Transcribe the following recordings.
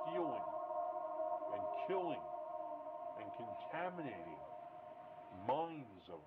stealing and killing and contaminating minds of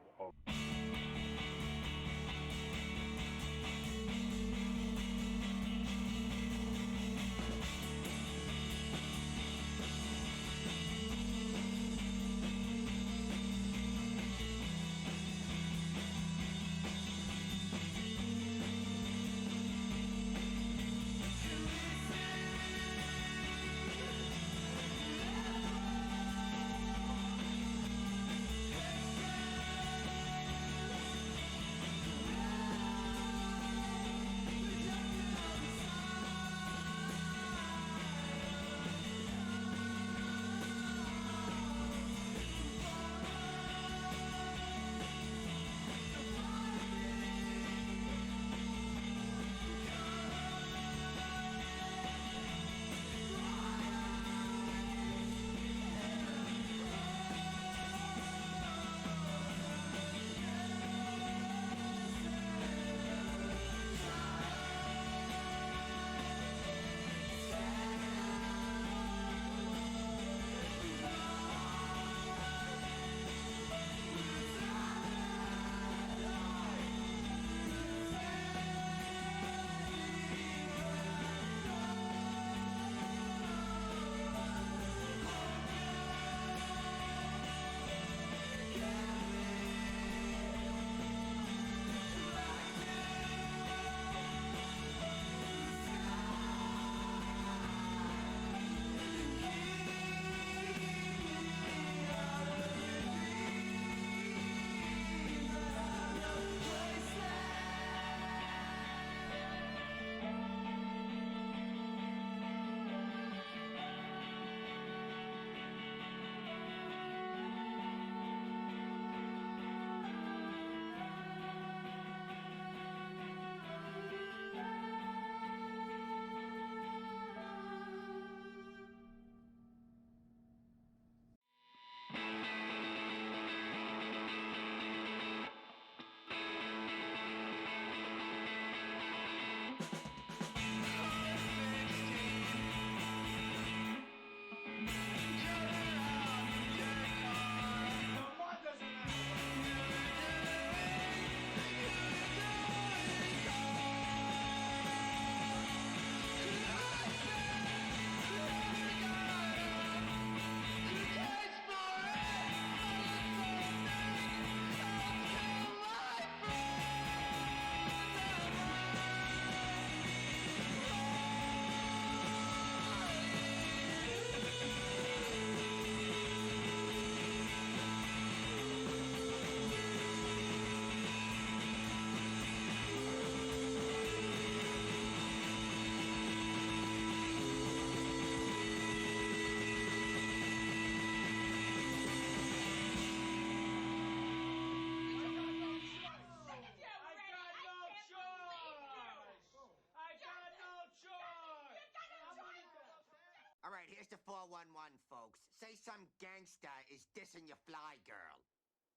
All right, here's the 411, folks. Say some gangster is dissing your fly girl.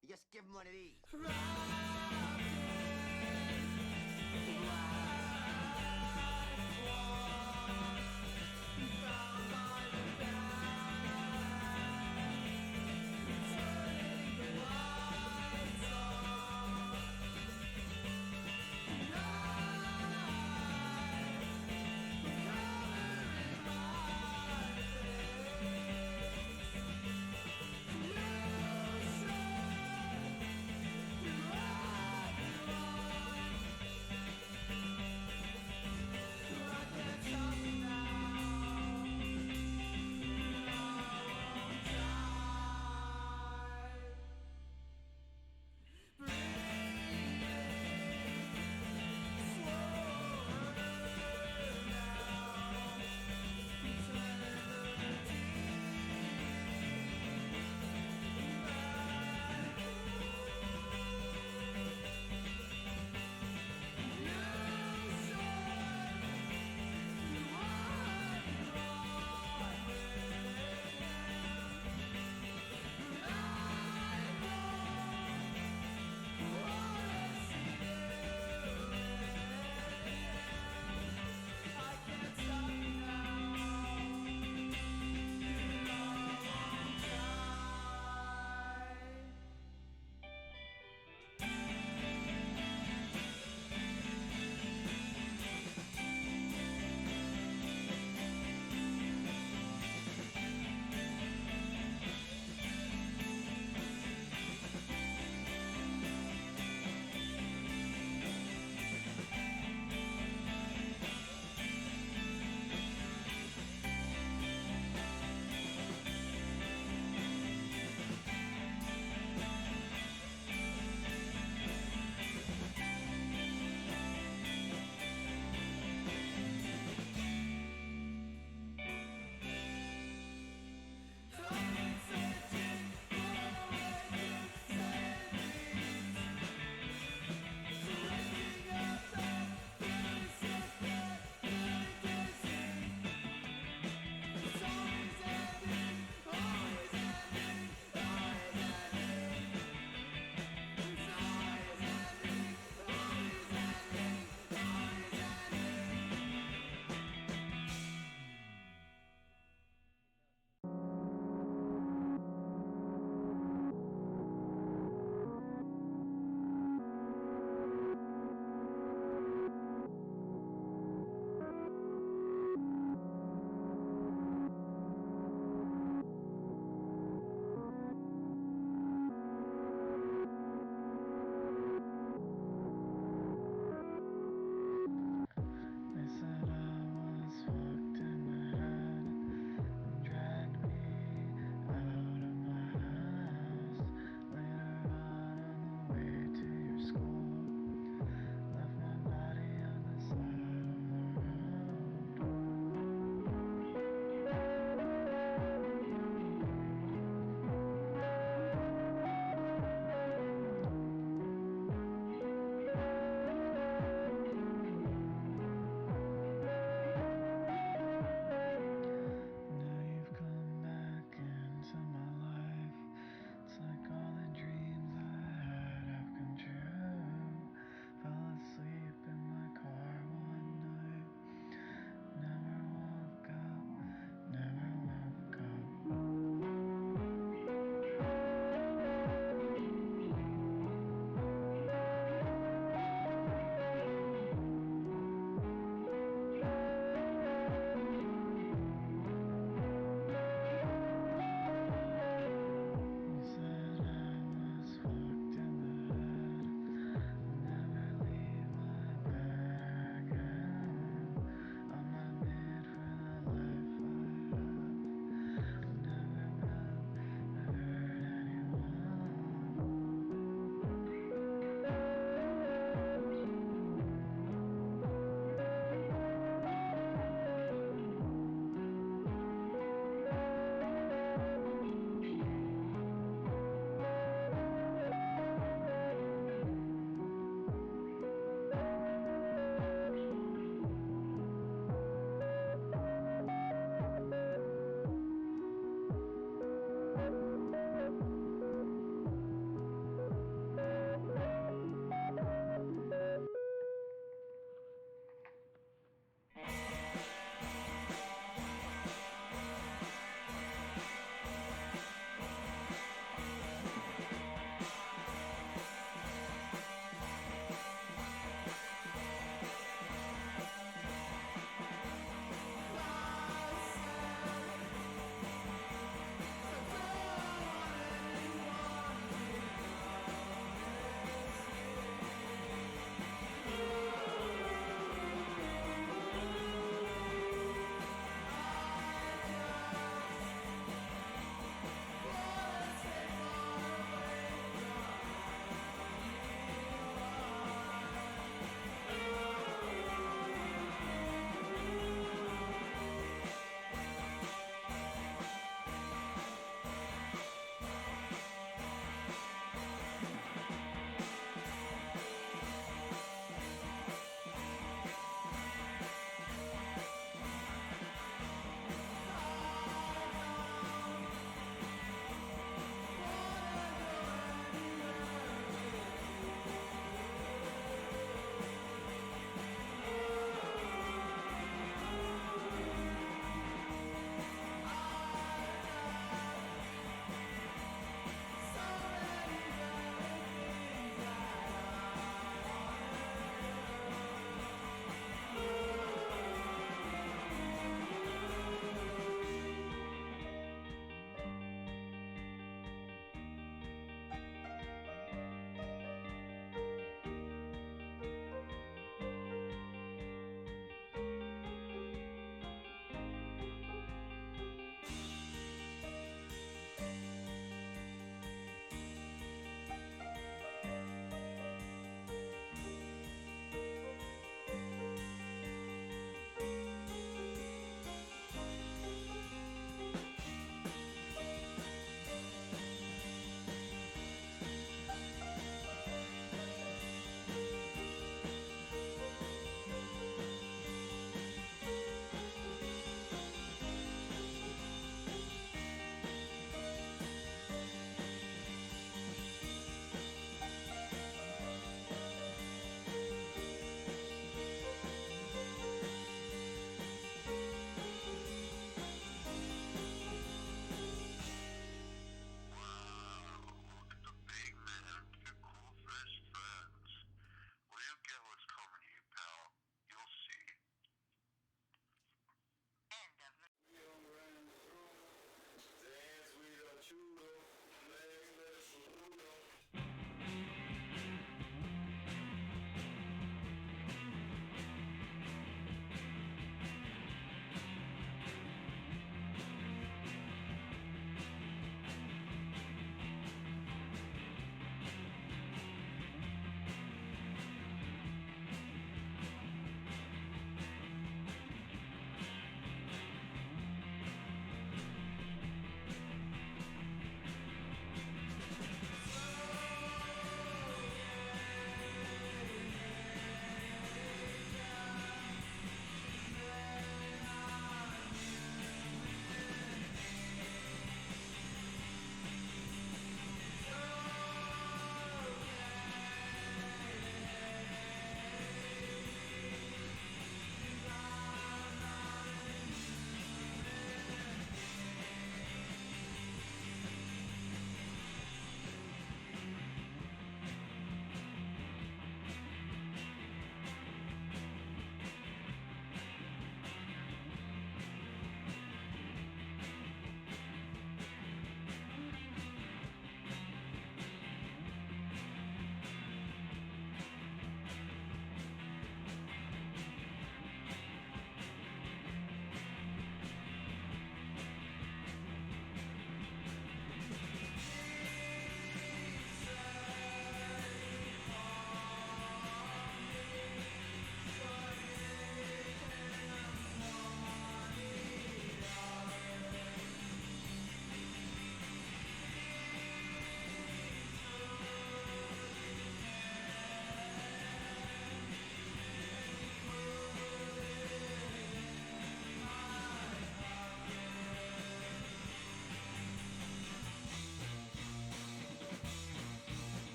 You just give him one of these.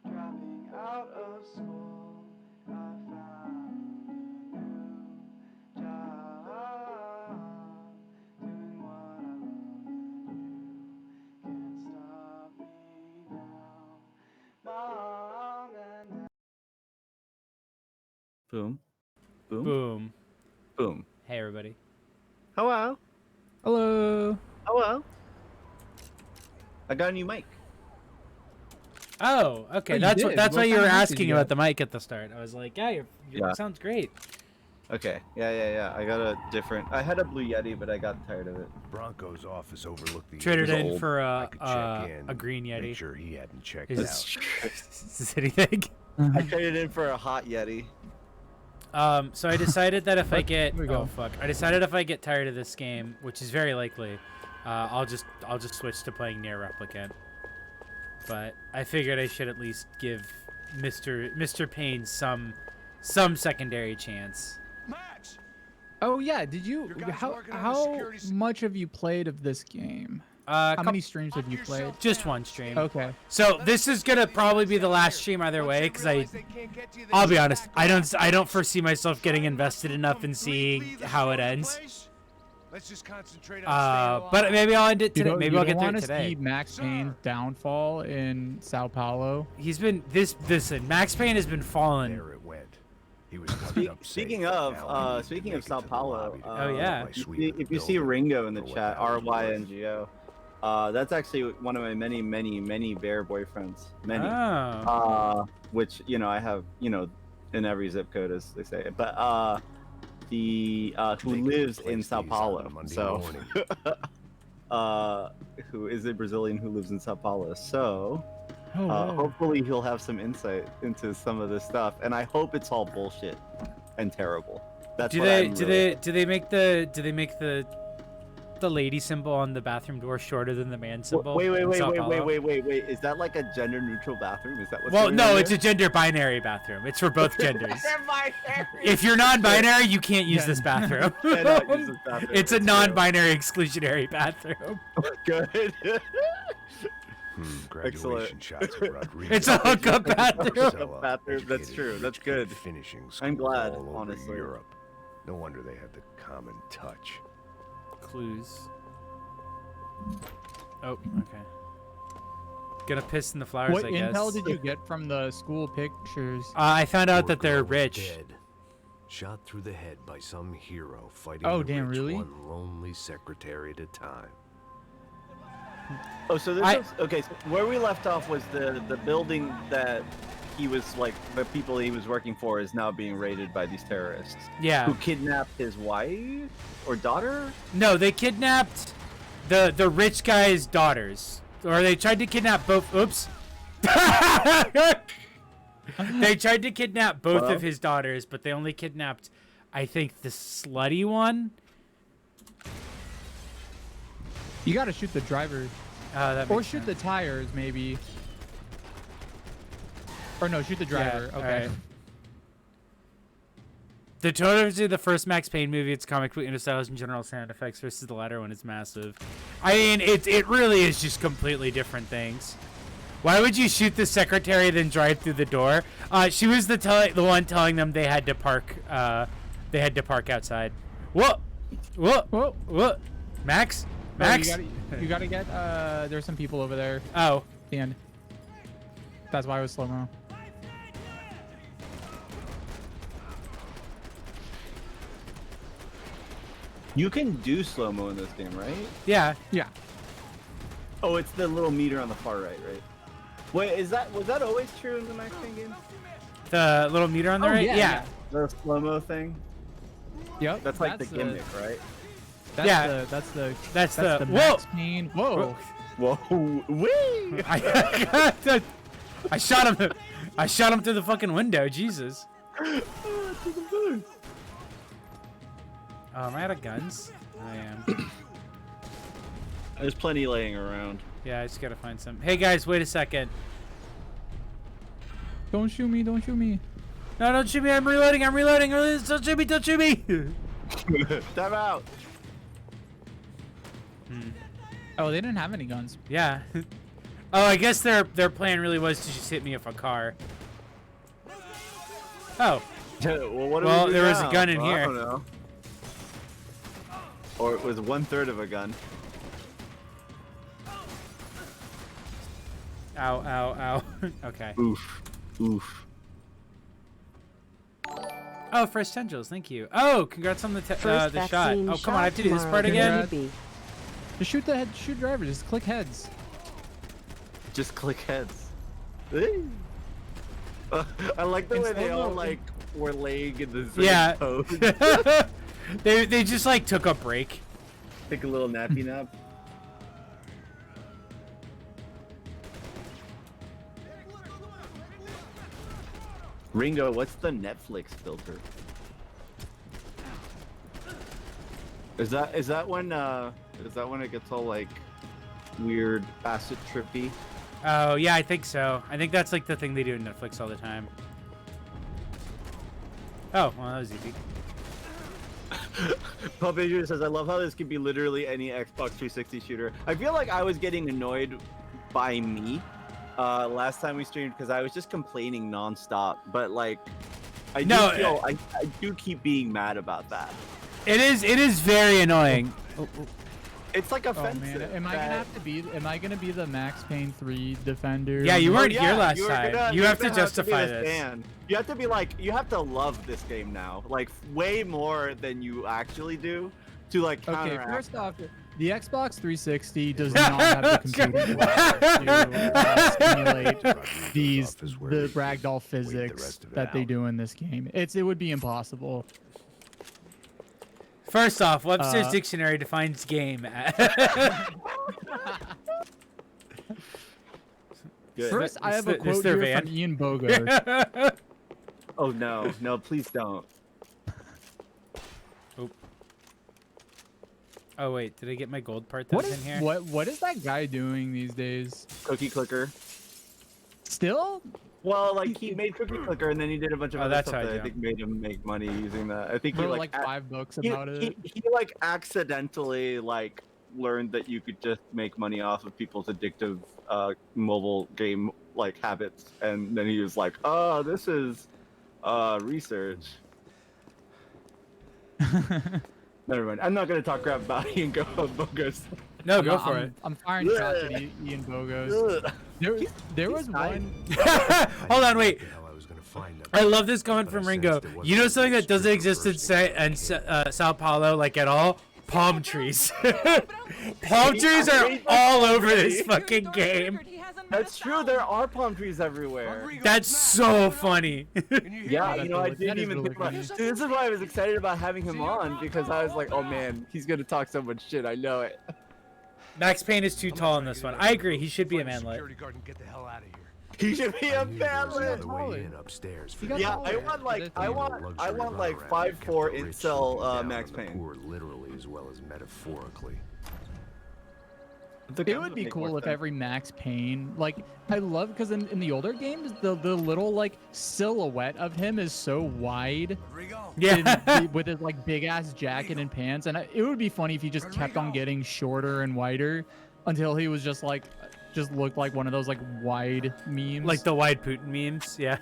Dropping out of school, I found a new job, doing what I love, and you can't stop me now. Mom and Dad. Boom. Boom. Boom. Boom. Hey, everybody. Hello. Hello. Hello. I got a new mic. Oh, okay. Oh, you that's did? that's What why you kind were of mic did asking you about get? the mic at the start. I was like, yeah, your Yeah. sounds great. Okay. Yeah. I got a different. I had a Blue Yeti, but I got tired of it. Bronco's office overlooked the Traded was in old. for I could check in, a green Yeti. make sure he hadn't checked Is out. this anything? I traded in for a hot Yeti. So I decided that if I get Here we go. I decided if I get tired of this game, which is very likely, I'll just switch to playing Near Replicant. But I figured I should at least give Mr. Payne some secondary chance. Max! Oh yeah, did you? Your guy's How working on the how security much have you played of this game? How How many streams have you played? Just one stream. Okay. So this is gonna probably be the last stream either way, because I'll be honest, I don't foresee myself getting invested enough in seeing how it ends. Let's just concentrate on But maybe I'll end it today. Maybe I'll get through want it to today. see Max Payne's downfall in Sao Paulo. He's been listen, Max Payne has been falling. There it went. He was tucked up Speaking safe. of, Now he speaking can of make it Sao to the Paulo, lobby to Oh, find yeah. my if sweep you, of the if you see building Ringo in the for what chat, the hell he was. RYNGO, that's actually one of my many bear boyfriends. Many. Oh. Which I have, in every zip code, as they say. But who They lives can in place Sao these Paulo, on a Monday so morning. who is a Brazilian who lives in Sao Paulo. So Oh, wow. hopefully he'll have some insight into some of this stuff, and I hope it's all bullshit and terrible. That's Do what they I'm do really- they make the lady symbol on the bathroom door shorter than the man symbol? Wait, in Sao Paulo? wait. Is that like a gender neutral bathroom? Is that what's Well, going no, on it's there? a gender binary bathroom. It's for both genders. If you're non-binary, you can't use this bathroom. Cannot use this bathroom, It's a true. non-binary exclusionary bathroom. Good. Graduation shots of Rodriguez. It's a hookup bathroom. Marcella, Bathroom, that's educated true, in that's rich good. kid Finishing I'm school glad, all over honestly. Europe. No wonder they had the common touch. Clues. Oh, okay. Gonna piss in the flowers, What I guess. intel did you get from the school pictures? I found out Poor that they're girl was rich. Dead. Shot through the head by some hero fighting Oh, the damn, rich really? one lonely secretary at a time. Oh, so this I- was okay. So where we left off was the building that he was like the people he was working for is now being raided by these terrorists Yeah. who kidnapped his wife or daughter. No, they kidnapped the rich guy's daughters, or they tried to kidnap both. Oops. They tried to kidnap both Hello? of his daughters, but they only kidnapped, I think, the slutty one. You gotta shoot the driver, That or makes shoot sense. the tires, maybe. Or no, shoot the driver. Yeah, Okay. alright. The totally the first Max Payne movie, its comic book styles and general sound effects versus the latter one is massive. I mean, it really is just completely different things. Why would you shoot the secretary then drive through the door? She was the one telling them they had to park. They had to park outside. Whoa, whoa, Whoa. whoa, Max, Oh, Max. you gotta get. There's some people over there Oh, at the end. That's why it was slow mo. You can do slow mo in this game, right? yeah. Yeah. Oh, it's the little meter on the far right, right? Wait, was that always true in the Max Payne game? The little meter on the Oh, right. yeah, Yeah. yeah. The slow mo thing. Yep. That's like the gimmick, right? That's Yeah. The, that's the. That's That's the. the Whoa. Max Payne. Whoa. Whoa, wee! I shot him. I shot him through the fucking window. Jesus. Oh, am I out of guns? I am. There's plenty laying around. Yeah, I just gotta find some. Hey guys, wait a second. Don't shoot me! Don't shoot me! No, don't shoot me! I'm reloading! I'm reloading! Don't shoot me! Don't shoot me! Time out. Oh, they didn't have any guns. Yeah. Oh, I guess their plan really was to just hit me with a car. Oh. Well, what do Well, we do there was a now? gun in Well, I here. don't know. Or it was 1/3 of a gun. Ow, ow, ow. Okay. Oof. Oof. Oh, fresh tendrils, thank you. Oh, congrats on the First the shot. vaccine Oh, come on, I have to do this tomorrow. part again. Congrats. Just shoot the head. Shoot driver. Just click heads. Just click heads. I like the way they all like were laying in the same Yeah. pose. they just like took a break. Take a little nappy nap. Ringo, what's the Netflix filter? Is that when it gets all like weird acid trippy? Oh, yeah, I think so. I think that's like the thing they do in Netflix all the time. Oh, well, that was easy. Puppet says, I love how this could be literally any Xbox 360 shooter. I feel like I was getting annoyed by me last time we streamed because I was just complaining nonstop. But like, I do keep being mad about that. It is very annoying. It's like Oh offensive. man, am I gonna be the Max Payne 3 defender? Yeah, you weren't Oh, here yeah, last you were time. gonna- You you're have to gonna justify be the this. fan. You have to be like, you have to love this game now, like way more than you actually do, to like Okay, counteract. first off, the Xbox 360 does not have the computing power to simulate the ragdoll physics that they do in this game. It would be impossible. First off, Webster's Dictionary defines game as... Good. First, I have a This quote their here van. from Ian Bogos. Oh no, no, please don't. Oh wait, did I get my gold part that's in here? What is that guy doing these days? Cookie clicker. Still? Well, like he made Cookie Clicker, and then he did a bunch of Oh, other that's stuff how I that I do. think made him make money using that. I think he Wrote like like 5 books he, about it. he like accidentally like learned that you could just make money off of people's addictive mobile game like habits, and then he was like, "Oh, this is research." Never mind. I'm not gonna talk crap about Ian Bogos. No, go for it. I'm firing shots at Ian Bogos. Ugh. There was nice. one. Hold on, wait. How I was gonna find that. I love this comment But from I Ringo. sensed it wasn't You know gonna something be that doesn't straight exist from in Sao Paulo like at all? Palm trees. Palm trees are all over this fucking game. That's true. There are palm trees everywhere. That's so funny. Yeah, you know, I That didn't is even really think about. funny. Dude, this is why I was excited about having him on, because I was like, oh man, he's gonna talk so much shit. I know it. Max Payne is too tall in this one. I agree. He should be a Find manlet. security guard and get the hell out of here. He should be a I knew there was manlet. another way in upstairs for got the Yeah, taller. I want like That's I a want luxury like runaround 5'4" kept the rich incel looking down Max on the Payne. poor literally as well as metaphorically. It would be cool if every Max Payne, like, I love because in the older games, the little like silhouette of him is so wide, Yeah. with his like big ass jacket and pants, and it would be funny if he just kept on getting shorter and wider until he was just looked like one of those like wide memes. Like the wide Putin memes. Yeah.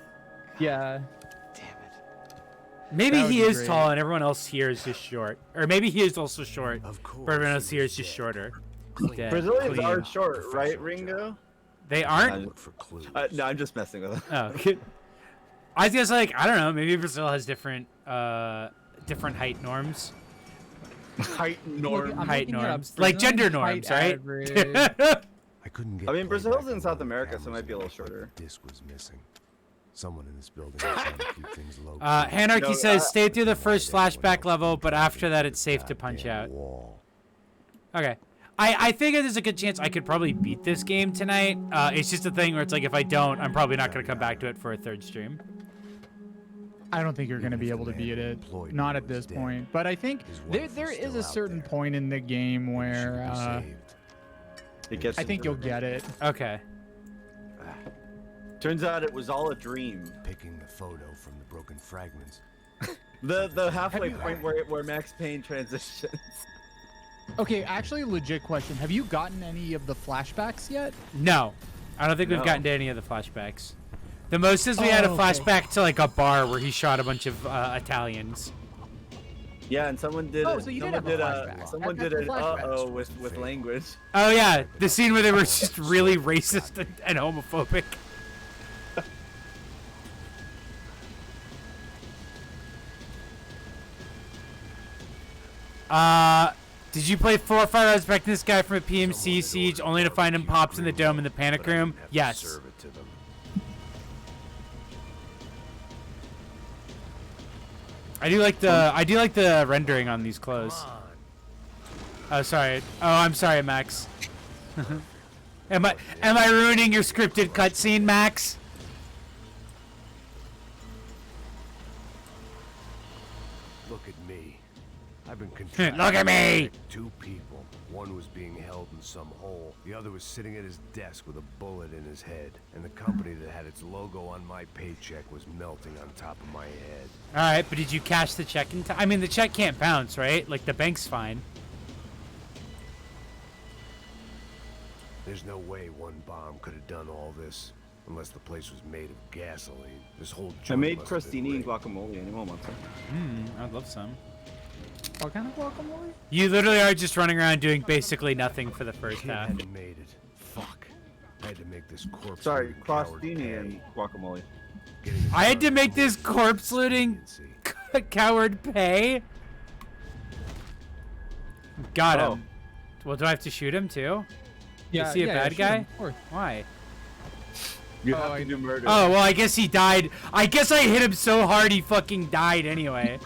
yeah. Maybe That would he be is great. tall and everyone else here is just short. Or maybe he is also short, Of course. but everyone else he here was is just dead. shorter. Clean. Dead. Brazilians Clean. are short, right, Professional Ringo? job. They aren't? Look for clues. No, I'm just messing with him. Oh. I was guess like I don't know. Maybe Brazil has different height norms. Height norm. I'm Height looking it up. norms. Like gender Brazilian norms, height right? average- I couldn't get I mean, playback Brazil's in on South one of the America, so it cameras might be a little because shorter. the disc was missing. Someone in this building is trying to keep things low. Hanarchy No, says stay through the Why first did everyone flashback else level, keep but pushing after that through it's safe the to punch goddamn out. wall? Okay. I figure there's a good chance I could probably beat this game tonight. It's just a thing where it's like if I don't, I'm probably not going to come back to it for a third stream. I don't think you're going to be able to beat it. Not at this point. But I think there is a certain point in the game where It gets I think you'll get it. Okay. Turns out it was all a dream. Picking the photo from the broken fragments. The halfway point where Max Payne transitions. Okay, actually, legit question. Have you gotten any of the flashbacks yet? No. I don't think we've gotten to any of the flashbacks. The most is we had a okay. flashback to like a bar where he shot a bunch of Italians. Yeah, and someone did. Oh, so you did have a flashback. Someone That's did the an flashback. with language. Oh yeah, the scene where they were just really racist and homophobic. Did you play 4 or 5 hours expecting this guy from a PMC siege only to find him pops in the dome in the panic room? Yes. Serve it to them. I do like the rendering on these clothes. Oh sorry. Oh, I'm sorry, Max. Am I ruining your scripted cutscene, Max? Look at me. I've been contracted Look at me! 2 people. One was being held in some hole. The other was sitting at his desk with a bullet in his head. And the company that had its logo on my paycheck was melting on top of my head. Alright, but did you cash the check in time? I mean, the check can't bounce, right? Like, the bank's fine. There's no way one bomb could have done all this. Unless the place was made of gasoline. This whole I joint made must have been crostini and rigged. guacamole. Anyone want some? I'd love some. What kind of guacamole? You literally are just running around doing basically nothing for the first Kid half. hadn't made it. Fuck. I had to make this corpse. Sorry, looting coward crostini pay. and guacamole. Getting his I had to son make this moved corpse to looting expediency. coward pay. Got Oh. him. Well, do I have to shoot him too? Yeah, Is he a bad shoot guy? him, of course. Why? You Oh, have I- to do murder. Oh, well, I guess he died. I guess I hit him so hard he fucking died anyway.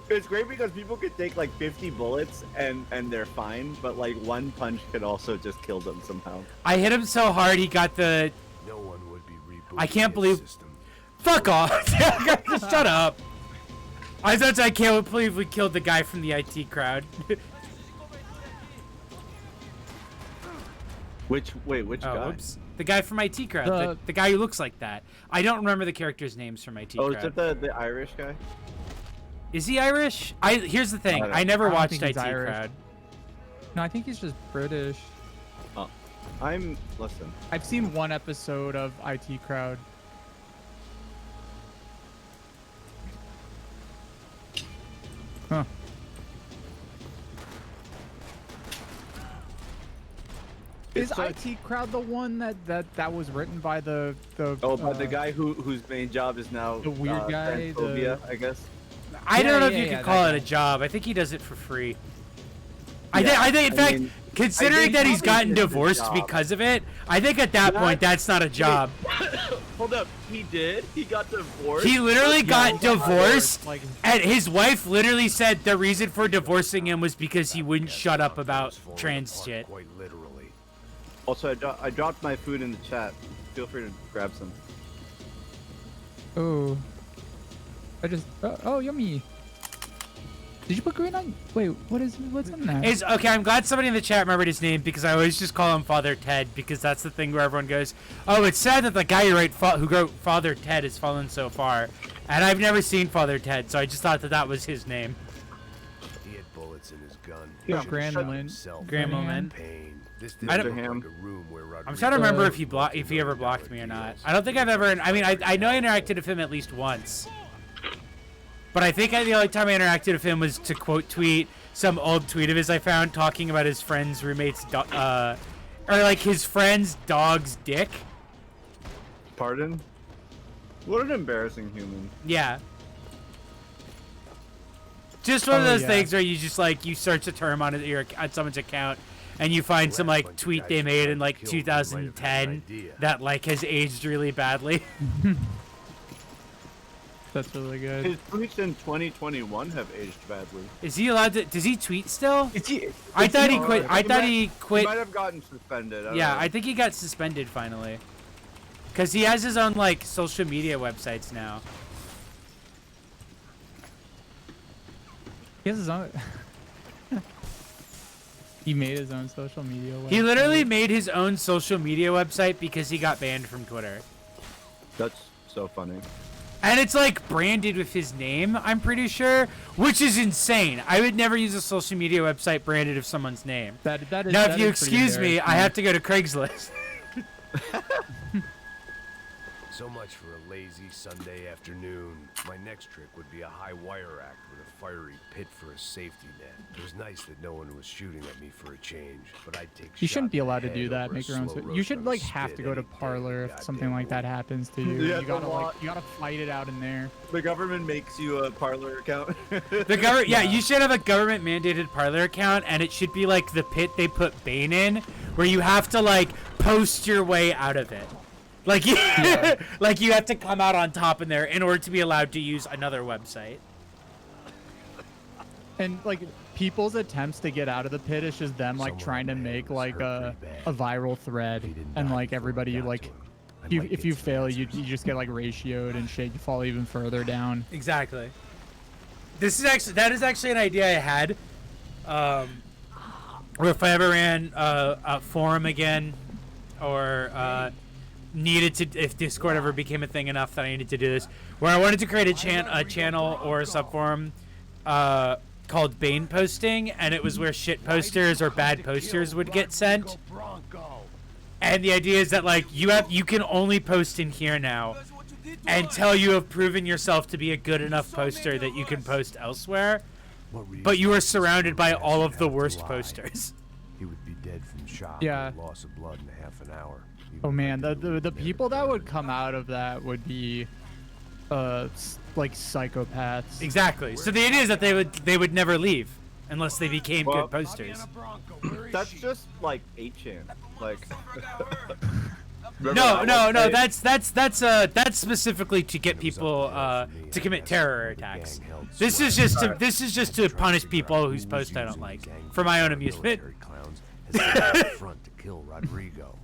It's great because people could take like 50 bullets and they're fine, but like one punch could also just kill them somehow. I hit him so hard he got the... No one would be rebooting I can't his believe- system. Fuck off! Shut up! I can't believe we killed the guy from the IT crowd. Which Oh, guy? oops. The guy from IT crowd. The guy who looks like that. I don't remember the characters' names from IT Oh, crowd. is it the Irish guy? Is he Irish? Here's the thing. I don't- I never I don't watched think IT he's Irish. crowd. No, I think he's just British. Listen. I've seen one episode of IT Crowd. Huh. Is It's like- IT Crowd the one that was written by the But the guy whose main job is now the weird guy, transphobia, I guess. I don't Yeah, know if yeah, you yeah, could call that it a guy. job. I think he does it for free. Yeah, I think, in I fact, mean, considering I think that he's probably gotten it's his divorced job. because of it, I think at that point that's not a job. Hold up, he did? He got divorced? He literally got divorced, like and his wife literally said the reason for divorcing him was because he wouldn't shut up about Falling trans apart, shit. Quite literally. Also, I dropped my food in the chat. Feel free to grab some. oh, oh yummy. Did you put green on? Wait, what's in that? It's okay. I'm glad somebody in the chat remembered his name because I always just call him Father Ted because that's the thing where everyone goes, "Oh, it's sad that the guy who wrote Father Ted has fallen so far," and I've never seen Father Ted, so I just thought that was his name. He had bullets in his gun. Yeah, He should've shot Granlin. himself. Grandma. Pain. This I didn't don't- look like a room where I'm trying to remember Rodriguez if he ever blocked me or not. I don't think I've ever. I mean, I know I interacted with him at least once, but I think the only time I interacted with him was to quote tweet some old tweet of his I found talking about his friend's roommate's or like his friend's dog's dick. Pardon? What an embarrassing human. Yeah. Just one of Oh, those yeah. things where you just like you search a term on someone's account and you find some like tweet they made in like 2010 that like has aged really badly. That's really good. His tweets in 2021 have aged badly. Is he allowed to? Does he tweet still? He I thought he quit. I thought he He quit. might have gotten suspended. I don't Yeah, know. I think he got suspended finally. Cause he has his own like social media websites now. He has his own. He made his own social media website. He literally made his own social media website because he got banned from Twitter. That's so funny. And it's like branded with his name, I'm pretty sure, which is insane. I would never use a social media website branded with someone's name. That is. Now, if that you is pretty excuse me, I embarrassing. have to go to Craigslist. So much for a lazy Sunday afternoon. My next trick would be a high wire act with a fiery pit for a safety net. It was nice that no one was shooting at me for a change, but I'd take. You shouldn't be shot in the allowed to head do that. over a Make your own. slow You roast should on like a have to spit go to any day of Parlor the if something goddamn like that week. happens to you. Yeah, You gotta the law- you gotta fight it out in there. The government makes you a Parlor account. The government, yeah, you should have a government mandated Parlor account, and it should be like the pit they put Payne in, where you have to like post your way out of it. Like, like you have to come out on top in there in order to be allowed to use another website. And like people's attempts to get out of the pit is just them like Someone trying to on the make head was like hurt a pretty bad. viral thread, He didn't and die like before everybody we got like to him. I if you, might if get you some fail you answers. just get like ratioed and shit. You fall even further down. Exactly. That is actually an idea I had. Or if I ever ran a forum again, or needed to, if Discord ever became a thing enough that I needed to do this, where I wanted to create a channel or a subforum called Bane Posting, and it was where shit posters or bad posters would get sent. And the idea is that like you can only post in here now until you have proven yourself to be a good enough poster that you can post elsewhere. But you are surrounded by all of the worst posters. He would be dead from shock Yeah. or loss of blood in half an hour. Oh man, the people that would come out of that would be like psychopaths. Exactly. So the idea is that they would never leave unless they became Well, good posters. That's just like 8chan. Like. No. That's specifically to get people to commit terror attacks. This is just to punish people whose posts I don't like for my own amusement. Front to kill Rodrigo.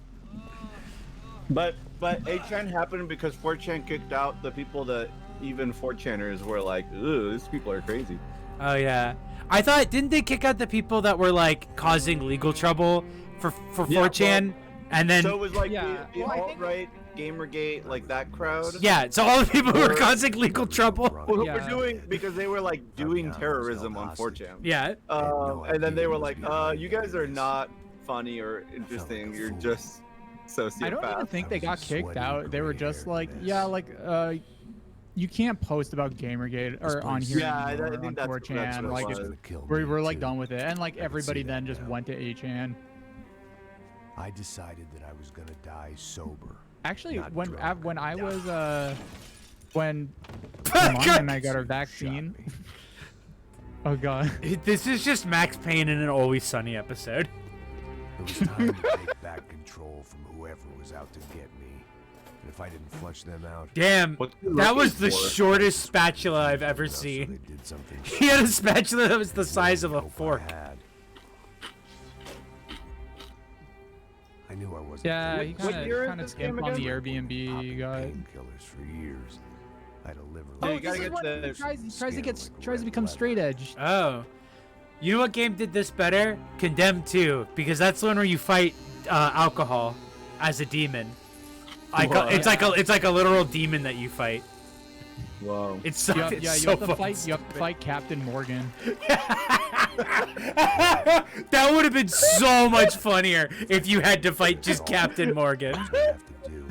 But 8chan happened because 4chan kicked out the people that even 4chaners were like, ooh, these people are crazy. Oh yeah. I thought, didn't they kick out the people that were like causing legal trouble for Yeah, 4chan? well, And then so it was like Yeah, the well, I think- alt-right, Gamergate, like that crowd. yeah, so all the people who were Or- causing legal trouble. Who Yeah. were doing because they were like doing terrorism on 4chan. Yeah. And then they were like, you guys are not funny or interesting. You're just sociopaths. I don't even think they I got was a kicked sweaty, out. They were just like, gray-haired yeah, mess. like you can't post about Gamergate or on here Yeah, I anymore think on that's 4chan. what Like it was. we're like done with it, and like everybody then just went to 8chan. I decided that I was gonna die sober. Actually, Not when drunk. when I was when my mom and I got our vaccine. Oh god. This is just Max Payne in an Always Sunny episode. It was time to take back control from whoever was out to get me. And if I didn't flush them out, Damn, What you that was looking the for? shortest spatula I've ever enough so seen. they did something He had a spatula that was the size of a hope I fork. had. I knew I wasn't. Yeah, good he at What year is kind of this game skimped on the again? Airbnb popping guy. painkillers for years. I had a liver. Oh, you leak. gotta this is get what the he tries to scanner get like tries to red become leather. straight edge. Oh. You know what game did this better? Condemned 2, because that's the one where you fight alcohol as a demon. It's like a literal demon that you fight. Whoa. It's so, You it's have so to fucking fight. You have to fight Captain Morgan. That would have been so much funnier if you had to fight just Captain Morgan. That's what I have to do.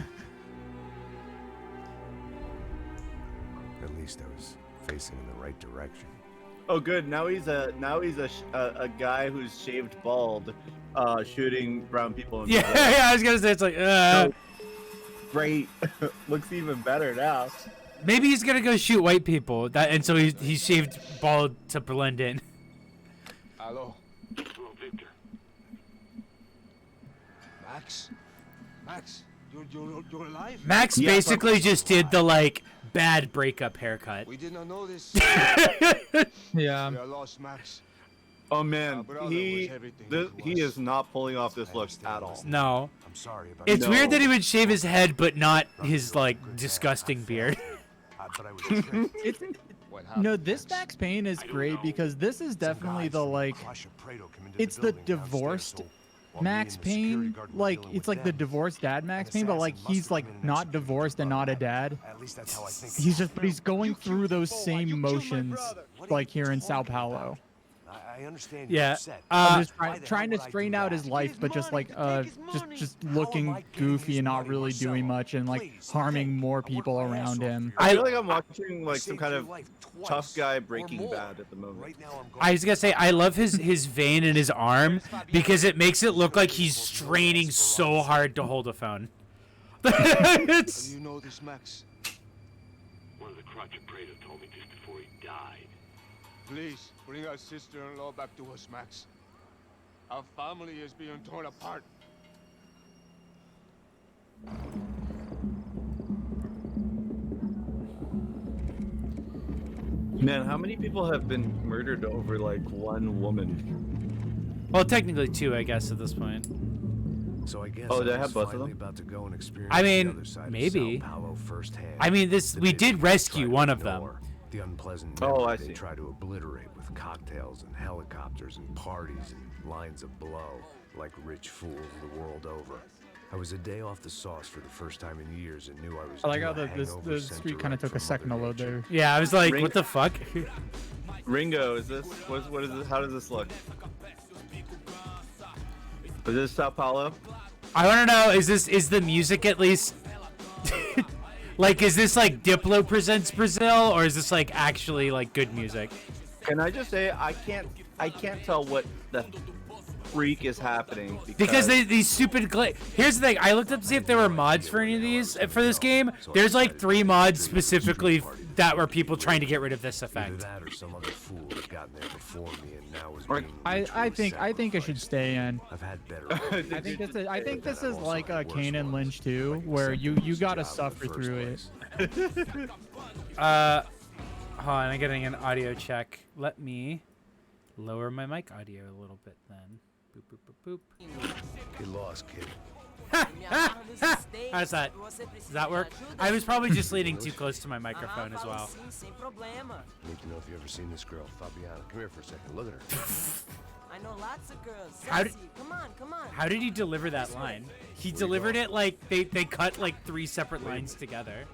At least I was facing in the right direction. Oh, good. Now he's a guy who's shaved bald, shooting brown people. In the Yeah, head. yeah, I was gonna say it's like, Great. Looks even better now. maybe he's gonna go shoot white people. And so he's shaved bald to blend in. Hello. Hello, Victor. Max? Max? You're alive? Max Yeah, basically just did the like bad breakup haircut. We did not know this. Yeah. We are lost, Max. Oh man, brother he was everything to he us. is not pulling off this look at all. No. I'm sorry about It's No. weird that he would shave his head, but not his like disgusting beard. but I was tricked. It's What happened? no, this Max Payne is great because this is definitely the like, it's the divorced Max Payne. Like it's like the divorced dad Max Payne, but like he's like not divorced and not a dad. At least that's how I think. He's just, but he's going through those same motions like here in Sao Paulo. I understand. Yeah. You're upset. I'm just trying to strain out his life, but just like just looking goofy and not really doing much and like harming more people around him. I feel like I'm watching like some kind of tough guy Breaking Bad at the moment. Right now I'm going I was gonna say I love his vein in his arm because it makes it look like he's straining so hard to hold a phone. It's You know this, Max. One of the crotch Prado told me just before he died. Please bring our sister-in-law back to us, Max. Our family is being torn apart. Man, how many people have been murdered over like one woman? well, technically two, I guess, at this point. So I guess Oh, they I have was both of finally them? about to go and experience I mean, the other side maybe. of Sao Paulo firsthand. I mean, The we bit did they rescue try to one of them. ignore, the unpleasant Oh, memory I they see. try to obliterate with cocktails and helicopters and parties and lines of blow, like rich fools the world over. I was a day off the sauce for the first time in years and knew I was I like due how a the hangover street sent kind of direct took a from second to Mother load Nature. there. Yeah, I was like, Ring- what the fuck? Ringo, is this what is this? How does this look? Is this Sao Paulo? I want to know, is the music at least like, is this like Diplo presents Brazil, or is this like actually like good music? Can I just say I can't tell what the freak is happening Because these stupid here's the thing, I looked up to see if there were mods for any of these for this game. There's like 3 mods specifically that were people trying to get rid of this Either effect. that or some other fool had gotten there before me and now is Right. being I literally think it should sacrificed. stay in. I've had better. I think this is like a Kane and Lynch too, where you gotta suffer through it. Hold on, I'm getting an audio check. Let me lower my mic audio a little bit then. Boop, boop, boop, boop. Get lost, kid. How's that? Does that work? I was probably just leaning too close to my microphone as well. I need to know if you ever seen this girl, Fabiana. Come here for a second. Look at her. I know lots of girls. How did- Sassy. Come on. How did he deliver that line? He delivered it like they cut like 3 separate lines together.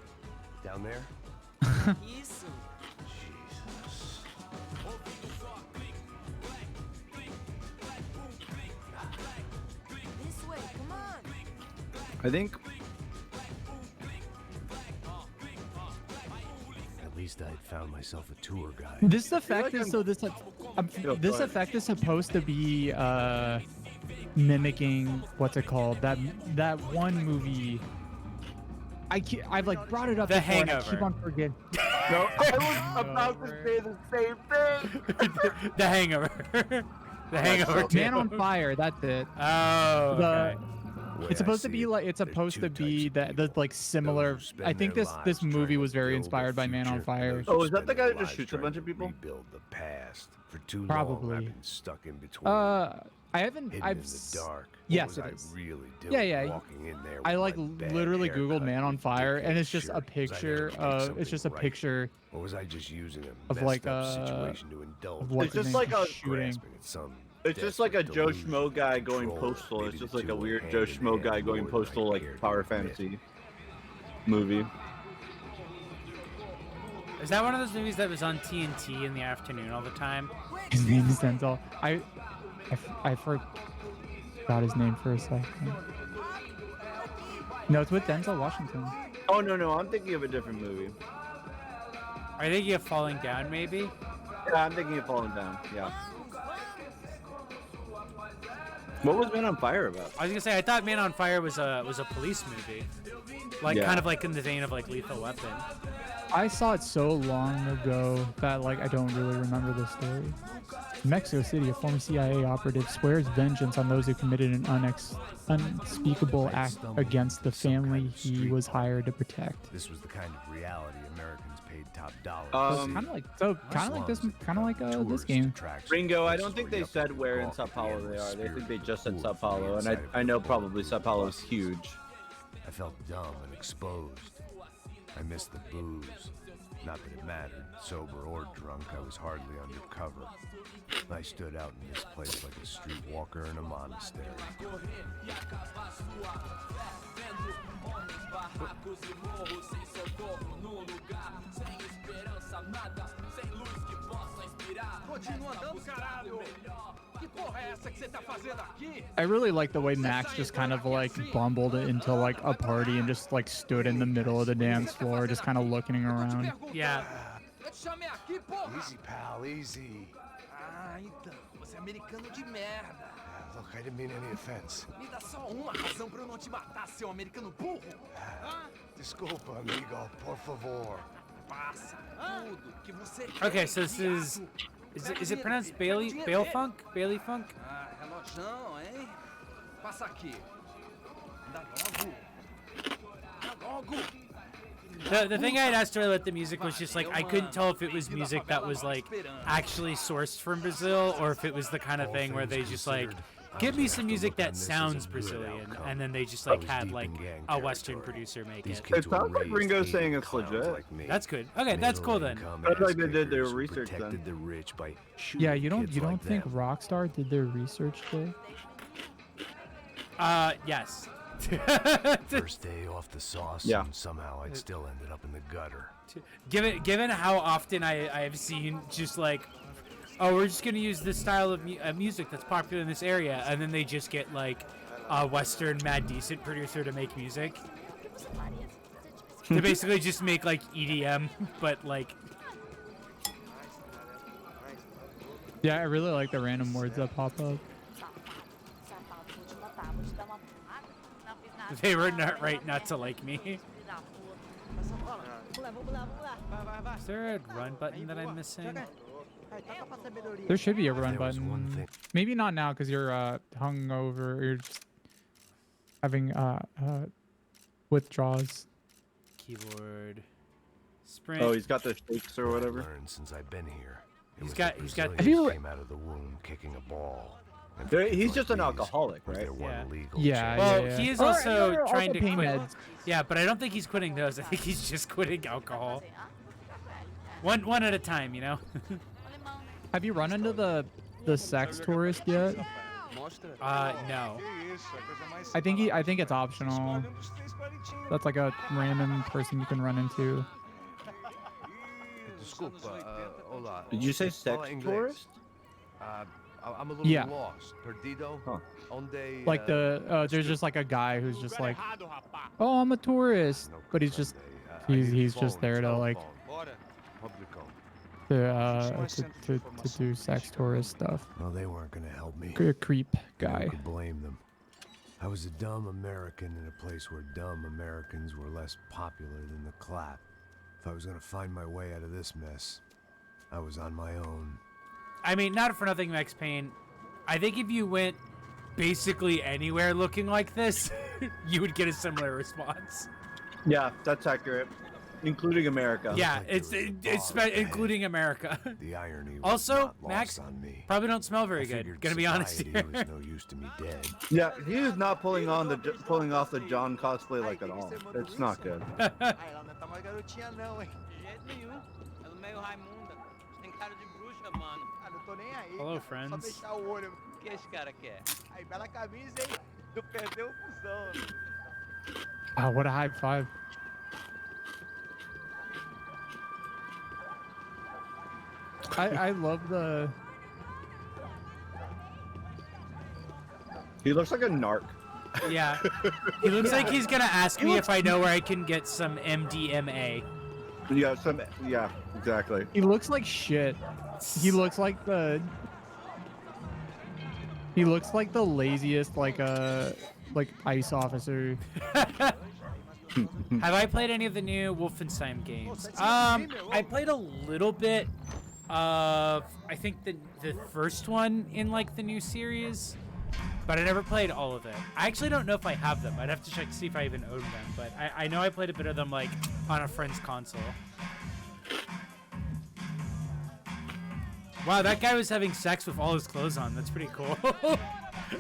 Down there? Isso. Jesus. This way. Come on. I think At least I found myself a tour guide. This effect like is so this Go this ahead. effect is supposed to be mimicking what's it called, that one movie. I've like brought it up The before and I Hangover. keep on forgetting. no, I was about to say the same thing. The Hangover. The Hangover. so- too. Man on Fire, that's it. Oh, okay. The way It's supposed I to see be it, like it's there's supposed two to be types of that like Those similar. who spend I think their this lives movie trying was to very build inspired a by Man on future, Fire. and those Oh, who is that spend the guy their that just lives shoots a trying bunch to of people? Rebuild the past. For too long, Probably. I've been stuck in between. I haven't. hidden I've in the dark. yes, what it was is. I really doing Yeah. walking in there I with like my bad literally haircut Googled Man on and Fire, and ridiculous it's just a shirt? Was I picture. there to make It's just a something right? picture Or was I just using a of messed like up a- situation to indulge? of what's It's his just name, like a shooting. grasping at some It's just like a desperate Joe delusion Schmo of guy going control, postal. It's maybe just the like a two went weird hand Joe in Schmo hand guy going more than I postal like cared to power admit. fantasy movie. Is that one of those movies that was on TNT in the afternoon all the time? His name is Denzel. I forgot his name for a second. No, it's with Denzel Washington. Oh no, I'm thinking of a different movie. Are you thinking of Falling Down, maybe? Yeah, I'm thinking of Falling Down. Yeah. What was Man on Fire about? I was gonna say I thought Man on Fire was a police movie, like Yeah. kind of like in the vein of like Lethal Weapon. I saw it so long ago that like I don't really remember the story. In Mexico City, a former CIA operative swears vengeance on those who committed an unspeakable act against the family he was hired to protect. This was the kind of reality Americans paid top dollar. Kind of like this game. Ringo, I don't think they said where in Sao Paulo they are. They think they just said Sao Paulo, and I know probably Sao Paulo is huge. I felt dumb and exposed. I missed the booze. Not that it mattered, sober or drunk, I was hardly undercover. I stood out in this place like a streetwalker in a monastery. I really like the way Max just kind of like bumbled it into like a party and just like stood in the middle of the dance floor, just kind of looking around. Yeah. Easy, pal, easy. Ah, então, você é americano de merda. Look, I didn't mean any offense. Me dá só uma razão pra eu não te matar, seu americano burro. Desculpa, amigo, por favor. Passa tudo que você Okay, so this is it pronounced Bailey Funk? Bailey Funk? Ah, relojão, hein? Passa aqui. Dá logo. The thing I had asked earlier with the music was just like I couldn't tell if it was music that was like actually sourced from Brazil or if it was the kind of thing where they just like give me some music that sounds Brazilian and then they just like had like a Western producer make it. It sounds like Ringo's saying it's legit. That's good. Okay, that's cool then. That's like they did their research then. Yeah, you don't think Rockstar did their research there? Yes. First day off the sauce, Yeah. and somehow I'd still ended up in the gutter. Given how often I have seen just like, oh, we're just gonna use this style of music that's popular in this area, and then they just get like a Western Mad Decent producer to make music. To basically just make like EDM, but like. Yeah, I really like the random words that pop up. They were not right not to like me. Is there a run button that I'm missing? There should be a run button. Maybe not now because you're hungover. You're just having withdrawals. Keyboard. Sprint. Oh, he's got the shakes or whatever. Learned since I've been here. He's got. Have you came out of the womb kicking a ball. He's just an alcoholic, right? Yeah. Well, yeah. he is also trying to pain quit. meds. Yeah, but I don't think he's quitting those. I think he's just quitting alcohol. One at a time, you know. Have you run into the sex tourist yet? No. I think it's optional. That's like a random person you can run into. Did you say sex tourist? I'm a little lost. Perdido? Huh. Like there's just like a guy who's just like, oh, I'm a tourist, but he's just there to like to do sex tourist stuff. Well, they weren't gonna help me. A creep guy. Who could blame them? I was a dumb American in a place where dumb Americans were less popular than the clap. If I was gonna find my way out of this mess, I was on my own. I mean, not for nothing, Max Payne. I think if you went basically anywhere looking like this, you would get a similar response. Yeah, that's accurate. Including America. Yeah, it's including America. The irony was also, not Max, lost on me. probably don't smell very good. Gonna be honest here. Was no use to me dead. Yeah, he is not pulling off the John cosplay like at all. It's not good. Hello, friends. Oh, what a high five. I love the... He looks like a narc. Yeah. He looks like he's gonna ask me if I know where I can get some MDMA. Yeah, exactly. He looks like shit. He looks like the... He looks like the laziest, like ICE officer. Have I played any of the new Wolfenstein games? I played a little bit of, I think the first one in like the new series, but I never played all of it. I actually don't know if I have them. I'd have to check to see if I even own them, but I know I played a bit of them like on a friend's console. Wow, that guy was having sex with all his clothes on. That's pretty cool.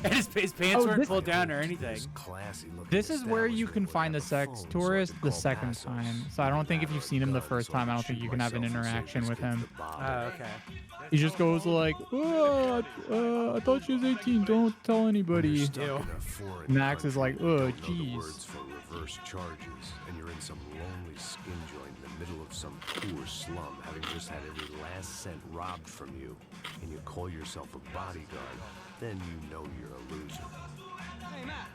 And his pants weren't pulled down or anything. This is where you can find the sex tourist the second time. So I don't think if you've seen him the first time, I don't think you can have an interaction with him. Oh, okay. He just goes like, oh, I thought she was 18. Don't tell anybody. Max is like, oh, jeez. Reverse charges, and you're in some lonely skin joint in the middle of some poor slum, having just had every last cent robbed from you, and you call yourself a bodyguard, then you know you're a loser. Hey, Matt.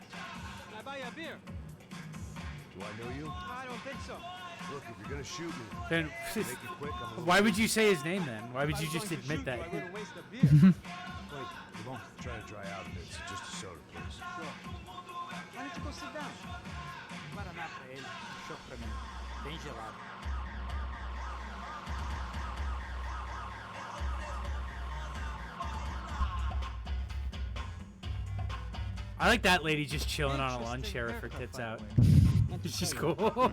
Can I buy you a beer? Do I know you? I don't think so. Look, if you're gonna shoot me, Then make it quick. why would you say his name then? Why would you just admit that? Wait, you won't try to dry out a bit. It's just a soda, please. Sure. Why don't you go sit down? Guaraná pra ele, chopp pra mim. Bem gelado. I like that lady just chilling on a lawn chair with her tits out. She's cool.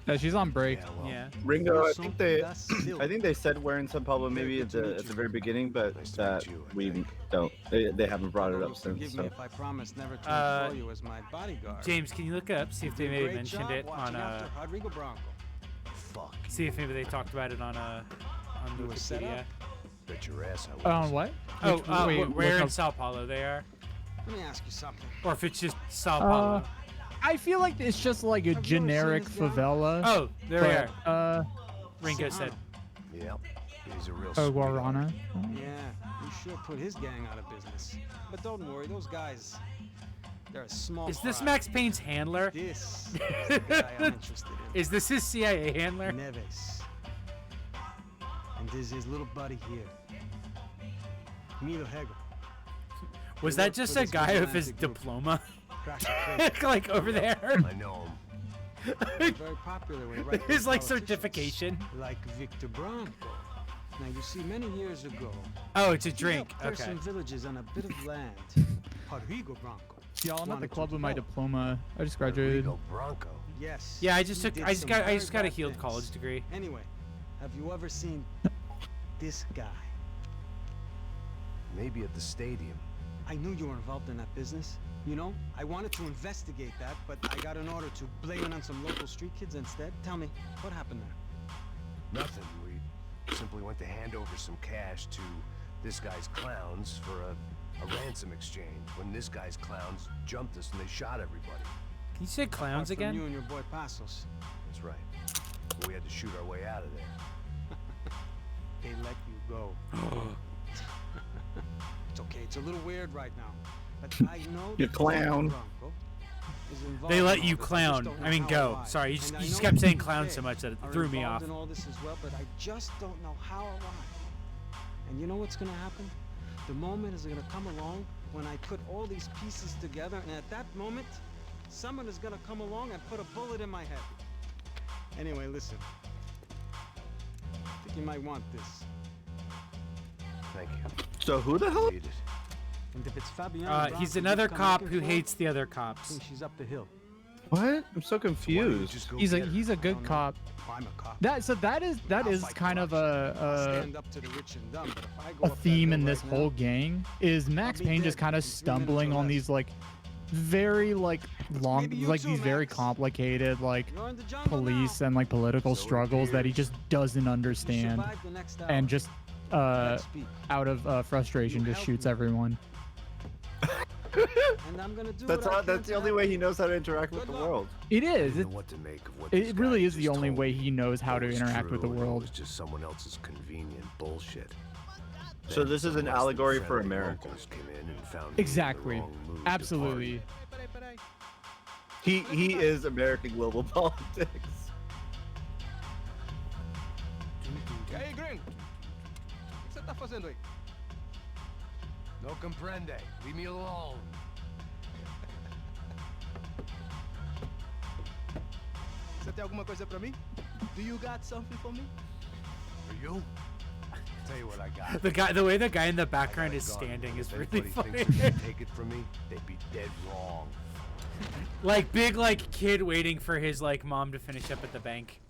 Yeah, she's on break. Yeah. Ringo, I think they said we're in Sao Paulo maybe at the very beginning, but that we don't. They haven't brought it up since. Forgive me So. if I promise never to employ you as my bodyguard. James, can you look it up? See if they maybe Great mentioned job it on watching after Rodrigo Bronco. Fuck. See if maybe they talked about it on You were set Wikipedia. up? Bet your ass I was. On what? Oh, Wait, where in look Sao Paulo they are, Let me ask you something. or if it's just Sao Paulo. I feel like it's just like a Have you ever generic seen this guy? favela. Oh, there we but, are. Ringo said. Yep. He's a real Oh, sweetheart. Guarana. Yeah, he sure put his gang out of business. But don't worry, those guys, they're a small Is this fry. Max Payne's handler? This is the guy I'm interested in. Is this his CIA handler? Neves. And this is his little buddy here. Milo Hegel. Was They that work just for a this guy with his vigilante group. diploma? Crack the case. Like over there? I know him. Very popular when he writes His like politicians, certification. Like Victor Bronco. Now you see, many years ago, Oh, it's a he drink. helped clear Okay. some villages on a bit of land. Rodrigo Bronco. Y'all, I'm at the wanted club to with my develop. diploma. I just graduated. Rodrigo Bronco. Yes. Yeah, I just he took. did I just some got. I very just got a bad healed things. college degree. Anyway, have you ever seen this guy? Maybe at the stadium. I knew you were involved in that business. You know, I wanted to investigate that, but I got an order to blame it on some local street kids instead. Tell me, what happened there? Nothing. We simply went to hand over some cash to this guy's clowns for a ransom exchange. When this guy's clowns jumped us and they shot everybody. Can you say clowns Apart from again? You and your boy Passos. That's right. But we had to shoot our way out of there. They let you go. It's okay. It's a little weird right now, but I know You that clown. Bronco is involved They in let all you this. I clown. just don't I know mean, how go. or why. Sorry, you And just, I you just know kept saying you clown today so much that it are threw me involved off. in all this as well, but I just don't know how or why. And you know what's gonna happen? The moment is gonna come along when I put all these pieces together, and at that moment, someone is gonna come along and put a bullet in my head. Anyway, listen. I think you might want this. Thank you. So who the hell? Need it. And if it's Fabiana He's Bronco another you've come cop looking who for, hates the other I cops. think she's up the hill. What? I'm so Why don't you confused. just go He's get her? a I good don't know. cop. I'm a cop. That I'll is fight kind of corruption. I'll a stand up to the rich and dumb, but if I go a up that theme hill in this right whole now, gang is Max I'll be Payne just dead kind of in 3 minutes stumbling or on less. these like very like long Maybe you like too, these very Max. complicated like you're in the jungle police now. and like political So it struggles that he appears. just doesn't You understand survive the next hour. and just Let's speak. out of frustration You just helped shoots me. everyone. And I'm gonna do That's what I all. can That's to the only help way you. he knows how to interact with Good the luck. world. It I is. don't know what to make of what It this really guy is the just only told way me. he knows how to What was interact with the true and what world. was just someone else's convenient bullshit. So Then this is some an less than allegory for friendly America. locals came in and found me in the Exactly. wrong mood to Absolutely. party. He is American global politics. E aí, gringo? O que você tá fazendo aí? No comprende. Leave me alone. Você tem alguma coisa pra mim? Do you got something for me? For you? Tell you what I got. The way the guy in the I got background a is gun. standing is If really anybody funny. thinks they can take it from me, they'd be dead wrong. Like big like kid waiting for his like mom to finish up at the bank.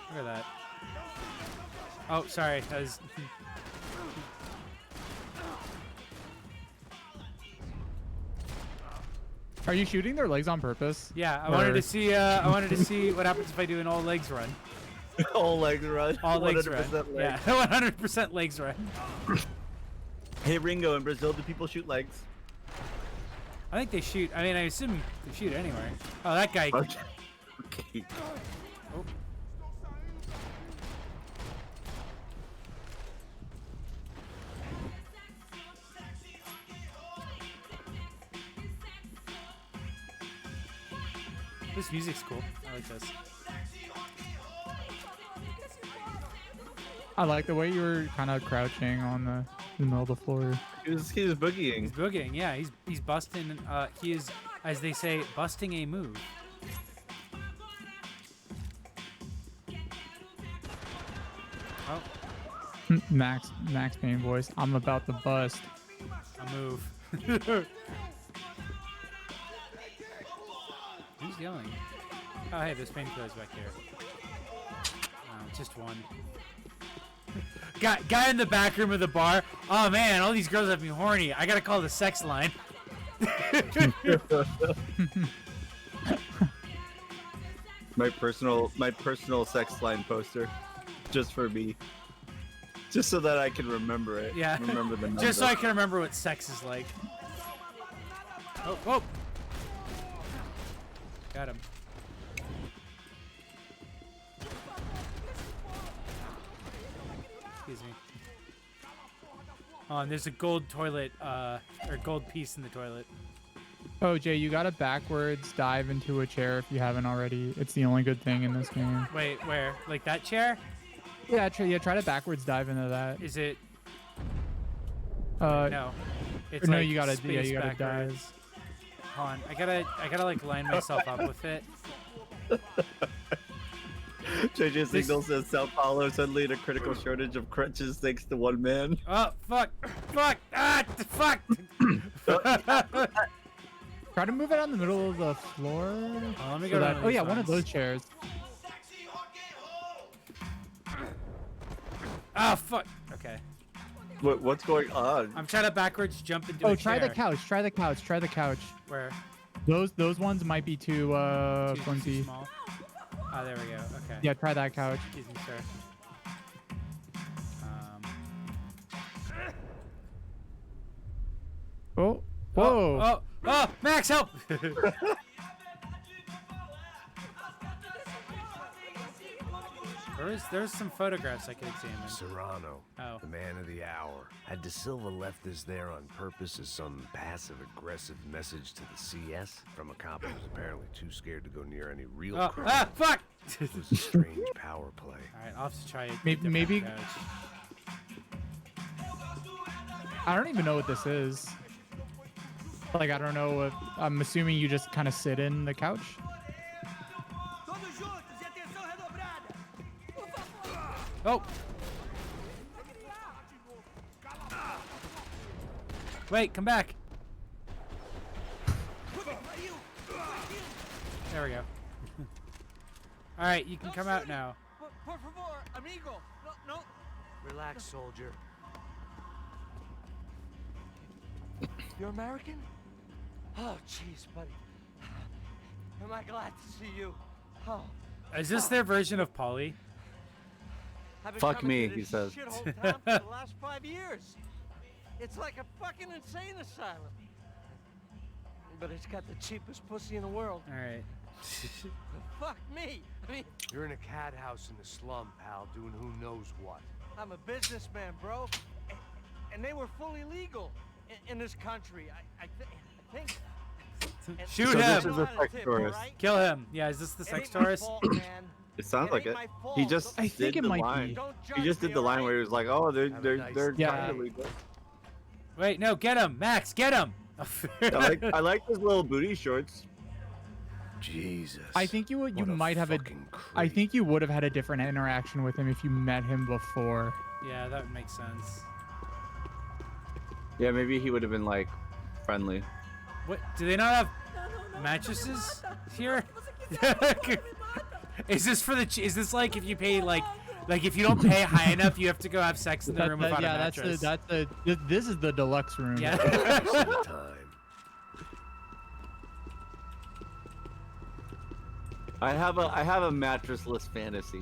Look at that. Oh, sorry. That was... Are you shooting their legs on purpose? Yeah, I Or- wanted to see. I wanted to see what happens if I do an all legs run. All legs run. All legs run. 100% Yeah, legs. 100% legs run. Hey Ringo, in Brazil, do people shoot legs? I think they shoot. I mean, I assume they shoot anywhere. Oh, that guy. Okay. Oh. This music's cool. I like this. I like the way you were kind of crouching on the middle of the floor. He was boogieing. He's boogieing. Yeah, he's busting. He is, as they say, busting a move. Oh, Max Payne voice. I'm about to bust. a move. Who's yelling? Oh, hey, there's painkillers back here. Oh, just one. Guy in the back room of the bar. Oh man, all these girls have me horny. I gotta call the sex line. my personal sex line poster, just for me, just so that I can remember it. Yeah. Remember the number. Just so I can remember what sex is like. Oh, oh. Got him. Excuse me. Oh, and there's a gold toilet, or gold piece in the toilet. Oh, Jay, you gotta backwards dive into a chair if you haven't already. It's the only good thing in this game. Wait, where? Like that chair? Yeah, try to backwards dive into that. Is it? No. No. It's no, like you gotta, space you gotta backwards. dive. Hold on, I gotta like line myself up with it. JJ Signal says Sao Paulo suddenly in a critical shortage of crutches thanks to one man. Oh fuck! Fuck! Ah! Fuck! Try to move it on the middle of the floor. Oh, let me so go that, down oh these yeah, one of those ones. chairs. Ah, fuck. Okay. What's going on? I'm trying to backwards jump into a Oh, chair. try the couch. Try the couch. Try the couch. Where? Those ones might be too Too flimsy. small. Ah, there we go. Okay. Yeah, try that couch. Excuse me, sir. Oh, whoa. Oh, oh, Max, help! There's some photographs I could examine. Serrano, Oh. the man of the hour. Had De Silva left this there on purpose as some passive-aggressive message to the CS from a cop who was apparently too scared to go near any real Oh, crime? ah, fuck! It was a strange power play. Alright, I'll have to try it. Maybe- I don't even know what this is. Like, I don't know if... I'm assuming you just kind of sit in the couch. Oh! Wait, come back. There we go. Alright, you can come out now. Por favor, amigo. No. Relax, soldier. You're American? Oh, jeez, buddy. Am I glad to see you? Oh. Is this their version of Polly? I've been Fuck coming me, to he this says. shithole town for the last 5 years. It's like a fucking insane asylum. But it's got the cheapest pussy in the world. Alright. Fuck me. I mean, You're in a cat house in the slum, pal, doing who knows what. I'm a businessman, bro. And they were fully legal in this country. I think. And Shoot So him! this is a sex tourist. Kill him. Yeah, is this the sex tourist? It sounds like it. He just I think did it the might line. be. He just did the line where he was like, "Oh, they're Have a nice they're day. kind of illegal." Wait, no, get him! Max, get him! I like his little booty shorts. Jesus. I think you what might have a. fucking I creep. think you would have had a different interaction with him if you met him before. Yeah, that would make sense. Yeah, maybe he would have been like friendly. What? Do they not have mattresses here? Is this for the? Is this like if you pay like if you don't pay high enough, you have to go have sex in the room without a mattress? This is the deluxe room. Yeah. Time. I have a mattressless fantasy.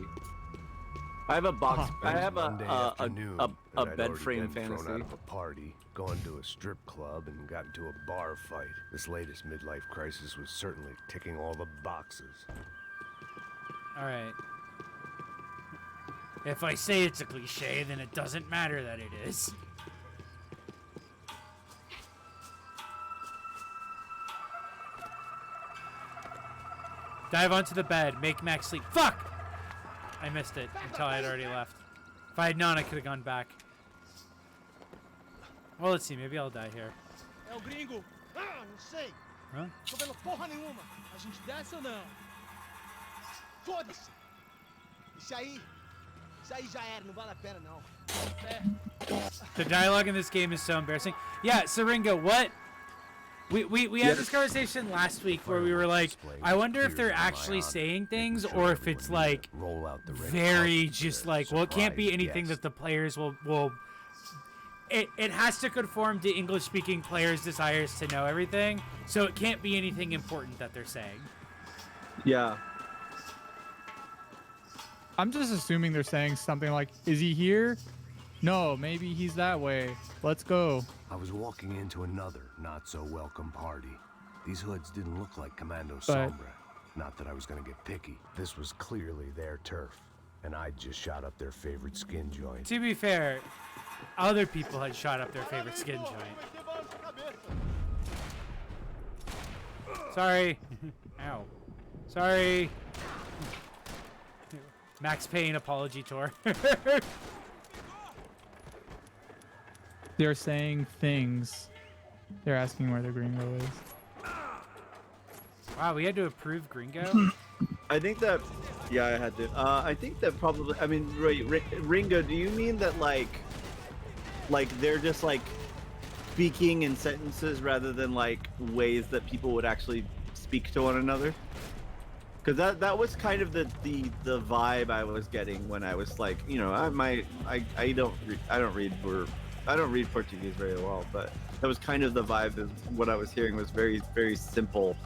I have a box. I have Monday afternoon, a and I'd bed already frame been thrown fantasy. out of a party, gone to a strip club, and got into a bar fight. This latest midlife crisis was certainly ticking all the boxes. All right. If I say it's a cliche, then it doesn't matter that it is. Dive onto the bed. Make Max sleep. Fuck! I missed it until I had already left. If I had known, I could have gone back. Well, let's see. Maybe I'll die here. É o gringo. Ah, não sei. Huh? Tô vendo porra nenhuma. A gente desce ou não? Foda-se. Isso aí já era, não vale a pena não. The dialogue in this game is so embarrassing. Yeah, so Ringo, what? We had this conversation last week where we were like, I wonder if they're actually saying things or if it's like very just like, well, it can't be anything that the players will. It has to conform to English-speaking players' desires to know everything, so it can't be anything important that they're saying. Yeah. I'm just assuming they're saying something like, "Is he here? No, maybe he's that way. Let's go." I was walking into another not-so-welcome party. These hoods didn't look like Commando But- Sombra. Not that I was gonna get picky. This was clearly their turf, and I just shot up their favorite skin joint. To be fair, other people had shot up their favorite skin joint. Sorry. Ow. Sorry. Max Payne apology tour. They're saying things. They're asking where the gringo is. Wow, we had to approve Gringo? I think that. Yeah, I had to. I think that probably. I mean, Ringo, do you mean that like they're just like speaking in sentences rather than like ways that people would actually speak to one another? Because that was kind of the vibe I was getting when I was like, you know, I don't read Portuguese very well, but that was kind of the vibe of what I was hearing was very, very simple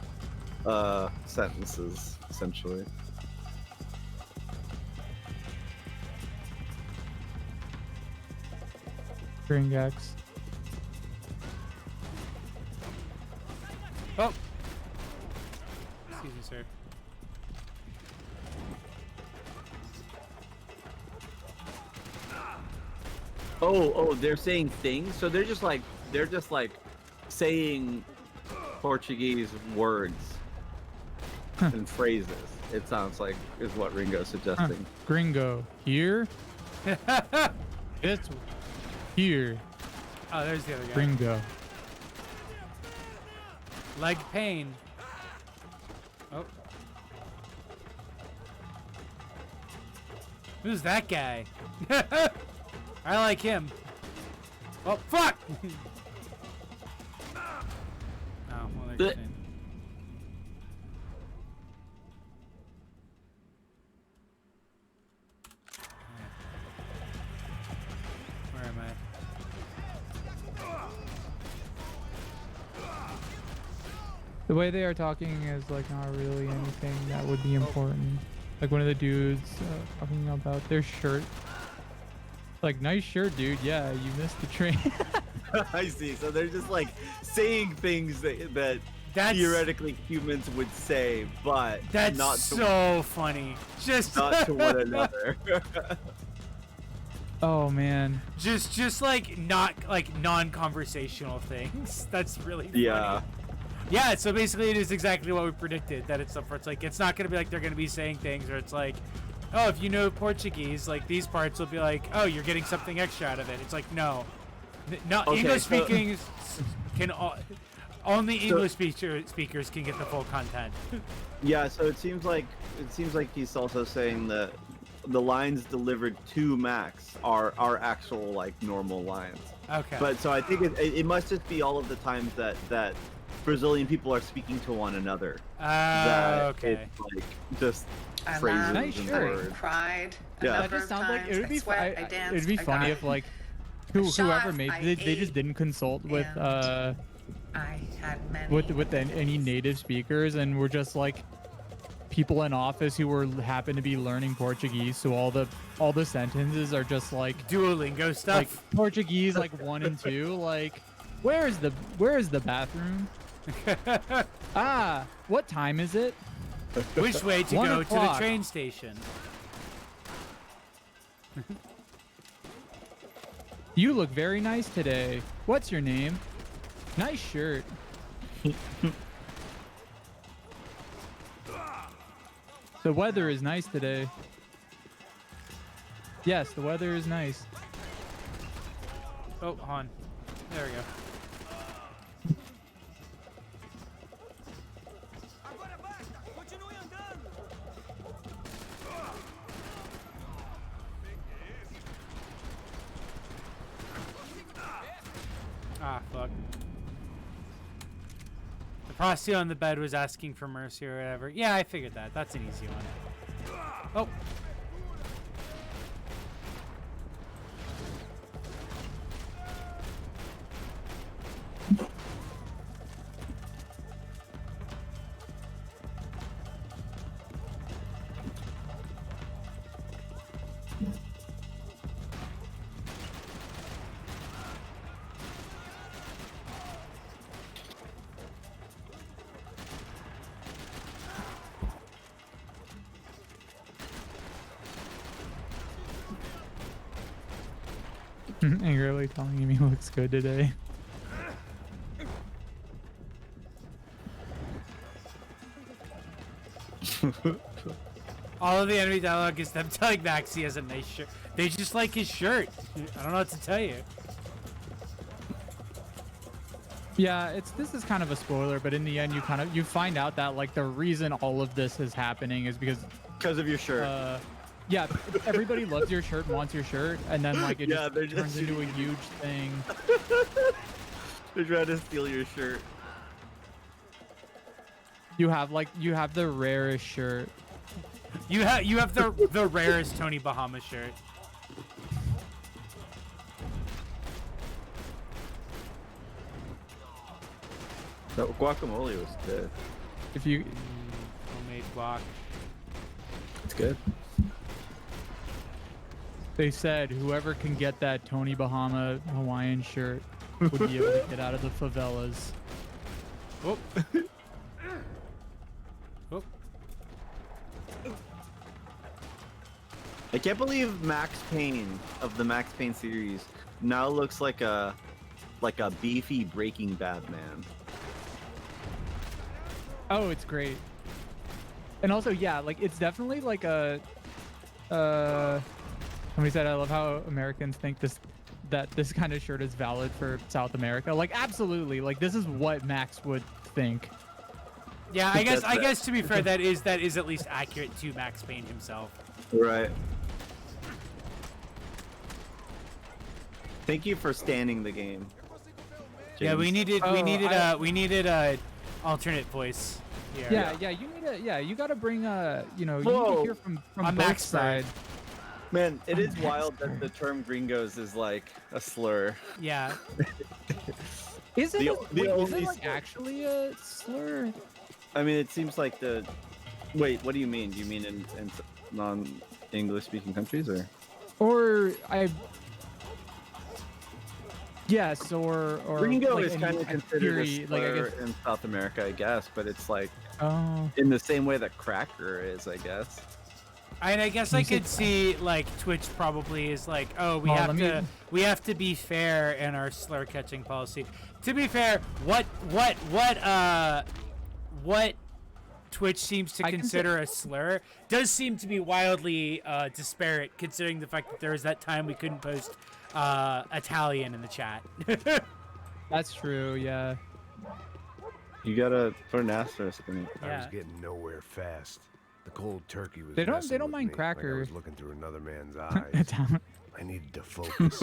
sentences essentially. Gringax. Oh! Excuse me, sir. Oh, they're saying things. So they're just like saying Portuguese words and phrases. It sounds like is what Ringo's suggesting. Gringo. Here? It's here. Oh, there's the other guy. Gringo. Leg pain. Oh. Who's that guy? I like him. Oh, fuck! Oh, well, they're saying. Where am I? The way they are talking is like not really anything that would be important. Like one of the dudes talking about their shirt. Like, nice shirt, dude. Yeah, you missed the train. I see. So they're just like saying things that theoretically humans would say, but That's not to, so funny. Just not to one another. Oh man. just like not like non-conversational things. That's really funny. Yeah. Yeah, so basically it is exactly what we predicted, that it's stuff where it's like it's not gonna be like they're gonna be saying things or it's like, oh, if you know Portuguese, like these parts will be like, oh, you're getting something extra out of it. It's like no. No, Okay, English speaking can Only English speakers can get the full content. Yeah, so it seems like he's also saying that the lines delivered to Max are actual like normal lines. Okay. But so I think it must just be all of the times that Brazilian people are speaking to one another. Okay. It's like just I phrases laughed, and I words. cried. Yeah. That just sounds like it would be I danced, it'd be I funny got if like shot, whoever made I they just ate, didn't consult with I had many. with any native speakers and were just like people in office who happen to be learning Portuguese, so all the sentences are just like Duolingo stuff. like Portuguese like 1 and 2, like where is the bathroom? What time is it? Which way to 1 go to the o'clock. train station? You look very nice today. What's your name? Nice shirt. The weather is nice today. Yes, the weather is nice. Oh, Han. There we go. Ah, fuck. The prostitute on the bed was asking for mercy or whatever. Yeah, I figured that. That's an easy one. Oh. Angrily telling him he looks good today. All of the enemy dialogue is them telling Max he has a nice shirt. They just like his shirt. I don't know what to tell you. Yeah, this is kind of a spoiler, but in the end you find out that like the reason all of this is happening is because of your shirt. Yeah, everybody loves your shirt and wants your shirt, and then like it Yeah, just turns into a huge thing. They're trying to steal your shirt. You have the rarest shirt. You have the rarest Tony Bahama shirt. That guacamole was good. If you Homemade guac. It's good. They said whoever can get that Tony Bahama Hawaiian shirt would be able to get out of the favelas. Oh. Oh. I can't believe Max Payne of the Max Payne series now looks like a beefy Breaking Bad man. Oh, it's great. And also, yeah, like it's definitely like a somebody said, I love how Americans think that this kind of shirt is valid for South America. Like, absolutely. Like, this is what Max would think. Yeah, I guess to be fair, that is at least accurate to Max Payne himself. Right. Thank you for standing the game. Yeah, we James. needed a alternate voice here. Yeah, you gotta bring you know, you Whoa. need to hear from both Max sides. Man, it is wild that the term gringos is like a slur. Yeah. Is it, The is only it like slur. actually a slur? I mean, it seems like the. Wait, what do you mean? Do you mean in non-English speaking countries or? Or yes, or Gringo like is any- kind of considered a theory, slur like, I guess, in South America, I guess, but it's like oh, in the same way that cracker is, I guess. I guess I could see like Twitch probably is like, oh, we have to be fair in our slur catching policy. To be fair, what Twitch seems to consider a slur does seem to be wildly disparate, considering the fact that there was that time we couldn't post Italian in the chat. that's true. Yeah. You gotta put an asterisk in it. I was Yeah. getting nowhere fast. The cold turkey was They don't messing with mind me, like I Cracker. was looking through another man's eyes. I needed to focus.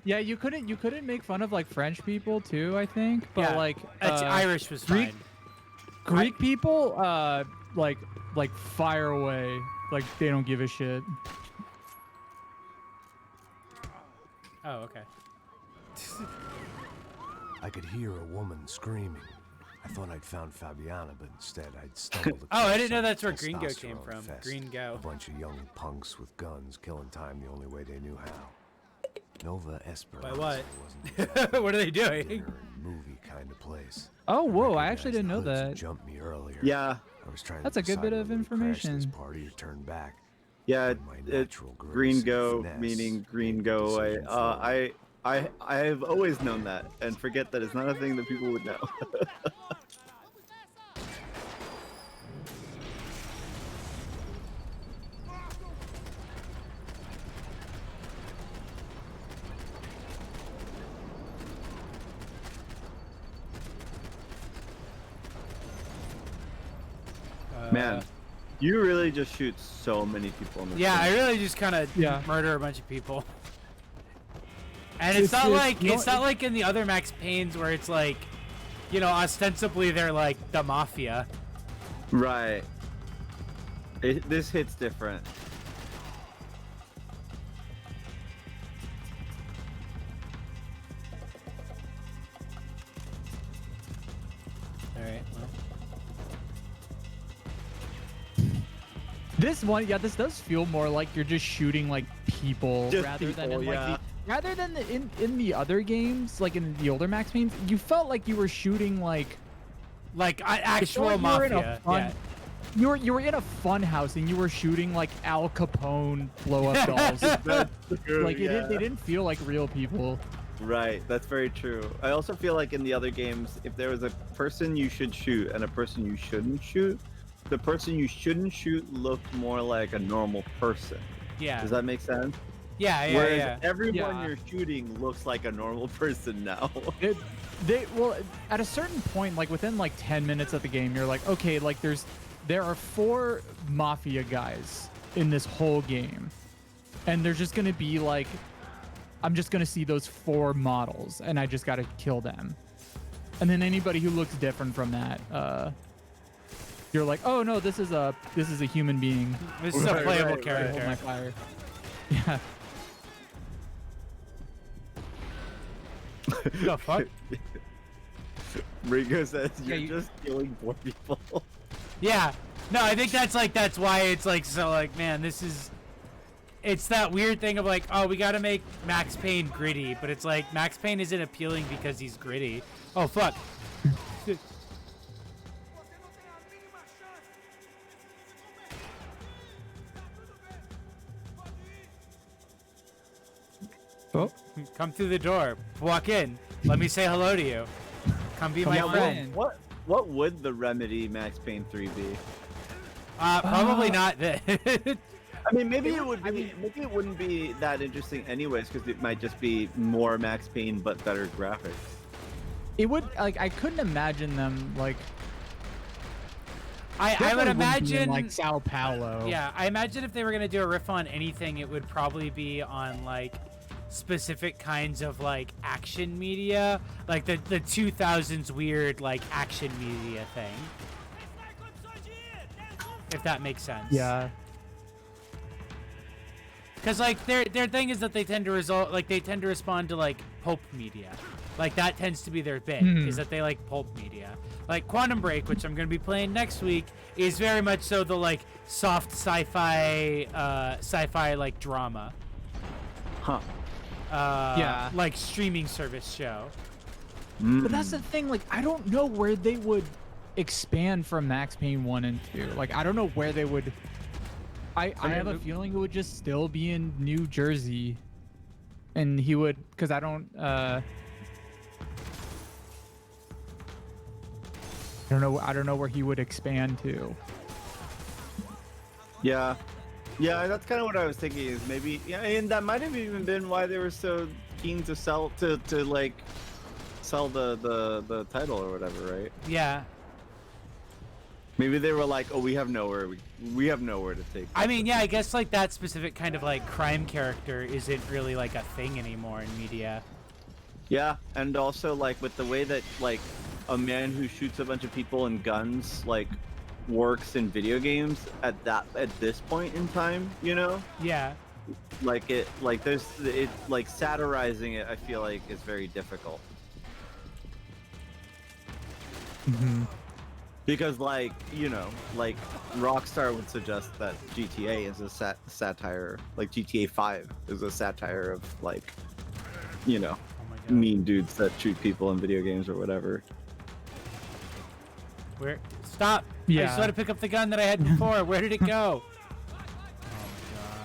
Yeah, you couldn't make fun of like French people too, I think. But Yeah, like Irish was Greek, fine. Greek people like fire away. Like they don't give a shit. Oh, okay. I could hear a woman screaming. I thought I'd found Fabiana, but instead I'd stumbled Oh, I across didn't know some that's where Gringo came testosterone from. fest. Gringo. A bunch of young punks with guns killing time the only way they knew how. Nova Esperanza what? wasn't What are they a doing? dinner and movie kind of place. Oh, whoa! I actually didn't know Hoods had that. jumped me earlier. Yeah. I was trying That's to a good decide bit of whether to crash this information. party or turn back. Yeah, when my natural grace green and go finesse meaning green made the go away. decision for me. I've always known that, and forget that it's not a thing that people would know. Man, you really just shoot so many people in this Yeah, I game. really just kind of Yeah. murder a bunch of people. And it's not like you know, it's not like in the other Max Paynes where it's like, you know, ostensibly they're like the mafia. Right. This hits different. All right. Well. This one, yeah, this does feel more like you're just shooting like people Just rather than people, in like yeah. rather than in the other games, like in the older Max Paynes, you felt like you were shooting like Actual you were in a mafia. fun- Yeah. you were in a fun house and you were shooting like Al Capone blow up dolls. That's true, Like yeah. they didn't feel like real people. Right, that's very true. I also feel like in the other games, if there was a person you should shoot and a person you shouldn't shoot, the person you shouldn't shoot looked more like a normal person. Yeah. Does that make sense? Yeah. Yeah. Whereas Yeah. everyone Yeah. you're shooting looks like a normal person now. Well, at a certain point, like within like 10 minutes of the game, you're like, okay, like there are 4 mafia guys in this whole game, and there's just gonna be like, I'm just gonna see those 4 models, and I just gotta kill them. And then anybody who looks different from that, you're like, oh no, this is a human being. This is a playable Hold character. my fire. Yeah. The fuck? Rigo says you're you- just killing 4 people. Yeah. No, I think that's why it's like so like man, it's that weird thing of like, oh, we gotta make Max Payne gritty, but it's like Max Payne isn't appealing because he's gritty. Oh fuck. Oh. Come through the door. Walk in. Let me say hello to you. Come be my Now, friend. What would the remedy Max Payne 3 be? Probably not that. I mean, maybe it would be. Maybe it wouldn't be that interesting, anyways, because it might just be more Max Payne but better graphics. It would like I couldn't imagine them like. I would definitely wouldn't be in, imagine like Sao Paulo. Yeah, I imagine if they were gonna do a riff on anything, it would probably be on like specific kinds of like action media, like the 2000s weird like action media thing. If that makes sense. Yeah. Because like their thing is that they tend to respond to like pulp media, like that tends to be their thing, is that they like pulp media. Like Quantum Break, which I'm gonna be playing next week, is very much so the like soft sci-fi like drama. Huh. Yeah. Like streaming service show. But that's the thing, like I don't know where they would expand from Max Payne 1 and 2. Like I don't know where they would. I have a feeling it would just still be in New Jersey, and he would, because I don't know where he would expand to. Yeah, that's kind of what I was thinking. Is maybe, yeah, and that might have even been why they were so keen to sell the title or whatever, right? Yeah. Maybe they were like, oh, we have nowhere to take. I mean, yeah, I guess like that specific kind of like crime character isn't really like a thing anymore in media. Yeah, and also like with the way that like a man who shoots a bunch of people and guns like works in video games at this point in time, you know? Yeah. Like like satirizing it, I feel like is very difficult. Mm-hmm. Because like, you know, like Rockstar would suggest that GTA is a satire, like GTA 5 is a satire of like, you know, mean dudes that shoot people in video games or whatever. Where? Stop! Yeah. I just want to pick up the gun that I had before. Where did it go?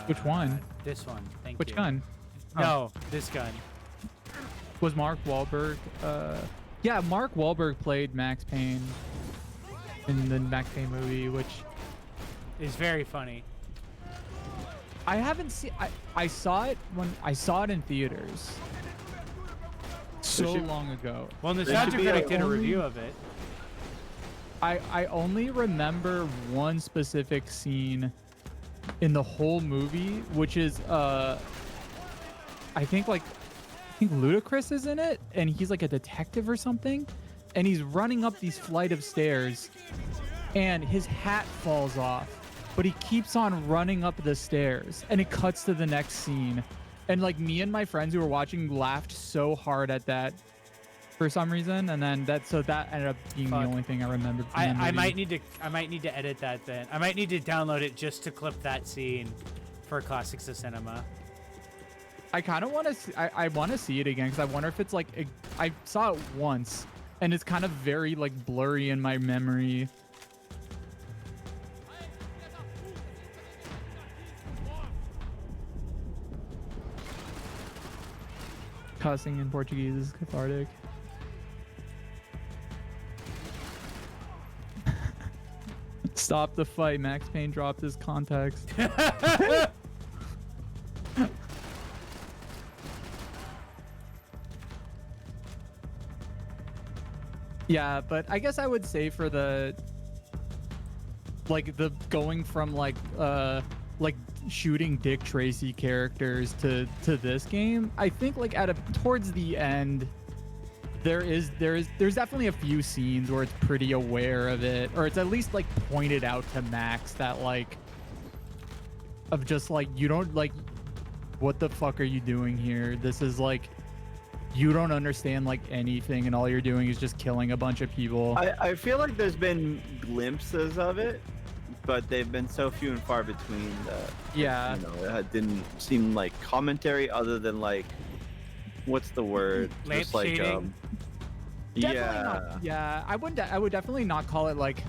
Which one? This one. Thank Which you. gun? No, this gun. Was Mark Wahlberg? Yeah, Mark Wahlberg played Max Payne in the Max Payne movie, which is very funny. I haven't seen. I saw it when I saw it in theaters so long ago. Well, Nostalgia Critic did a review of it. I only remember one specific scene in the whole movie, which is I think Ludacris is in it, and he's like a detective or something, and he's running up these flight of stairs, and his hat falls off, but he keeps on running up the stairs, and it cuts to the next scene, and like me and my friends who were watching laughed so hard at that for some reason, and then that ended up being the only thing I remembered from the movie. I might need to edit that then. I might need to download it just to clip that scene for Classics of Cinema. I kind of want to. I want to see it again because I wonder if it's like I saw it once, and it's kind of very like blurry in my memory. Cussing in Portuguese is cathartic. Stop the fight. Max Payne dropped his context. Yeah, but I guess I would say for the going from like shooting Dick Tracy characters to this game, I think like towards the end there's definitely a few scenes where it's pretty aware of it, or it's at least like pointed out to Max that like of just like, you don't like, what the fuck are you doing here? This is like, you don't understand like anything, and all you're doing is just killing a bunch of people. I feel like there's been glimpses of it, but they've been so few and far between that, yeah, you know, it didn't seem like commentary other than like, what's the word? Lamp just like shading? Yeah, I would definitely not call it like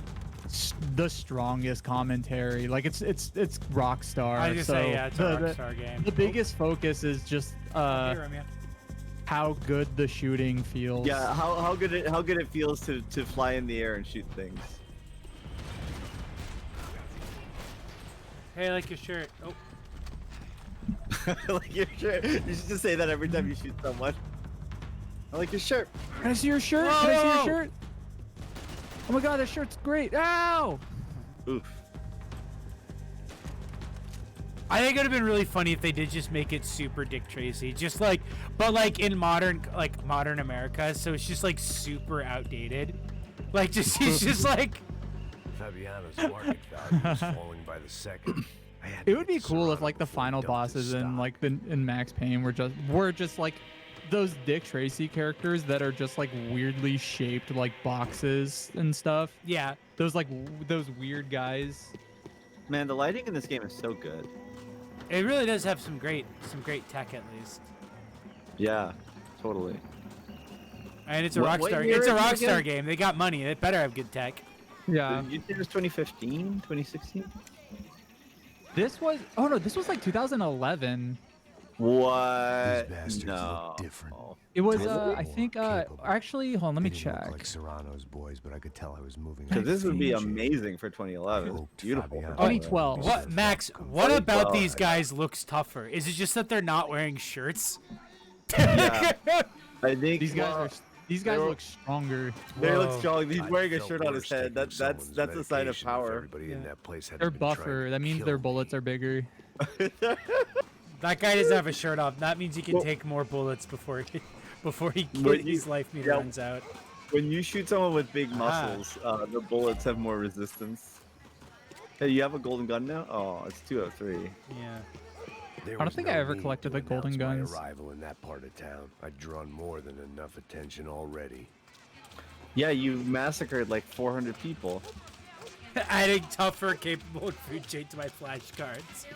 the strongest commentary. Like it's Rockstar. I was gonna say, yeah, it's a Rockstar game. The biggest focus is just how good the shooting feels. Yeah, how good it feels to fly in the air and shoot things. Hey, I like your shirt. Oh. I like your shirt. You should just say that every time you shoot someone. I like your shirt. Can I see your shirt? Whoa! Can I see your shirt? Oh my god, that shirt's great. Ow! Oof. I think it would have been really funny if they did just make it super Dick Tracy, just like, but like in modern America, so it's just like super outdated. Like just he's just like. Fabiano's market value is falling by the second. It would be cool if like the final bosses in like in Max Payne were just like those Dick Tracy characters that are just like weirdly shaped like boxes and stuff. Yeah. Those weird guys. Man, the lighting in this game is so good. It really does have some great tech at least. Yeah, totally. And it's a Rockstar game. They got money. They better have good tech. Yeah. Did you think it was 2015, 2016? This was like 2011. What? These bastards No. look different. It was I think actually, hold on, let me They didn't look check. like Serrano's boys, but I could tell I was moving. Because this would be at a amazing for 2011. Hoped Beautiful. Fabiano- 2012. What, Max? What about these guys looks tougher? Is it just that they're not wearing shirts? Yeah. I think These guys are These guys look stronger. They look Whoa. strong. He's I wearing a felt shirt on his worse head. taking That's someone's a sign of medication if power. Everybody in that place had They're been trying buffer. to That means kill their me. bullets are bigger. That guy doesn't have a shirt off. That means he can take more bullets before his life meter runs out. When you shoot someone with big muscles, the bullets have more resistance. Hey, you have a golden gun now? Oh, it's 203. Yeah. There I don't was think no I ever need collected to the golden announce guns. My arrival in that part of town. I'd drawn more than enough attention already. Yeah, you massacred like 400 people. Adding tougher, capable, and food chain to my flashcards.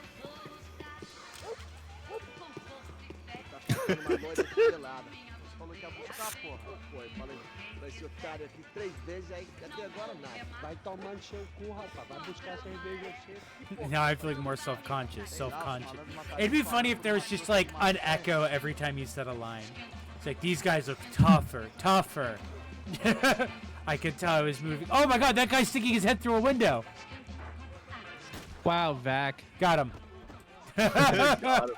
Falou que ia buscar, porra. Foi, falei pra esse otário aqui 3 vezes, aí até agora nada. Vai tomando seu cu, rapaz. Vai buscar cerveja cedo. Now I feel like more self-conscious. It'd be funny if there was just like an echo every time you said a line. It's like, these guys look tougher. I could tell I was moving. Oh my god, that guy's sticking his head through a window. Wow, Vac. Got him. Got him.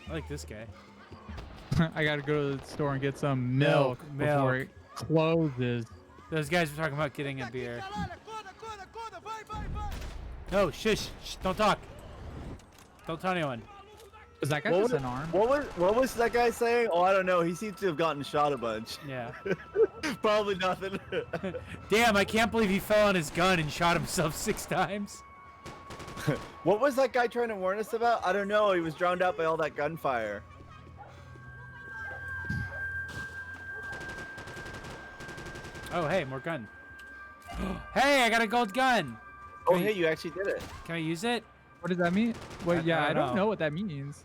I like this guy. I gotta go to the store and get some milk before it closes. Those guys were talking about getting a beer. No, shush, don't talk. Don't tell anyone. Is that guy What just was- an arm? What was that guy saying? Oh, I don't know. He seems to have gotten shot a bunch. Yeah. Probably nothing. Damn, I can't believe he fell on his gun and shot himself 6 times. What was that guy trying to warn us about? I don't know. He was drowned out by all that gunfire. Oh, hey, more gun. Hey, I got a gold gun. Oh, hey, you actually did it. Can I use it? What does that mean? Well, yeah, I don't know. know what that means.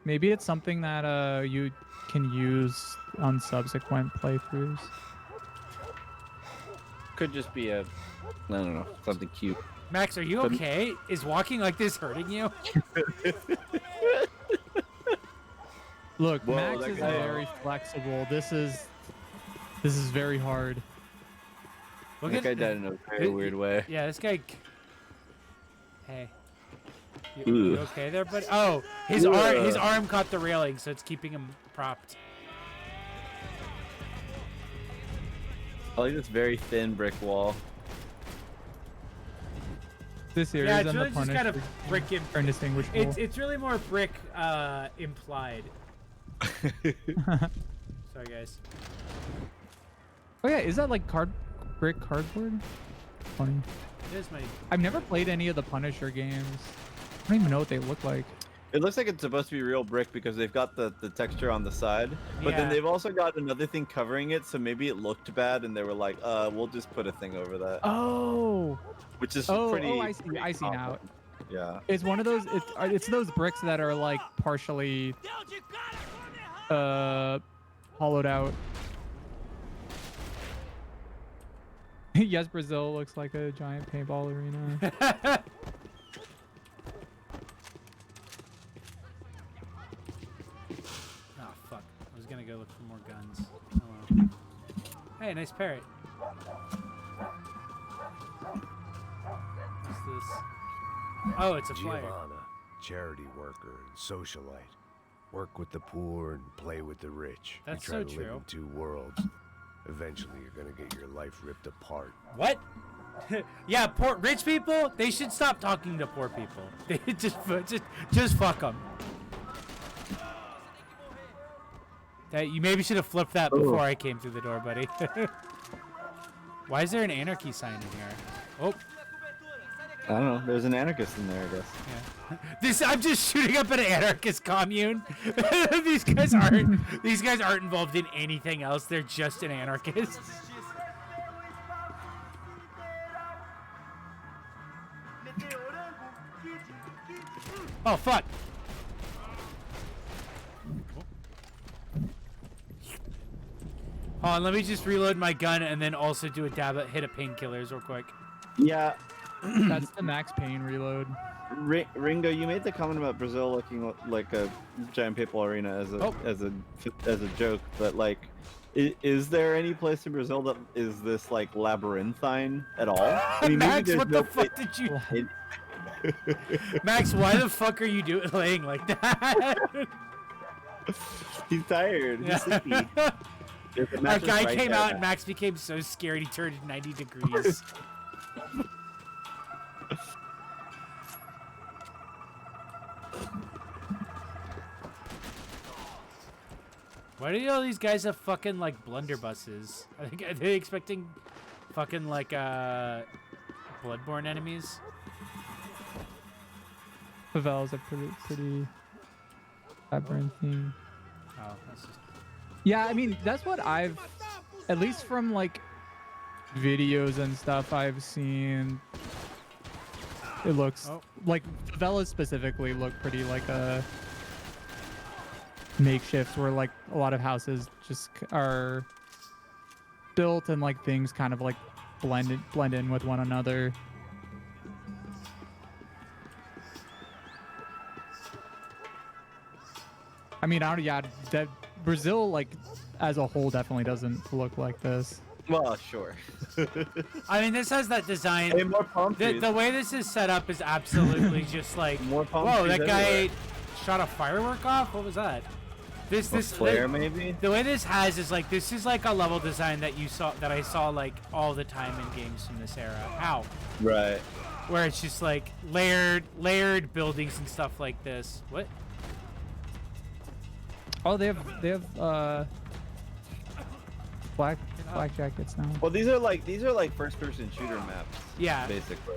Maybe it's something that you can use on subsequent playthroughs. Could just be a, I don't know, something cute. Max, are you But- okay? Is walking like this hurting you? Look, Whoa, Max that is guy- very flexible. This is very hard. Look That at- guy died in a very weird way. Yeah, this guy. Hey. You Ugh. okay there, buddy? Oh, his arm caught the railing, so it's keeping him propped. I like this very thin brick wall. This series Yeah, it's and really the just kind of Punisher brick are indistinguishable. It's really more brick implied. Sorry, guys. Oh yeah, is that like brick cardboard? Funny. It is my. I've never played any of the Punisher games. I don't even know what they look like. It looks like it's supposed to be real brick because they've got the texture on the side, but Yeah. then they've also got another thing covering it, so maybe it looked bad and they were like, we'll just put a thing over that. Oh. Which is Oh, pretty. I see. I see now. common. Yeah. It's one of those. It's those bricks that are like partially hollowed out. Yes, Brazil looks like a giant paintball arena. Oh fuck! I was gonna go look for more guns. Oh, well. Hey, nice parrot. What's this? Oh, it's a flyer. Giovanna, charity worker and socialite. Work with the poor and play with the rich. That's you try so to live true. in two worlds. Eventually, you're gonna get your life ripped apart. What? Yeah, poor rich people. They should stop talking to poor people. They just fuck them. That you maybe should have flipped that before I came through the door, buddy. Why is there an anarchy sign in here? Oh, I don't know. There's an anarchist in there, I guess. yeah. I'm just shooting up an anarchist commune. These guys aren't involved in anything else. They're just an anarchist. Oh fuck. Hold on, let me just reload my gun and then also do a hit of painkillers real quick. Yeah. That's the Max Payne reload. Ringo, you made the comment about Brazil looking like a giant paintball arena as a joke, but like, Is there any place in Brazil that is this like labyrinthine at all? I mean, maybe Max, there's what no the fuck did you? Max, why the fuck are you laying like that? He's tired. He's sleepy. There's a That mattress guy right came there, out and Max. Max became so scared he turned 90 degrees. Why do all these guys have fucking like blunderbusses? Are they expecting fucking like bloodborne enemies? Favelas are pretty labyrinthine. Oh, that's just... Yeah, I mean that's what I've, at least from like videos and stuff I've seen. It looks like favelas specifically look pretty like a makeshift, where like a lot of houses just are built and like things kind of like blend in with one another. I mean, that Brazil like as a whole definitely doesn't look like this. Well, sure. I mean, this has that design. Hey, more palm trees. The way this is set up is absolutely just like. More palm whoa, trees that guy everywhere. shot a firework off. What was that? This flare, maybe? The way this has is like this is like a level design that I saw like all the time in games from this era. How? Right. Where it's just like layered buildings and stuff like this. What? Oh, they have black jackets now. Well, these are like first-person shooter maps. Yeah. Basically.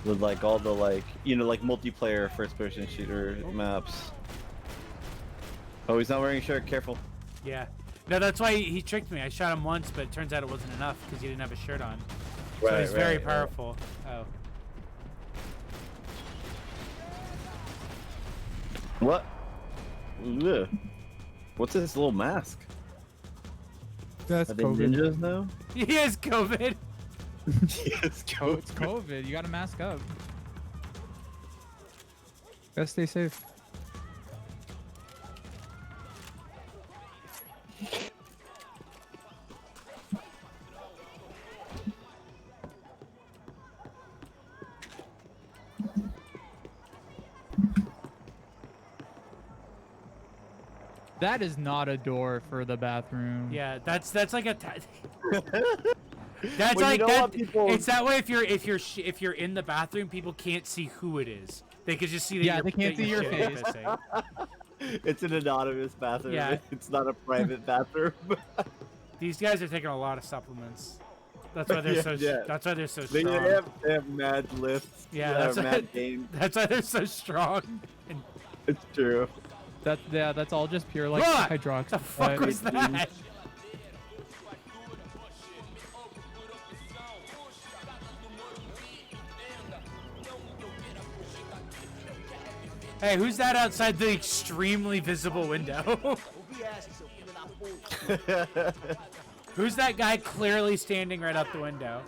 With like all the like like multiplayer first-person shooter maps. Oh, he's not wearing a shirt. Careful. Yeah. No, that's why he tricked me. I shot him once, but it turns out it wasn't enough because he didn't have a shirt on. So Right, he's very right. powerful. Oh. What? Ugh. What's this little mask? That's Are they COVID. ninjas now? He has COVID. Yes, Oh, it's COVID. You gotta mask up. Gotta stay safe. That is not a door for the bathroom. Yeah, that's like a. That's Well, like you know that. what, people- It's that way if you're in the bathroom, people can't see who it is. They can just see that Yeah, you're, they can't that see you're your shitting face. pissing. It's an anonymous bathroom. Yeah. It's not a private bathroom. These guys are taking a lot of supplements. That's why they're That's why they're so They strong. have mad lifts. Yeah, they that's have why, mad gains. that's why they're so strong. And, It's true. That's all just pure like What hydroxy. the fuck was that? Hey, who's that outside the extremely visible window? Who's that guy clearly standing right out the window?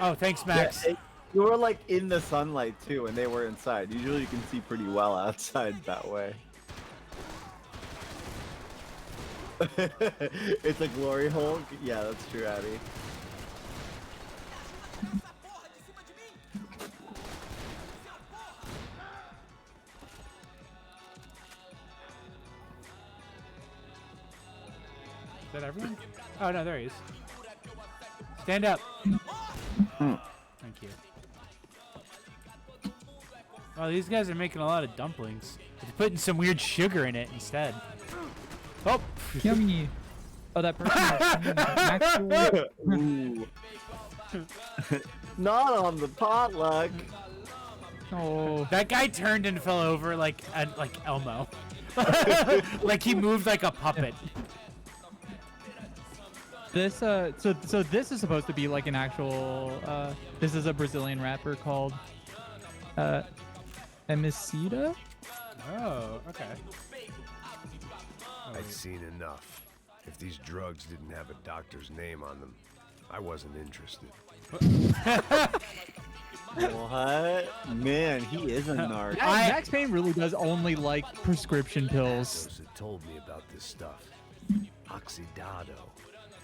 Oh, thanks, Max. Yeah, you were like in the sunlight too, and they were inside. Usually you can see pretty well outside that way. It's a glory hole. Yeah, that's true, Addy. Is that everyone? Oh, no, there he is. Stand up. Thank you. Oh, these guys are making a lot of dumplings. They're putting some weird sugar in it instead. Oh! Yummy. Oh, that person. Actual... Ooh. Not on the potluck. Oh. That guy turned and fell over like Elmo. Like he moved like a puppet. This so this is supposed to be like an actual this is a Brazilian rapper called Emicida. Oh, okay. I'd seen enough. If these drugs didn't have a doctor's name on them, I wasn't interested. What? Man, he is a narc. Max Payne really does only like prescription pills. Those that told me about this stuff. oxidado.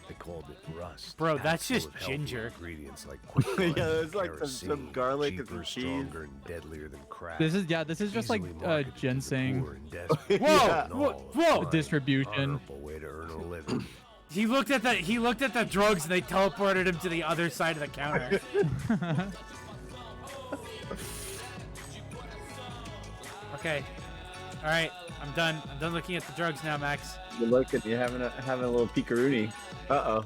They called it rust. Bro, packed that's full just of healthy ginger. Ingredients like Yeah, quicklime, there's like some kerosene, garlic and cheaper, some cheese. stronger, and deadlier than crack. This is just like Easily marketed to the ginseng poor and desperate. Whoa, And all whoa, a fine, distribution. honorable way to earn a living. He looked at the drugs and they teleported him to the other side of the counter. Okay. All right. I'm done. I'm done looking at the drugs now, Max. You're looking. You're having a little peekaroonie. Uh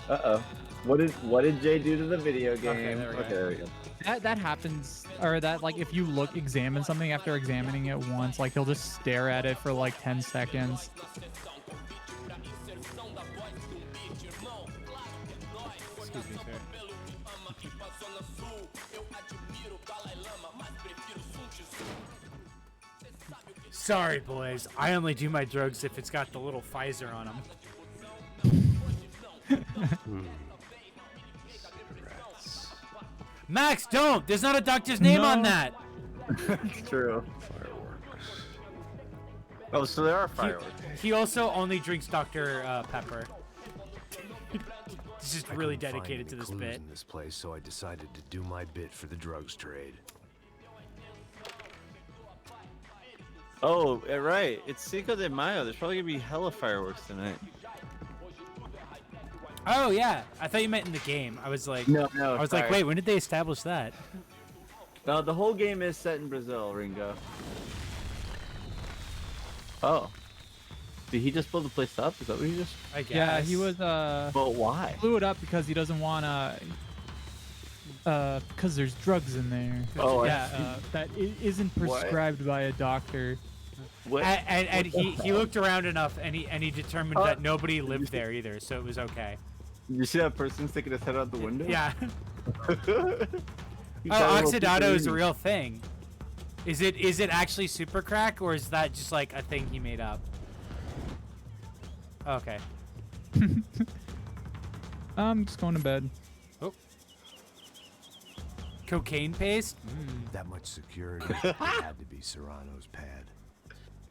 oh. What did Jay do to the video game? Okay, there we go. There we go. That happens, or that like if you examine something after examining it once, like he'll just stare at it for like 10 seconds. Excuse me, sir. Sorry, boys. I only do my drugs if it's got the little Pfizer on them. Max, don't! There's not a doctor's name on that! It's true. Fireworks. Oh, so there are fireworks. He also only drinks Dr. Pepper. He's just I really couldn't find dedicated to any this clues bit. in this place, so I decided to do my bit for the drugs trade. Oh, right. It's Cinco de Mayo. There's probably gonna be hella fireworks tonight. Oh yeah, I thought you meant in the game. I was like, No, I was like, sorry. wait, when did they establish that? No, the whole game is set in Brazil, Ringo. Oh. Did he just blow the place up? Is that what he just? I guess. Yeah, he was But why? blew it up because he doesn't want to because there's drugs in there. Oh, I yeah, see. that isn't prescribed by a doctor. What? And he looked around enough, and he determined that nobody lived there either, so it was okay. Did you see that person sticking his head out the window? Yeah. He Oh, got a little oxidado is a peekaroonie. real thing. Is it actually super crack, or is that just like a thing he made up? Okay. I'm just going to bed. Oh. Cocaine paste? That much security had to be Serrano's pad.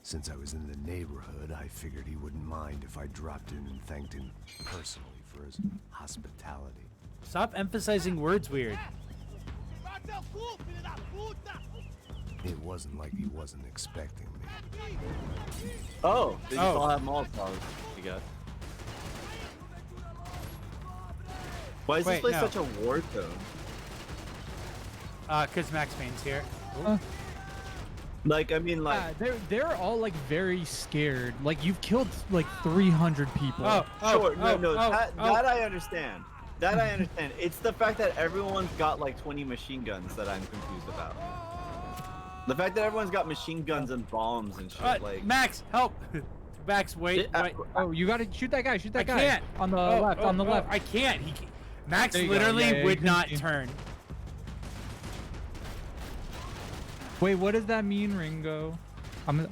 Since I was in the neighborhood, I figured he wouldn't mind if I dropped in and thanked him personally for his hospitality. Stop emphasizing words weird. It wasn't like he wasn't expecting me. Oh, they just Oh. all have Molotovs. You got. Why is Wait, this place no. such a war zone? Cause Max Payne's here. Like, I mean, like. Yeah, they're all like very scared. Like you've killed like 300 people. Sure, no, that I understand. That I understand. It's the fact that everyone's got like 20 machine guns that I'm confused about. The fact that everyone's got machine guns and bombs and shit, like. Max, help! Max, wait, wait. Oh, you gotta shoot that guy. Shoot that I guy. can't. On the left. On the left. I can't. Max There you go. literally Yeah, yeah, would you not can see. turn. Wait, what does that mean, Ringo? I'm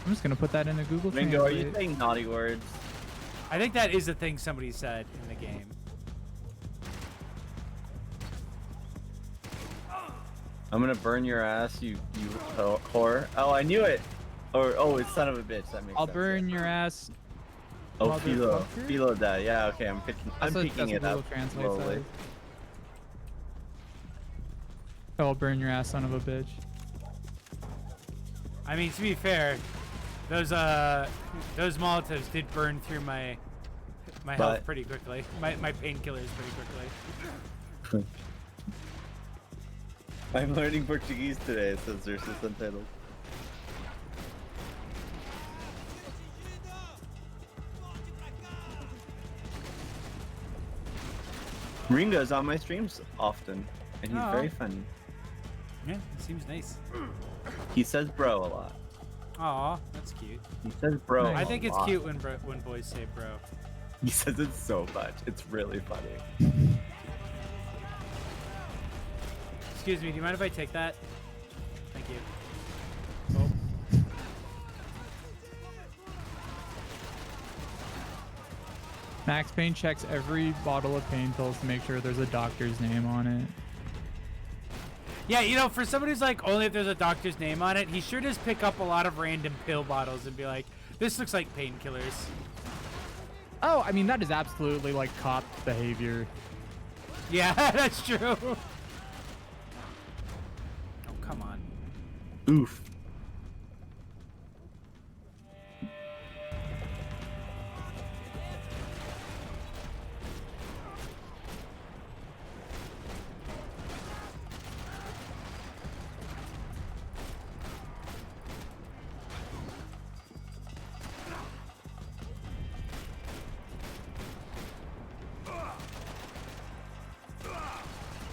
just gonna put that in the Google Ringo, are Translate. you saying naughty words? I think that is a thing somebody said in the game. I'm gonna burn your ass, you whore. Oh, I knew it. Or it's son of a bitch. That makes I'll sense. burn your ass. Oh, Philo. motherfucker. Philo that. Yeah, okay. I'm picking That's it what up Google Translate slowly. says. Oh, I'll burn your ass, son of a bitch. I mean, to be fair, those Molotovs did burn through my health But- pretty quickly. My painkillers pretty quickly. I'm learning Portuguese today, says there's a subtitle. Ringo's on my streams often, and he's Oh. very funny. Yeah, it seems nice. He says bro a lot. Aw, that's cute. He says bro I a think it's lot. cute when boys say bro. He says it so much. It's really funny. Excuse me, do you mind if I take that? Thank you. Max Payne checks every bottle of pain pills to make sure there's a doctor's name on it. Yeah, you know, for somebody who's like, only if there's a doctor's name on it, he sure does pick up a lot of random pill bottles and be like, This looks like Painkillers. Oh, I mean, that is absolutely like cop behavior. Yeah, that's true. Oh, come on. Oof.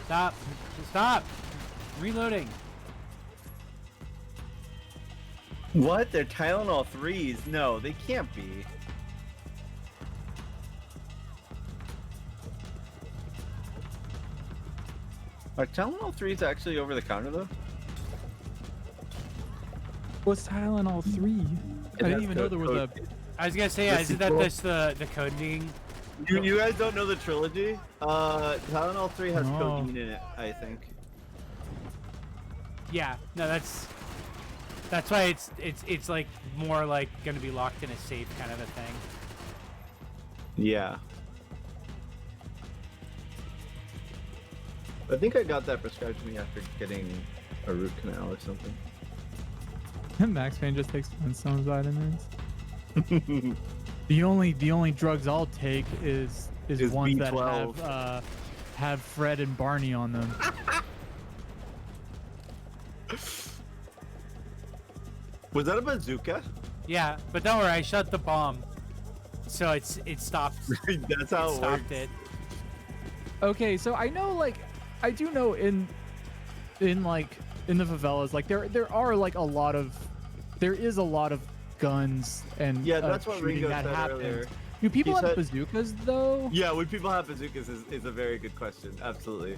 Stop. Stop. Reloading. What? They're Tylenol 3s? No, they can't be. Are Tylenol 3s actually over the counter though? What's Tylenol 3? I didn't even know there was a. I was gonna say, yeah, isn't that this the coding? You guys don't know the trilogy? Tylenol 3 has No. codeine in it, I think. Yeah, no, that's why it's like more like gonna be locked in a safe kind of a thing. Yeah. I think I got that prescribed to me after getting a root canal or something. Max Payne just takes Flintstones vitamins. The only drugs I'll take is ones B12. that have Fred and Barney on them. Was that a bazooka? Yeah, but don't worry, I shot the bomb, so it stopped. That's how it stopped works. it. Okay, so I know, like, I do know in the favelas, like there is a lot of guns and Yeah, that's what shooting Ringo that said happens. earlier. Do people He have said- bazookas though? Yeah, when people have bazookas is a very good question. Absolutely.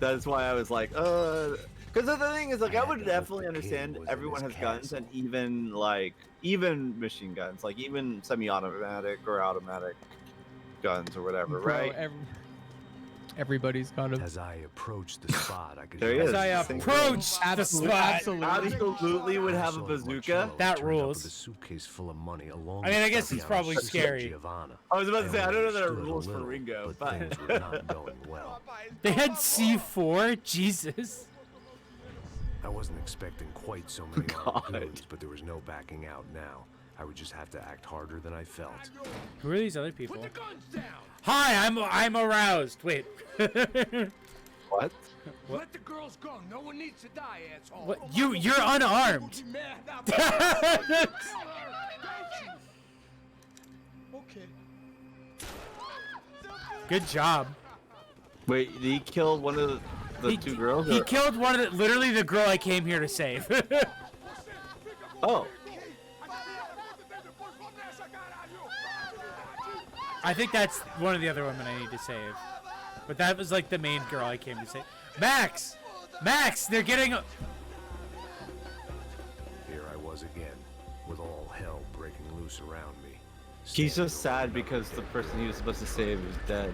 That is why I was like, because the thing is, like, I would definitely understand everyone has guns, and even machine guns, like even semi-automatic or automatic guns or whatever, Bro, right? Everybody's got a. As I approached the spot, I could There he hear is. As I Same approach the Absolutely, spot. Absolutely would have a bazooka. That With a rules. suitcase full of money along I mean, I with guess it's Tatiana's probably sister, scary. Giovanna. I was about to say, I don't know that it understood a rules for little, Ringo, but things were not going well. They had C4. Jesus. I wasn't expecting quite so many God. goons, but there was no backing out now. I would just have to act harder than I felt. Who are these other people? Hi, I'm aroused. Wait. What? Let the girls go. No one needs to die, asshole. What? You're unarmed. Okay. Good job. Wait, did he kill one of the two girls? He or- killed literally the girl I came here to save. Oh. I think that's one of the other women I need to save. But that was like the main girl I came to save. Max! Max! They're getting... Here I was again, with all hell breaking loose around me. He's Standing just sad around because the person he was supposed to save is dead.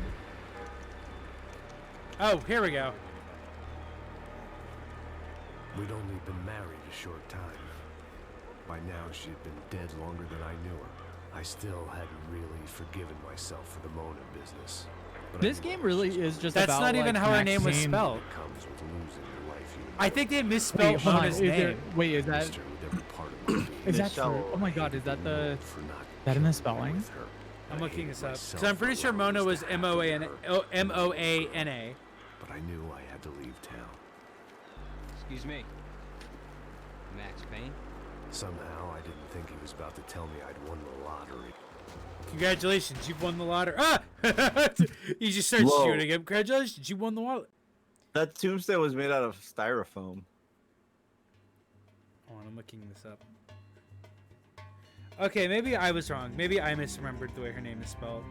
Oh, here we go. We'd only been married a short time. By now, she had been dead longer than I knew her. I still hadn't really forgiven myself for the Mona business. But I This knew game I was really just is just That's about not even like, how her Max name was Payne. spelled. It comes with losing the life you I think they Wait, misspelled hold on. Mona's Is there, name. wait, is that Mister with every part of my being. is that true? Michelle. Oh my God, is that the For not that in the killing spelling? with her. I'm I looking hated this up. myself Because I'm pretty for sure allowing Mona this was to happen to her. M-O-A-N-A. But I knew I had to leave town. Excuse me. Max Payne? Somehow, I didn't think he was about to tell me I'd won the lottery. Congratulations, you've won the lottery. Ah! He just starts Whoa. shooting him. Congratulations, you won the lottery. That tombstone was made out of styrofoam. Hold on, I'm looking this up. Okay, maybe I was wrong. Maybe I misremembered the way her name is spelled.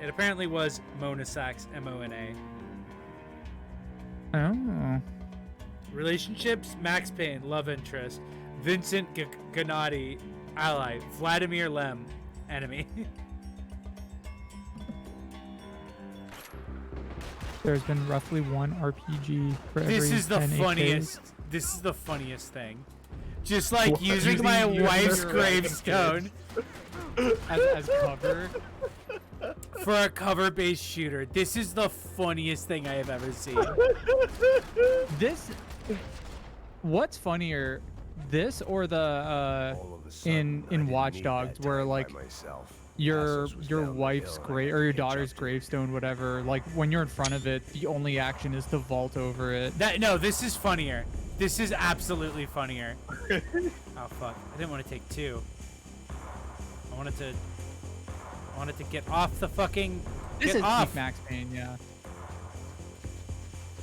It apparently was Mona Sachs, M-O-N-A. Oh. Relationships, Max Payne, love interest. Vincent Gennady, ally. Vladimir Lem, enemy. There's been roughly one RPG for every This is the 10 AKs. funniest. This is the funniest thing. Just like What? using my Using wife's your gravestone as cover. for a cover-based shooter. This is the funniest thing I have ever seen. This. What's funnier, this or the in Watch Dogs, where like your wife's grave or your daughter's gravestone, whatever, like when you're in front of it, the only action is to vault over it. No, this is funnier. This is absolutely funnier. Oh fuck! I didn't want to take two. I wanted to get off the fucking. This Get is off. peak Max Payne, yeah.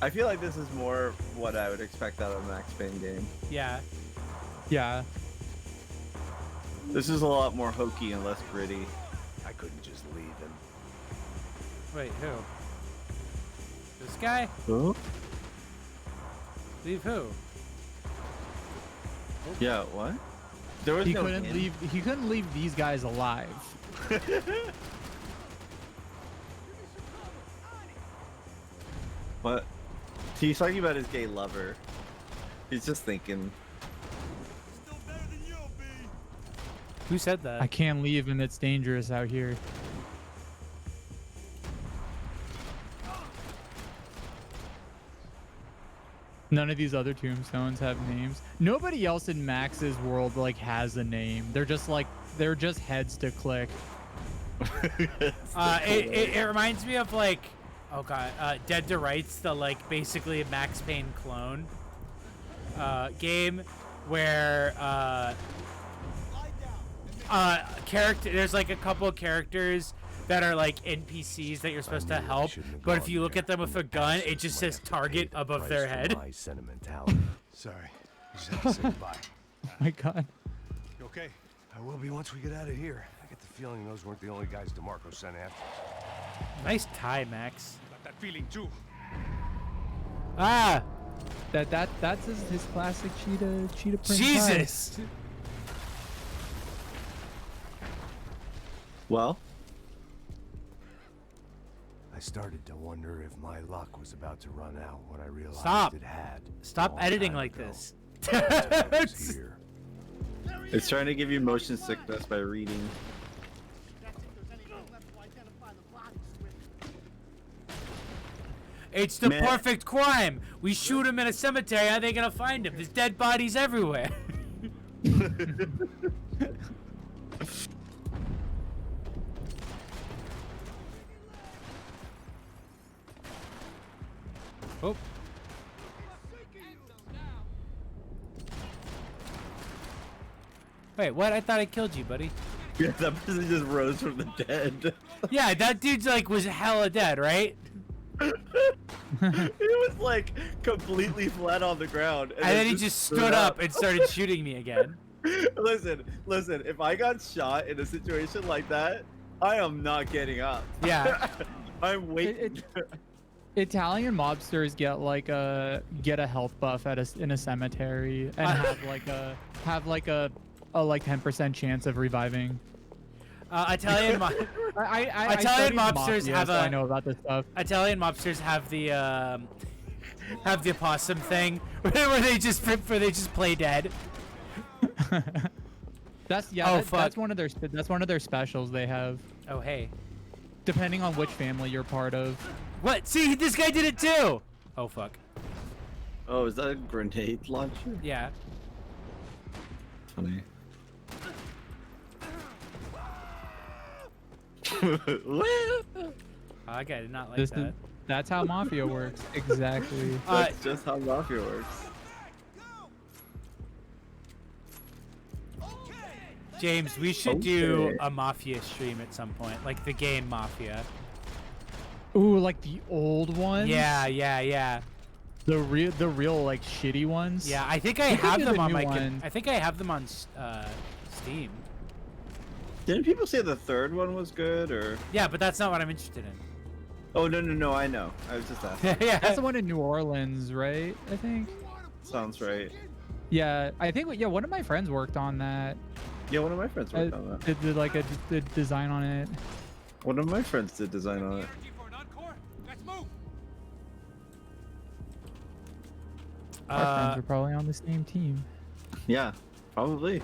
I feel like this is more what I would expect out of a Max Payne game. Yeah. Yeah. This is a lot more hokey and less gritty. I couldn't just leave him. Wait, who? This guy? Who? Leave who? Yeah, what? There was He no couldn't hint. leave. He couldn't leave these guys alive. What? He's talking about his gay lover. He's just thinking. Who said that? I can't leave, and it's dangerous out here. None of these other tombstones have names. Nobody else in Max's world like has a name. They're just heads to click. It reminds me of like, oh god, Dead to Rights, the like basically a Max Payne clone game where there's like a couple of characters that are like NPCs that you're supposed to help, but if you look at them with a gun, it just says target above their head. My sentimentality. Sorry. You just have to say goodbye. Oh my god. You okay? I will be once we get out of here. I get the feeling those weren't the only guys DeMarco sent after. Nice tie, Max. Got that feeling too. Ah, That's his classic cheetah print. Jesus. Well, I started to wonder if my luck was about to run out when I realized Stop. it had. Stop a long editing time like ago. this. I was here. it's trying to give you motion sickness by reading. It's the Man. perfect crime. We shoot him in a cemetery. How are they gonna find him? There's dead bodies everywhere. Oh. Wait, what? I thought I killed you, buddy. Yeah, that person just rose from the dead. Yeah, that dude's like was hella dead, right? He was like completely flat on the ground. And then he just stood up and started shooting me again. Listen, if I got shot in a situation like that, I am not getting up. Yeah. I'm waiting. Italian mobsters get a health buff in a cemetery and have like a 10% chance of reviving. Italian Italian mobsters have I know about this stuff. Italian mobsters have the opossum thing where they just play dead. That's one of their specials they have. Oh hey. Depending on which family you're part of. What? See, this guy did it too. Oh fuck. Oh, is that a grenade launcher? Yeah. Funny. Oh, that guy did not like that. That's how Mafia works. Exactly. That's just how Mafia works. James, we should do a Mafia stream at some point, like the game Mafia. Ooh, like the old ones? Yeah. The real like shitty ones? Yeah, I think I have them on my I think I have them on Steam. Didn't people say the third one was good, or? Yeah, but that's not what I'm interested in. Oh no, I know. I was just asking. Yeah. That's the one in New Orleans, right? I think. Sounds right. Yeah, I think one of my friends worked on that. Yeah, one of my friends worked on that. Did like a design on it. One of my friends did design on it. Our friends are probably on the same team. Yeah, Probably.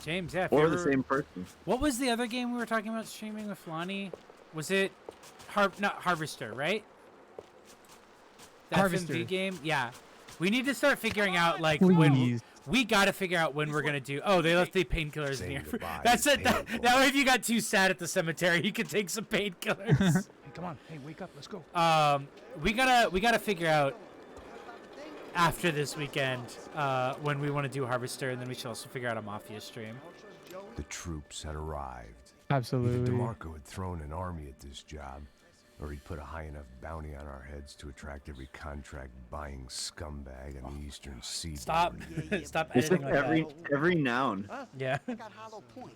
James, yeah. if Or you the ever- same person. What was the other game we were talking about streaming with Lonnie? Was it not Harvester, right? The Harvester. FMV game? Yeah. We need to start figuring out like when Please. we got to figure out when we're gonna do. Oh, they left the painkillers in Saying here. goodbye That's is it. That way, if you got too sad at the cemetery, you could take some painkillers. Hey, come on. Hey, wake up. Let's go. We gotta figure out after this weekend when we want to do Harvester, and then we should also figure out a Mafia stream. The troops had arrived. Absolutely. Either DeMarco had thrown an army at this job, or he'd put a high enough bounty on our heads to attract every contract-buying scumbag on the eastern seaboard. Stop. Stop It's editing just like every noun. that. Yeah.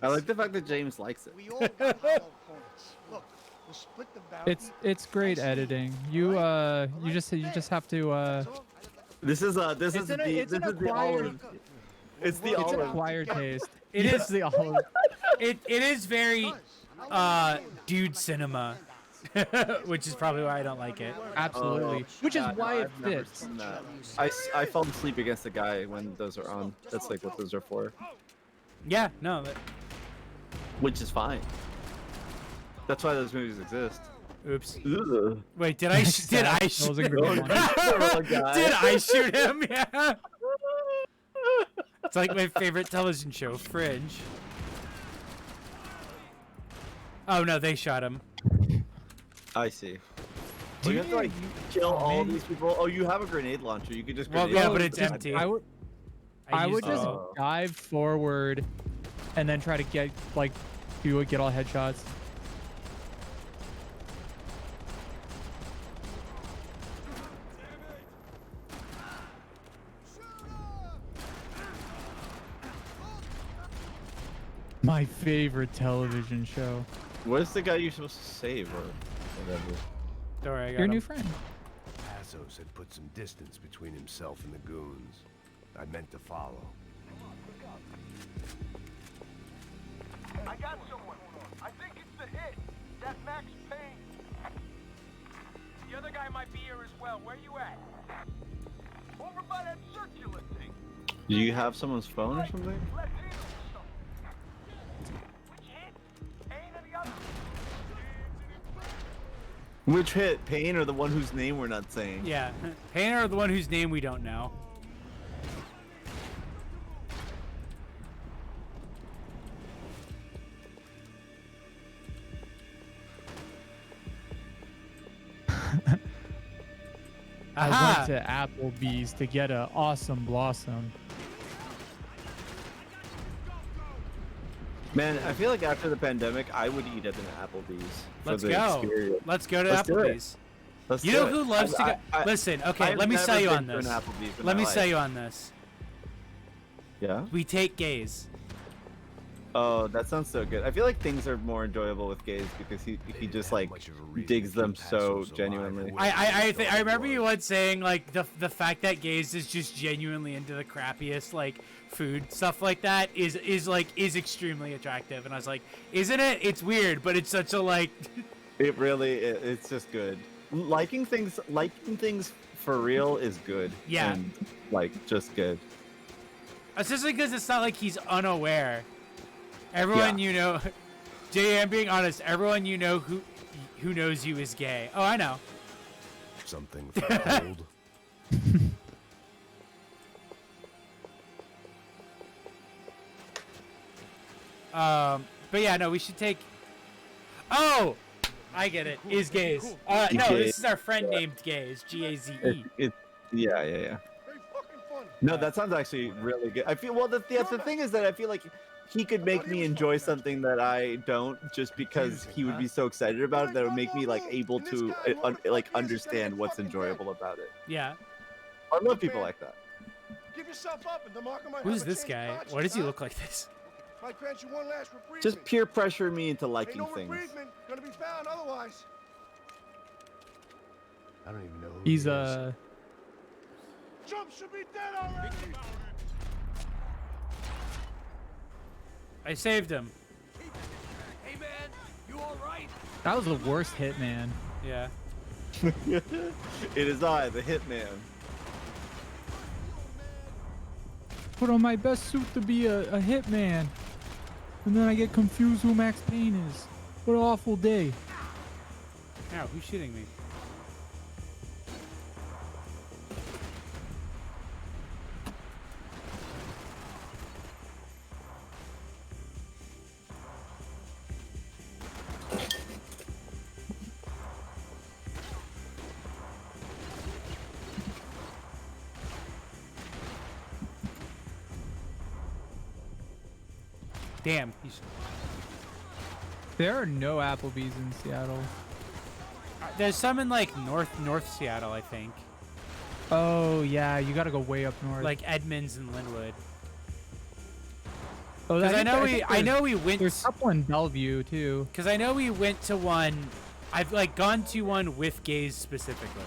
I like the fact that James likes it. We all got hollow points. Look, we'll split the bounty. It's great editing. You just have to This is the It's an acquired- olive. It's the it's an olive. acquired taste. It It's is- the olive. It is very dude cinema, which is probably why I don't like it. Absolutely. Oh, Which is God, why no, it I've never fits. seen that. I fall asleep against the guy when those are on. That's like what those are for. Yeah, no. Which is fine. That's why those movies exist. Oops. Ugh. Wait, did I shoot That was a him? good one. Did I shoot him? Yeah. It's like my favorite television show, Fringe. Oh no, they shot him. I see. Do you have to like kill all these people? Oh, you have a grenade launcher. You could just. Well, grenade yeah, but launch it's them. empty. I would used just it. dive forward and then try to get get all headshots. My favorite television show. Where's the guy you're supposed to save or whatever? Don't worry, I got Your him. new friend. Passos had put some distance between himself and the goons. I meant to follow. I got someone. I think it's the hit. That Max Payne. The other guy might be here as well. Where you at? Over by that circular thing. Do you have someone's phone or something? Let's handle this. Which hit? Payne or the other? Which hit, Payne or the one whose name we're not saying? Yeah, Payne or the one whose name we don't know. I Aha! went to Applebee's to get a awesome blossom. Man, I feel like after the pandemic, I would eat at an Applebee's for Let's the go. experience. Let's go to Let's do it. Applebee's. Let's You do know it. who loves to go? Listen, okay, I've let me sell never you been on to an this. Applebee's in Let my me life. sell you on this. Yeah? We take gays. Oh, that sounds so good. I feel like things are more enjoyable with gays because he just like digs them so genuinely. I remember you once saying like the fact that gays is just genuinely into the crappiest like food stuff like that is extremely attractive, and I was like, isn't it? It's weird, but it's such a like. It really it's just good. Liking things for real is good. Yeah. And like just good. Especially because it's not like he's unaware. Everyone you know, Jay, I'm being honest. Everyone you know who knows you is gay. Oh, I know. Something for gold. But yeah, no, we should take. Oh, I get it. Is gays? No, Gaze. this is our friend named Gaze. Gaze. Yeah. No, that sounds actually really good. I feel the thing is that I feel like he could make me enjoy something that I don't just because he would be so excited about it that would make me like able to like understand what's enjoyable about it. Yeah. I love people like that. Give yourself up and DeMarco might Who's have a this change guy? of conscience, Why does he huh? look like this? Might grant you one last reprieve. Just peer pressure me into Ain't liking no things. reprievement gonna be found otherwise. I don't even know who He's he is. Trump should be dead already. I saved him. Hey man, you all right? That was the worst Hitman. Yeah. It is I, the hitman. put on my best suit to be a hitman, and then I get confused who Max Payne is. What an awful day. Ow, who's shooting me? Damn, he's... There are no Applebee's in Seattle. There's some in like North Seattle, I think. Oh yeah, you gotta go way up north. Like Edmonds and Linwood. Oh, Because I know we went. There's a couple in Bellevue too. Because I know we went to one. I've like gone to one with gays specifically.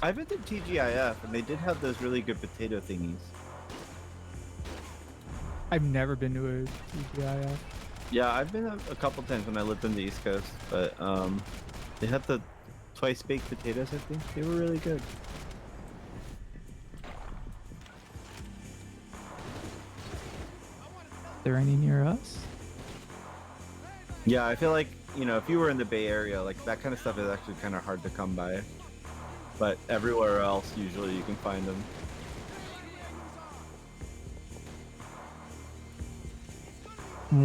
I went to TGIF and they did have those really good potato thingies. I've never been to a TGIF. Yeah, I've been a couple times when I lived on the East Coast, but they had the twice baked potatoes. I think they were really good. Is there any near us? Yeah, I feel like, you know, if you were in the Bay Area, like that kind of stuff is actually kind of hard to come by. But everywhere else, usually you can find them.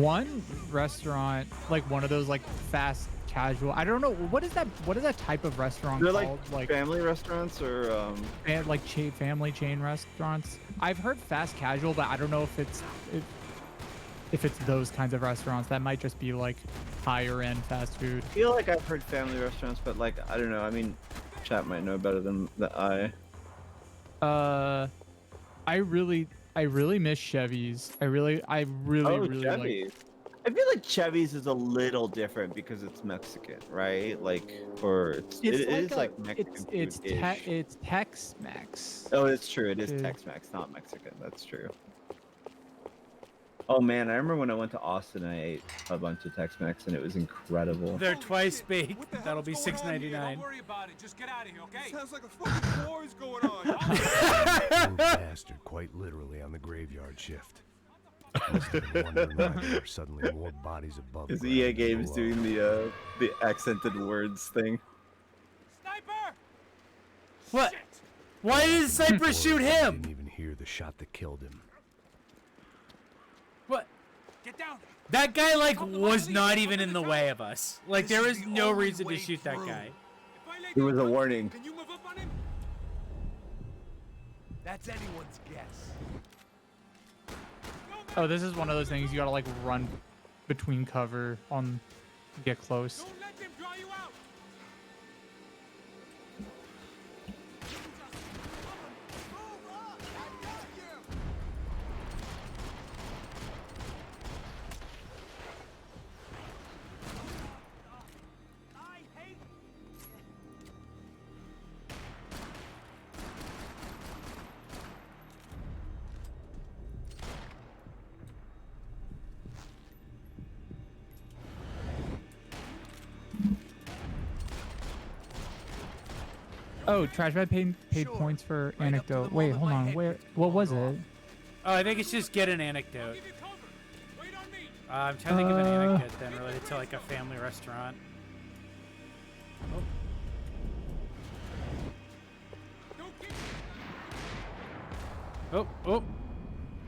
One restaurant, like one of those like fast casual. I don't know what is that. What is that type of restaurant They're called? like family restaurants or like family chain restaurants. I've heard fast casual, but I don't know if it's those kinds of restaurants. That might just be like higher end fast food. I feel like I've heard family restaurants, but like I don't know. I mean, chat might know better than I. I really miss Chevy's. I really Chevy's. like. I feel like Chevy's is a little different because it's Mexican, right? Like, or it is like Mexican It's food-ish. Tex-Mex. Oh, it's true. It is Tex-Mex, not Mexican. That's true. Oh man, I remember when I went to Austin, I ate a bunch of Tex-Mex and it was incredible. They're twice baked. That'll be $6.99. Don't worry about it. Just get out of here, okay? Sounds like a fucking war is going on. Little bastard, quite literally on the graveyard shift. Must have been wondering why there were suddenly more bodies above. Is ground EA than Games below. doing the accented words thing? Sniper! What? Why did the sniper Or shoot I him? Didn't even hear the shot that killed him. What? Get down. That guy like was not even in the way of us. Like there was no reason to shoot that guy. It was a warning. Can you move up on him? That's anyone's guess. Oh, this is one of those things you gotta like run between cover on get close. Don't let them draw you out. Oh, Trash Bag paid points for anecdote. Wait, hold on. What was it? Oh, I think it's just get an anecdote. I'm trying to think of an anecdote then related to like a family restaurant. Oh.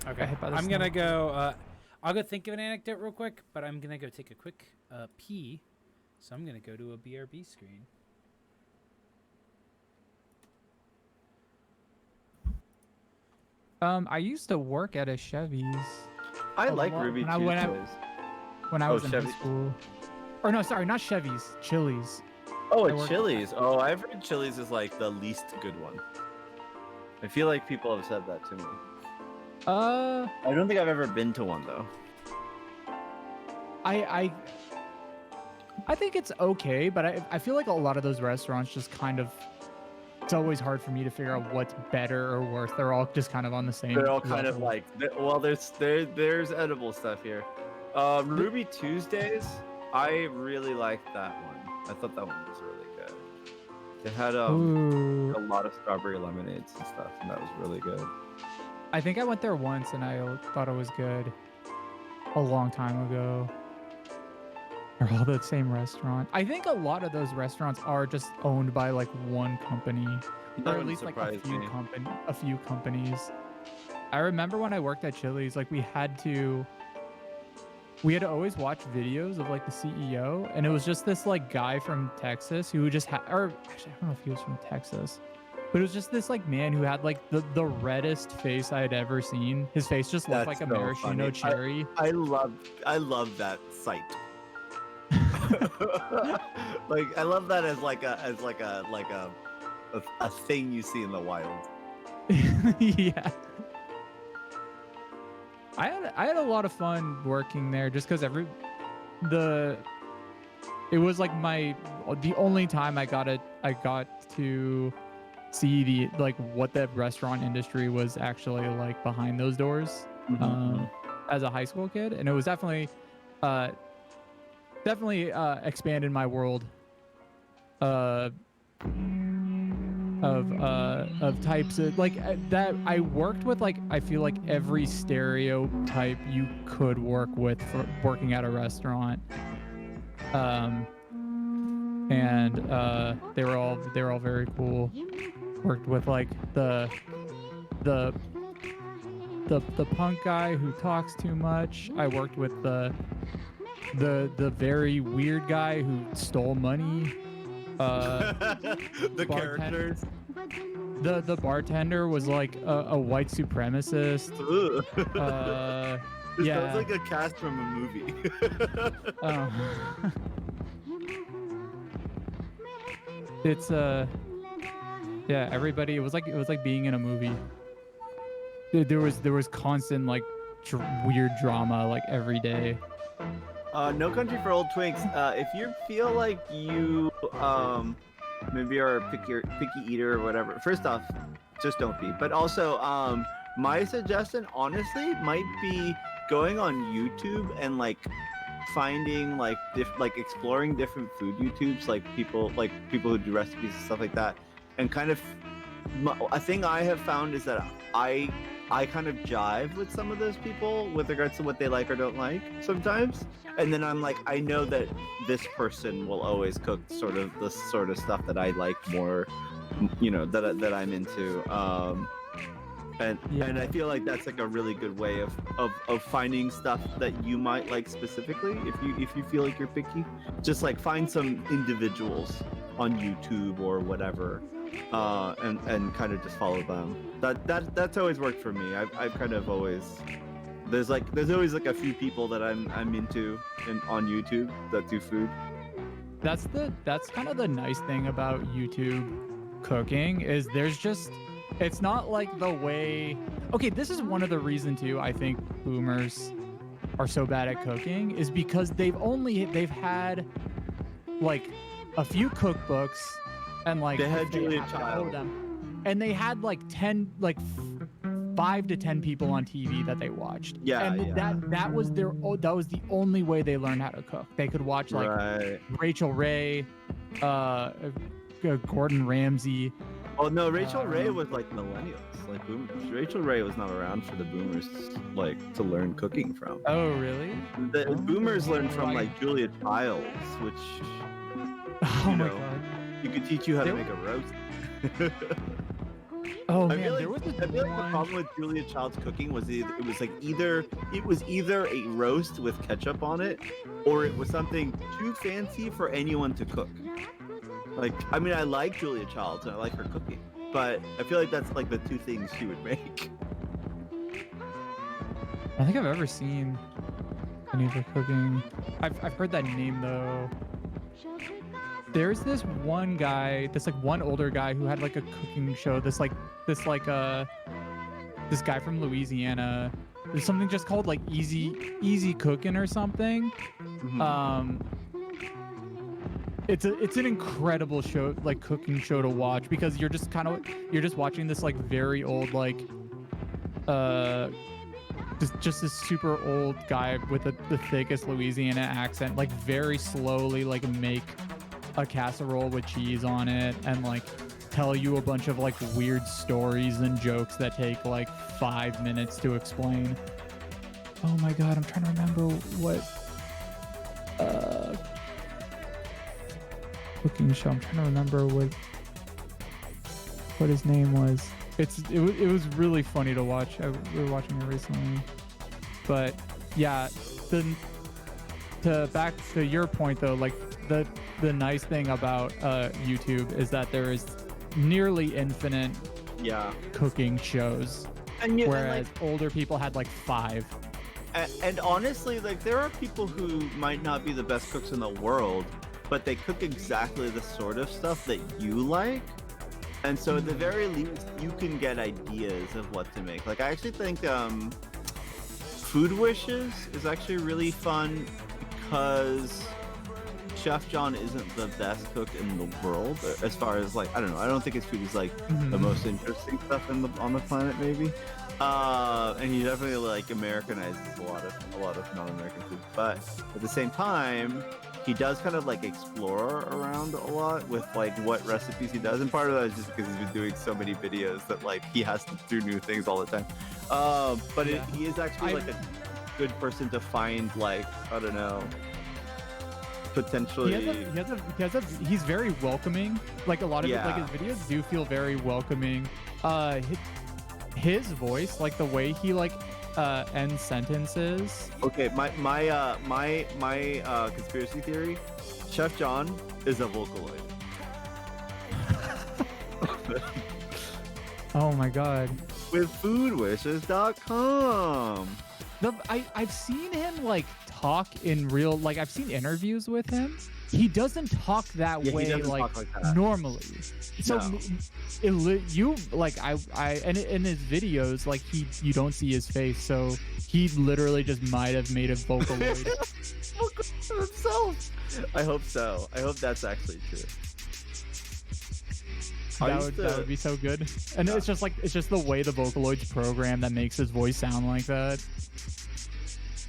Okay. hit by the I'm gonna snow. go. I'll go think of an anecdote real quick, but I'm gonna go take a quick pee. So I'm gonna go to a BRB screen. I used to work at a Chevy's. I like Ruby when Tuesdays. When I was in Chevy. high school. Or no, sorry, not Chevy's. Chili's. Oh, I at worked- Chili's. Oh, I've heard Chili's is like the least good one. I feel like people have said that to me. I don't think I've ever been to one though. I think it's okay, but I feel like a lot of those restaurants just kind of it's always hard for me to figure out what's better or worse. They're all just kind of on the same. They're all kind of level. like, well, there's edible stuff here. Ruby Tuesdays, I really liked that one. I thought that one was really good. It had a lot of strawberry lemonades and stuff, and that was really good. I think I went there once and I thought it was good a long time ago. They're all the same restaurant. I think a lot of those restaurants are just owned by like one company, or at least like a few companies. I remember when I worked at Chili's, like we had to always watch videos of like the CEO, and it was just this like guy from Texas who just had, or actually I don't know if he was from Texas, but it was just this like man who had like the reddest face I had ever seen. His face just looked like a maraschino cherry. I love that sight. Like I love that as a thing you see in the wild. Yeah. I had a lot of fun working there just because it was like the only time I got to see the like what the restaurant industry was actually like behind those doors as a high school kid, and it was definitely expanded my world of types of like that. I worked with like I feel like every stereotype you could work with for working at a restaurant, and they were all very cool. Worked with like the punk guy who talks too much. I worked with the very weird guy who stole money. The characters. The bartender was like a white supremacist. This yeah. sounds like a cast from a movie. It's yeah, everybody. It was like being in a movie. There was constant like weird drama like every day. No Country for Old Twinks. If you feel like you maybe are a picky eater or whatever, first off, just don't be. But also, my suggestion honestly might be going on YouTube and like finding like exploring different food YouTubes, like people who do recipes and stuff like that, and kind of a thing I have found is that I kind of jive with some of those people with regards to what they like or don't like sometimes. And then I'm like, I know that this person will always cook sort of the sort of stuff that I like more, you know, that I'm into. And I feel like that's like a really good way of finding stuff that you might like specifically if you feel like you're picky. Just like find some individuals on YouTube or whatever, and kind of just follow them. That's always worked for me. I've kind of always there's always like a few people that I'm into on YouTube that do food. That's kind of the nice thing about YouTube cooking is it's not like the way. Okay, this is one of the reasons too. I think boomers are so bad at cooking is because they've had like a few cookbooks and like they had Julia Child, and they had like 5 to 10 people on TV that they watched. That was the only way they learned how to cook. They could watch like Rachel Ray, Gordon Ramsay. Oh no, Rachel Ray was like millennials, like boomers. Rachel Ray was not around for the boomers like to learn cooking from. Oh really? The boomers learned from like Julia Childs, which oh my god, you could teach you how to make a roast. Oh I man, feel like the problem with Julia Child's cooking was it was either a roast with ketchup on it, or it was something too fancy for anyone to cook. Like, I mean, I like Julia Childs and I like her cooking, but I feel like that's like the two things she would make. I don't think I've ever seen any of her cooking. I've heard that name though. There's this one guy, this like one older guy who had like a cooking show. This guy from Louisiana. There's something just called like Easy Cooking or something. it's an incredible show, like cooking show to watch, because you're just watching this like very old like just this super old guy with the thickest Louisiana accent, like very slowly like make a casserole with cheese on it and like tell you a bunch of like weird stories and jokes that take like 5 minutes to explain. Oh my god, I'm trying to remember what cooking show. I'm trying to remember what his name was. It was really funny to watch. We were watching it recently. But yeah, back to your point though, like the nice thing about YouTube is that there is nearly infinite cooking shows, whereas older people had like 5. And honestly, like there are people who might not be the best cooks in the world, but they cook exactly the sort of stuff that you like. And so at the very least, you can get ideas of what to make. Like I actually think Food Wishes is actually really fun because Chef John isn't the best cook in the world as far as like, I don't know. I don't think his food is like the most interesting stuff on the planet maybe. And he definitely like Americanizes a lot of non-American food, but at the same time, he does kind of like explore around a lot with like what recipes he does, and part of that is just because he's been doing so many videos that like he has to do new things all the time. But he is actually like a good person to find, like, I don't know, potentially. He's very welcoming. Like a lot of like his videos do feel very welcoming. His voice, like the way he like ends sentences. Okay, my conspiracy theory: Chef John is a Vocaloid. Oh my god. With foodwishes.com. I've seen him like talk in real, like I've seen interviews with him. He doesn't talk that way like that normally. So you like I and in his videos, like you don't see his face, so he literally just might have made a Vocaloid himself. I hope so. I hope that's actually true. That would be so good. And it's just the way the Vocaloid's program that makes his voice sound like that.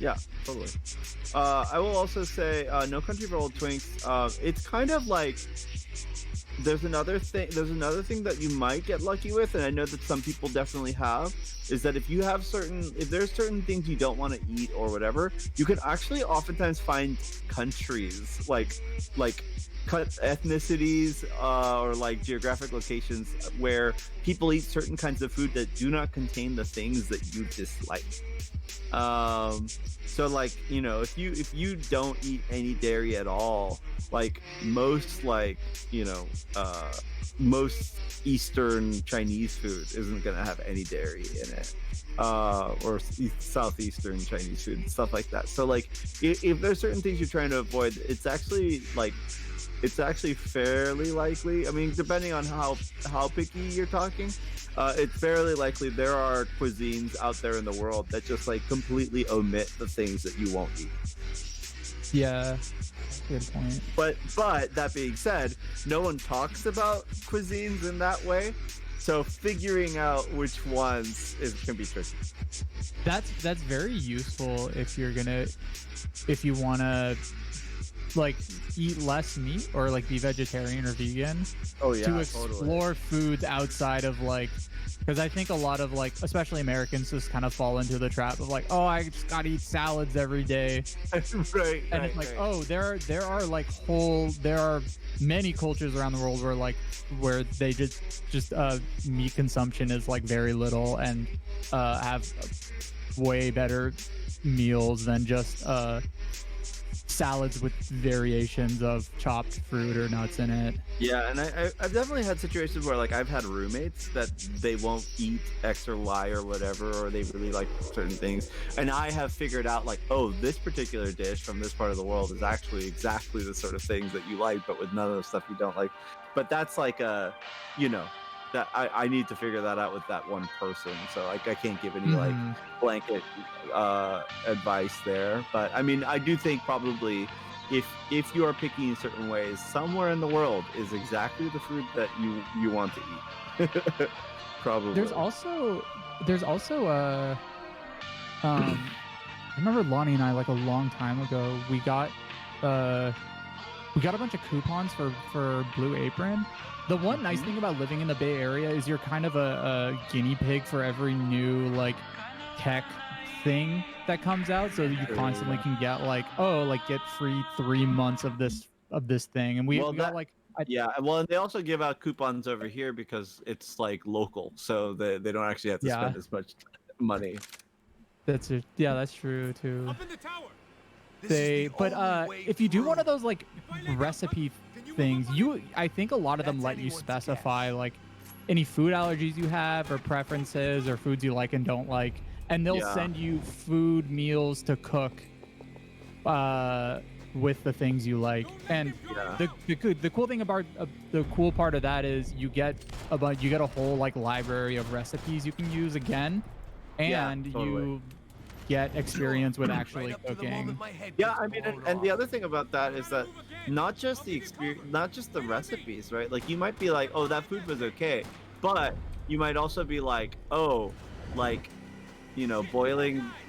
Yeah, totally. I will also say No Country for Old Twinks. It's kind of like there's another thing that you might get lucky with, and I know that some people definitely have, is that if there's certain things you don't want to eat or whatever, you can actually oftentimes find countries like ethnicities or like geographic locations where people eat certain kinds of food that do not contain the things that you dislike. So like, you know, if you don't eat any dairy at all, like most most Eastern Chinese food isn't gonna have any dairy in it, or Southeastern Chinese food and stuff like that. So like, if there's certain things you're trying to avoid, it's actually fairly likely. I mean, depending on how picky you're talking, it's fairly likely there are cuisines out there in the world that just like completely omit the things that you won't eat. Yeah, good point. But that being said, no one talks about cuisines in that way, so figuring out which ones can be tricky. That's very useful if you wanna like eat less meat or like be vegetarian or vegan. Oh yeah, to explore foods outside of like, because I think a lot of like, especially Americans, just kind of fall into the trap of like, oh, I just gotta eat salads every day. Right. And it's like, oh, there are many cultures around the world where they just meat consumption is like very little and have way better meals than just salads with variations of chopped fruit or nuts in it. Yeah, and I've definitely had situations where like I've had roommates that they won't eat X or Y or whatever, or they really like certain things, and I have figured out like, oh, this particular dish from this part of the world is actually exactly the sort of things that you like, but with none of the stuff you don't like. But that's like that I need to figure that out with that one person, so like I can't give any like blanket advice there. But I mean, I do think probably if you are picky in certain ways, somewhere in the world is exactly the food that you want to eat. Probably. There's also I remember Lonnie and I, like a long time ago, we got a bunch of coupons for Blue Apron. The one nice thing about living in the Bay Area is you're kind of a guinea pig for every new like tech thing that comes out, so that you constantly can get like, oh, like get free 3 months of this thing. And we got like well, and they also give out coupons over here because it's like local, so they don't actually have to spend as much money. That's it. Yeah, that's true too. Up in the tower. If you do one of those like recipe things, I think a lot of them let you specify like any food allergies you have or preferences or foods you like and don't like, and they'll send you food meals to cook with the things you like. And the cool thing about the cool part of that is you get a whole like library of recipes you can use again, and you get experience with actually cooking. Yeah, I mean, and the other thing about that is that not just the experience, not just the recipes, right? Like you might be like, oh, that food was okay, but you might also be like, oh, like, you know,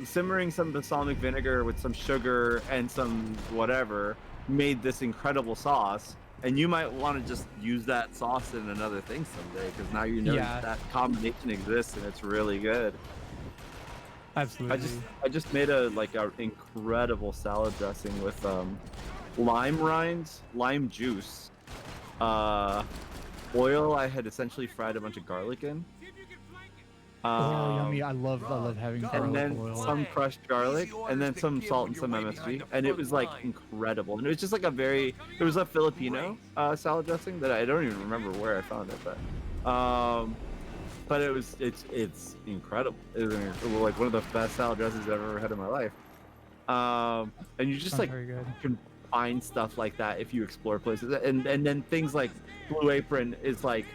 simmering some balsamic vinegar with some sugar and some whatever made this incredible sauce, and you might want to just use that sauce in another thing someday because now you know that combination exists and it's really good. Absolutely. I just made a incredible salad dressing with lime rinds, lime juice, oil. I had essentially fried a bunch of garlic in. Oh, yummy! I love having garlic and then oil. some crushed garlic, and then some salt and some MSG, and it was like incredible. And it was just like it was a Filipino salad dressing that I don't even remember where I found it, but it's incredible. It was like one of the best salad dressings I've ever had in my life. And you just can find stuff like that if you explore places, and then things like Blue Apron is like,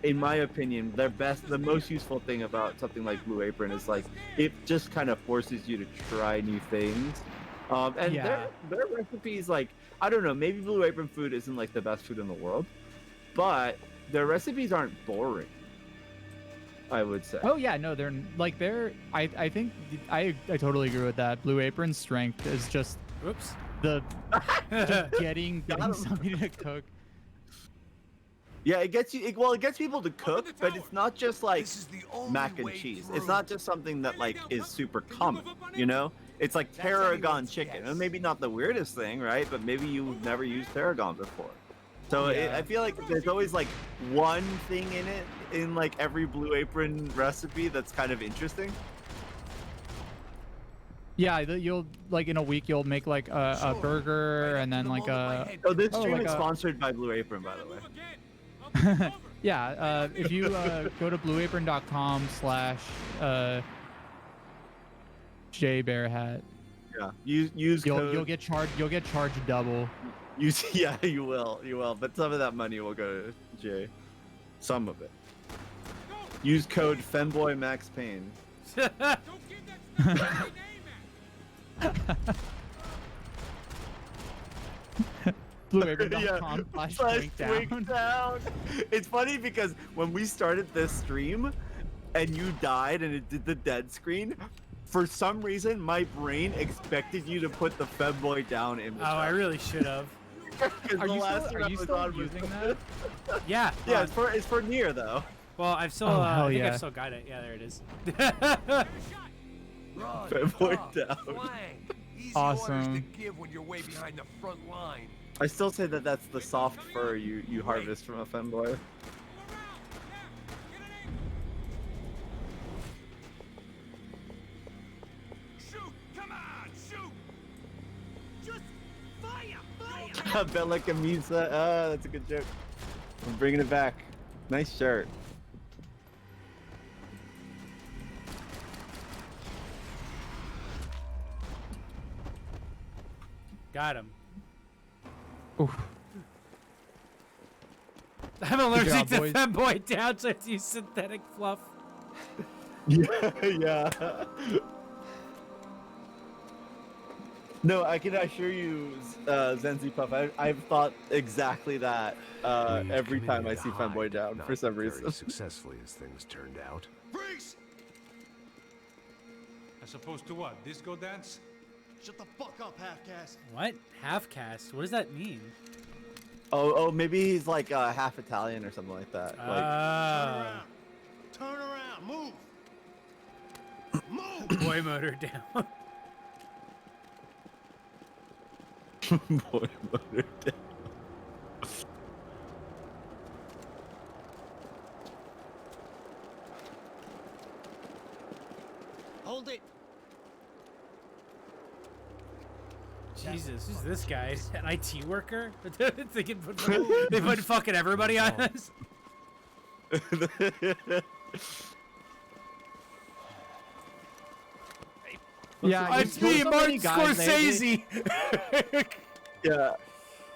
in my opinion, the most useful thing about something like Blue Apron is like it just kind of forces you to try new things. And their recipes, like, I don't know, maybe Blue Apron food isn't like the best food in the world, but their recipes aren't boring, I would say. Oh yeah, no, I think I totally agree with that. Blue Apron's strength is just just getting somebody to cook. Yeah, it gets people to cook, but it's not just like mac and cheese. It's not just something that like is super common, you know? It's like tarragon chicken, and maybe not the weirdest thing, right? But maybe you've never used tarragon before. So I feel like there's always like one thing in it in like every Blue Apron recipe that's kind of interesting. Yeah, you'll like in a week you'll make like a burger and then like a. Oh, this stream is sponsored by Blue Apron, by the way. Yeah, if you go to blueapron.com/jbearhat. Yeah, use code. You'll get charged double. Yeah, you will, but some of that money will go to Jay. Some of it. Use code FemboyMaxPayne. blueapron.com/swingdown. It's funny because when we started this stream and you died and it did the dead screen, for some reason my brain expected you to put the femboy down image. Oh, I really should have. Are you still using that? Yeah. Yeah, it's for Nier though. Well, I've still I think I've still got it. Yeah, there it is. Femboy down. Awesome. I still say that that's the soft fur you harvest from a femboy. Shoot! Come on, shoot! Just fire! Bella Camisa. Ah, that's a good joke. I'm bringing it back. Nice shirt. Got him. Oof. I'm allergic job, to boys. femboy down, so I use synthetic fluff. Yeah. No, I can assure you, Zenzi Puff, I've thought exactly that every time I see Femboy down for some reason. Very successfully as things turned out. Freeze! As opposed to what? Disco dance? Shut the fuck up, half-caste. What? Half caste? What does that mean? Oh, maybe he's like half Italian or something like that. Turn around, move. Move. Boy motor down. Boy motor down. Hold it. Jesus, who's this guy? An IT worker? They put fucking everybody on us. Yeah, it's me, Martin Scorsese. Yeah.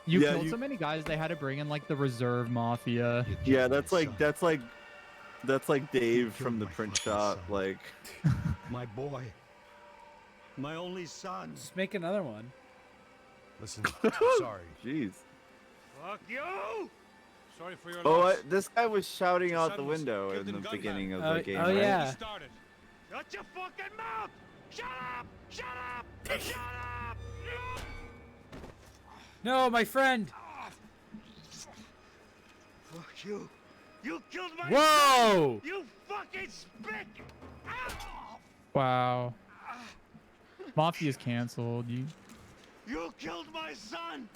You killed so many guys. They had to bring in like the reserve mafia. Yeah, that's like Dave from the print shop. Like, My boy. My only son. Just make another one. Listen, I'm sorry. Jeez. Fuck you! Sorry for your Oh, loss. this guy was shouting out the window in the beginning of the game. Oh right? yeah. Started. Shut your fucking mouth! Shut up! Shut up! Shut up! No, my friend. Fuck you. You killed my Whoa! son! You fucking spick! Ow! Wow. Mafia's canceled. You killed my son!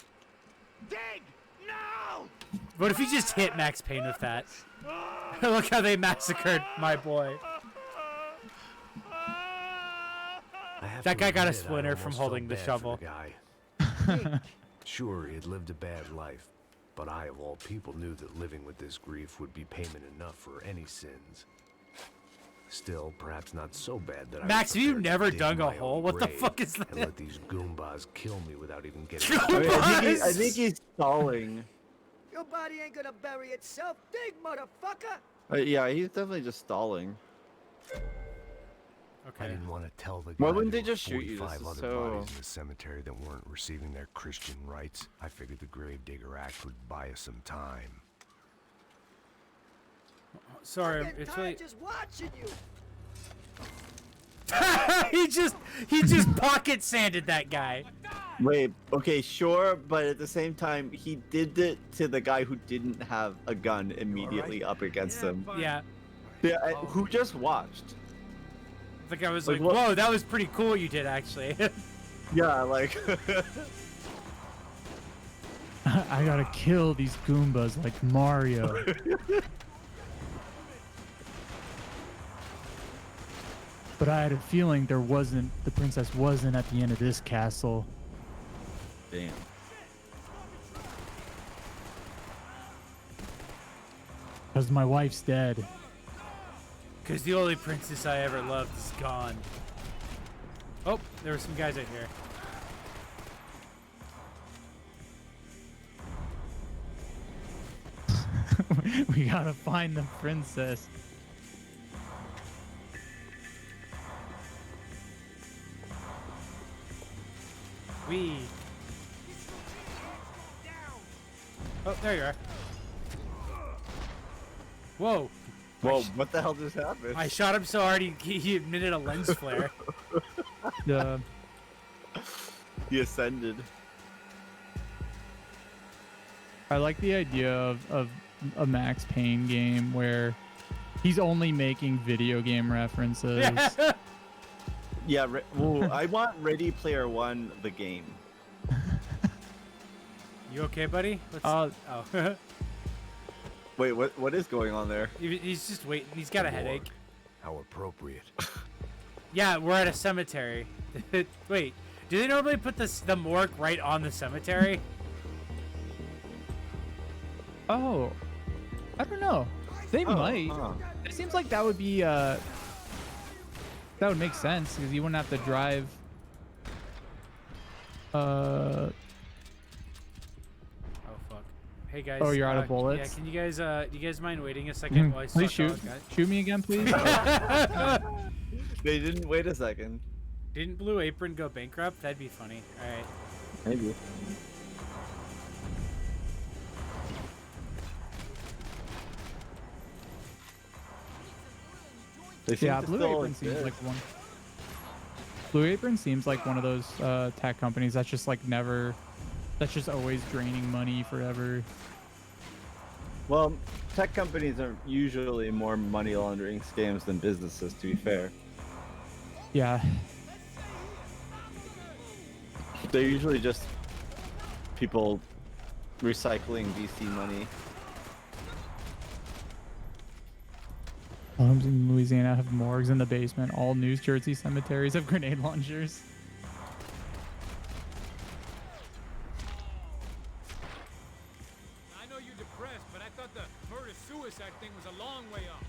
Dig! No! What if you just hit Max Payne with that? Look how they massacred my boy. That guy got a splinter from holding the shovel. Sure, he had lived a bad life, but I, of all people, knew that living with this grief would be payment enough for any sins. Still, perhaps not so bad that Max, I have you was prepared to never dig dug a my hole? own What the grave fuck is and that? let these Goombas kill me without even getting. I think he's stalling. Your body ain't gonna bury itself. Dig, motherfucker! Yeah, he's definitely just stalling. I didn't want to tell the guy Why wouldn't there they were just shoot you? 45 This is other so... bodies in the cemetery that weren't receiving their Christian rights. I figured the Gravedigger Act would buy us some time. Sorry, it's really. Just watching you. he just pocket sanded that guy. Wait, okay, sure, but at the same time, he did it to the guy who didn't have a gun immediately up against him. Yeah. Yeah, who just watched. The guy was Like, like, whoa, that was pretty cool you did, actually. Yeah, like... I gotta kill these Goombas like Mario. But I had a feeling the princess wasn't at the end of this castle. Damn. Because my wife's dead. Because the only princess I ever loved is gone. Oh, there were some guys out here. We gotta find the princess. Oh, there you are. Whoa. Whoa, what the hell just happened? I shot him so hard he emitted a lens flare. He ascended. I like the idea of a Max Payne game where he's only making video game references. Yeah, ooh, I want Ready Player One, the game. You okay, buddy? Oh. Wait, what is going on there? He's just waiting. He's got a headache. How appropriate. Yeah, we're at a cemetery. Wait, do they normally put the morgue right on the cemetery? Oh, I don't know. They might. It seems like that would be that would make sense because you wouldn't have to drive. Hey guys. Oh, you're out of bullets? Yeah, can you guys do you guys mind waiting a second while I Please suck shoot. out, guys? Shoot me again, please. They didn't wait a second. Didn't Blue Apron go bankrupt? That'd be funny. All right. Maybe. Yeah, Blue Apron seems like one. Blue Apron seems like one of those tech companies that's just like never, that's just always draining money forever. Well, tech companies are usually more money laundering scams than businesses, to be fair. Yeah. They're usually just people recycling VC money. Homes in Louisiana have morgues in the basement. All New Jersey cemeteries have grenade launchers. I know you're depressed, but I thought the murder-suicide thing was a long way off.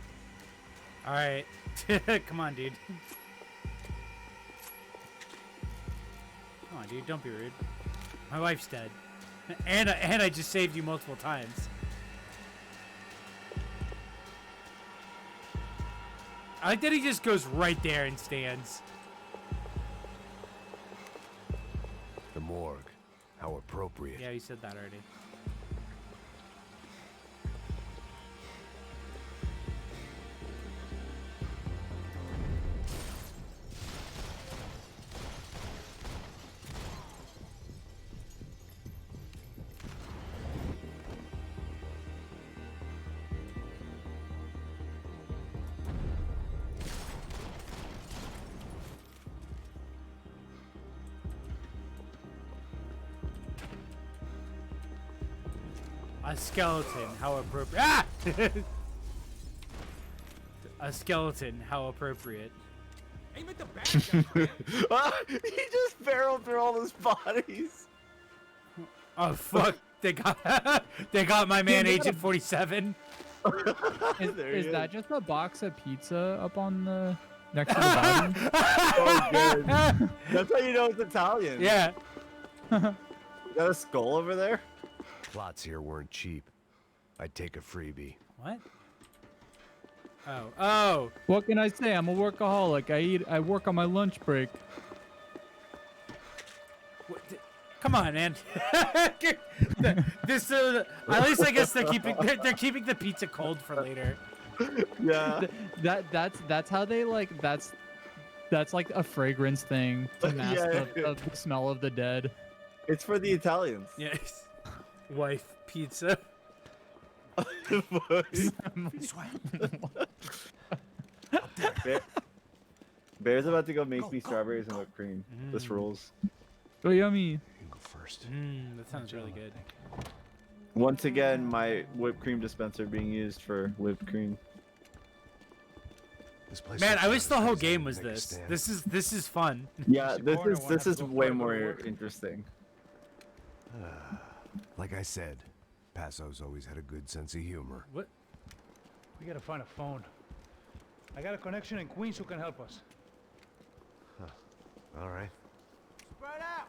All right. Come on, dude. Come on, dude. Don't be rude. My wife's dead. And I just saved you multiple times. I like that he just goes right there and stands. The morgue. How appropriate. Yeah, you said that already. A skeleton, how appropriate. Ah! A skeleton, how appropriate. Aim at the back. He just barreled through all those bodies. Oh fuck! They got my man, Agent 47. Is that just a box of pizza up on the next to the bottom? Oh, good. That's how you know it's Italian. Yeah. You got a skull over there? Plots here weren't cheap. I'd take a freebie. What? Oh. What can I say? I'm a workaholic. I work on my lunch break. Come on, man. This at least I guess they're keeping the pizza cold for later. Yeah. That's how they like that's like a fragrance thing to mask the smell of the dead. It's for the Italians. Yes. Wife pizza. Bear's about to go make me strawberries and whipped cream. This rules. Oh, yummy. You go first. That sounds really good. Once again, my whipped cream dispenser being used for whipped cream. Man, I wish the whole game was this. This is fun. Yeah, this is way more interesting. Like I said, Passo's always had a good sense of humor. What? We gotta find a phone. I got a connection in Queens who can help us. All right. Spread out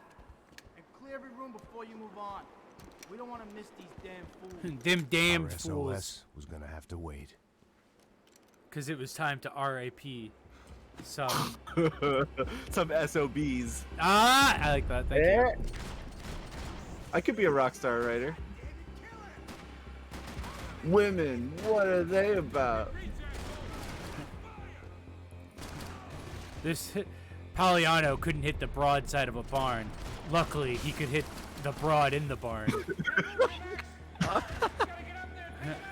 and clear every room before you move on. We don't want to miss these damn fools. Them damn Our fools. SOS was gonna have to wait. Because it was time to RAP some SOBs. Ah, I like that. Thank you. I could be a rock star writer. Women, what are they about? This Poliano couldn't hit the broad side of a barn. Luckily, he could hit the broad in the barn.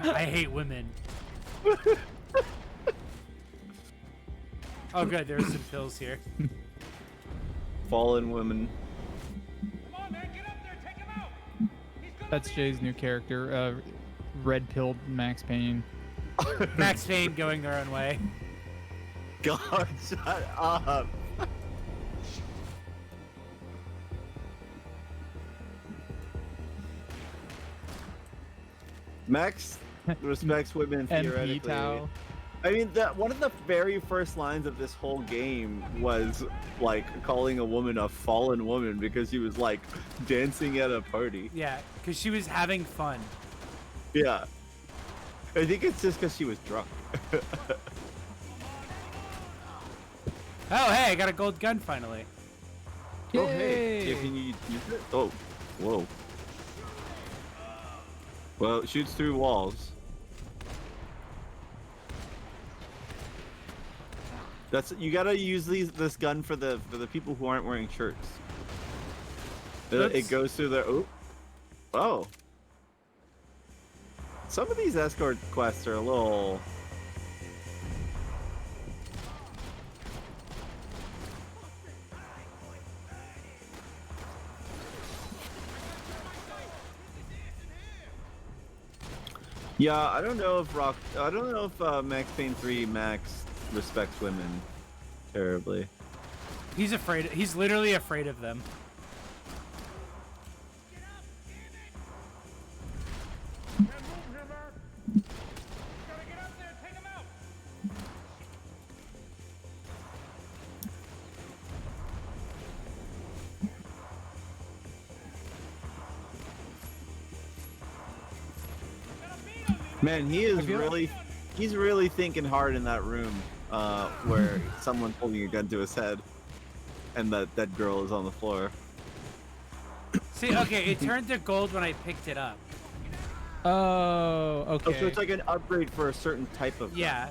I hate women. Oh, good. There's some pills here. Fallen women. That's Jay's new character, red-pilled Max Payne. Max Payne going their own way. God, shut up. Max respects women theoretically. I mean, one of the very first lines of this whole game was like calling a woman a fallen woman because she was like dancing at a party. Yeah, because she was having fun. Yeah. I think it's just because she was drunk. Oh, hey, I got a gold gun finally. Oh, hey. Yeah, can you use it? Oh, whoa. Well, it shoots through walls. You gotta use this gun for the people who aren't wearing shirts. It goes through the oh. Some of these escort quests are a little. Yeah, I don't know if Max Payne 3 Max respects women terribly. He's afraid. He's literally afraid of them. Man, he's really thinking hard in that room where someone's holding a gun to his head and that girl is on the floor. See, okay, it turned to gold when I picked it up. Oh, okay. Oh, so it's like an upgrade for a certain type of gun. Yeah.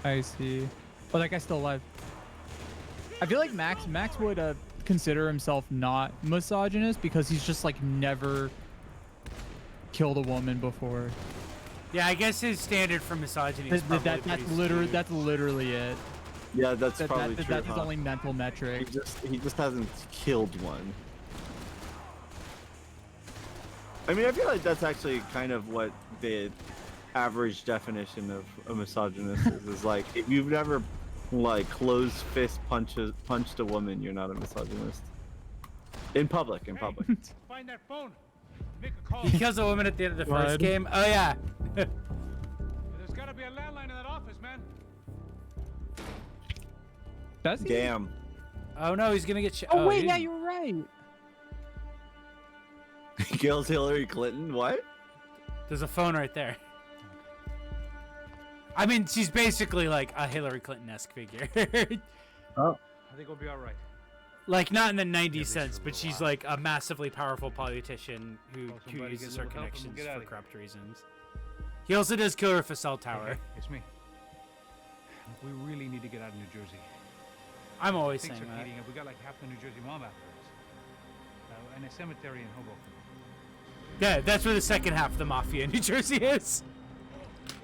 I see. Oh, that guy's still alive. I feel like Max would consider himself not misogynist because he's just like never killed a woman before. Yeah, I guess his standard for misogyny is that's literally it. Yeah, that's probably true. That's his only mental metric. He just hasn't killed one. I mean, I feel like that's actually kind of what the average definition of a misogynist is like, if you've never like closed fist punched a woman, you're not a misogynist. In public. Find that phone. Make a call. He kills a woman at the end of the first game. Oh yeah. There's gotta be a landline in that office, man. Does he? Damn. Oh no, he's gonna get shot. Oh wait, yeah, you were right. He kills Hillary Clinton. What? There's a phone right there. I mean, she's basically like a Hillary Clinton-esque figure. Oh. I think we'll be all right. Like, not in the 90s sense, but she's like a massively powerful politician who uses her connections for corrupt reasons. He also does kill her for cell tower. Okay, it's me. We really need to get out of New Jersey. I'm always Things saying are that. heating up. We got like half the New Jersey mob after us. And a cemetery in Hoboken. Yeah, that's where the second half of the mafia in New Jersey is.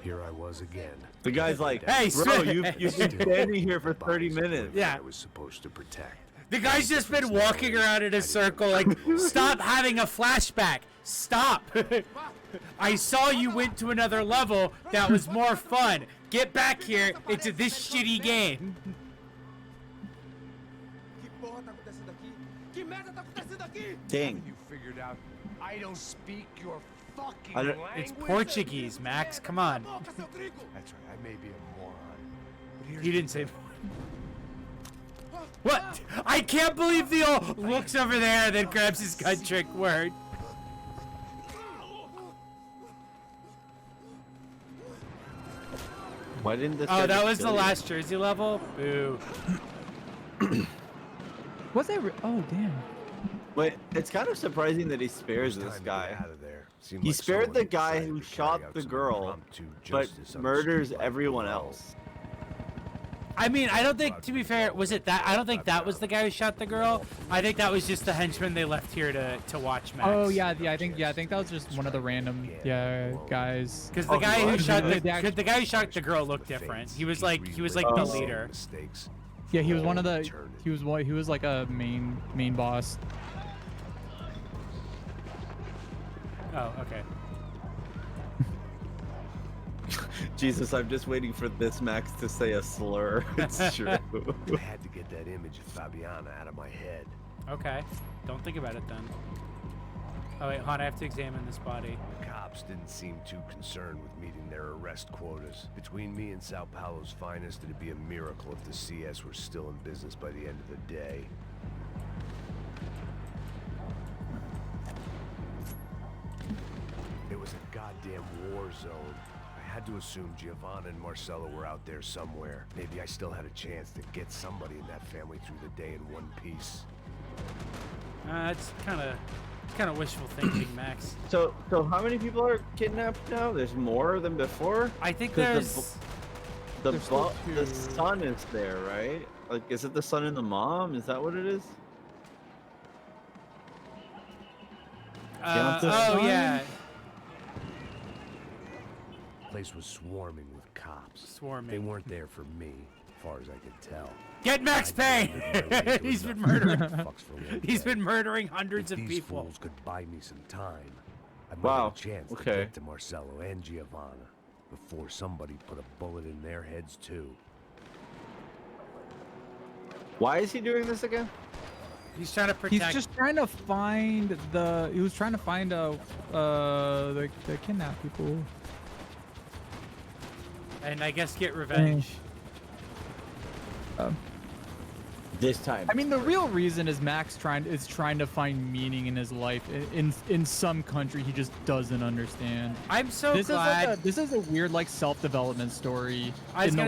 Here I was again. The guy's like, hey, bro, you've been standing here for 30 minutes. Yeah. I was supposed to protect. The guy's just been walking around in a circle like, stop having a flashback. Stop. I saw you went to another level that was more fun. Get back here into this shitty game. Dang. You figured out I don't speak your fucking I don't- language. It's Portuguese, Max. Come on. That's right. I may be a moron. But here's He didn't say. What? I can't believe Theo looks over there and then grabs his gun trick word. Why didn't this? Oh, guy that just was the kill you? last Jersey level? Boo. Was that? Oh damn. Wait, it's kind of surprising that he spares this guy. Out of there. Seemed He like spared someone the guy decided who to carry shot out the some girl, impromptu but justice on the murders street like everyone below. else. I mean, I don't think, to be fair, was it that? I don't think that was the guy who shot the girl. I think that was just the henchman they left here to watch Max. Oh yeah, I think that was just one of the random guys. Because the guy who shot the act- guy who shot the girl looked different. He was like the leader. Mistakes. Yeah, he was one of the. He was like a main boss. Oh, okay. Jesus, I'm just waiting for this Max to say a slur. It's true. I had to get that image of Fabiana out of my head. Okay. Don't think about it then. Oh wait, hon, I have to examine this body. The cops didn't seem too concerned with meeting their arrest quotas. Between me and Sao Paulo's finest, it'd be a miracle if the CS were still in business by the end of the day. It was a goddamn war zone. I had to assume Giovanna and Marcello were out there somewhere. Maybe I still had a chance to get somebody in that family through the day in one piece. It's kind of wishful thinking, Max. So how many people are kidnapped now? There's more than before? I think 'Cause there's... the son is there, right? Like, is it the son and the mom? Is that what it is? Oh, yeah. The place was swarming with cops. Swarming. They weren't there for me, as far as I could tell. Get Max Payne! He's been murdering. He's been murdering hundreds of these people. Fools could buy me some time. I might Wow, have a chance to okay. get to Marcello and Giovanna before somebody put a bullet in their heads too. Why is he doing this again? He's trying to protect. He's just trying to find the. He was trying to find the kidnapped people. And I guess get revenge. This time. I mean, the real reason is Max trying to find meaning in his life in some country he just doesn't understand. I'm so glad. This is a weird like self-development story. I was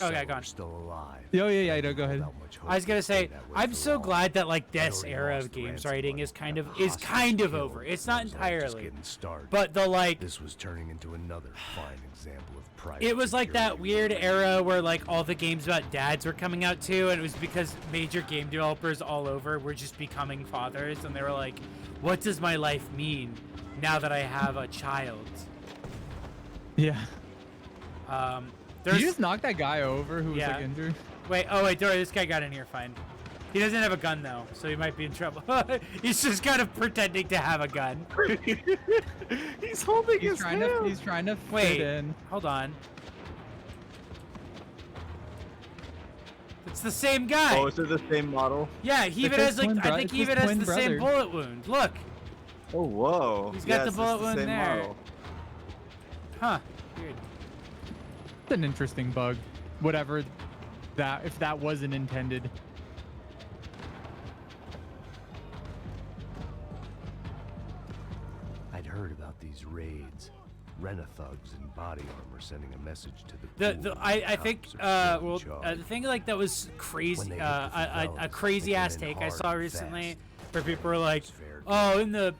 okay, gone. Still alive. Oh yeah, go ahead. I was gonna say, I'm so glad that like this era of games writing is kind of over. It's not entirely, but the like. This was turning into another fine example of private. It was like that weird era where like all the games about dads were coming out too, and it was because major game developers all over were just becoming fathers, and they were like, "What does my life mean now that I have a child?" Yeah. There's... Did you just knock that guy over who was like injured? Wait, Dory, this guy got in here fine. He doesn't have a gun though, so he might be in trouble. He's just kind of pretending to have a gun. He's holding his hand. He's trying to fit in. Hold on. It's the same guy. Oh, is it the same model? Yeah, he even has like I think he even has the same bullet wound. Look. Oh whoa. He's got the bullet wound there. Model. Huh. Weird. It's an interesting bug. Whatever that, if that wasn't intended. I'd heard about these raids. Rena-thugs in body armor sending a message to the I think the thing like that was crazy a crazy ass take I saw recently where people were like, oh, in the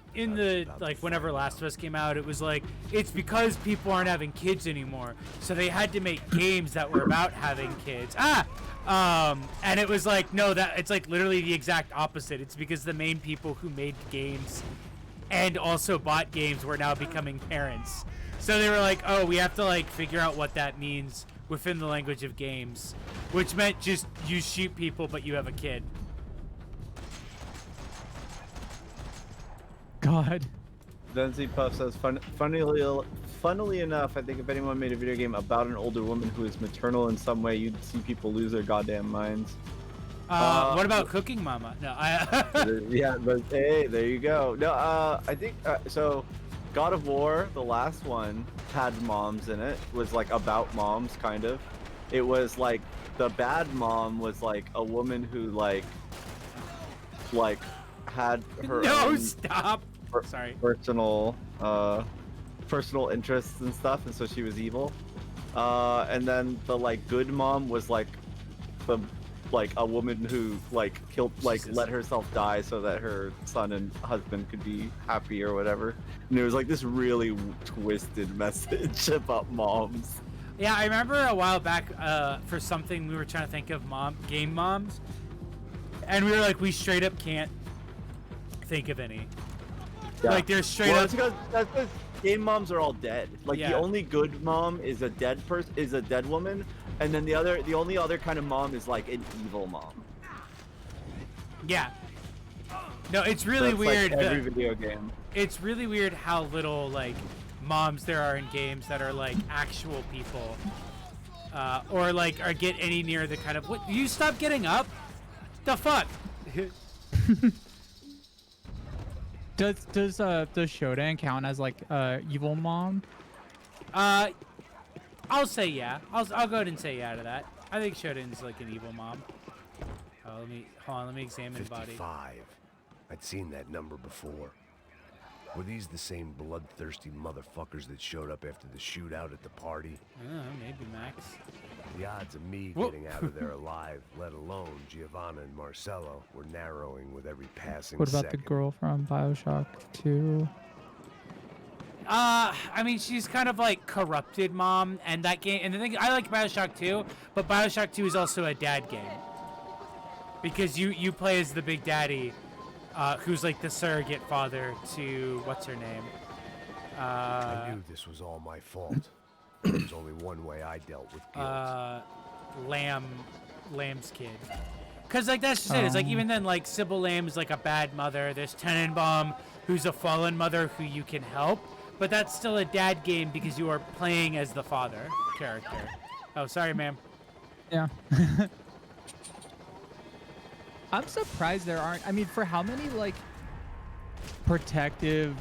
like whenever Last of Us came out, it was like it's because people aren't having kids anymore, so they had to make games that were about having kids. And it was like, no, that it's like literally the exact opposite. It's because the main people who made games and also bought games were now becoming parents. So they were like, oh, we have to like figure out what that means within the language of games, which meant just you shoot people but you have a kid. God. Denzi Puff says, funnily enough, I think if anyone made a video game about an older woman who is maternal in some way, you'd see people lose their goddamn minds. What about Cooking Mama? No, yeah, but hey, there you go. No, I think so. God of War, the last one, had moms in it. Was like about moms, kind of. It was like the bad mom was like a woman who like had her own personal interests and stuff, and so she was evil. And then the like good mom was like the a woman who like killed let herself die so that her son and husband could be happy or whatever. And it was like this really twisted message about moms. Yeah, I remember a while back for something we were trying to think of game moms, and we were like, we straight up can't think of any. Yeah. Like they're straight up. That's because game moms are all dead. Like the only good mom is a dead woman, and then the only other kind of mom is like an evil mom. Yeah. No, it's really weird. Like every video game. It's really weird how little like moms there are in games that are like actual people, or like are get any near the kind of what you stop getting up. The fuck. Does Shodan count as like evil mom? I'll say yeah. I'll go ahead and say yeah to that. I think Shodan's like an evil mom. Let me examine 55. body. I'd seen that number before. Were these the same bloodthirsty motherfuckers that showed up after the shootout at the party? Maybe, Max. The odds of me Whoa. getting out of there alive, let alone Giovanna and Marcello, were narrowing with every passing What about second. the girl from Bioshock 2? I mean, she's kind of like corrupted mom, and that game. And the thing, I like Bioshock 2, but Bioshock 2 is also a dad game because you play as the Big Daddy, who's like the surrogate father to what's her name. I knew this was all my fault. There was only one way I dealt with guilt. Lamb's kid. Cause like that's just it. It's like even then, like Sybil Lamb is like a bad mother. There's Tenenbaum, who's a fallen mother who you can help, but that's still a dad game because you are playing as the father character. Oh, sorry, ma'am. Yeah. I'm surprised there aren't. I mean, for how many like protective,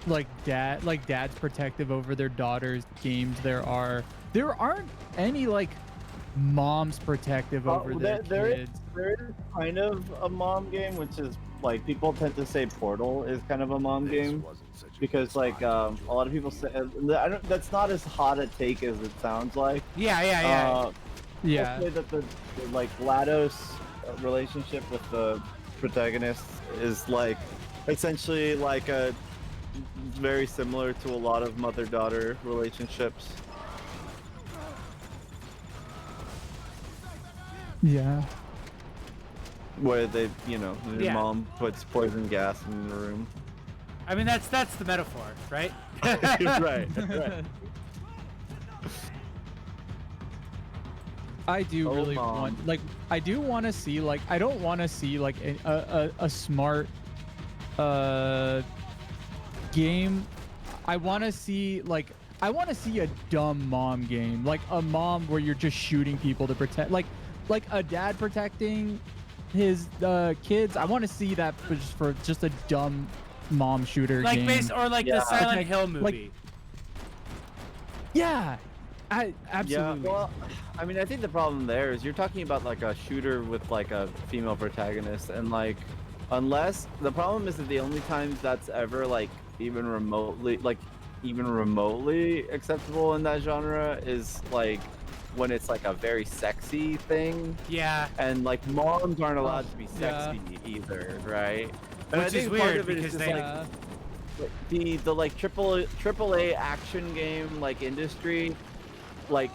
like dads protective over their daughters games there aren't any like moms protective over their kids. There is kind of a mom game, which is like people tend to say Portal is kind of a mom game because like a lot of people say that's not as hot a take as it sounds like. Yeah. Yeah. I'll say that the like GLaDOS relationship with the protagonist is like essentially like a very similar to a lot of mother-daughter relationships. Yeah. Where they, you know, your mom puts poison gas in the room. I mean, that's the metaphor, right? right. I do really want, like, I do want to see, like, I don't want to see, like, a smart game. I want to see, like, a dumb mom game. Like, a mom where you're just shooting people to protect, like a dad protecting his kids. I want to see that for just a dumb mom shooter like game. The Silent Hill movie. Like, yeah, absolutely. Yeah, well, I mean, I think the problem there is you're talking about like a shooter with like a female protagonist, and like, unless the problem is that the only times that's ever like even remotely acceptable in that genre is like when it's like a very sexy thing. Yeah. And like moms aren't allowed to be sexy either, right? And Which I is think part weird of it is because just, they like, the like AAA action game like industry, like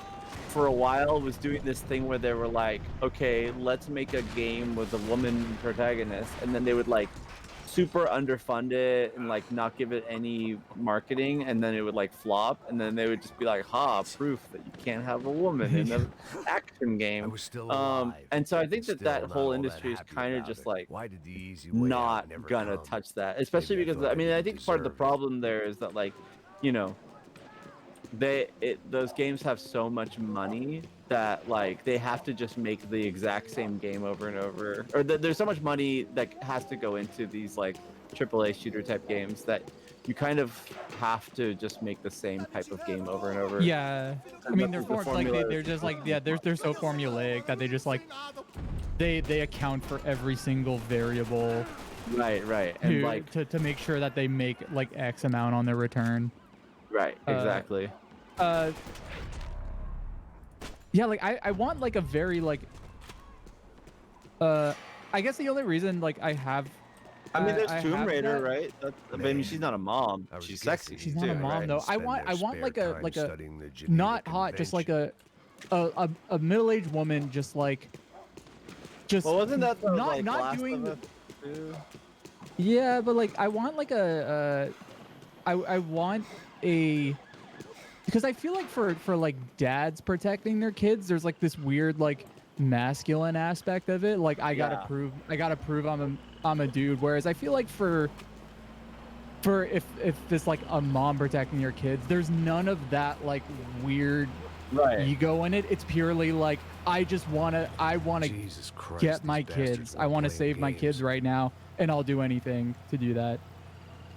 for a while was doing this thing where they were like, okay, let's make a game with a woman protagonist, and then they would like super underfund it and like not give it any marketing, and then it would like flop, and then they would just be like, proof that you can't have a woman in an action game. I was still alive, and so I think still that not whole all that industry is happy kind of about just it. like Why did the easy way not out never gonna come? touch that, especially Maybe I because thought I mean I didn't think part of the deserve it. problem there is that like, you know, those games have so much money that like they have to just make the exact same game over and over, or there's so much money that has to go into these like AAA shooter type games that you kind of have to just make the same type of game over and over. Yeah, I mean they're they're just like they're so formulaic that they just like they account for every single variable. Right, and like to make sure that they make like X amount on their return. Right, exactly. Yeah, like I want like a very like I guess the only reason like I have I mean, there's I Tomb have Raider, that. right? I mean, she's not a mom. She's sexy. She's not a too, mom right? though. I want like a not hot, just like a middle-aged woman, just Well, wasn't that the, not like, not Last doing of Us 2? Yeah, but like I want like I want a, because I feel like for like dads protecting their kids, there's like this weird like masculine aspect of it. Like I gotta prove I'm a dude. Whereas I feel like for if it's like a mom protecting your kids, there's none of that like weird ego in it. It's purely like I wanna get my kids. I want to save my kids right now, and I'll do anything to do that.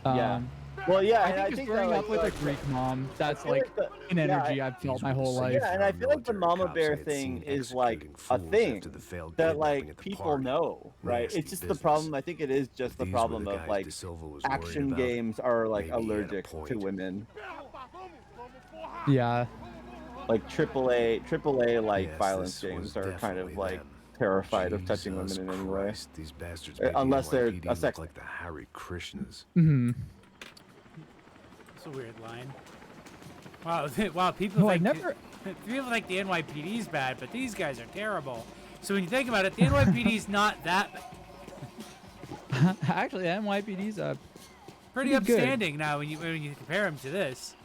Yeah. Well, yeah, I and I think just think growing that, up with a Greek mom, that's feel like the- an energy yeah, I've felt my whole life. Yeah, and I feel like the mama bear thing is like a thing that like people know, right? It's just the problem. I think it is just the problem of like action games are like allergic to women. Yeah. Like AAA like violence games are kind of like terrified of touching women in any way, These bastards unless they're a sex. like the Hare Krishnas. Mm-hmm. It's a weird line. Wow, wow. People No, I think never. people think the NYPD is bad, but these guys are terrible. So when you think about it, the NYPD is not that bad. Actually, NYPD's Pretty good. upstanding now when you compare them to this.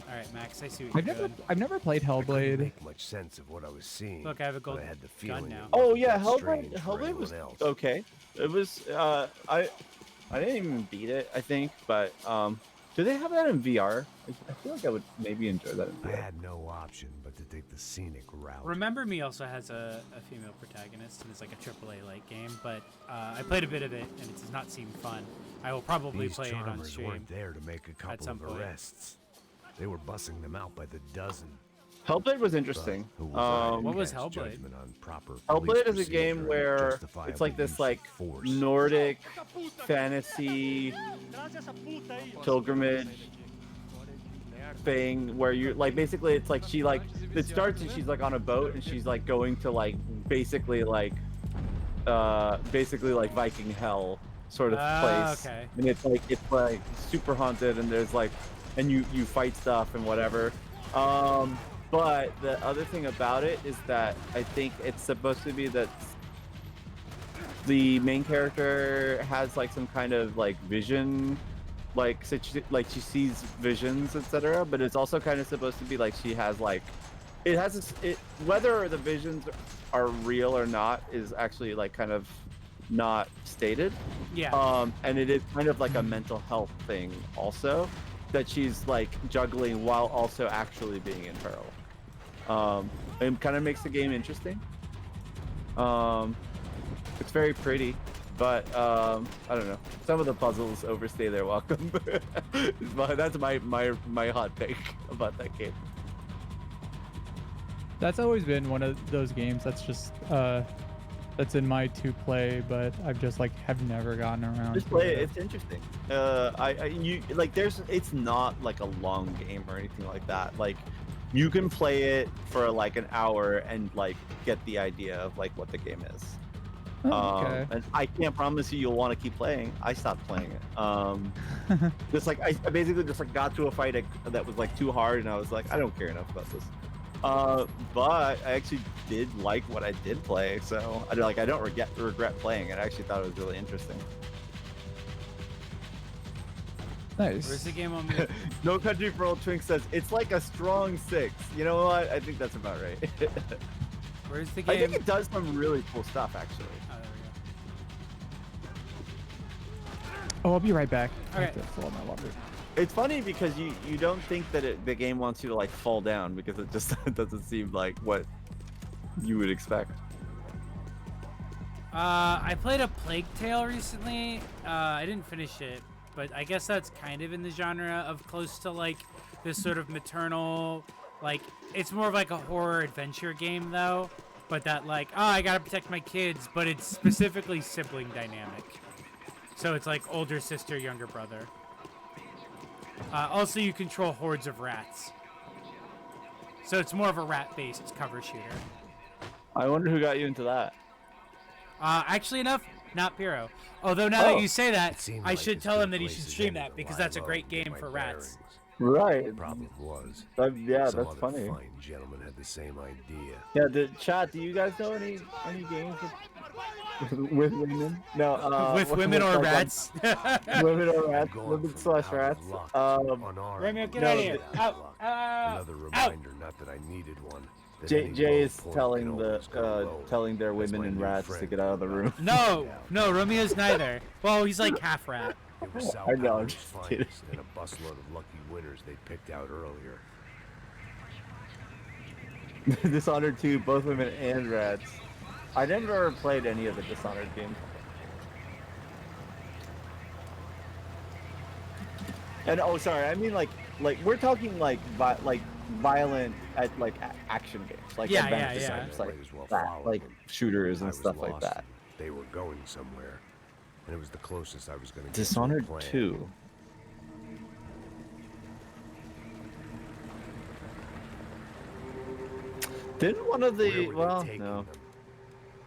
All right, Max, I see what you're doing. I've never played Hellblade. Make much sense of what I was seeing. Look, I have a but gold I had the gun feeling now. it Oh wasn't yeah, that strange for Hellblade was anyone else. okay. It was I didn't even beat it, I think, but do they have that in VR? I feel like I would maybe enjoy that in I VR. had no option but to take the scenic route. Remember Me also has a female protagonist, and it's like a AAA-like game, but I played a bit of it, and it does not seem fun. I will probably These play it on charmers stream. weren't there to make a couple some of point. arrests. They were bussing them out by the dozen. Hellblade was interesting. Who was I to What was cast Hellblade? judgment on proper Hellblade police is a game procedure and where justifiable it's like this use like of force. Nordic fantasy pilgrimage thing where you like basically it's like she like it starts and she's like on a boat and she's like going to like basically like Viking hell sort of place. Okay. And it's like super haunted and there's like and you fight stuff and whatever. But the other thing about it is that I think it's supposed to be that the main character has like some kind of like vision, like she sees visions, etc. But it's also kind of supposed to be like she has like it has whether the visions are real or not is actually like kind of not stated. Yeah. And it is kind of like a mental health thing also that she's like juggling while also actually being in peril. It kind of makes the game interesting. It's very pretty, but I don't know. Some of the puzzles overstay their welcome. That's my hot take about that game. That's always been one of those games that's just that's in my to play, but I've just like have never gotten around. Just to play it. it. It's interesting. It's not like a long game or anything like that. Like you can play it for like an hour and like get the idea of like what the game is. Okay. And I can't promise you you'll want to keep playing. I stopped playing it. Just like I basically just like got to a fight that was like too hard, and I was like, I don't care enough about this. But I actually did like what I did play, so I don't regret playing it. I actually thought it was really interesting. Nice. Where's the game on me? No Country for Old Twink says it's like a strong 6. You know what? I think that's about right. Where's the game? I think it does some really cool stuff, actually. Oh, there we go. Oh, I'll be right back. I Okay. have to fill out my laundry. It's funny because you don't think that the game wants you to like fall down because it just doesn't seem like what you would expect. I played a Plague Tale recently. I didn't finish it, but I guess that's kind of in the genre of close to like this sort of maternal, like it's more of like a horror adventure game though, but that like, oh, I gotta protect my kids, but it's specifically sibling dynamic. So it's like older sister, younger brother. Also, you control hordes of rats. So it's more of a rat-based cover shooter. I wonder who got you into that. Actually enough, not Piro. Although now that you say that, I should tell him that he should stream that because that's a great game for rats. Right. The problem was, Yeah, some that's other funny. fine gentleman had the same idea. Yeah, the chat. Do you guys know any games with women? No. With women or like, rats? Women or rats? Women / rats. Romeo, get out of here! Out! Another reminder, not that I needed one. that any Jay is low point telling can always go low. telling their That's women my and new rats friend. to get out of the room. No, Romeo's neither. Well, he's like half rat. It was Sao I know, I'm Paulo's just finest kidding. and a busload of lucky winners they picked out earlier. Dishonored 2, both women and rats. I never played any of the Dishonored games. And oh, sorry, I mean like we're talking like violent at like action games, like Yeah, adventure yeah, yeah. games, like Might as well that, follow like them. shooters I and was stuff like lost. that. They were going somewhere, and it was the closest I was going to get Dishonored to a plan. 2. Didn't one of Where the were they well taking no. them?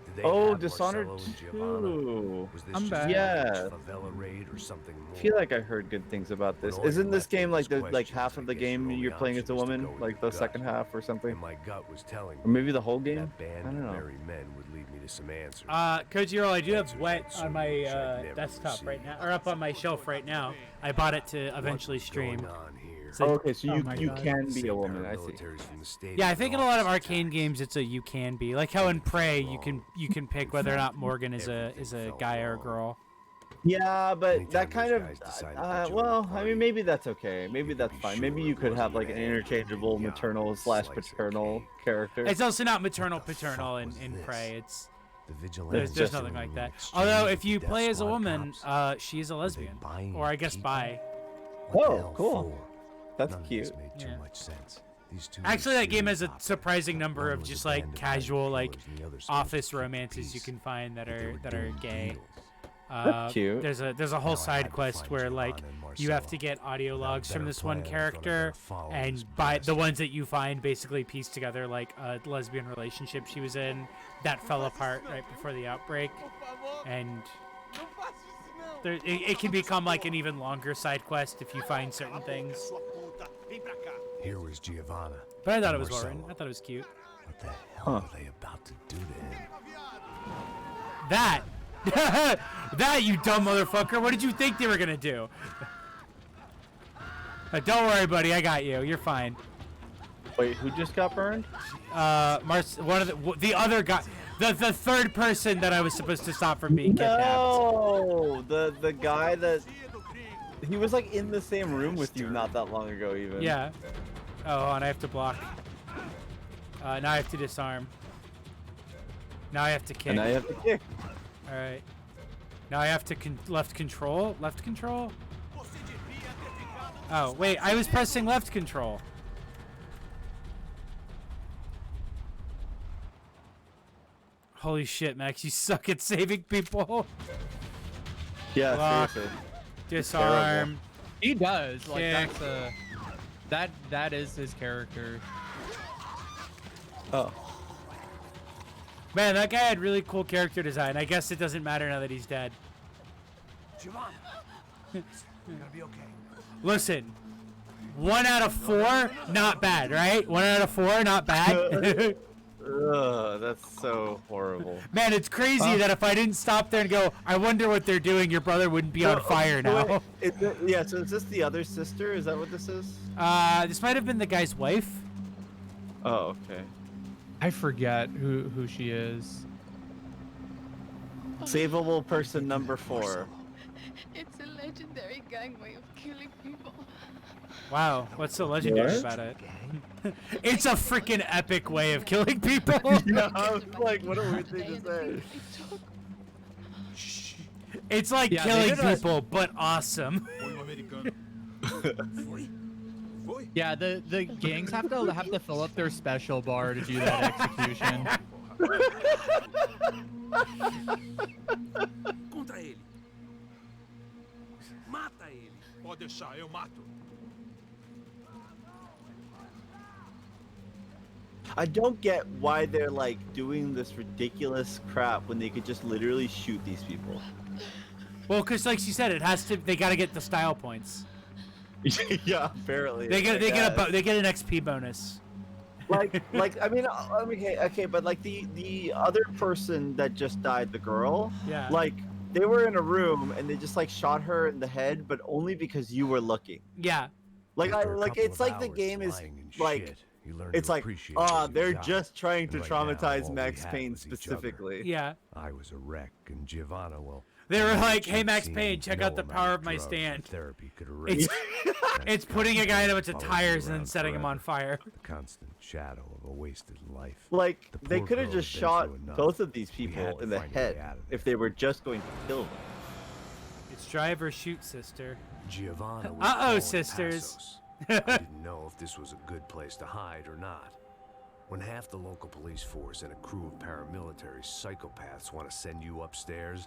Did they Oh, have Dishonored Marcello and Giovanna? 2. Was this I'm just back. a Yeah. favela raid or something more? I feel like I heard good things about this. When all Isn't you're this left with game like is the like questions, half I of the guess game your you're only playing as option a is to woman, go with like your the gut. second half or something? And my gut was telling Or maybe the whole me game? that band I don't of know. merry men would lead me to some answers. Kojiro, I do have Answers Wet I'd so on my wish I'd never desktop received. right now, or up on my shelf right now. I bought it to eventually What's stream. going on here? So- Oh, okay, so Oh you my you God. can be Same a woman. I see. paramilitaries from the stadium Yeah, I think in a lot of office arcade attacks. games it's a you can be. Like how in Prey you can pick whether or not Morgan is a guy or a girl. Yeah, but Anytime that kind those of guys decide to put you in well, the I party, mean maybe that's okay. Maybe you can that's be fine. sure Maybe it you could have wasn't like an an Andy interchangeable Young maternal / slice of paternal cake. character. It's also not maternal What the paternal fuck in, was in this? Prey. It's The there's vigilantes nothing like in that. exchange Although with if you the death play as a squad woman, cops. she's a Were they lesbian, buying or I guess people? bi. What the Oh, hell cool. for? That's None of cute. this made too Yeah. much sense. These two Actually, were that game has a serious surprising operators. number One of was just a like band of casual like killers, and the other's supposed to office keep the romances you peace. can find that But they are were that are doing gay. deals. That's cute. There's a Now whole I side had to quest find where like Giovanna and you have Marcello. to get audio Without a logs from better this one plan, I thought I better character, follow and this by the bastard. ones that you find basically piece together like a lesbian relationship she was in that fell apart right before the outbreak, and it can become like an even longer side quest if you find certain things. Here was Giovanna. But I thought and it was well written. Marcello. I thought it was cute. What the hell are they about to do to him? That, that you dumb motherfucker! What did you think they were gonna do? Don't worry, buddy. I got you. You're fine. Wait, who just got burned? One of the other guy, the third person that I was supposed to stop from being kidnapped. No, the guy that he was like in the same room with you not that long ago, even. Yeah. Oh, hold on, I have to block. Now I have to disarm. Now I have to kick. And now you have to kick. All right. Now I have to left control. Left control. Oh wait, I was pressing left control. Holy shit, Max, you suck at saving people. Yeah, Block. seriously. Disarm. He does. Like Kick. that's that is his character. Oh. Man, that guy had really cool character design. I guess it doesn't matter now that he's dead. Giovanna, you're gonna be okay. Listen, 1 out of 4, not bad, right? 1 out of 4, not bad. Ugh, that's so horrible. Man, it's crazy that if I didn't stop there and go, I wonder what they're doing, your brother wouldn't be on fire now. Yeah, so is this the other sister? Is that what this is? This might have been the guy's wife. Oh, okay. I forget who she is. Savable person number 4. It's a legendary gang way of killing people. Wow, what's so legendary What? about it? It's a freaking epic way of killing people. Yeah, I was like, what a weird thing to say. It's like Yeah, they killing did a- people, but awesome. Yeah, the gangs have to fill up their special bar to do that execution. Contra ele. Mata ele. Pode deixar, eu mato. I don't get why they're like doing this ridiculous crap when they could just literally shoot these people. Well, because like she said, it has to. They got to get the style points. Yeah, apparently. They get I guess. they get an XP bonus. like I mean okay, but like the other person that just died, the girl. Yeah. Like they were in a room and they just like shot her in the head, but only because you were looking. Yeah. Like After a couple it's of like the hours game is lying and like shit, you learn it's to like appreciate what you they're got. just trying to And right now, traumatize all we Max had Payne was each other. specifically. Yeah. I was a wreck, and Giovanna, well, They were from like, what "Hey, she'd Max seen, Payne, check no out the amount power of my drugs or stand." Therapy could erase It's that it's putting a guy in a bunch of followed me tires and then around setting him on forever. fire. The constant shadow of a wasted life. Like The they poor could have girl just had been shot through enough. both of these We had people to in the find a way head out of if there. they were just going to kill them. It's drive or shoot, sister. Giovanna was Uh-oh, calling sisters. Passos. I didn't know if this was a good place to hide or not. When half the local police force and a crew of paramilitary psychopaths want to send you upstairs,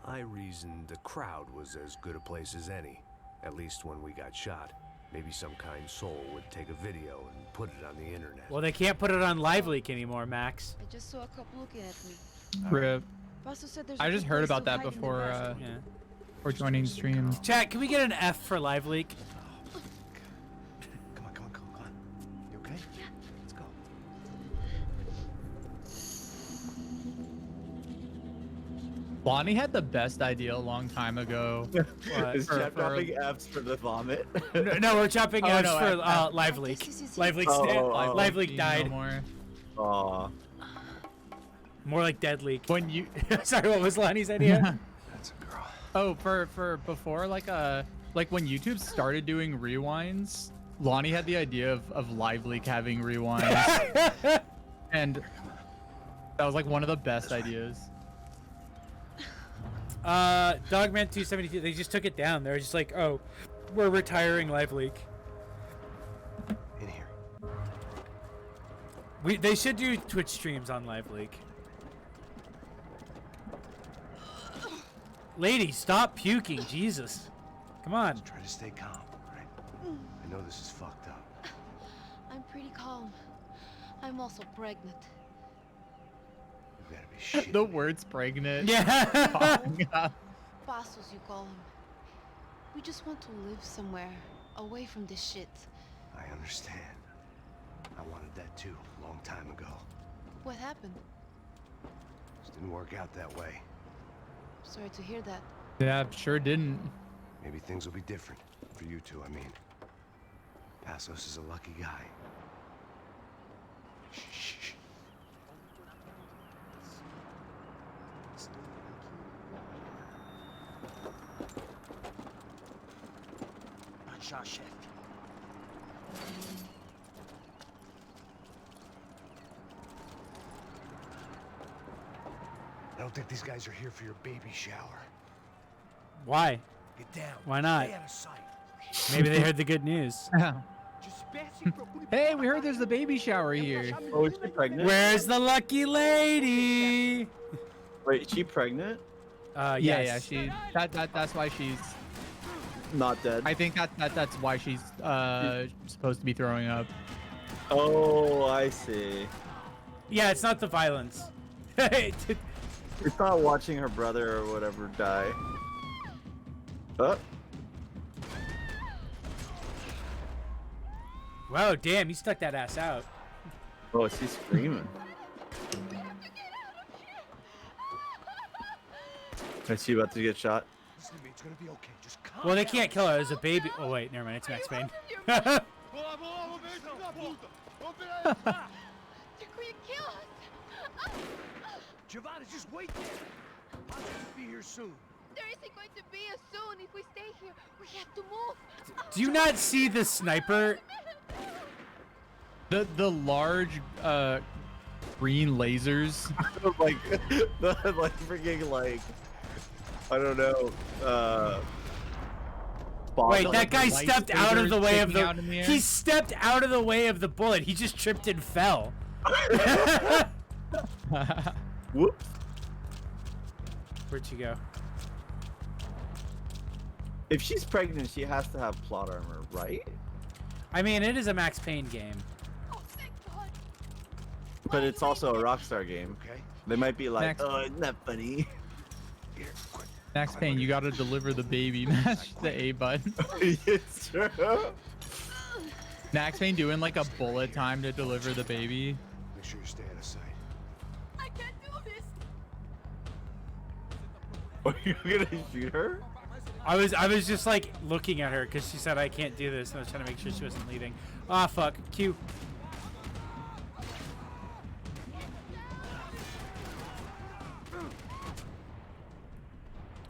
I reasoned the crowd was as good a place as any. At least when we got shot. Maybe some kind soul would take a video and put it on the internet. Well, they can't put it on LiveLeak anymore, Max. I just saw a couple looking at me. Rip. Pastor said there's I a just good heard place about to that hide in the before basement. before joining stream. Chat, can we get an F for LiveLeak? Come on. You okay? Yeah. Let's go. Lonnie had the best idea a long time ago. Is chat dropping Fs for the vomit? No, we're chopping Fs no, for F. LiveLeak. LiveLeak died. No more. Aw. More like Dead Leak. When you Sorry, what was Lonnie's idea? That's a girl. Oh, for before like when YouTube started doing rewinds, Lonnie had the idea of LiveLeak having rewinds, and that was like one of the best ideas. Dogman 272. They just took it down. They're just like, oh, we're retiring LiveLeak. In here. They should do Twitch streams on LiveLeak. Lady, stop puking, Jesus. Come on. Try to stay calm, right? I know this is fucked up. I'm pretty calm. I'm also pregnant. You gotta be shitting. The words pregnant. Yeah. Passos, you call him. We just want to live somewhere, away from this shit. I understand. I wanted that too, a long time ago. What happened? Just didn't work out that way. Sorry to hear that. Yeah, sure didn't. Maybe things will be different. For you two, I mean. Passos is a lucky guy. Shh. Shot shift. I don't think these guys are here for your baby shower. Why? Get down. Why not? Stay out of sight. Maybe they heard the good news. Hey, we heard there's a baby shower here. Oh, is she pregnant? Where's the lucky lady? Wait, is she pregnant? Yeah, that's why she's not dead. I think that's why she's supposed to be throwing up. Oh, I see. Yeah, it's not the violence. It's not watching her brother or whatever die. Oh. Wow, damn, he stuck that ass out. Oh, she's screaming. Is she about to get shot? Listen to me, it's gonna be okay. Just calm Well, they down. can't kill her as a baby. Oh, wait, never mind. It's Max Payne. They're going to kill us! Giovanna, just wait there. Passos will be here soon. There isn't going to be a soon if we stay here. We have to move. Do you not see the sniper? The large green lasers. like freaking like I don't know. Wait, that guy light stepped out of the way of sticking out in the the. air? He stepped out of the way of the bullet. He just tripped and fell. Whoops. Where'd she go? If she's pregnant, she has to have plot armor, right? I mean, it is a Max Payne game. But it's also a Rockstar game. Okay. They might be like, Max- oh, isn't that funny? Here, quick. Max Payne, you gotta deliver the baby. Mash the A button. It's true. Max Payne doing like a bullet time to deliver the baby. Make sure you stay out of sight. I can't do this. Are you gonna shoot her? I was just like looking at her because she said I can't do this, and I was trying to make sure she wasn't leaving. Ah, fuck. Q.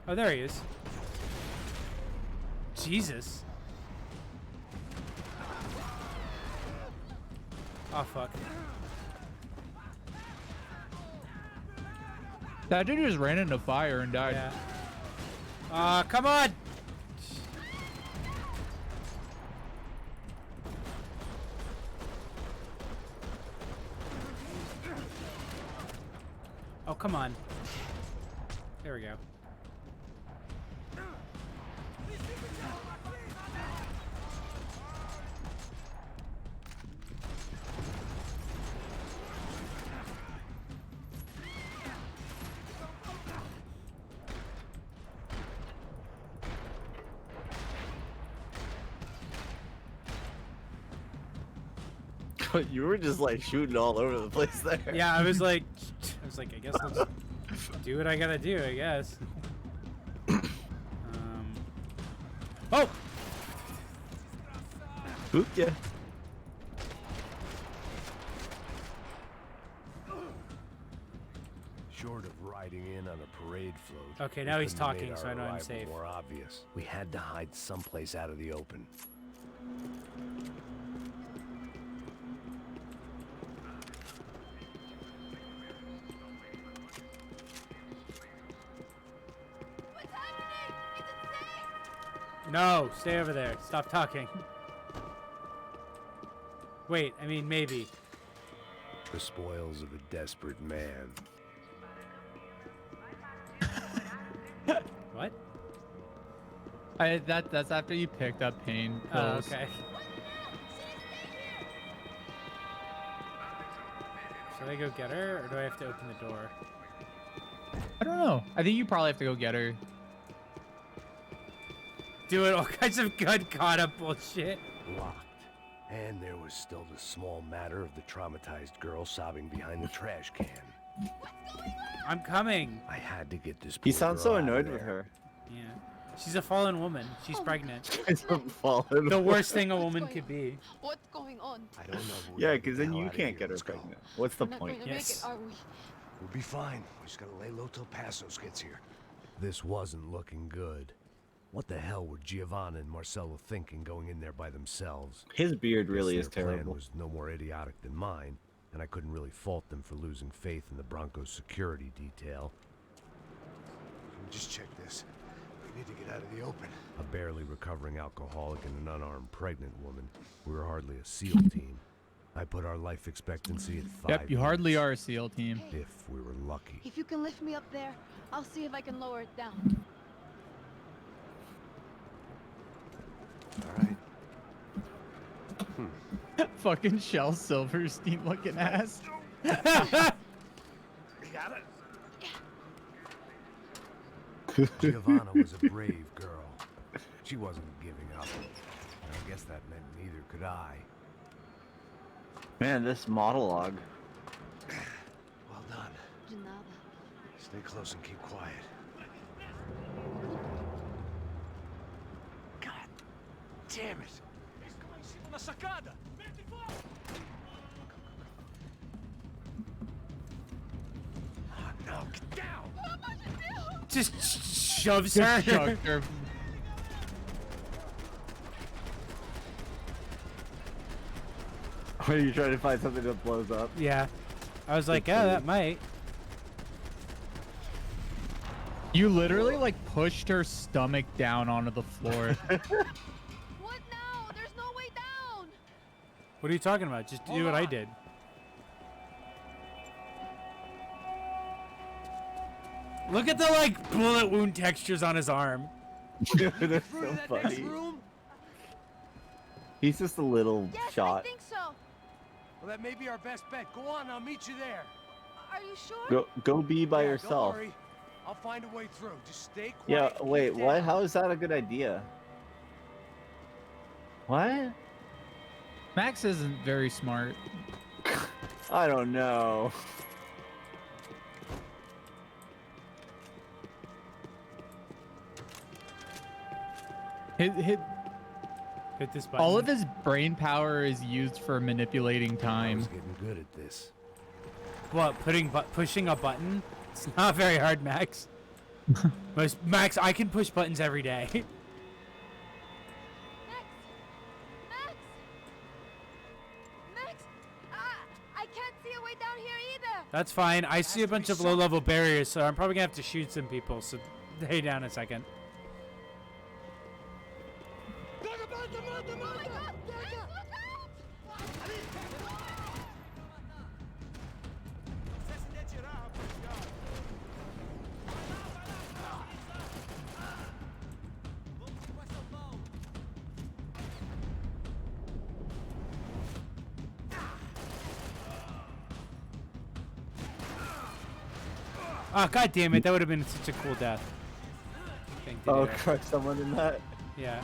Oh, there he is. Jesus. Oh, fuck. That dude just ran into fire and died. Yeah. Come on! Oh, come on. There we go. You were just like shooting all over the place there. Yeah, I was like, I guess I'll just do what I gotta do, I guess. Oh! Spooked ya. Short of riding in on a parade float. Okay, now we he's couldn't have talking, made so our I know I'm arrival safe. More obvious. We had to hide someplace out of the open. No, stay over there. Stop talking. Wait, I mean, maybe. The spoils of a desperate man. What? That's after you picked up Payne pills. Oh, okay. Should I go get her, or do I have to open the door? I don't know. I think you probably have to go get her. Doing all kinds of gun caught up bullshit. Locked. And there was still the small matter of the traumatized girl sobbing behind the trash can. I'm coming. I had to get this. He poor sounds girl so out of annoyed there. with her. Yeah. She's a fallen woman. She's pregnant. She's a fallen The worst thing a woman could be. What's going on? I don't know. but we Yeah, gotta because the then hell you out of can't here. get her Let's go. pregnant. What's the We're not point? going to make it, are we? We'll be fine. We just gotta lay low till Passos gets here. This wasn't looking good. What the hell were Giovanna and Marcello thinking going in there by themselves? His beard Guess really is their plan terrible. was no more idiotic than mine, and I couldn't really fault them for losing faith in the Broncos security detail. Just check this. We need to get out of the open. A barely recovering alcoholic and an unarmed pregnant woman. We were hardly a SEAL team. I put our life expectancy at 5 Yep, you hardly are a SEAL team. if we were lucky. If you can lift me up there, I'll see if I can lower it down. All right. Fucking Shel Silverstein looking ass. You got it? Giovanna was a brave girl. She wasn't giving up. And I guess that meant neither could I. Man, this monologue. Well done. De nada. Stay close and keep quiet. God damn it. Una sacada. Oh, no, get down. Just shoves her. Just chucked her. What are you trying to find something that blows up? Yeah. I was like, yeah, that might. You literally like pushed her stomach down onto the floor. What now? There's no way down. What are you talking about? Just do what I did. Look at the like bullet wound textures on his arm. That's so funny. He's just a little Yes, shot. I think so. Well, that may be our best bet. Go on, I'll meet you there. Are you sure? Go be by Yeah, yourself. Don't worry. I'll find a way through. Just stay quiet. Yeah, and keep wait, what? down. How is that a good idea? What? Max isn't very smart. I don't know. Hit Hit this button. all of his brain power is used for manipulating I time. was getting good at this. What? Pushing a button? It's not very hard, Max. Max, I can push buttons every day. Max! Max! I can't see a way down here either. That's fine. I see a bunch of low-level barriers, so I'm probably gonna have to shoot some people. So, hey, down a second. Oh, god damn it. That would have been such a cool death. Thing to Oh, do. crush someone in that. Yeah.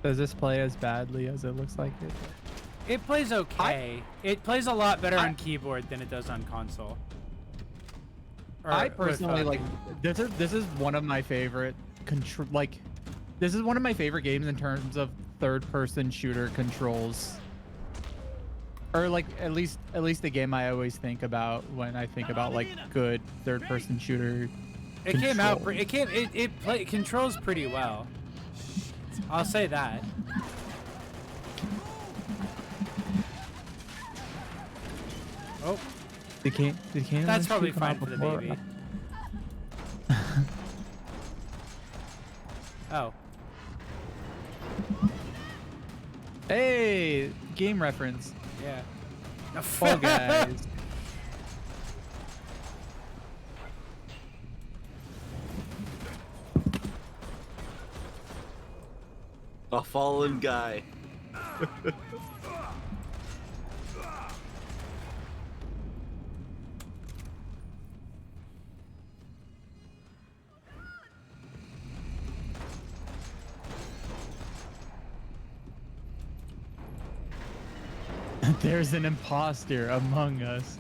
Does this play as badly as it looks like it? It plays okay. It plays a lot better on keyboard than it does on console. I personally like this is one of my favorite this is one of my favorite games in terms of third-person shooter controls. Or like at least the game I always think about when I think about like good third-person shooter. It came out. It controls pretty well. I'll say that. Oh. That's probably fine for the baby. Oh. Hey, game reference. Yeah. Fall Guys. A fallen guy. There's an imposter among us.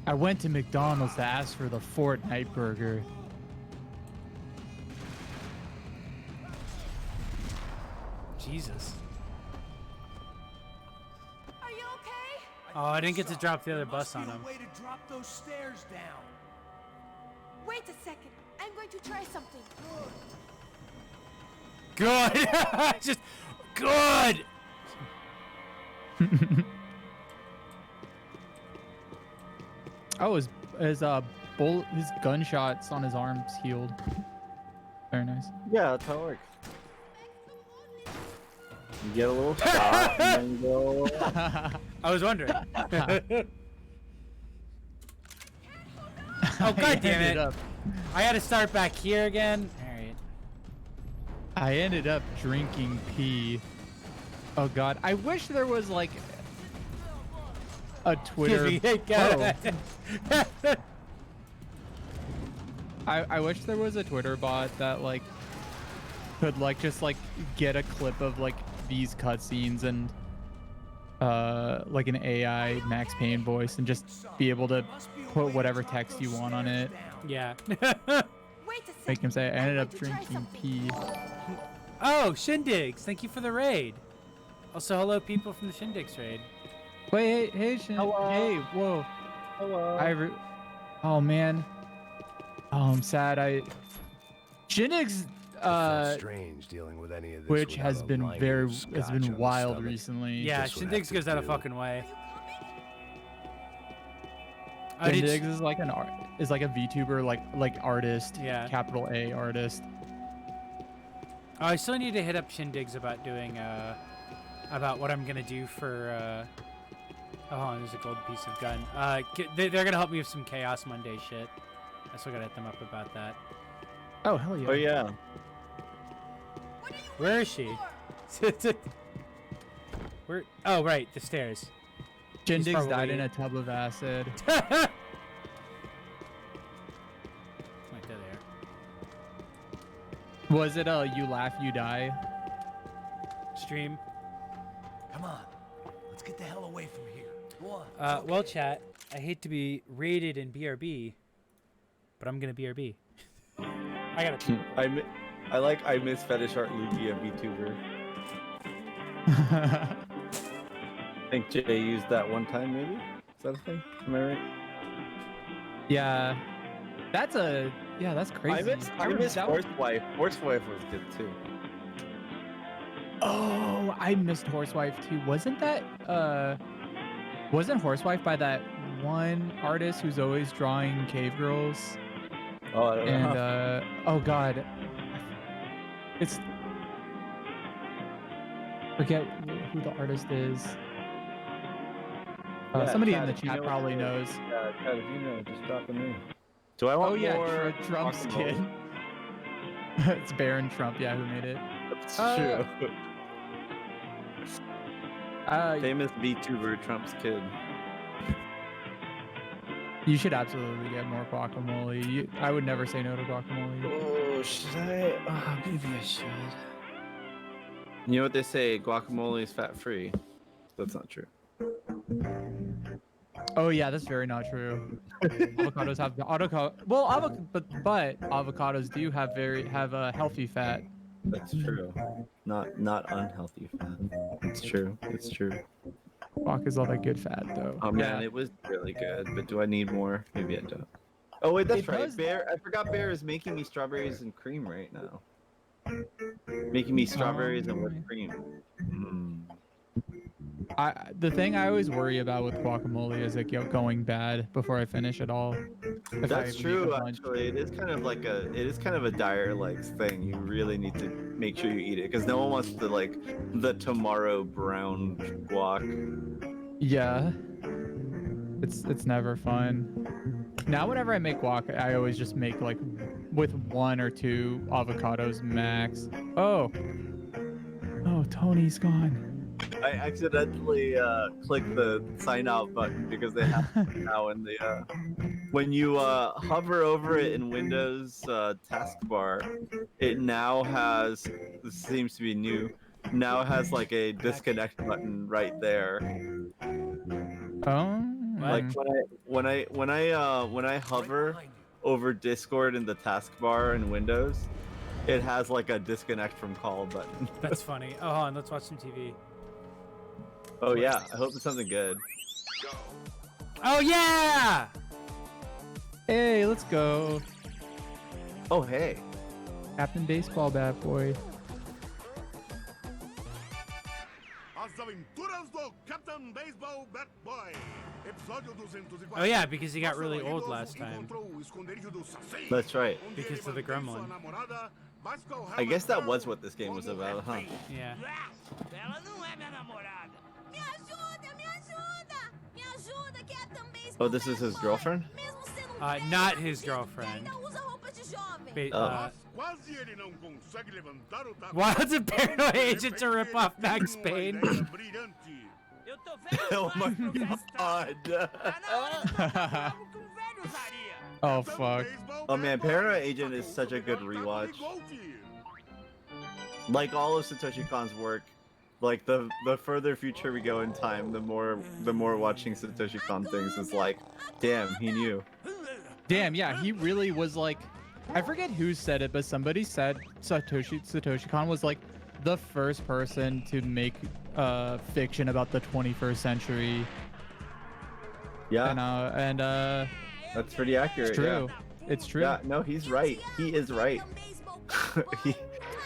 I went to McDonald's to ask for the Fortnite burger. Jesus. Are you okay? Oh, I didn't get to drop the other bus on him. Way to drop those stairs down. Wait a second. I'm going to try something. Good. Just good. Oh, his gunshots on his arms healed. Very nice. Yeah, that's how it works. You get a little shot and then go. I was wondering. Oh, god damn it. I had to start back here again. Alright. I ended up drinking pee. Oh god. I wish there was like a Twitter. I wish there was a Twitter bot that like could like just like get a clip of like these cutscenes and like an AI Max Payne voice and just be able to put whatever text you want on it. Yeah. Make him say I ended up drinking pee. Oh, Shindigs, thank you for the raid. Also, hello people from the Shindigs raid. Wait, hey, hey, whoa. Hello. Oh man. Oh, I'm sad. Shindig's strange dealing with any of this Twitch has been wild stomach. recently. Yeah, Shindigs goes out of fucking way. Shindigs is like a VTuber, like artist. Yeah. Capital A artist. Oh, I still need to hit up Shindigs about doing about what I'm gonna do for oh, hold on, there's a gold piece of gun. They're gonna help me with some Chaos Monday shit. I still gotta hit them up about that. Oh hell yeah. Oh yeah. Where is she? Where? Oh right, the stairs. Shindigs died in a tub of acid. Wait, there they are. Was it a you laugh you die stream? Come on, let's get the hell away from here. Go on. Well, chat, I hate to be rated in BRB, but I'm gonna BRB. I gotta. I miss Fetish Art Lukey, a VTuber. I think Jay used that one time, maybe? Is that a thing? Am I right? Yeah. That's crazy. I miss Horsewife. Horsewife was good too. Oh, I missed Horsewife too. Wasn't Horsewife by that one artist who's always drawing cave girls. Oh, I don't And know. oh god, it's forget who the artist is. Yeah, Somebody Chad, in the if you chat know what probably it is, knows. Yeah, Chad, if you know, just drop a name. Do I want Oh yeah, more Trump's kid. guacamole? It's Baron Trump, yeah, who made it. That's true. Uh, Famous VTuber Trump's kid. You should absolutely get more guacamole. I would never say no to guacamole. Oh, should I? Oh, maybe I should. You know what they say? Guacamole is fat-free. That's not true. Oh yeah, that's very not true. Avocados have but avocados do have a healthy fat. That's true. Not unhealthy fat. It's true. It's true. Guac is all that good fat though. Oh man, Yeah. it was really good. But do I need more? Maybe I don't. Oh wait, that's It right. does- Bear. I forgot Bear is making me strawberries and cream right now. Making me strawberries and whipped cream. Mm. The thing I always worry about with guacamole is it going bad before I finish it all. If I That's even eat a true. bunch. Actually, it is kind of a dire like thing. You really need to make sure you eat it because no one wants to like the tomorrow brown guac. Yeah. It's never fun. Now whenever I make guac, I always just make like with 1 or 2 avocados max. Oh, Tony's gone. I accidentally clicked the sign out button because they have now in the when you hover over it in Windows taskbar, it now has, this seems to be new, now has like a disconnect button right there. Oh. Like when I hover over Discord in the taskbar in Windows, it has like a disconnect from call button. That's funny. Oh, hold on, let's watch some TV. Oh yeah, I hope it's something good. Oh yeah! Hey, let's go. Oh hey. Captain Baseball bad boy. As Aventuras do Captain Baseball Bat Boy. Episódio 240. Oh yeah, because he got really old last time. That's right. Because of the gremlin. I guess that was what this game was about, huh? Yeah. Ela não é minha namorada. Me ajuda, me ajuda! Me ajuda, Captain Baseball. Oh, this is his girlfriend? Not his girlfriend. Usa roupa de jovem. Quase ele não consegue levantar o taco. Why was a paranoid agent to rip off Max Payne? Eu tô vendo Oh my god. Oh fuck. Oh man, Paranoid Agent is such a good rewatch. Like all of Satoshi Kon's work, like the further future we go in time, the more watching Satoshi Kon things is like, damn, he knew. Damn, yeah, he really was like, I forget who said it, but somebody said Satoshi Kon was like the first person to make fiction about the 21st century. Yeah. And that's pretty accurate. It's true. Yeah. It's true. Yeah, no, he's right. He is right.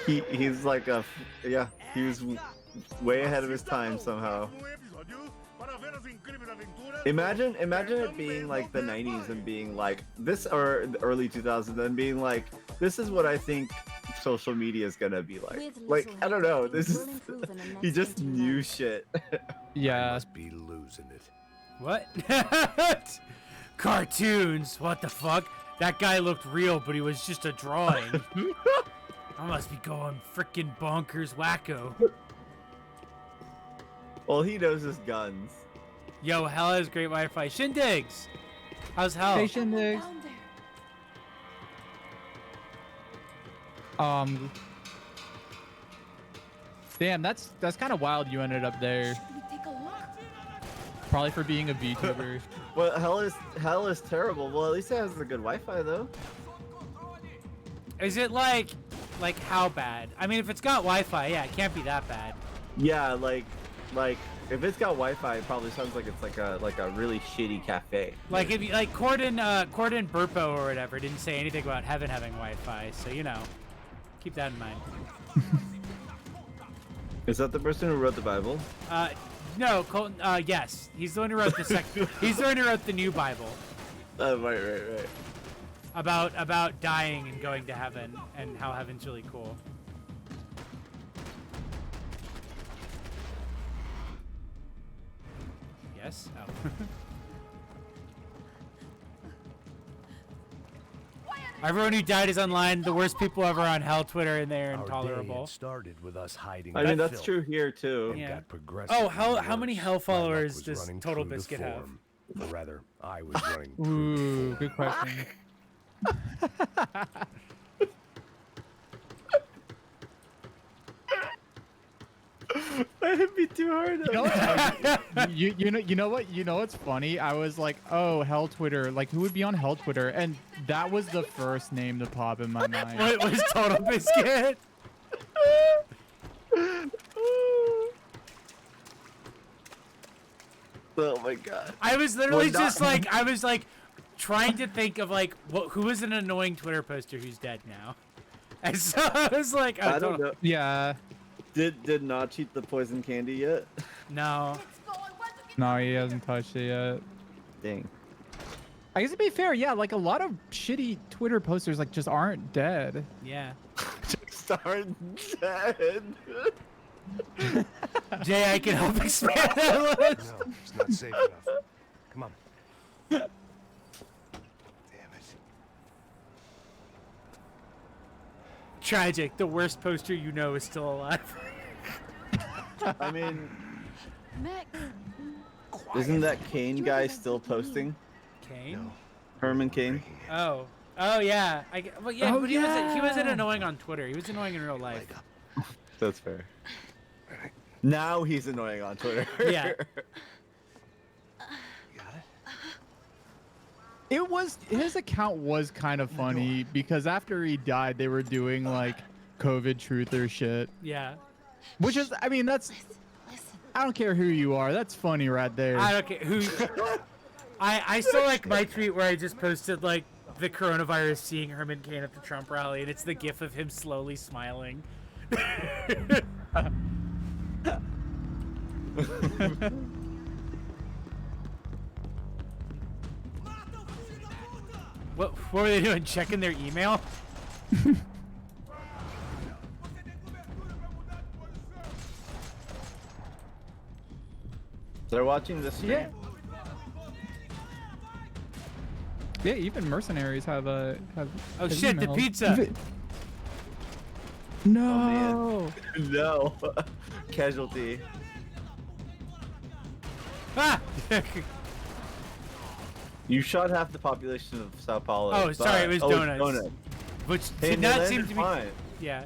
he's like he was way ahead of his time somehow. Imagine it being like the 90s and being like this, or the early 2000s and being like, this is what I think social media is gonna be like. Like, I don't know, this is he just knew shit. Yeah. I must be losing it. What? Cartoons? What the fuck? That guy looked real, but he was just a drawing. I must be going frickin' bonkers wacko. Well, he knows his guns. Yo, hell has great Wi-Fi. Shindigs! How's hell? Hey, Shindigs. Damn, that's kind of wild. You ended up there. Probably for being a VTuber. Well, hell is terrible. Well, at least it has the good Wi-Fi though. Is it like how bad? I mean, if it's got Wi-Fi, yeah, it can't be that bad. Yeah, like if it's got Wi-Fi, it probably sounds like it's like a really shitty cafe. Like if you, like Corden Burpo or whatever didn't say anything about heaven having Wi-Fi, so you know, keep that in mind. Is that the person who wrote the Bible? no, Colton. Yes, he's the one who wrote the second. He's the one who wrote the new Bible. Right. About dying and going to heaven and how heaven's really cool. Yes. Oh. Everyone who died is online. The worst people ever on Hell Twitter, and they're intolerable. Our day had started with us hiding. I mean, that that's filth true here too. and Yeah. got progressively Oh, how many worse. Hell My luck followers was does running Total true to Biscuit have? form. Or rather, I was running. Ooh, good question. That'd be too hard. You know what's funny? I was like, oh, Hell Twitter. Like, who would be on Hell Twitter? And that was the first name to pop in my mind. What was Total Biscuit? Oh my god. I was literally Well, just like, I was like trying to think of like who is an annoying Twitter poster who's dead now. And so I was like, I don't know. Yeah. Did not cheat the poison candy yet? No. No, he hasn't touched it yet. Dang. I guess to be fair, yeah, like a lot of shitty Twitter posters like just aren't dead. Yeah. Just aren't dead. Jay, I can help expand that list. No, it's not safe enough. Come on. Damn it. Tragic. The worst poster you know is still alive. I mean, Max. isn't that Kane guy still posting? Kane? Herman Kane? Oh. Oh yeah. Well, yeah, Oh, but he wasn't annoying on Twitter. He was annoying in real life. That's fair. Now he's annoying on Twitter. Yeah. It was his account was kind of funny because after he died, they were doing like COVID truther shit. Yeah. Which is, I mean, that's. I don't care who you are. That's funny right there. I don't care who. I still like my tweet where I just posted like the coronavirus seeing Herman Cain at the Trump rally, and it's the gif of him slowly smiling. What were they doing? Checking their email? They're watching this stream. Yeah. Yeah, even mercenaries have a Oh have shit! The emails. pizza. No. No. Casualty. Ah! You shot half the population of Sao Paulo. Oh, sorry, it was but- donuts. Donuts. Which Hey, did they not landed seem to be. fine. Yeah.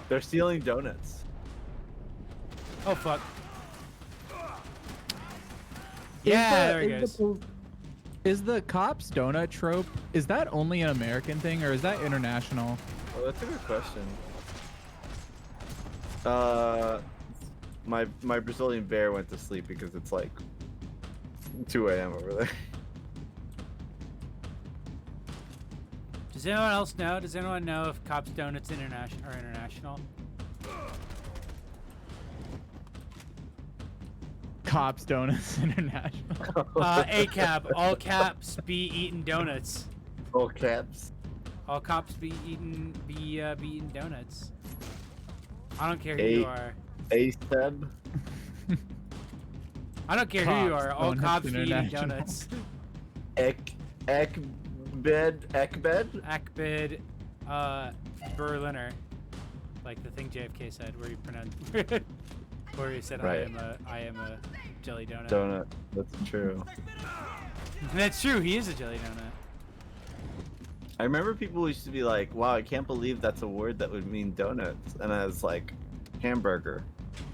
They're stealing donuts. Oh fuck. Yeah, there it goes. Is the cops donut trope, is that only an American thing or is that international? Oh, that's a good question. My Brazilian bear went to sleep because it's like 2 a.m. over there. Does anyone else know? Does anyone know if Cops Donuts are international? Cops Donuts International. ACAB, all caps be eating donuts. All caps. All cops be eating donuts. I don't care who you are. ASEB. I don't care who you are. All Donuts cops be eating International. donuts. Ekbed. Akbid, Berliner, like the thing JFK said, where he pronounced, where he said, Right. I am a jelly donut. Donut. That's true. That's true. He is a jelly donut. I remember people used to be like, "Wow, I can't believe that's a word that would mean donuts," and I was like, "Hamburger."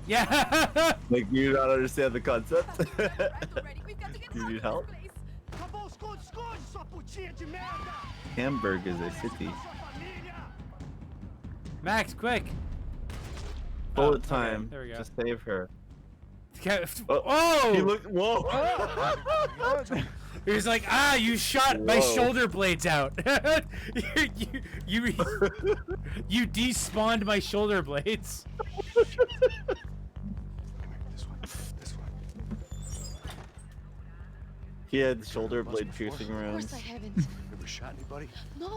Yeah. Like, you don't understand the concept. You need help? Hamburg is a city. Max, quick. Bullet okay, time. there we go. To save her. Oh! He looked. Whoa! He was like, you shot my Whoa. shoulder blades out. you despawned my shoulder blades. He had shoulder blade piercing Of rounds. course I haven't. Ever shot anybody? No.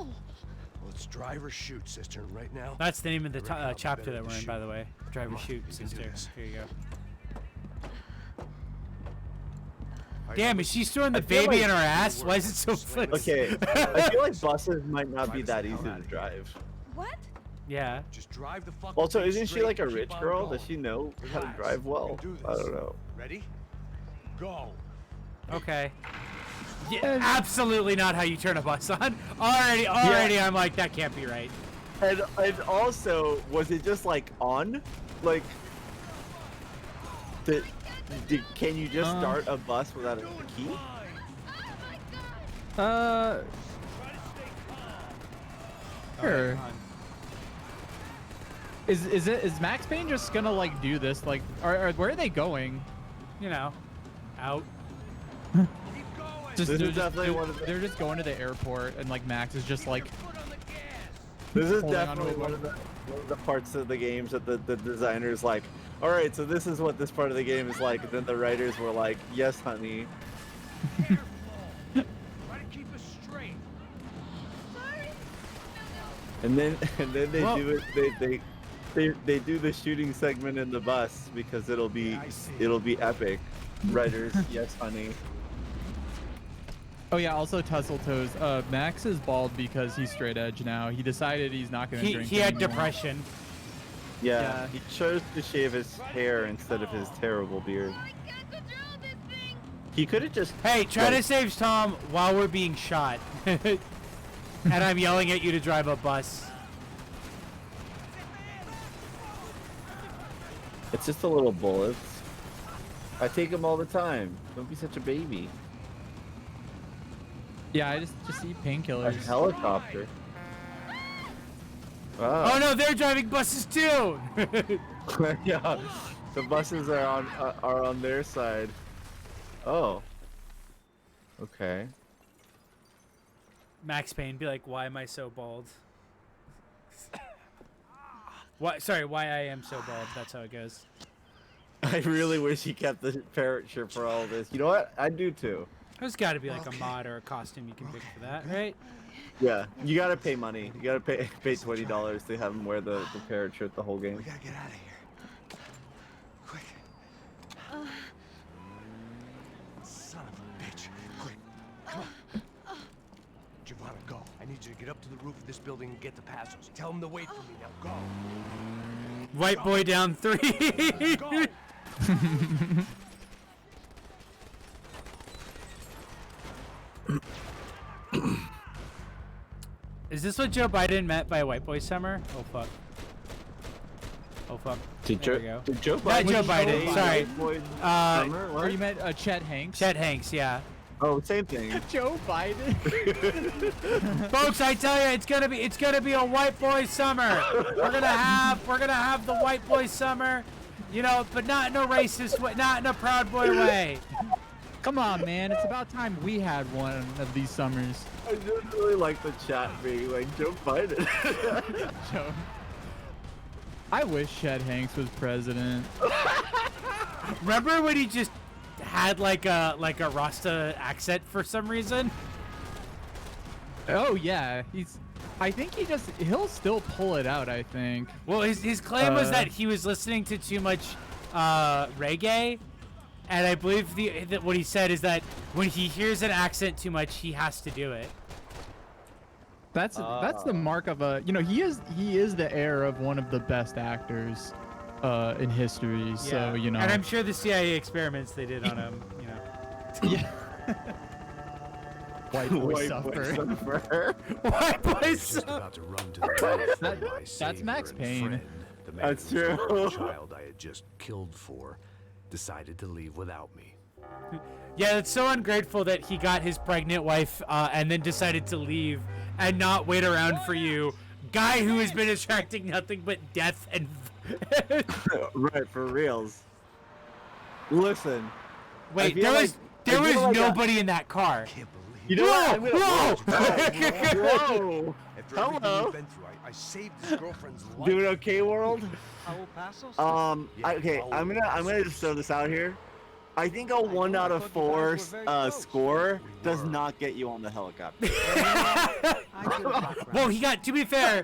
Well, it's drive or shoot, sister. And right now. That's the name of the I reckon I'll be chapter better that we're to in, by shoot. the way. Driver Come on, shoot, we can do sister. this. Here you go. I Damn, know is she throwing the I feel baby like- in her ass? Why is it so funny? Okay, I feel like buses might not be that easy to drive. What? Yeah. Just drive the fucking Also, thing isn't she straight like a and keep rich on girl? going. Does she know how to Relax. drive well? We can do I this. don't know. Ready? Go. Okay. Yeah, absolutely not how you turn a bus on. Already, I'm like, that can't be right. And also, was it just like on? Like, can you just start a bus without a key? Sure. Is Max Payne just gonna like do this? Like, where are they going? You know, out. Just, This they're, is just, definitely one of the- they're just going to the airport, and like Max is just like. This is holding onto definitely a one of the parts of the games that the designers like, all right, so this is what this part of the game is like. And then the writers were like, yes, honey. Try to keep us straight. And then they Well- do it. They do the shooting segment in the bus because it'll be epic. Writers, yes, honey. Oh yeah, also Tussle Toes. Max is bald because he's straight edge now. He decided he's not gonna drink. He had anymore. depression. Yeah, he chose to shave his hair instead of his terrible beard. He could have just. Hey, try like, to save Tom while we're being shot. And I'm yelling at you to drive a bus. It's just a little bullets. I take them all the time. Don't be such a baby. Yeah, I just eat A painkillers. helicopter. Wow. Oh no, they're driving buses too. Yeah, the buses are on their side. Oh. Okay. Max Payne, be like, why am I so bald? Why? Sorry, why I am so bald. That's how it goes. I really wish he kept the parrot shirt for all of this. You know what? I do too. There's got to be like a mod or a costume you can pick for that, right? Yeah, you gotta pay money. You gotta pay $20 to have him wear the parrot shirt the whole game. We gotta get out of here. Quick. Son of a bitch. Quick. Come on. Giovanna, go. I need you to get up to the roof of this building and get the passos. Tell them to wait for me. Now go. White boy down 3. Go. Is this what Joe Biden meant by white boy summer? Oh fuck. Oh fuck. Did There Joe, we go. did Joe Not Biden? Joe Biden, say sorry. white boy Uh, summer? Or What? you meant Chet Hanks? Chet Hanks, yeah. Oh, same thing. Joe Biden. Folks, I tell you, it's gonna be a white boy summer. We're gonna have the white boy summer, you know, but not in a racist way, not in a Proud Boy way. Come on, man. It's about time we had one of these summers. I just really like the chat being like Joe Biden. Joe. I wish Chet Hanks was president. Remember when he just had like a Rasta accent for some reason? Oh yeah, I think he'll still pull it out. I think. Well, his claim was that he was listening to too much reggae, and I believe that what he said is that when he hears an accent too much, he has to do it. That's the mark of a he is the heir of one of the best actors in history. So And I'm sure the CIA experiments they did on him, Yeah. White boy suffer. White boy Just suffer. about to run to the roof when my That's savior Max and Payne. friend, the man That's whose true. only child I had just killed for, decided to leave without me. Yeah, it's so ungrateful that he got his pregnant wife and then decided to leave and not wait around for you, guy who has been attracting nothing but death and. Right, for reals. Listen. Wait, I feel There was feel like nobody in that car. You know what? I'm gonna Whoa! Whoa! After Hello. everything we've been through, I saved his girlfriend's life. Doing okay, world? Yeah, Okay, I'm gonna just throw this out here. I think a 1 out of 4 score does not get you on the helicopter. Well, he got. To be fair,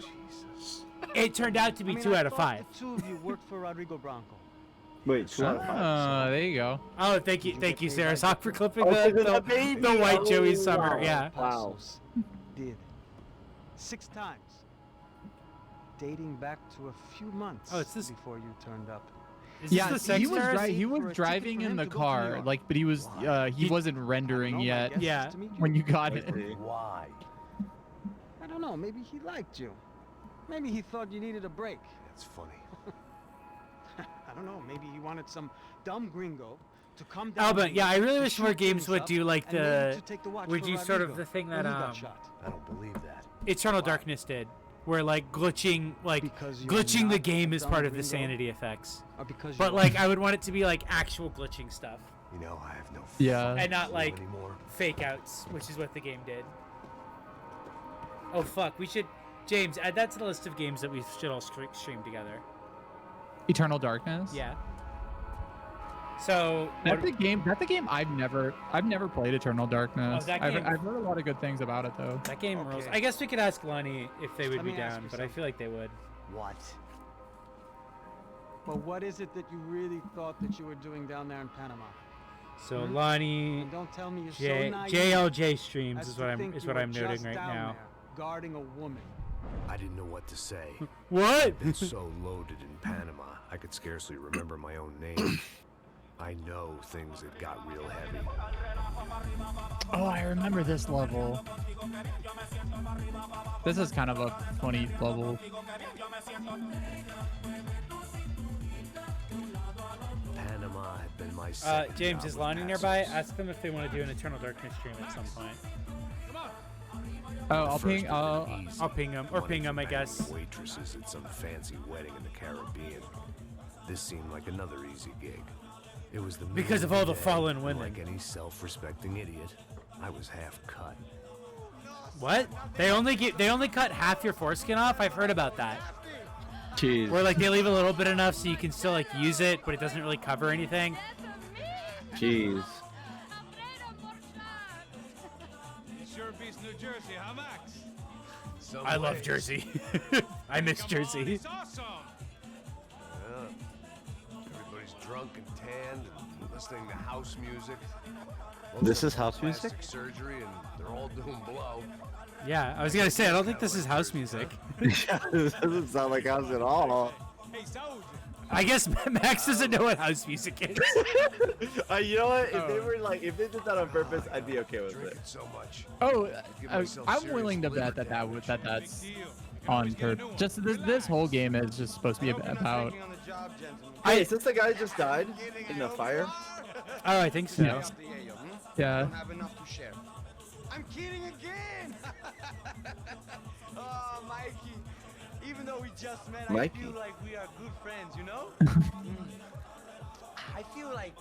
it turned out to be 2 out of 5. The two of you worked for Rodrigo Blanco. Wait, 2 out of 5. There you go. Oh, thank you, Sarah Sock, for clipping Oh, the baby. white Oh, Joey Summer. wow. Yeah. Wow. Did 6 times, dating back to a few months before you turned up. Yeah, he was driving in the car, like, but he wasn't rendering yet. Yeah. When you got it. Why? I don't know. Maybe he liked you. Maybe he thought you needed a break. That's funny. I don't know. Maybe he wanted some dumb gringo to come down. Albert, yeah, I really to wish more shoot games things would up do like and maybe the to take the watch would for do sort of Rodrigo the thing when that he got shot. I don't believe that. Eternal Darkness did, where like glitching the game is part of the sanity effects. But like I would want it to be like actual glitching stuff. You know, I have no Yeah. And not like anymore. fake outs, which is what the game did. Oh fuck, we should James, add that to the list of games that we should all stream together. Eternal Darkness. Yeah. So That's a game. I've never played Eternal Darkness. Oh, that I've game- heard a lot of good things about it though. that game rules. I guess we could ask Lonnie if they would Let be me ask down, you but I feel like they would. What? But what is it that you really thought that you were doing down there in Panama? So Hmm? Lonnie And don't tell me you're so naive JLJ streams as is to what I'm think is you what were I'm noting just right down now. there, guarding a woman. I didn't know what to say. What? I've been so loaded in Panama, I could scarcely remember my own name. I know things had got real heavy. Oh, I remember this level. This is kind of a funny level. Panama had been my second James, job is with Lonnie Passos. nearby? Ask them if they want to do an Eternal Darkness stream at some point. Oh, I'll ping. I'll ping him, or Wanted ping to him, I bang guess. Waitresses at some fancy wedding in the Caribbean. This seemed like another easy gig. It was the Because middle of all the day, fallen and women. Like any self-respecting idiot, I was half cut. What? They only cut half your foreskin off? I've heard about that. Jeez. Where like they leave a little bit enough so you can still like use it, but it doesn't really cover anything. Jeez. Sure beats New Jersey, huh, Max? Some I love ways. Jersey. I miss Jersey. It's awesome. Yeah. Everybody's drunk and tanned and listening to house music. This Most is house of them have music? plastic surgery and they're all doing blow. Yeah, I was gonna say I don't think this is house music. This doesn't sound like house at all. Hey, soldier. I guess Max doesn't know what house music is. You know what? If they were like, if they did that on purpose, I'd be okay with it. Drinking so much. Oh, Give myself I'm serious willing to liver bet damage. that's on purpose. Just this whole game is just supposed to be about. Hey, is this the guy who just died in the fire? Oh, I think so. Yeah. Yeah. Don't have enough to share. I'm kidding again! Oh, Mikey. Even though we just met, Mikey. I feel like we are good friends, you know? I feel like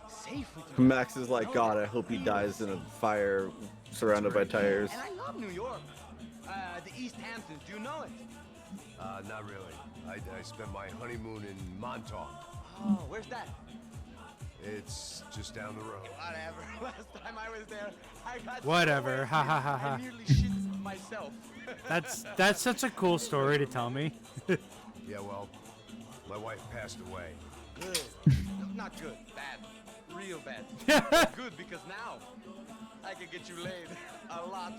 safe with you. Max is like, God, I hope he dies in a fire surrounded by tires. And I love New York. The East Hamptons, do you know it? Not really. I spent my honeymoon in Montauk. Oh, where's that? It's just down the road. Whatever. Last time I was there, I got Whatever. so Ha ha ha ha. I nearly shit myself. That's such a cool story to tell me. Yeah, well, my wife passed away. Good. No, not good. Bad. Real bad. Good because now I can get you laid a lot.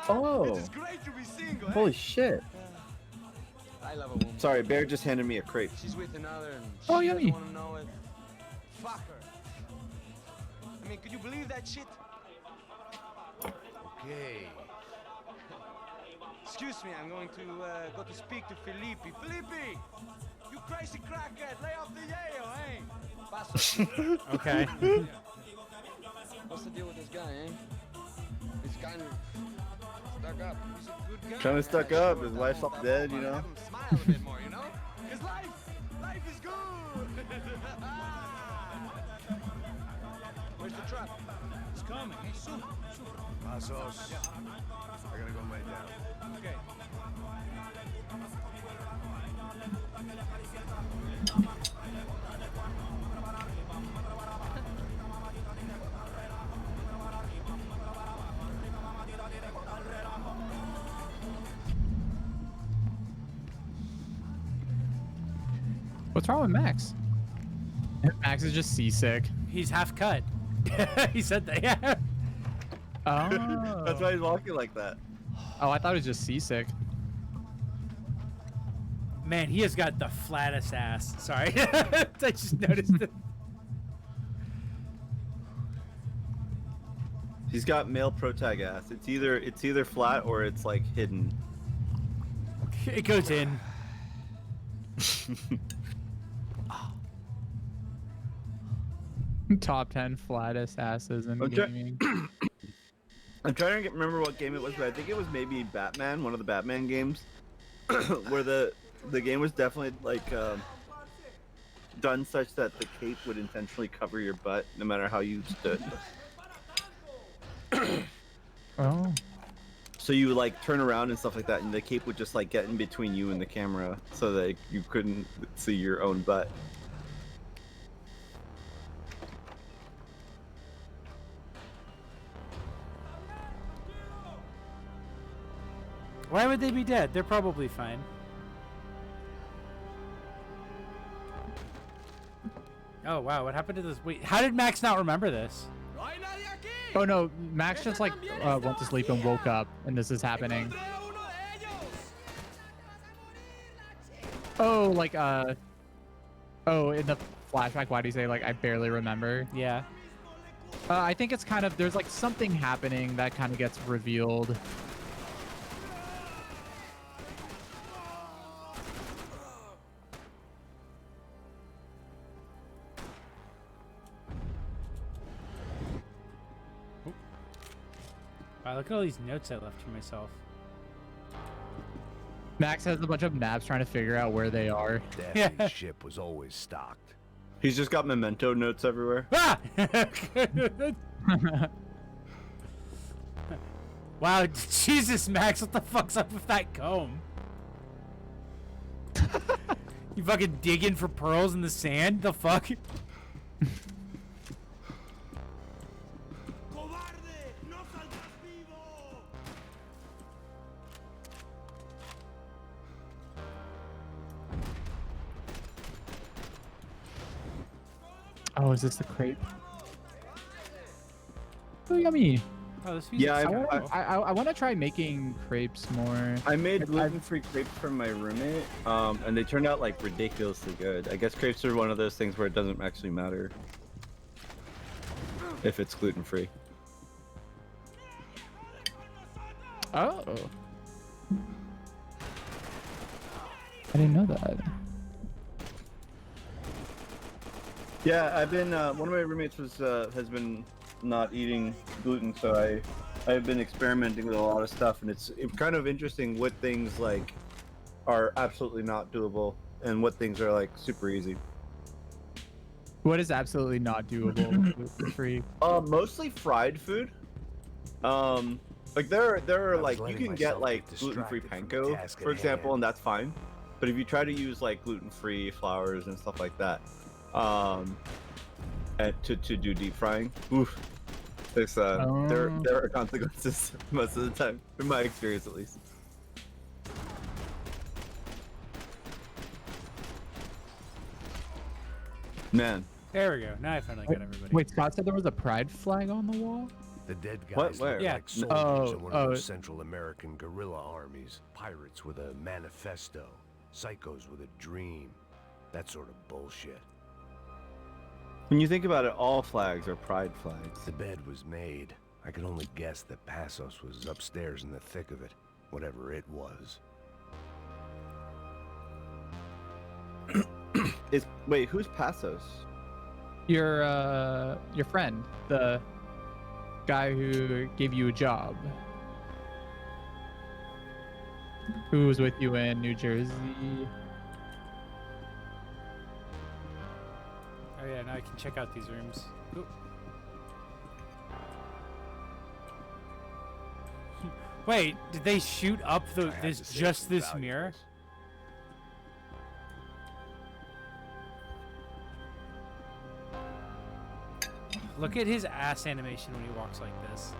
Oh. It is great to be single. Holy eh? shit. I love a woman. Sorry, Bear just handed me a crepe. She's with another and she Oh, doesn't yummy. want to know it. Fuck her. I mean, could you believe that shit? Okay. Excuse me, I'm going to go to speak to Felipe. Felipe! You crazy crackhead! Lay off the yayo, eh? Paso. Okay. What's the deal with this guy, eh? He's kind of stuck up. He's a good guy. Kind of stuck Yeah, up. sure, His that wife's won't up that dead, won't you know? Have him smile a bit more, you know? Cause life is good. Where's the truck? coming. Hey, soon. Passos. I gotta go lay down. Okay. What's wrong with Max? Max is just seasick. He's half cut. He said that. Yeah. Oh. That's why he's walking like that. Oh, I thought it was just seasick. Man, he has got the flattest ass. Sorry. I just noticed it. He's got male protag ass. It's either flat or it's like hidden. It goes in. Top 10 flattest asses in gaming. I'm trying to remember what game it was, but I think it was maybe Batman, one of the Batman games, where the game was definitely like done such that the cape would intentionally cover your butt no matter how you stood. Oh. So you like turn around and stuff like that, and the cape would just like get in between you and the camera so that you couldn't see your own butt. Why would they be dead? They're probably fine. Oh wow, what happened to this? Wait, how did Max not remember this? Oh no, Max just like went to sleep and woke up, and this is happening. Oh, like oh, in the flashback, why do you say like I barely remember? Yeah. I think it's kind of there's like something happening that kind of gets revealed. Wow, look at all these notes I left for myself. Max has a bunch of maps trying to figure out where they are. Daphne's ship was always stocked. He's just got memento notes everywhere. Ah! Wow, Jesus, Max, what the fuck's up with that comb? You fucking digging for pearls in the sand? The fuck? Oh, is this the crepe? Oh, yummy. Oh, this Yeah, I want to try making crepes more. I made gluten-free crepes for my roommate, and they turned out like ridiculously good. I guess crepes are one of those things where it doesn't actually matter if it's gluten-free. Oh. I didn't know that. Yeah, I've been one of my roommates has been not eating gluten, so I've been experimenting with a lot of stuff, and it's kind of interesting what things like are absolutely not doable and what things are like super easy. What is absolutely not doable gluten-free? Mostly fried food. Like there are like you can get like gluten-free panko, for example, and that's fine. But if you try to use like gluten-free flours and stuff like that, and to do deep frying, oof, it's there are consequences most of the time, in my experience at least. Man. There we go. Now I finally got everybody. Wait, Scott said there was a pride flag on the wall? The dead What? guys Where? look Yeah. like soldiers in one of those Central American guerrilla armies. Pirates with a manifesto. Psychos with a dream. That sort of bullshit. When you think about it, all flags are pride flags. The bed was made. I could only guess that Passos was upstairs in the thick of it. Whatever it was. Wait, who's Passos? Your friend, the guy who gave you a job, who was with you in New Jersey. Oh yeah, now I can check out these rooms. Ooh. Wait, did they shoot up this mirror? Look at his ass animation when he walks like this.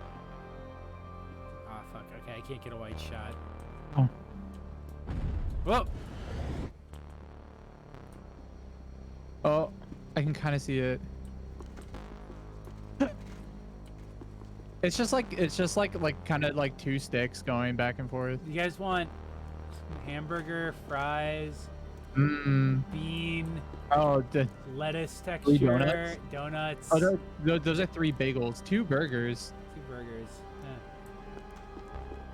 Ah, fuck. Okay, I can't get a wide shot. Oh. Whoa. Oh, I can kind of see it. It's just like kind of like two sticks going back and forth. You guys want hamburger, fries, bean, lettuce texture, donuts. Oh, those are 3 bagels, 2 burgers. 2 burgers. Yeah.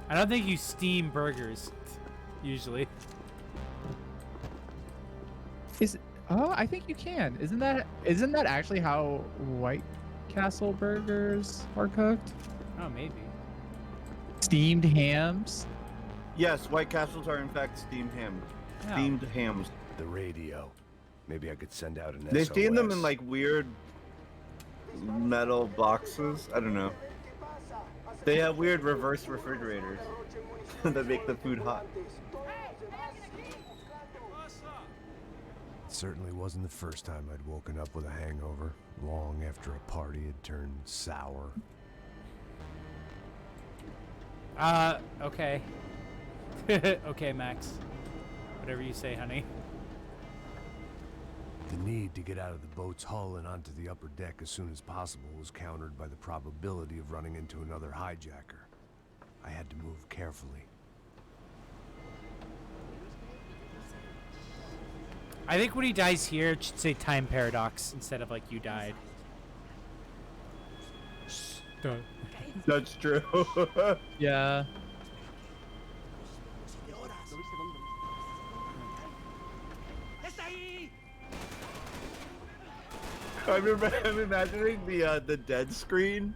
I don't think you steam burgers usually. I think you can. Isn't that actually how White Castle burgers are cooked? Oh, maybe. Steamed hams? Yes, White Castles are in fact steamed hams. Yeah. Steamed hams. The radio. Maybe I could send out an They SOS. steam them in like weird metal boxes. I don't know. They have weird reverse refrigerators that make the food hot. It certainly wasn't the first time I'd woken up with a hangover, long after a party had turned sour. Okay. Okay, Max. Whatever you say, honey. The need to get out of the boat's hull and onto the upper deck as soon as possible was countered by the probability of running into another hijacker. I had to move carefully. I think when he dies here, it should say time paradox instead of like you died. That's true. Yeah. I'm imagining the dead screen,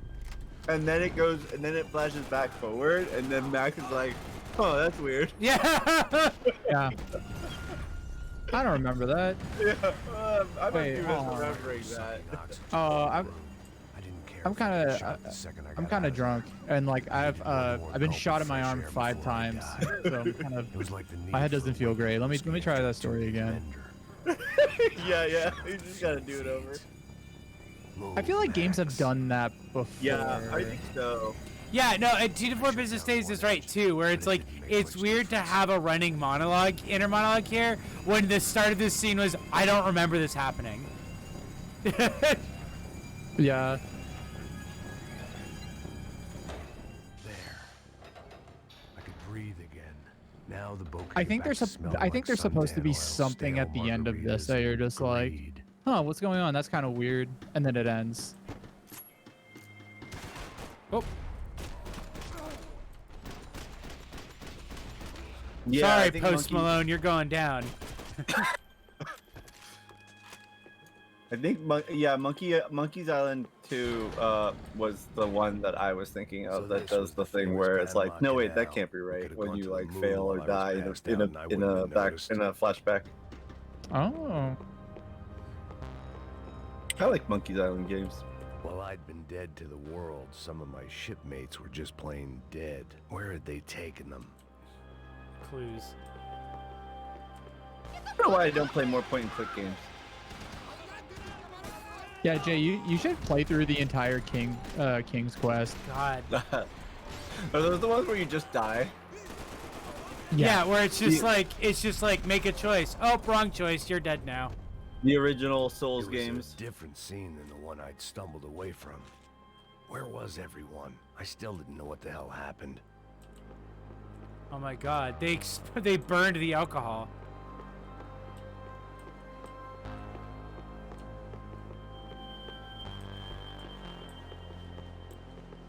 and then it goes, and then it flashes back forward, and then Max is like, "Oh, that's weird." Yeah. Yeah. I don't remember that. Yeah. I'm Wait, remembering that. I'm kind of drunk, and like I've been shot in my arm 5 times, so I'm kind of my head doesn't feel great. Let me try that story again. Yeah. You just gotta do it over. I feel like games have done that before. Yeah, I think so. Yeah, no, 2 to 4 business days is right too, where it's like it's weird to have a running monologue, inner monologue here, when the start of this scene was, I don't remember this happening. Yeah. I could breathe again. Now the boat. I think there's supposed to be something at the end of this that you're just like, huh, what's going on? That's kind of weird, and then it ends. Oh. Yeah, sorry, Post Malone, you're going down. I think, Monkey's Island 2 was the one that I was thinking of that does the thing where it's like, no wait, that can't be right when you like fail or die in a flashback. Oh. I like Monkey's Island games. While I'd been dead to the world, some of my shipmates were just plain dead. Where had they taken them? Clues. I don't know why I don't play more point-and-click games. Yeah, Jay, you should play through the entire King's Quest. God. Are those the ones where you just die? Yeah, where it's just like make a choice. Oh, wrong choice. You're dead now. The original Souls games. A different scene than the one I'd stumbled away from. Where was everyone? I still didn't know what the hell happened. Oh my God, they burned the alcohol.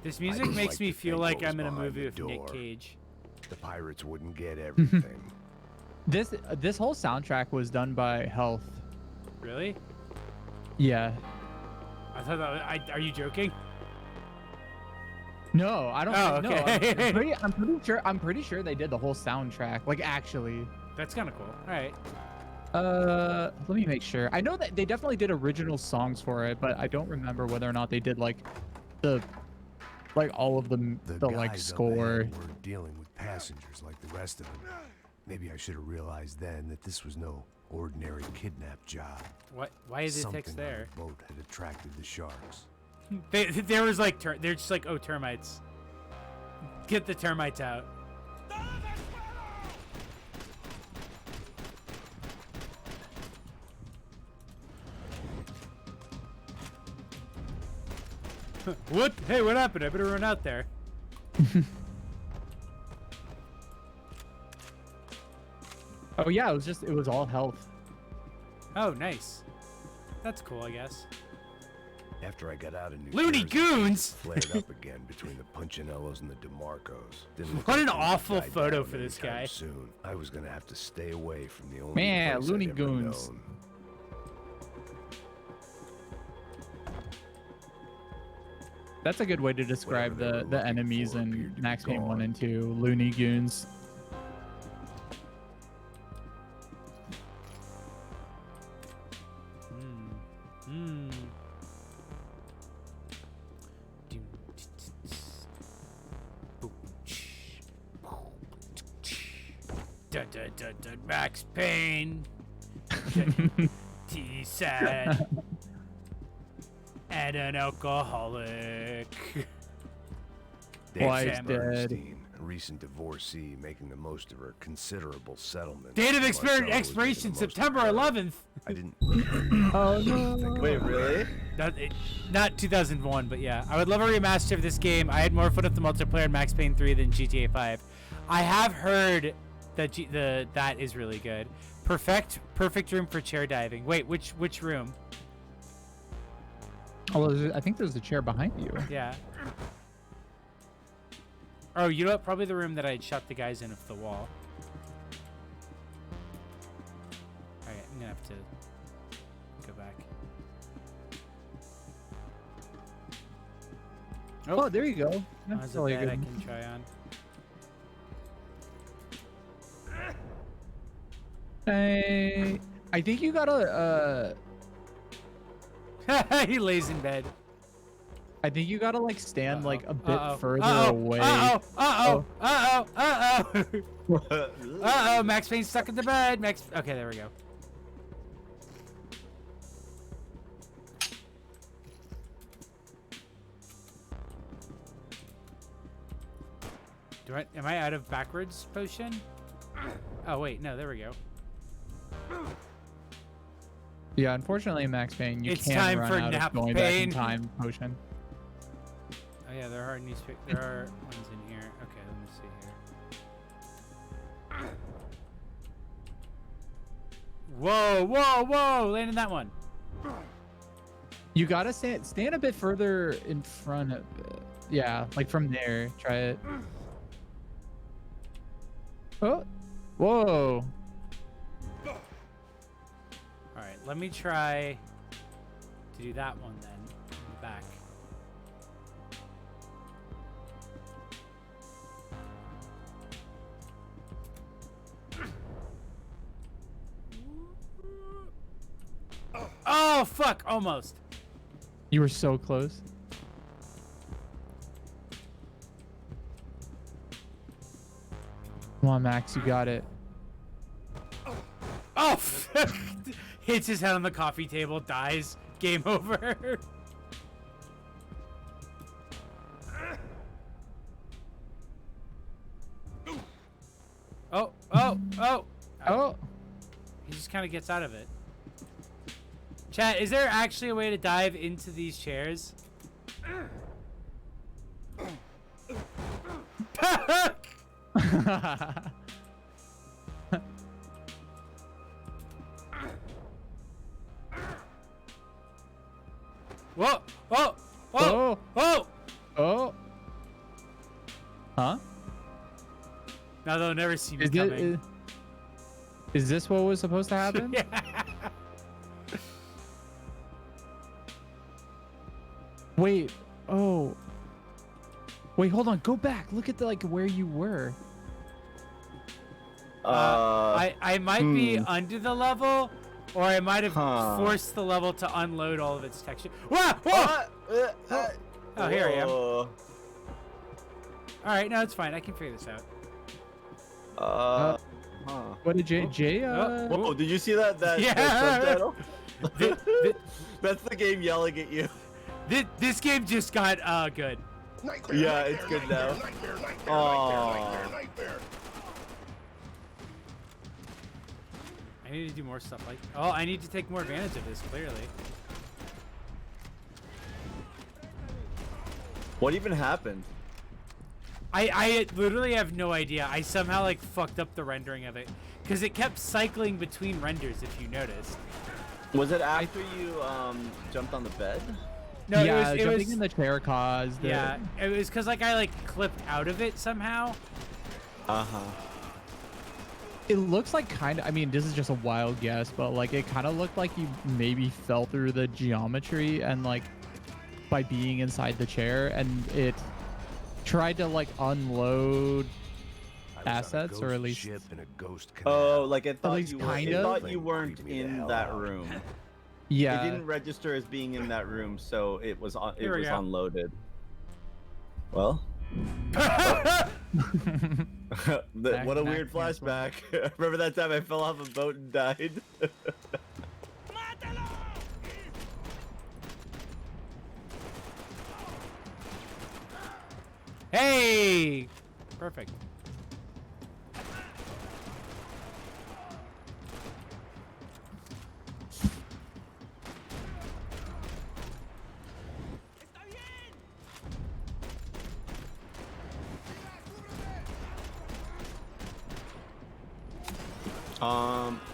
This music makes me feel like I'm in a movie with Nick Cage. The pirates wouldn't get everything. This whole soundtrack was done by Health. Really? Yeah. I thought that. Are you joking? No, I don't. Oh, okay. No, I'm pretty sure they did the whole soundtrack. Like actually. That's kind of cool. All right. Let me make sure. I know that they definitely did original songs for it, but I don't remember whether or not they did like the like all of the like guys up score. ahead were dealing with passengers like the rest of them. Maybe I should have realized then that this was no ordinary kidnap job. What? Why is the text Something on there? the boat had attracted the sharks. There was like they're just like, oh, termites. Get the termites out. What? Hey, what happened? I better run out there. Oh yeah, it was all health. Oh, nice. That's cool, I guess. After I got out of New Looney Jersey, Goons! flared up again between the Punchinellos and the DeMarcos. Didn't look What like an things would awful die photo down for this anytime guy. Soon, I was gonna have to stay away from the only Man, place Looney I'd ever Goons. known. That's a good way to describe the enemies in Max Payne 1 and 2. Looney Goons. Dun, dun, dun, dun, Max Payne. T-sad. And an alcoholic. Wife's Sam dead. Bernstein, a recent divorcee making the most of her considerable settlement. Date of Marcello was making expiration the most of September her. 11th. I didn't. Oh no! Wait, really? Not 2001, but yeah. I would love a remaster of this game. I had more fun with the multiplayer in Max Payne 3 than GTA 5. I have heard that that is really good. Perfect room for chair diving. Wait, which room? Oh, I think there's a chair behind you. Yeah. Oh, you know what? Probably the room that I had shot the guys in off the wall. Alright, I'm gonna have to go back. Oh, there you go. Oh, That's there's a really bed good. I can try on. I think you gotta He lays in bed. I think you gotta like stand like a bit further Uh-oh. away. Uh-oh, Max Payne's stuck in the bed. Okay, there we go. Am I out of backwards potion? Oh wait, no, there we go. Yeah, unfortunately, Max Payne, you It's can't time run for out nap of going back in pain. time potion. Oh yeah, there are ones in here. Okay, let me see here. Whoa, whoa, whoa! Land in that one. You gotta stand a bit further in front of yeah, like from there. Try it. Oh, whoa! All right, let me try to do that one then. In the back. Oh fuck! Almost. You were so close. Come on, Max, you got it. Oh! Hits his head on the coffee table, dies. Game over. Oh! Oh! He just kind of gets out of it. Chat, is there actually a way to dive into these chairs? Whoa! Oh! Oh! Oh! Oh! Huh? Now they'll never see me coming. Is this what was supposed to happen? Yeah. Wait. Oh. Wait, hold on. Go back. Look at like where you were. I might be under the level, or I might have forced the level to unload all of its texture. Whoa! Whoa! Oh, here I am. All right, no, it's fine. I can figure this out. What did Jay? Whoa, did you see that? Yeah. That subtitle? That's the game yelling at you. This game just got good. Yeah, it's good now. Oh. I need to do more stuff like. Oh, I need to take more advantage of this. Clearly. What even happened? I literally have no idea. I somehow like fucked up the rendering of it because it kept cycling between renders. If you noticed. Was it after you jumped on the bed? No, yeah, it jumping was in the chair caused. Yeah, it was because like I clipped out of it somehow. It looks like kind of. I mean, this is just a wild guess, but like it kind of looked like you maybe fell through the geometry and like by being inside the chair, and it tried to like unload assets, or at least. Ship in a ghost Oh, like it thought least you kind of. thought you weren't in that room. Yeah. It didn't register as being in that room, so it was Here we go. unloaded. Well. What a weird flashback. Remember that time I fell off a boat and died? Hey! Perfect.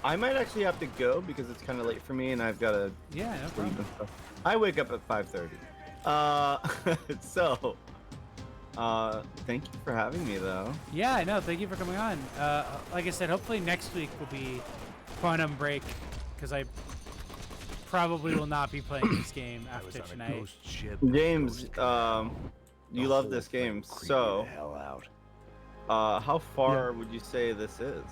I might actually have to go because it's kind of late for me and I've got to Yeah, no sleep problem. and stuff. I wake up at 5:30. So, thank you for having me though. Yeah, no, thank you for coming on. Like I said, hopefully next week will be Quantum Break, because I probably will not be playing this game after tonight. James, you love this game, so how far would you say this is?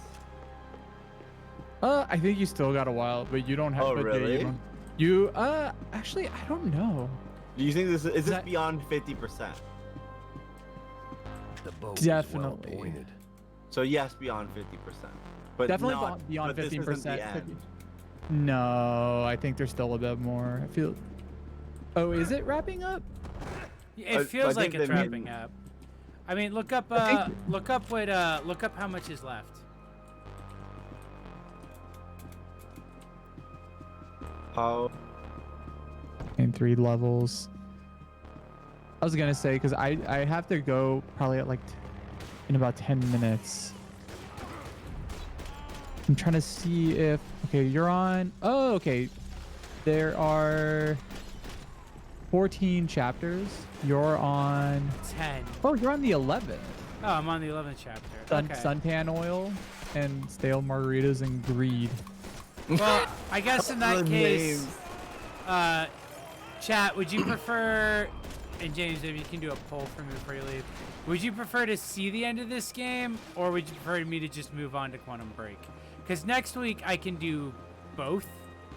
I think you still got a while, but you don't have. Oh, but yeah, really? actually, I don't know. Do you think this is this beyond 50%? The boat Definitely. is well pointed. So yes, beyond 50%. But Definitely not, beyond but this isn't 15%. the end. No, I think there's still a bit more. I feel. Oh, is it wrapping up? It feels like it's wrapping up. I mean, look up how much is left. How? In 3 levels. I was gonna say because I have to go probably at like in about 10 minutes. I'm trying to see if you're on. Oh, okay. There are 14 chapters. You're on 10. Oh, you're on the 11th. Oh, I'm on the 11th chapter. Okay. Suntan oil and stale margaritas and greed. Well, I guess in that case, chat, would you prefer, and James, maybe you can do a poll for me before you leave, would you prefer to see the end of this game, or would you prefer me to just move on to Quantum Break? Because next week I can do both.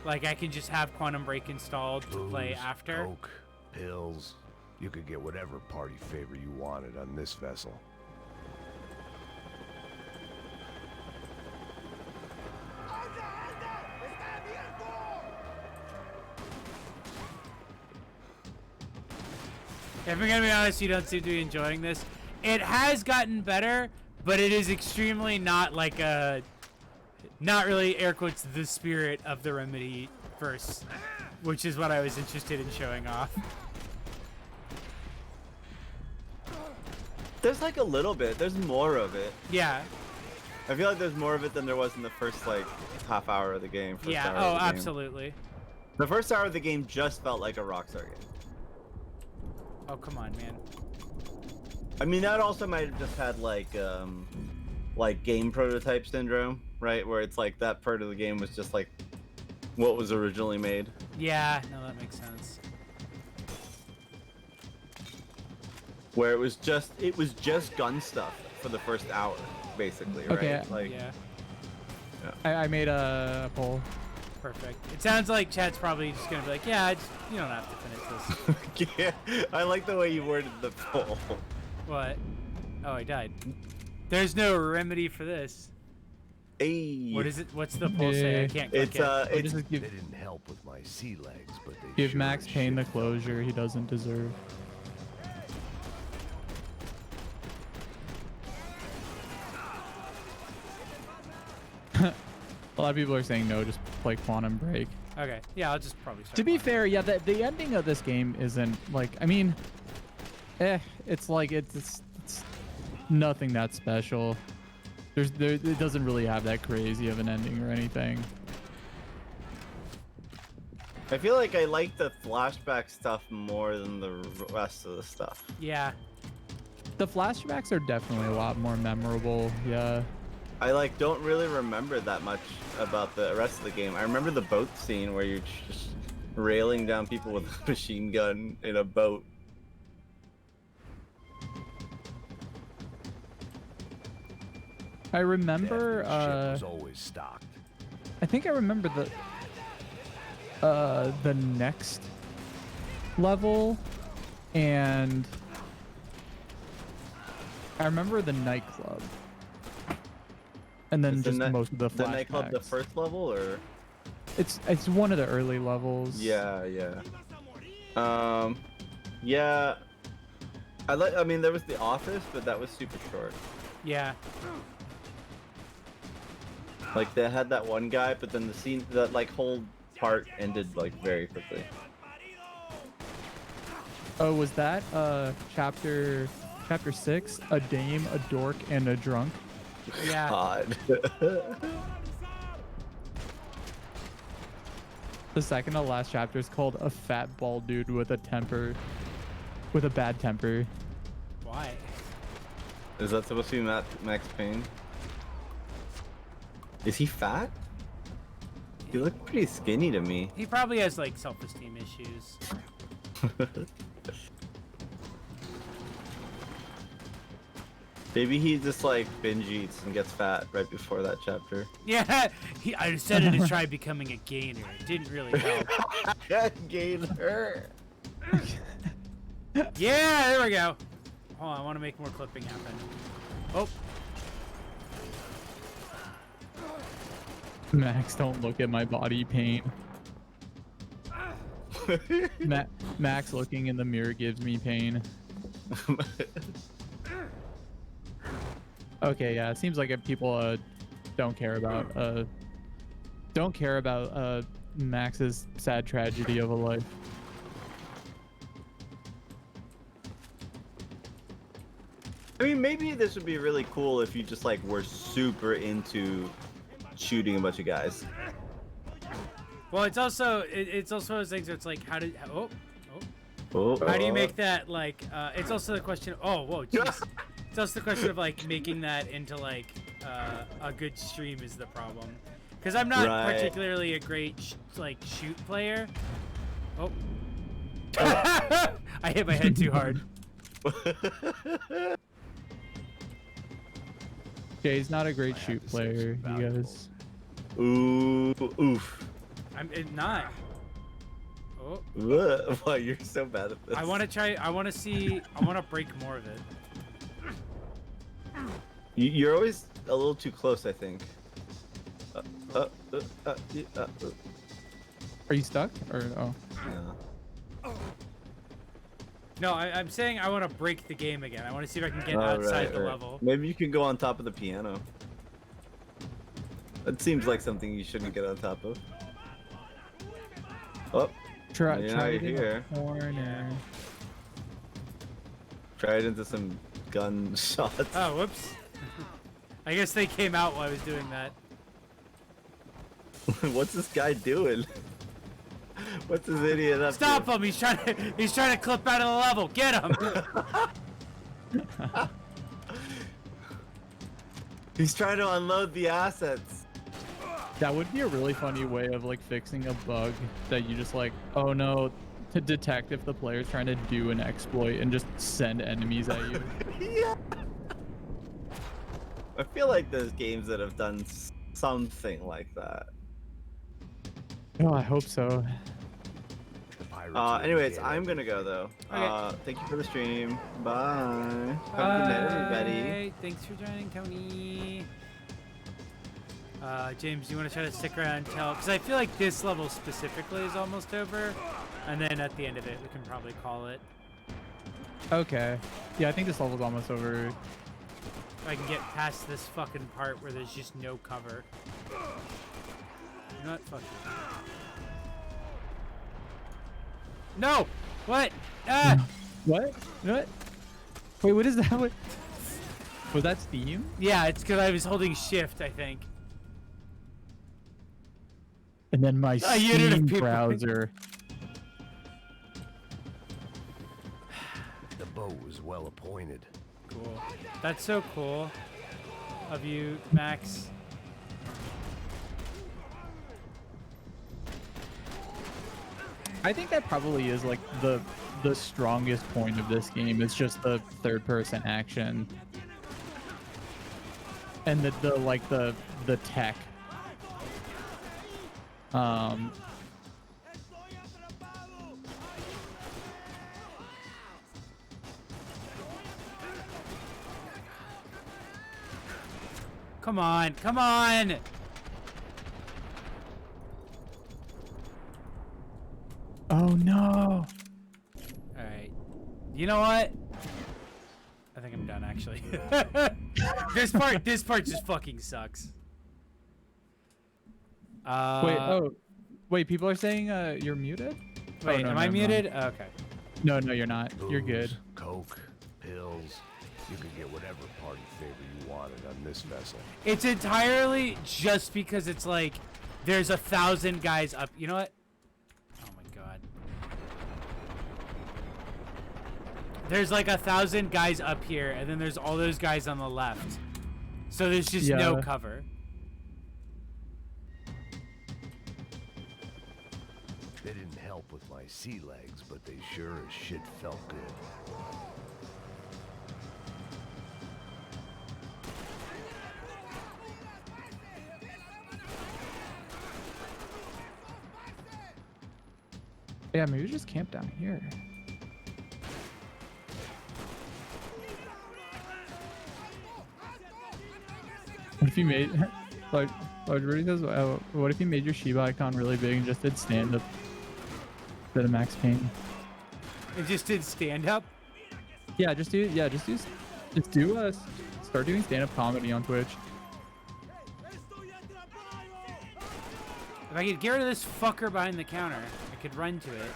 Like, I can just have Quantum Break installed to play after. Coke, pills. You could get whatever party favor you wanted on this vessel. If I'm gonna be honest, you don't seem to be enjoying this. It has gotten better, but it is extremely not like not really air quotes the spirit of the Remedy verse, which is what I was interested in showing off. There's like a little bit. There's more of it. Yeah. I feel like there's more of it than there was in the first like half hour of the game. Yeah. Oh, absolutely. The first hour of the game just felt like a Rockstar game. Oh, come on, man. I mean, that also might have just had like game prototype syndrome, right? Where it's like that part of the game was just like what was originally made. Yeah, no, that makes sense. Where it was just gun stuff for the first hour, basically, right? Okay. Like, yeah. I made a poll. Perfect. It sounds like chat's probably just gonna be like, yeah, you don't have to finish this. Yeah, I like the way you worded the poll. What? Oh, I died. There's no remedy for this. Hey. What is it? What's the poll say? I can't click it. They didn't help with my sea legs, but they Give sure Max as Payne the shit closure he doesn't deserve. A lot of people are saying no, just play Quantum Break. Okay, yeah, I'll just probably start. To be fair, yeah, the ending of this game isn't like, I mean, it's like it's nothing that special. It doesn't really have that crazy of an ending or anything. I feel like I like the flashback stuff more than the rest of the stuff. Yeah. The flashbacks are definitely a lot more memorable. Yeah. I like don't really remember that much about the rest of the game. I remember the boat scene where you're just railing down people with a machine gun in a boat. I remember ship was always stocked. I think I remember the next level, and I remember the nightclub. And then just most of the flashbacks. The nightclub, the first level, or it's one of the early levels. Yeah. Yeah. I mean, there was the office, but that was super short. Yeah. Like they had that one guy, but then the scene, that like whole part ended like very quickly. Oh, was that chapter 6? A dame, a dork, and a drunk. Yeah. God. The second to last chapter is called A Fat Bald Dude with a Bad Temper. Why? Is that supposed to be Max Payne? Is he fat? He looked pretty skinny to me. He probably has like self-esteem issues. Maybe he just like binge eats and gets fat right before that chapter. Yeah, I decided to try becoming a gainer. It didn't really help. Gainer. Yeah, there we go. Oh, I want to make more clipping happen. Oh. Max, don't look at my body pain. Max looking in the mirror gives me pain. Okay, yeah, it seems like if people don't care about Max's sad tragedy of a life. I mean, maybe this would be really cool if you just like were super into shooting a bunch of guys. Well, it's also those things where it's like how do you make that like it's also the question. Oh, whoa, jeez. It's also the question of like making that into like a good stream is the problem, because I'm not particularly a great shoot player. Oh, I hit my head too hard. Jay's not a great shoot player, you guys. Ooh, oof. I'm not. Oh. Why you're so bad at this? I want to try. I want to break more of it. You're always a little too close, I think. Are you stuck? Or oh? No. No, I'm saying I want to break the game again. I want to see if I can get outside the level. Maybe you can go on top of the piano. That seems like something you shouldn't get on top of. Oh, try it it here. In the corner. Try it into some gun shots. Oh, whoops. I guess they came out while I was doing that. What's this guy doing? What's this idiot up Stop to? him! He's trying to clip out of the level. Get him! He's trying to unload the assets. That would be a really funny way of like fixing a bug that you just like, oh no, to detect if the player's trying to do an exploit and just send enemies at you. Yeah. I feel like there's games that have done something like that. Oh, I hope so. pirates. wouldn't Anyways, get I'm gonna go though. Okay. Thank you for the stream. Bye. Have a good night, everybody. Bye. Thanks for joining, Tony. James, you want to try to stick around and tell? Because I feel like this level specifically is almost over, and then at the end of it, we can probably call it. Okay. Yeah, I think this level's almost over. If I can get past this fucking part where there's just no cover. You know what? Fuck you. No! What? Ah! What? What? Wait, what is that? What? Was that Steam? Yeah, it's because I was holding shift, I think. And then my A unit of Steam people. browser. The boat was well appointed. Cool. That's so cool of you, Max. I think that probably is like the strongest point of this game. It's just the third-person action and the tech. Come on, come on! Oh no! Alright. You know what? I think I'm done, actually. This part just fucking sucks. Wait, people are saying you're muted? Wait, no, am I never muted? mind. Okay. No, you're not. You're Booze, good. Coke, pills. You could get whatever party favor you wanted on this vessel. It's entirely just because it's like, there's 1,000 guys up. You know what? Oh my god. There's like 1,000 guys up here, and then there's all those guys on the left. So there's just no cover. They didn't help with my sea legs, but they sure as shit felt good. Yeah, maybe just camp down here. What if you made, like Rudy says, what if you made your Shiba icon really big and just did stand up instead of Max Payne? It just did stand up? Yeah, just do start doing stand up comedy on Twitch. If I could get rid of this fucker behind the counter, I could run to it.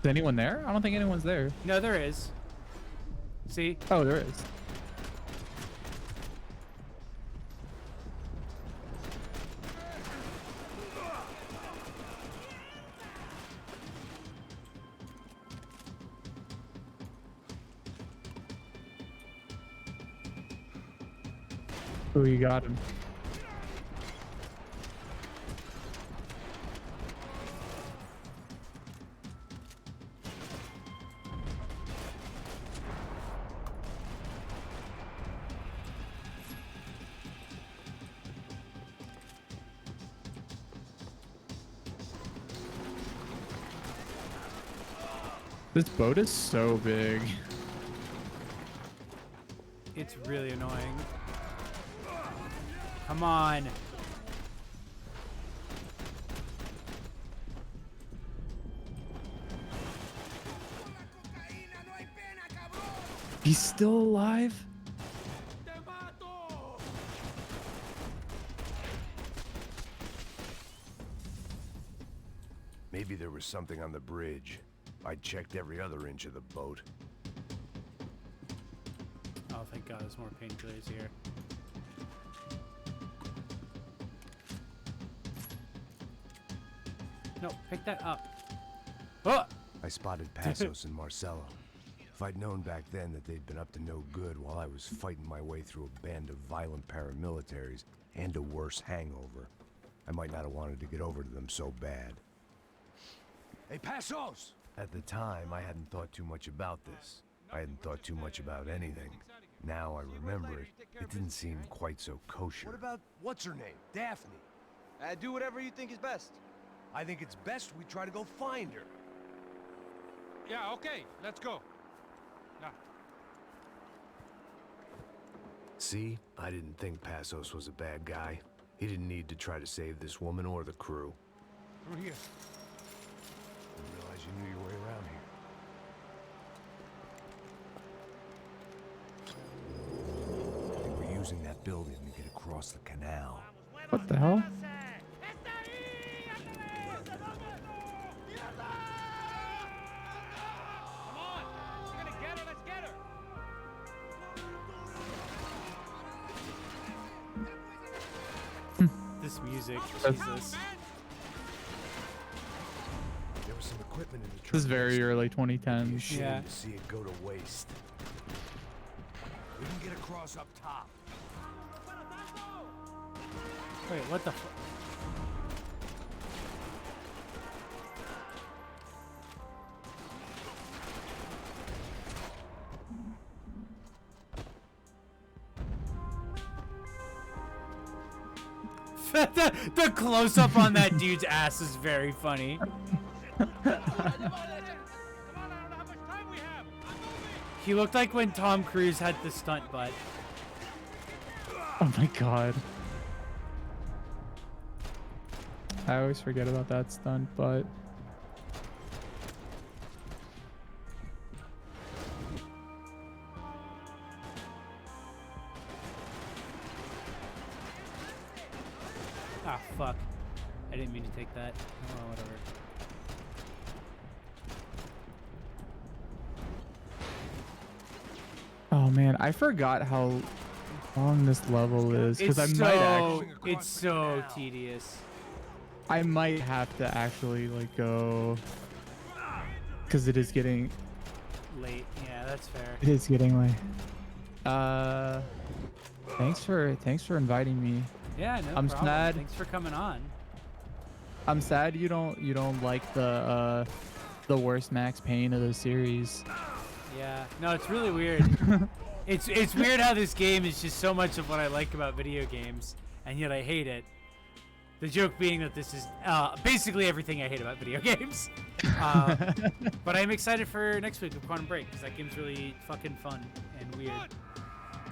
Is anyone there? I don't think anyone's there. No, there is. See? Oh, there is. Oh, you got him. This boat is so big. It's really annoying. Come on. He's still alive? Maybe there was something on the bridge. I checked every other inch of the boat. Oh, thank God, there's more painkillers here. No, pick that up. Oh! I spotted Passos and Marcelo. If I'd known back then that they'd been up to no good while I was fighting my way through a band of violent paramilitaries and a worse hangover, I might not have wanted to get over to them so bad. Hey, Passos! At the time, I hadn't thought too much about this. I hadn't thought too much about anything. Now I remember it, it didn't seem quite so kosher. What about what's her name? Daphne. Do whatever you think is best. I think it's best we try to go find her. Yeah, okay, let's go. Yeah. See, I didn't think Passos was a bad guy. He didn't need to try to save this woman or the crew. Through here. Didn't realize you knew your way around here. I think we're using that building to get across the canal. What the hell? This music, That's- Jesus. There was some equipment in the truck. This is very early 2010s. Shame Yeah. to see it go to waste. We can get across up top. Wait, what the fuck? the close-up on that dude's ass is very funny. He looked like when Tom Cruise had the stunt butt. Oh my god. I always forget about that stunt, but Ah, fuck. I didn't mean to take that. Oh, whatever. oh man, I forgot how long this level is because I It's might so, actually, it's so tedious. I might have to actually like go because it is getting Late. Yeah, that's fair. it is getting late. Thanks for inviting me. Yeah, no I'm problem. sad. Thanks for coming on. I'm sad you don't like the worst Max Payne of the series. Yeah. No, it's really weird. It's weird how this game is just so much of what I like about video games, and yet I hate it. The joke being that this is basically everything I hate about video games. But I'm excited for next week with Quantum Break because that game's really fucking fun and weird.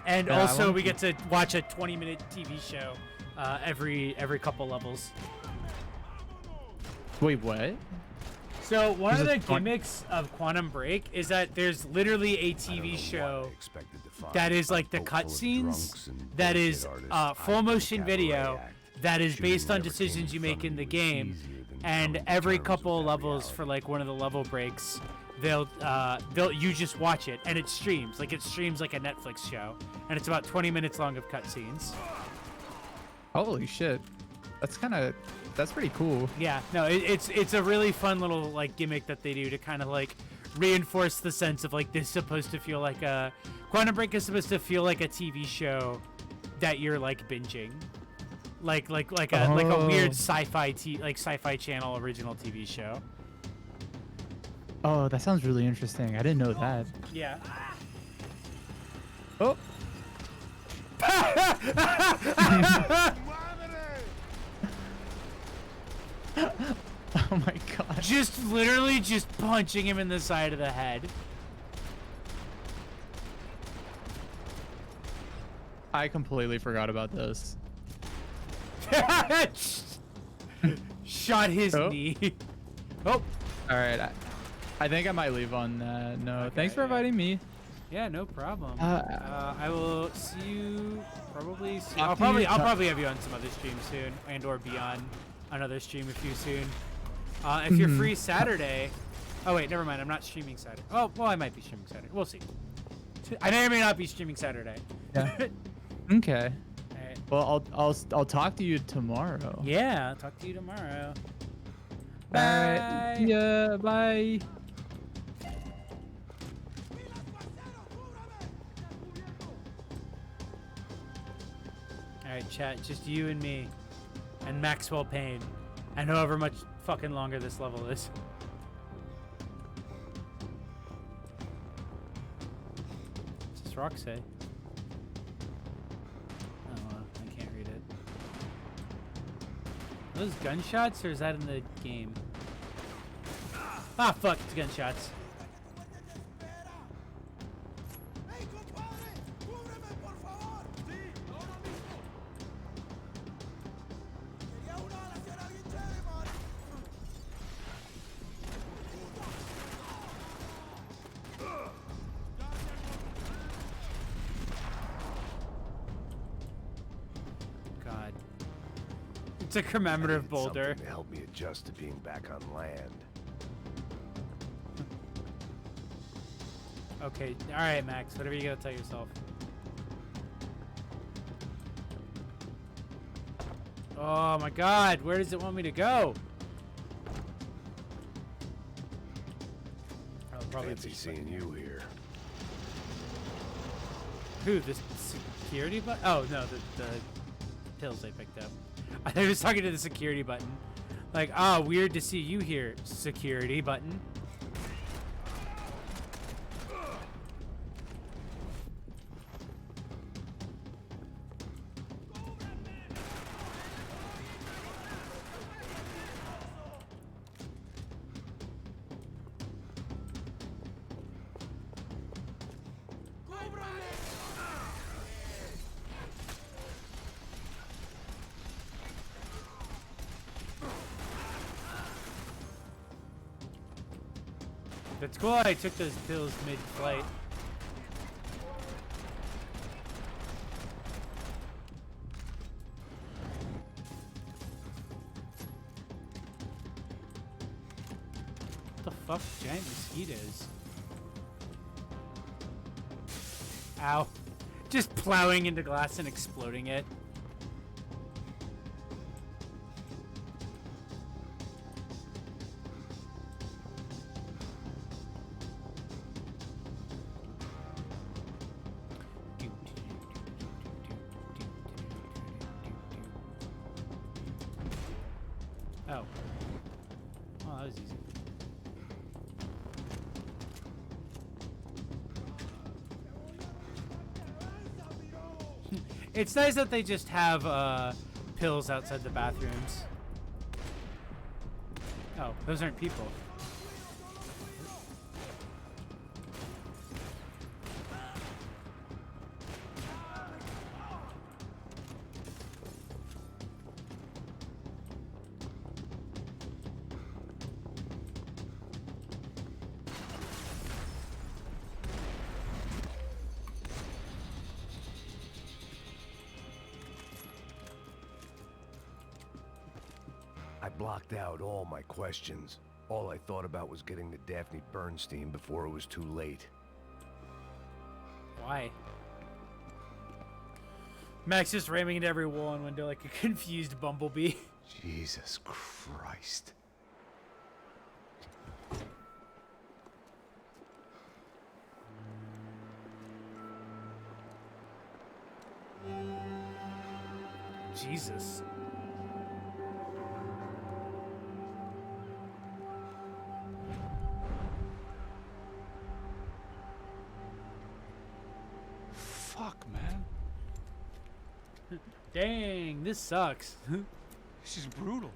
And Yeah, I also, wanna we get to watch a 20-minute TV show every couple levels. Wait, what? So one of There's the a gimmicks of Quantum Break is that there's literally a TV show that is like the cutscenes, that is full motion video, that is based on decisions you make in the game, and every couple levels for like one of the level breaks, they'll you just watch it and it streams like a Netflix show, and it's about 20 minutes long of cutscenes. Holy shit, that's pretty cool. Yeah, no, it's a really fun little like gimmick that they do to kind of like reinforce the sense of like this is supposed to feel like a Quantum Break is supposed to feel like a TV show that you're like binging, like a weird sci-fi channel original TV show. Oh, that sounds really interesting. I didn't know that. Yeah. Oh. Oh my god. Just literally just punching him in the side of the head. I completely forgot about this. Shot his knee. Oh. All right. I think I might leave on that. No, okay, thanks for inviting me. Yeah, no problem. I will see you probably soon. I'll probably have you on some other stream soon, and or be on another stream with you soon. If you're free Saturday. Oh wait, never mind. I'm not streaming Saturday. Oh well, I might be streaming Saturday. We'll see. I may or may not be streaming Saturday. Yeah. Okay. Right. Well, I'll talk to you tomorrow. Yeah, I'll talk to you tomorrow. Bye. All right. Yeah. Bye. Alright, chat, just you and me. And Maxwell Payne. And however much fucking longer this level is. What's this rock say? Are those gunshots, or is that in the game? Ah, fuck, it's gunshots. God. It's a commemorative boulder. Something to help me adjust to being back on land. Okay, alright, Max, whatever you gotta tell yourself. Oh my god, where does it want me to go? Oh, probably Fancy seeing you here. Who, the security button? Oh, no, the pills I picked up. I was talking to the security button. Like, ah, weird to see you here, security button. It's cool I took those pills mid-flight. What the fuck? Giant mosquitoes. Ow. Just plowing into glass and exploding it. Oh. Oh, that was easy. It's nice that they just have pills outside the bathrooms. Oh, those aren't people. I blocked out all my questions. All I thought about was getting to Daphne Bernstein before it was too late. Why? Max just ramming into every wall and window like a confused bumblebee. Jesus Christ. Jesus. Fuck, man. Dang, this sucks. This is brutal.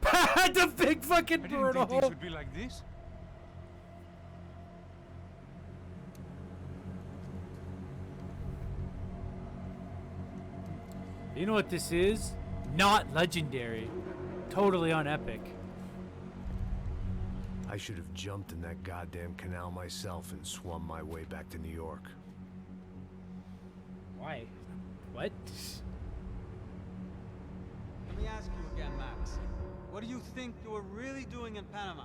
The big fucking I didn't brutal. think things would be like this. You know what this is? Not legendary. Totally on epic. I should have jumped in that goddamn canal myself and swum my way back to New York. Why? What? Let me ask you again, Max. What do you think you were really doing in Panama?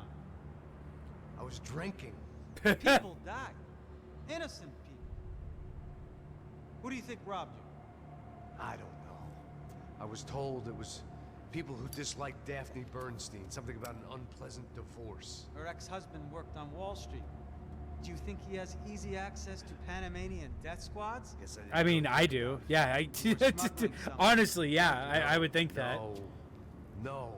I was drinking. People died. Innocent people. Who do you think robbed you? I don't know. I was told it was people who disliked Daphne Bernstein, something about an unpleasant divorce. Her ex-husband worked on Wall Street. Do you think he has easy access to Panamanian death squads? Guess I mean, I do. Yeah, honestly, yeah, I would think that. No.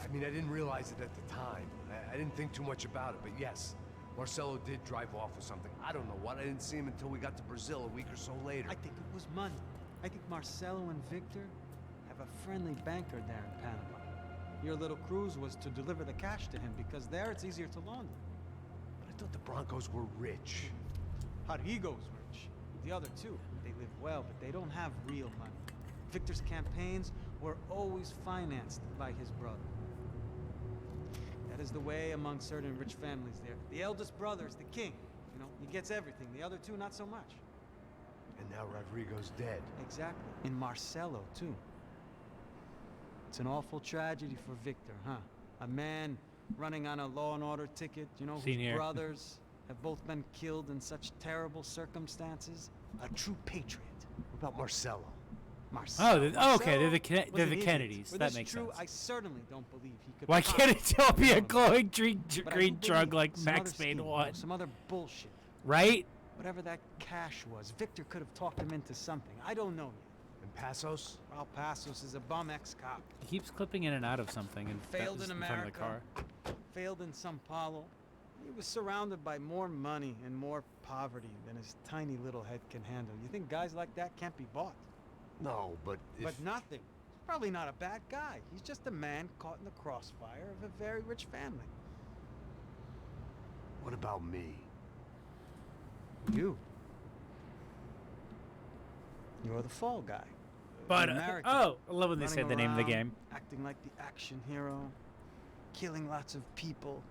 I mean, I didn't realize it at the time. I didn't think too much about it, but yes, Marcelo did drive off with something. I don't know what. I didn't see him until we got to Brazil a week or so later. I think it was money. I think Marcelo and Victor have a friendly banker there in Panama. Your little cruise was to deliver the cash to him because there it's easier to launder. But I thought the Broncos were rich. Rodrigo's rich. The other two, they live well, but they don't have real money. Victor's campaigns were always financed by his brother. That is the way among certain rich families there. The eldest brother is the king. You know, he gets everything. The other two, not so much. And now Rodrigo's dead. Exactly. And Marcelo, too. It's an awful tragedy for Victor, huh? A man running on a law and order ticket, you know, whose brothers have both been killed in such terrible circumstances. A true patriot. What about Marcelo? Oh, okay. They're the Kennedys. That makes sense. I certainly don't believe he could. Why can't it still be a glowing green drug like Max Payne was? Some other bullshit. Right? Whatever that cash was, Victor could have talked him into something. I don't know yet. And Passos? Well, Passos is a bum ex-cop. He keeps clipping in and out of something and failed in front of the car. Failed in Sao Paulo. He was surrounded by more money and more poverty than his tiny little head can handle. You think guys like that can't be bought? No, but if... But nothing. He's probably not a bad guy. He's just a man caught in the crossfire of a very rich family. What about me? You. You're the fall guy. But, oh, I love when they say the name of the game. Acting like the action hero. Killing lots of people.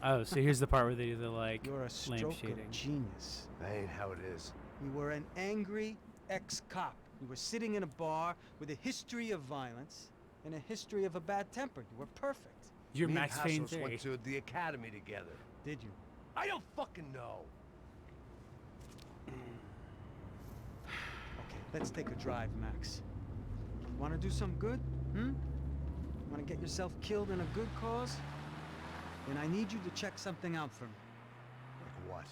Oh, so here's the part where they do the, like, You're a stroke of genius. That ain't how it is. You were an angry ex-cop. You were sitting in a bar with a history of violence and a history of a bad temper. You were perfect. You're Me Max and Payne Passos went to the academy together. Did you? I don't fucking know. Okay, let's take a drive, Max. Want to do some good? Want to get yourself killed in a good cause? Then I need you to check something out for me. Like what?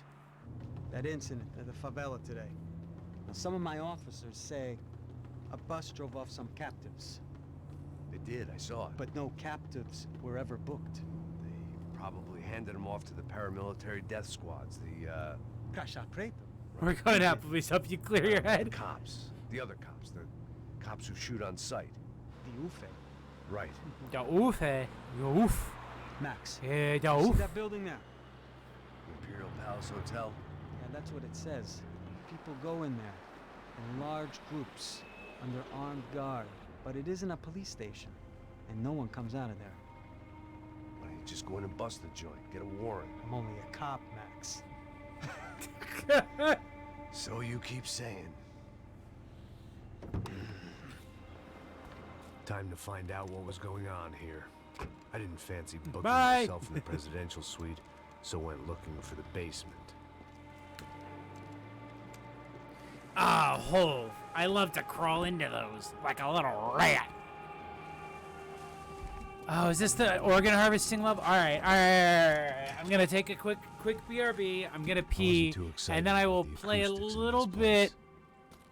That incident at the favela today. Now, some of my officers say a bus drove off some captives. They did, I saw it. But no captives were ever booked. They probably handed them off to the paramilitary death squads, the, Caixa Preta. We're going to Applebee's. Help you clear your head. Cops. The other cops. The cops who shoot on sight. The UFE. Right. The UFE. The UF. Max. Yeah, the See UF. that building there? Imperial Palace Hotel? Yeah, that's what it says. People go in there in large groups under armed guard. But it isn't a police station, and no one comes out of there. Why don't you just go in and bust the joint? Get a warrant. I'm only a cop, Max. So you keep saying. Time to find out what was going on here. I didn't fancy booking myself in the presidential suite, so went looking for the basement. Ah, hole. I love to crawl into those like a little rat. Oh, is this the organ harvesting level? All right. I'm gonna take a quick BRB. I'm gonna pee, and then I will play a little bit.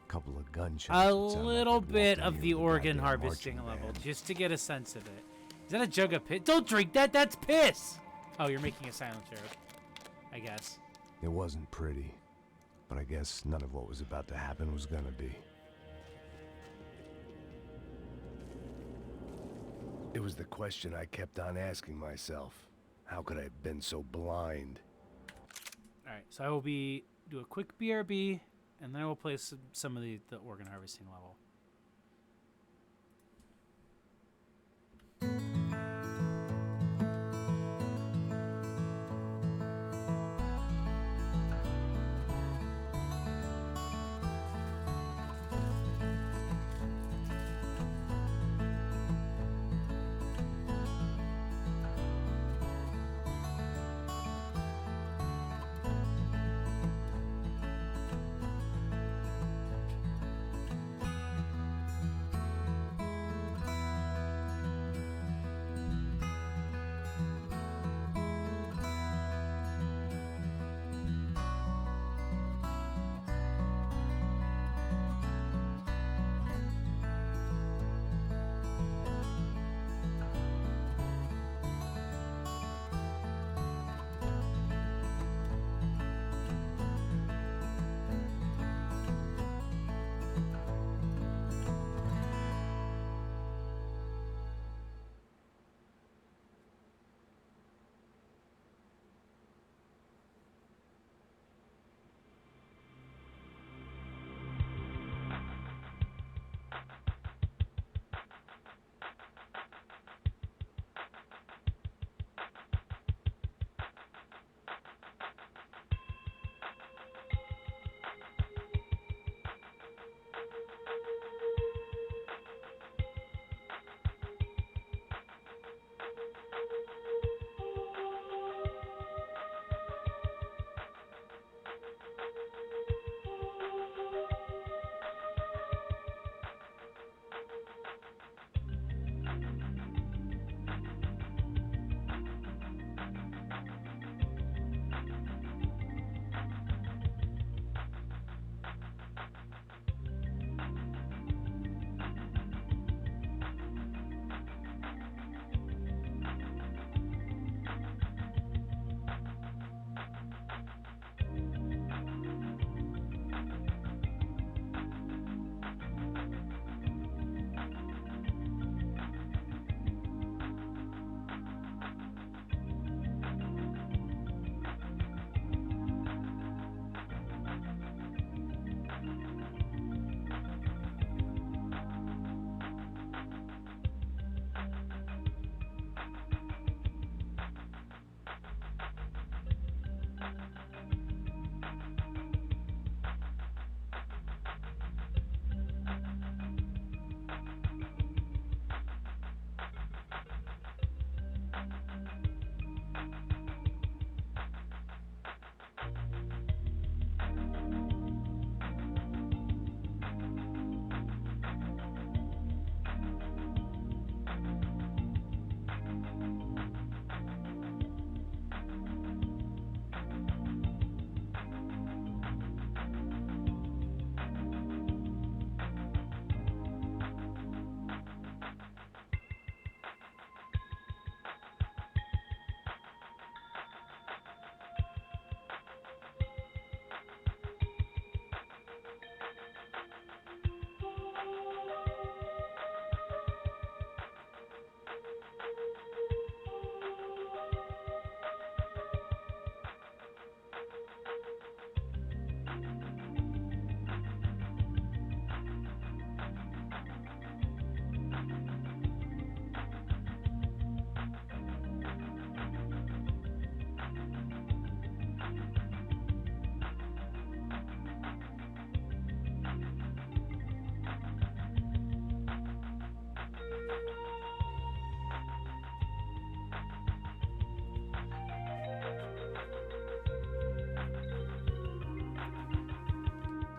Couple of gunshots. A little bit of the organ harvesting level, just to get a sense of it. Is that a jug of piss? Don't drink that. That's piss. Oh, you're making a silent joke, I guess. It wasn't pretty, but I guess none of what was about to happen was gonna be. It was the question I kept on asking myself. How could I have been so blind? All right, so I will do a quick BRB, and then I will play some of the organ harvesting level.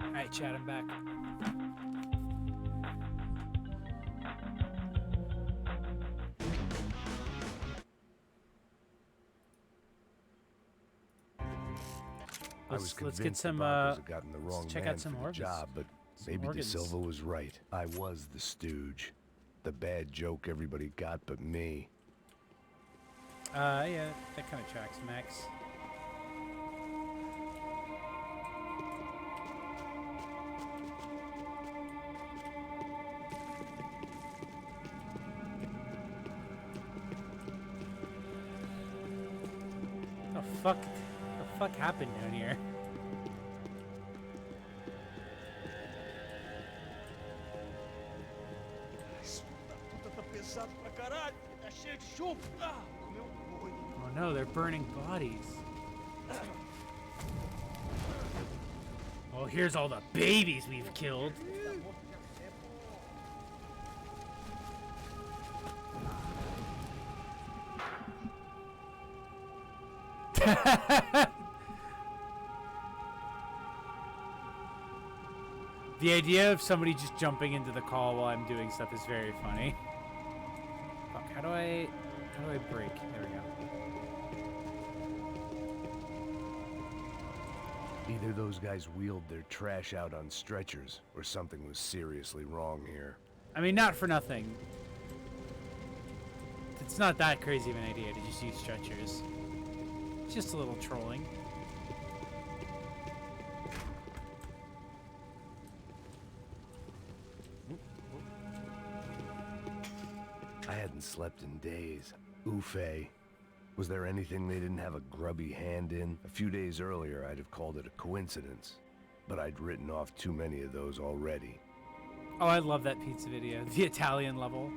Alright, Chad, I'm back. Let's get some, had gotten the wrong let's check man out some for the organs. job, but Some maybe organs. De Silva was right. I was the stooge. The bad joke everybody got but me. Yeah, that kind of tracks, Max. The fuck happened down here? Oh no, they're burning bodies. Well, here's all the babies we've killed. The idea of somebody just jumping into the call while I'm doing stuff is very funny. Fuck, how do I break? There we go. Either those guys wheeled their trash out on stretchers, or something was seriously wrong here. I mean, not for nothing. It's not that crazy of an idea to just use stretchers. It's just a little trolling. I hadn't slept in days. Oof-ay. Was there anything they didn't have a grubby hand in? A few days earlier, I'd have called it a coincidence. But I'd written off too many of those already. Oh, I love that pizza video. The Italian level.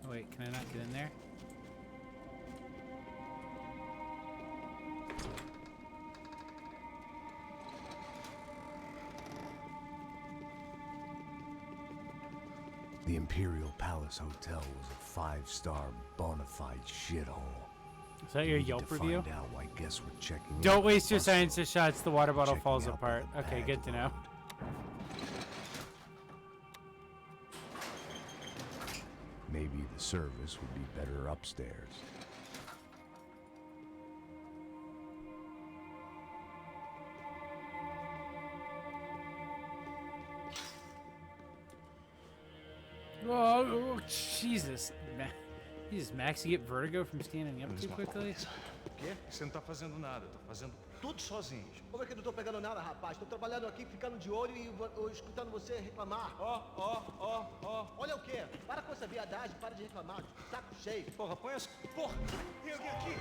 Oh, wait, can I not get in there? The Imperial Palace Hotel was a 5-star bona fide shithole. Is that your Yelp review? Find out why guests were checking Don't in waste your bustle, science shots. The water bottle checking falls out apart. by the Okay, bag good to know. load. Maybe the service would be better upstairs. Oh, Jesus. Jesus, Max, you get vertigo from standing up too quickly? O quê? Você não tá fazendo nada, eu tô fazendo tudo sozinho. Como é que eu não tô pegando nada, rapaz? Tô trabalhando aqui, ficando de olho e escutando você reclamar. Ó. Olha o quê? Para com essa viadagem, para de reclamar. Saco cheio. Porra, põe as... Porra! Tem alguém aqui!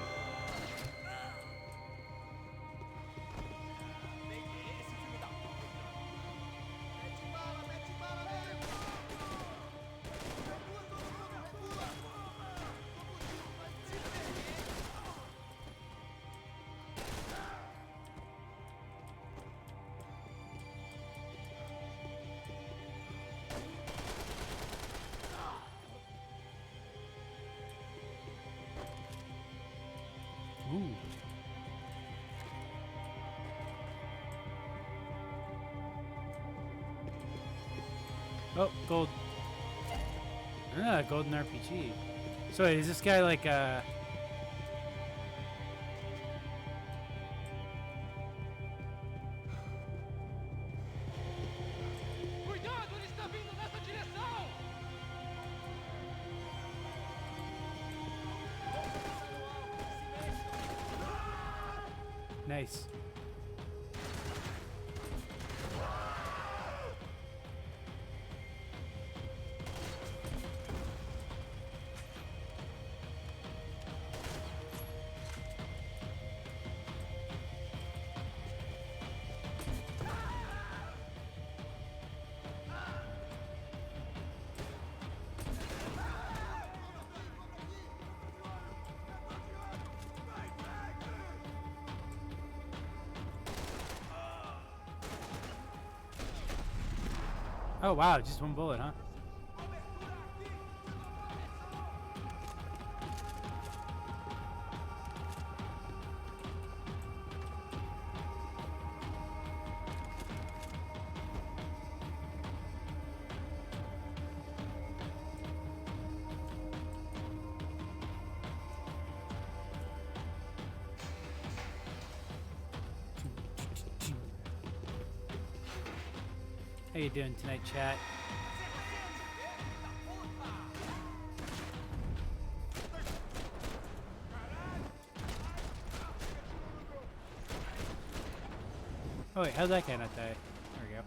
Ooh. Oh, gold. Ah, golden RPG. So wait, is this guy like Nice. Oh wow, just one bullet, huh? How you doing tonight, chat? Oh wait, how'd that guy not die? There we go.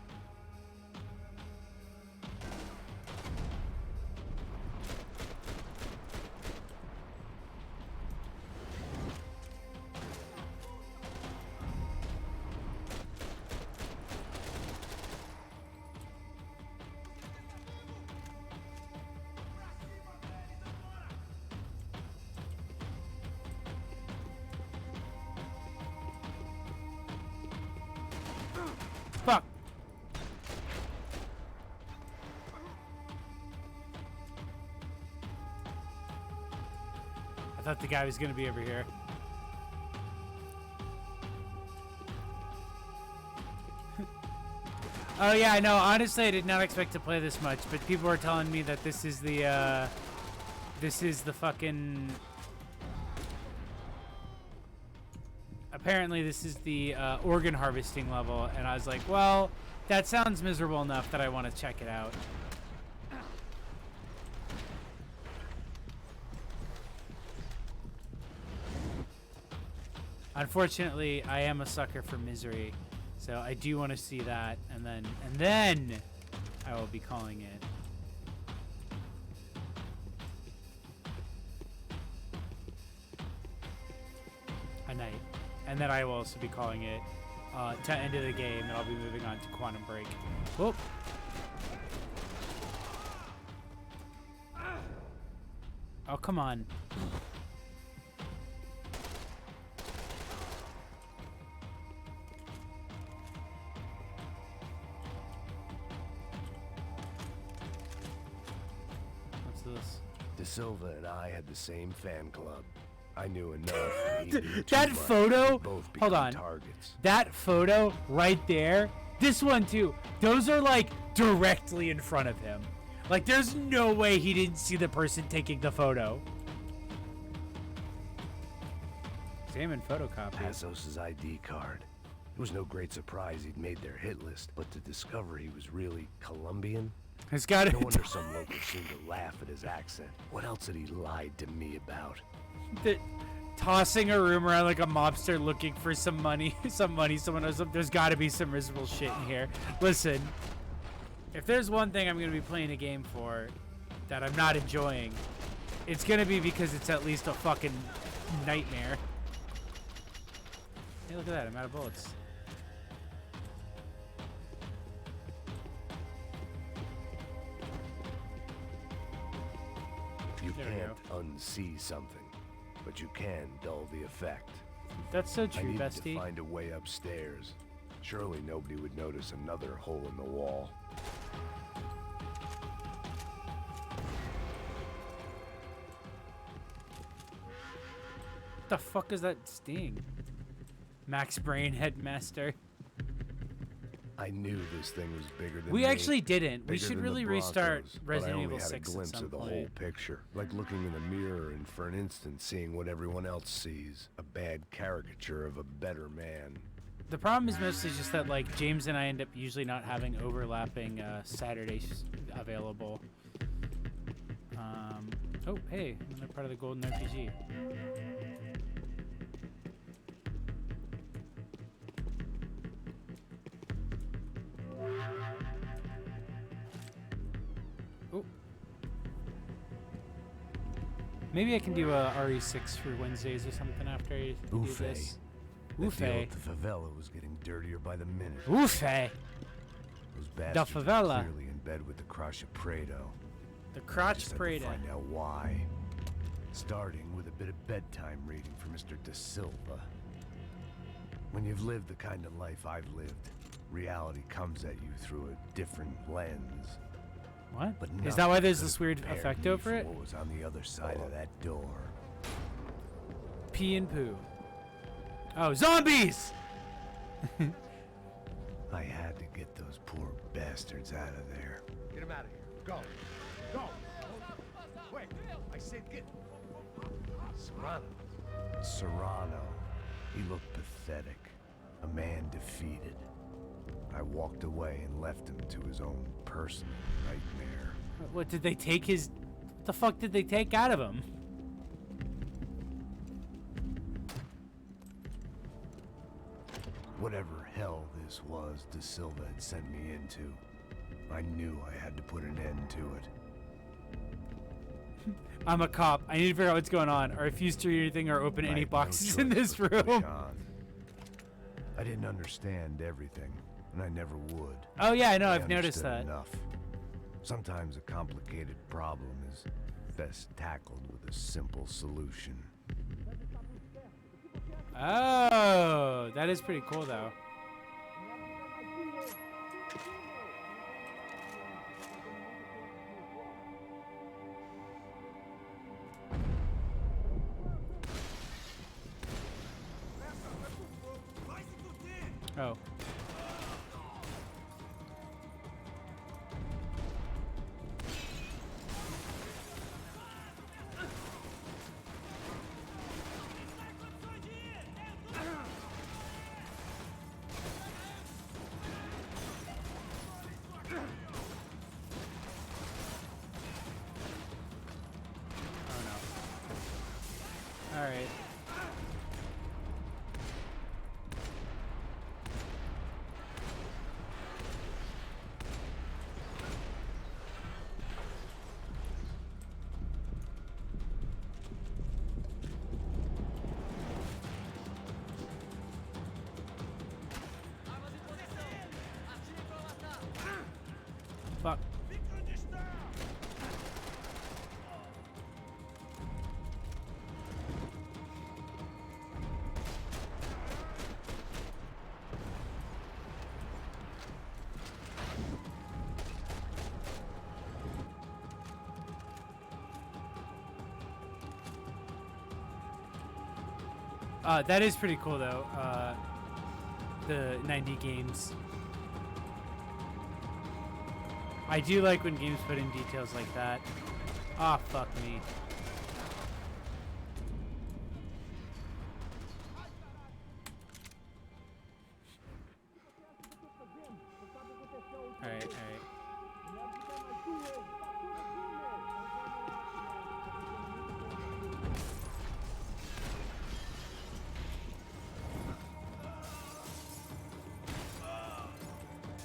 Fuck! I thought the guy was gonna be over here. Oh yeah, I know. Honestly, I did not expect to play this much, but people are telling me that this is the fucking. Apparently this is the organ harvesting level, and I was like, well, that sounds miserable enough that I want to check it out. Unfortunately, I am a sucker for misery, so I do want to see that, and then I will be calling it. A night. And then I will also be calling it to end of the game, and I'll be moving on to Quantum Break. Whoop. Oh, come on. What's this? De Silva and I had the same fan club. I knew enough. He knew too That much. photo, We both hold became on. Targets. That photo right there, this one too, those are like directly in front of him. Like there's no way he didn't see the person taking the photo. Examine photocopy. Passos' ID card. It was no great surprise he'd made their hit list, but to discover he was really Colombian? It's got No wonder some locals seemed to laugh at his accent. What else had he lied to me about? Tossing a room around like a mobster looking for some money. Someone knows there's got to be some miserable shit in here. Listen, if there's one thing I'm going to be playing a game for that I'm not enjoying, it's going to be because it's at least a fucking nightmare. Hey, look at that. I'm out of bullets. You There we can't unsee something, but you can dull the effect. That's so I true, needed bestie. to find a way upstairs. Surely nobody would notice another hole in the wall. What the fuck is that sting? Max Brain Headmaster. I knew this thing was bigger than We me, actually didn't. We bigger should than the really restart Broncos, Resident but I Evil only had 6 a at glimpse some of the point. whole picture, like looking in a mirror and for an instant seeing what everyone else sees, a bad caricature of a better man. The problem is mostly just that like James and I end up usually not having overlapping Saturdays available. Oh, hey, another part of the Golden RPG. Oh. Maybe I can do a RE6 for Wednesdays or something after I do Oof, this. I feel Oofay. like the favela was getting dirtier by the minute. Oofay. Those bastards were favela. clearly in bed with the Crotch Prado. The Crotch Just had to Prado. find out why. Starting with a bit of bedtime reading for Mr. Da Silva. When you've lived the kind of life I've lived, reality comes at you through a different lens. What? But Is that why there's nothing this could weird prepare effect me over for it? What was on the other side of that door? Pee and poo. Oh, zombies! I had to get those poor bastards out of there. Get him out of here. Go. Go. Wait. I said get. Serrano. Serrano. He looked pathetic. A man defeated. I walked away and left him to his own personal nightmare. What did they take his... What the fuck did they take out of him? Whatever hell this was Da Silva had sent me into, I knew I had to put an end to it. I'm a cop. I need to figure out what's going on. I refuse to read anything or open I any had no boxes choice in this but to push room. on. I didn't understand everything, and I never would. Oh yeah, I know. I I've noticed understood that. Enough. Sometimes a complicated problem is best tackled with a simple solution. Oh, that is pretty cool though. Oh. All right. Fuck. That is pretty cool though. The 90 games. I do like when games put in details like that. Ah, fuck me. Alright, alright.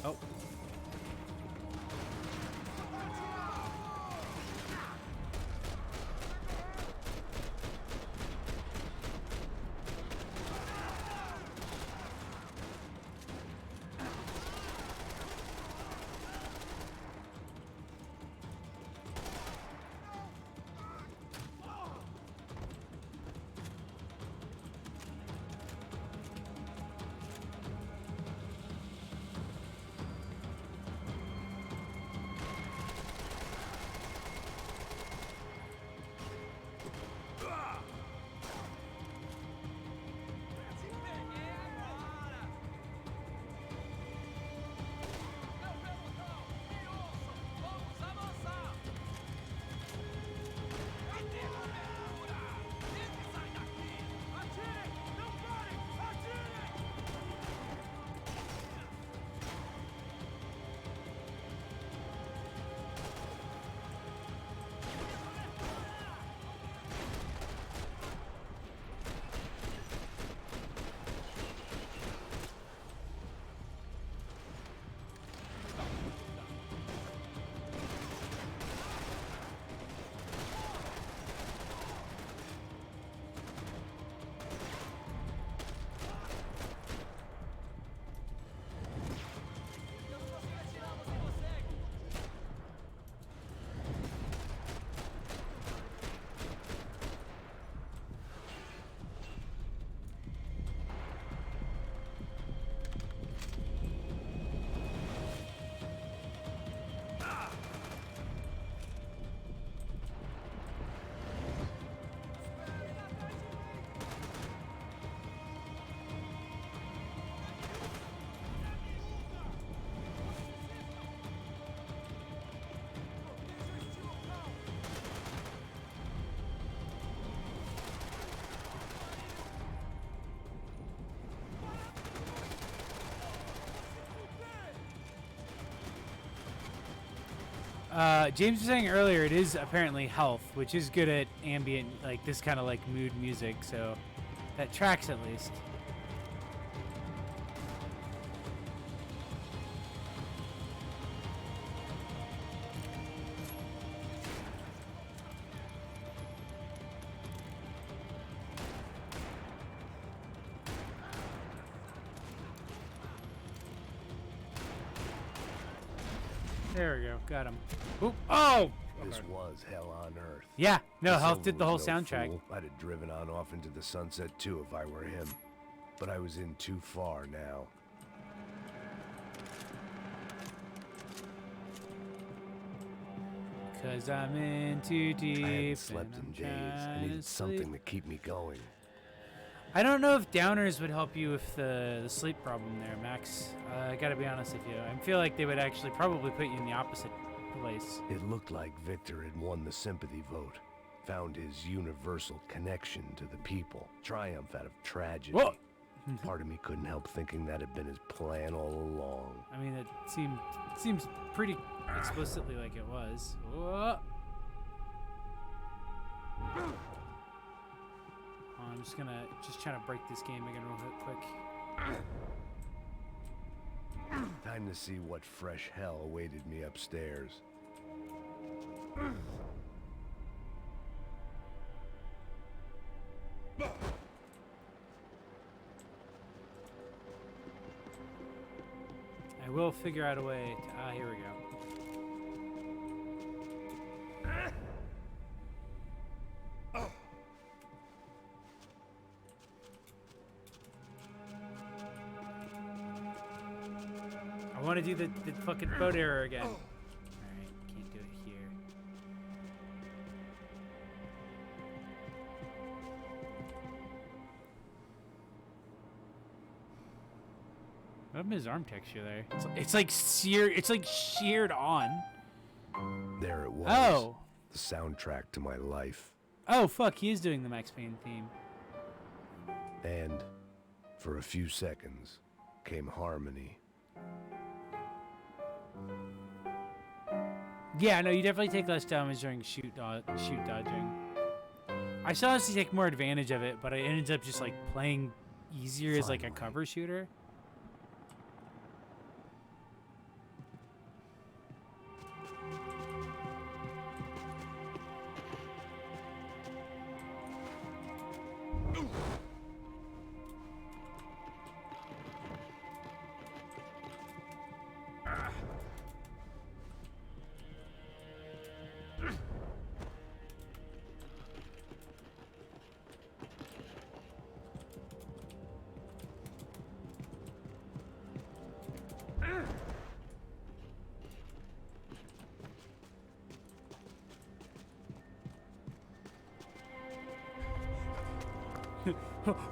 Oh. James was saying earlier it is apparently health, which is good at ambient, like this kind of like mood music, so that tracks at least. There we go, got him. Oop. Oh! This was hell on earth. Yeah, no, The Health did the whole Silver was no soundtrack. fool. I'd have driven on off into the sunset too if I were him. But I was in too far now. Cause I'm in too deep. I hadn't slept and in I'm days. I trying needed to something sleep. to keep me going. I don't know if downers would help you with the sleep problem there, Max. I gotta be honest with you. I feel like they would actually probably put you in the opposite place. It looked like Victor had won the sympathy vote. Found his universal connection to the people. Triumph out of tragedy. Whoa! Part of me couldn't help thinking that had been his plan all along. I mean, it seems pretty explicitly like it was. Whoa. I'm just trying to break this game again real quick. Time to see what fresh hell awaited me upstairs. I will figure out a way to, here we go. I want to do the fucking boat error again. Alright, can't do it here. What happened to his arm texture there? It's like seared. It's like sheared on. There it was. Oh. The soundtrack to my life. Oh fuck, he is doing the Max Payne theme. And for a few seconds came harmony. Yeah, no, you definitely take less damage during shoot dodging. I still honestly take more advantage of it, but I ended up just like playing easier as like a cover shooter.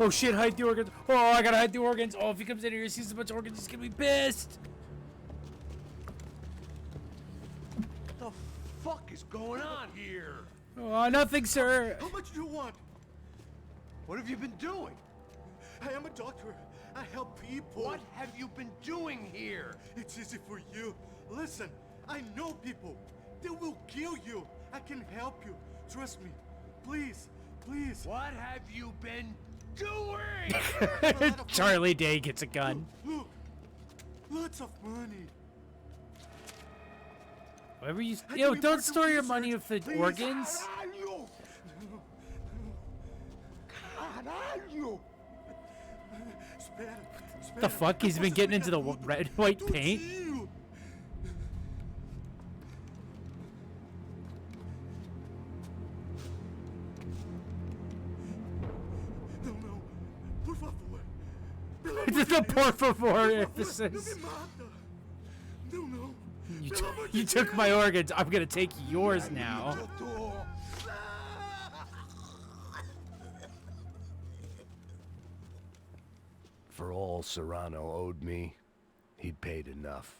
Oh shit, hide the organs. Oh, I gotta hide the organs. Oh, if he comes in here and sees a bunch of organs, he's gonna be pissed. What the fuck is going on here? Oh, nothing, sir. How much do you want? What have you been doing? I am a doctor. I help people. What have you been doing here? It's easy for you. Listen, I know people. They will kill you. I can help you. Trust me. Please, please. What have you been doing? Charlie Day gets a gun. Look, lots of money. Whatever you... Yo, don't store your money with the organs. The fuck? He's been getting into the red, white paint? This is the por favor emphasis. You took my organs. I'm gonna take yours now. For all Serrano owed me, he'd paid enough.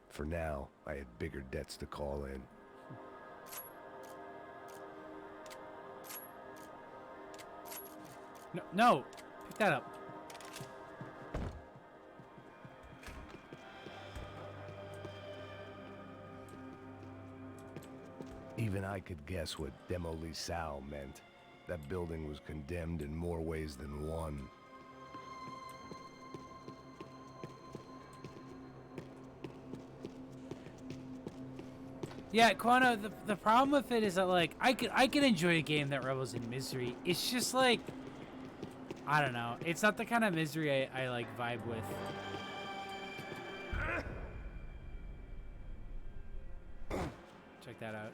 For now, I had bigger debts to call in. No, no, pick that up. Even I could guess what demolisal meant. That building was condemned in more ways than one. Yeah, Quano, the problem with it is that, like, I could enjoy a game that revels in misery. It's just like, I don't know. It's not the kind of misery I like vibe with. Check that out.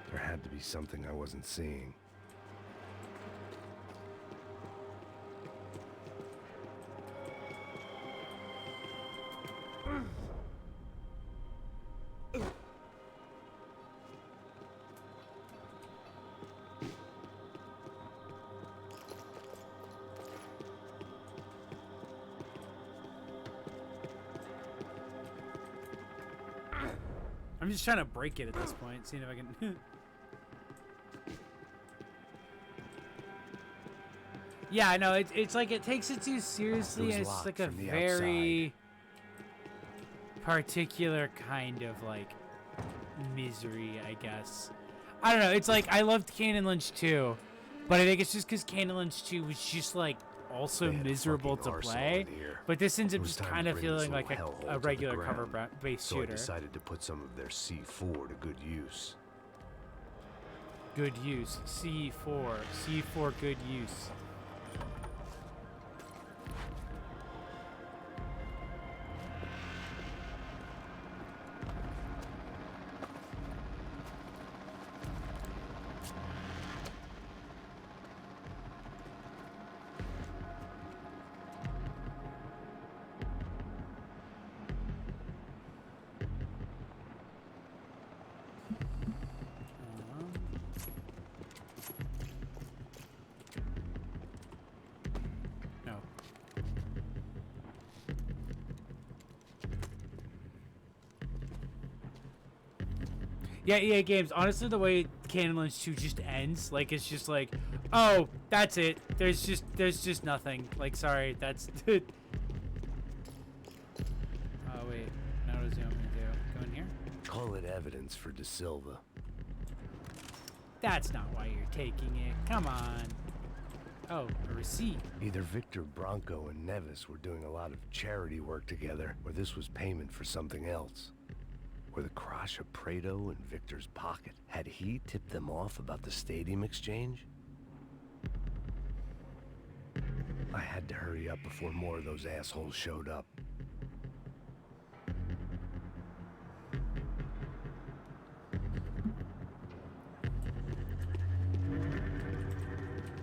There had to be something I wasn't seeing. I'm just trying to break it at this point, seeing if I can. Yeah, I know. It's like it takes it too seriously, and it's like a very particular kind of like misery, I guess. I don't know. It's like I loved Kane and Lynch 2, but I think it's just because Kane and Lynch 2 was just like also miserable to play. But this ends up just kind of feeling like a regular cover-based shooter. So I decided to put some of their C4 to good use. Good use. C4. C4 good use. Yeah, EA Games, honestly, the way Kane and Lynch 2 just ends, like, it's just like, oh, that's it. There's just nothing. Like, sorry, that's it. Oh, wait. Now what does he want me to do? Go in here? Call it evidence for De Silva. That's not why you're taking it. Come on. Oh, a receipt. Either Victor Bronco and Nevis were doing a lot of charity work together, or this was payment for something else. Were the crash of Prado in Victor's pocket? Had he tipped them off about the stadium exchange? I had to hurry up before more of those assholes showed up.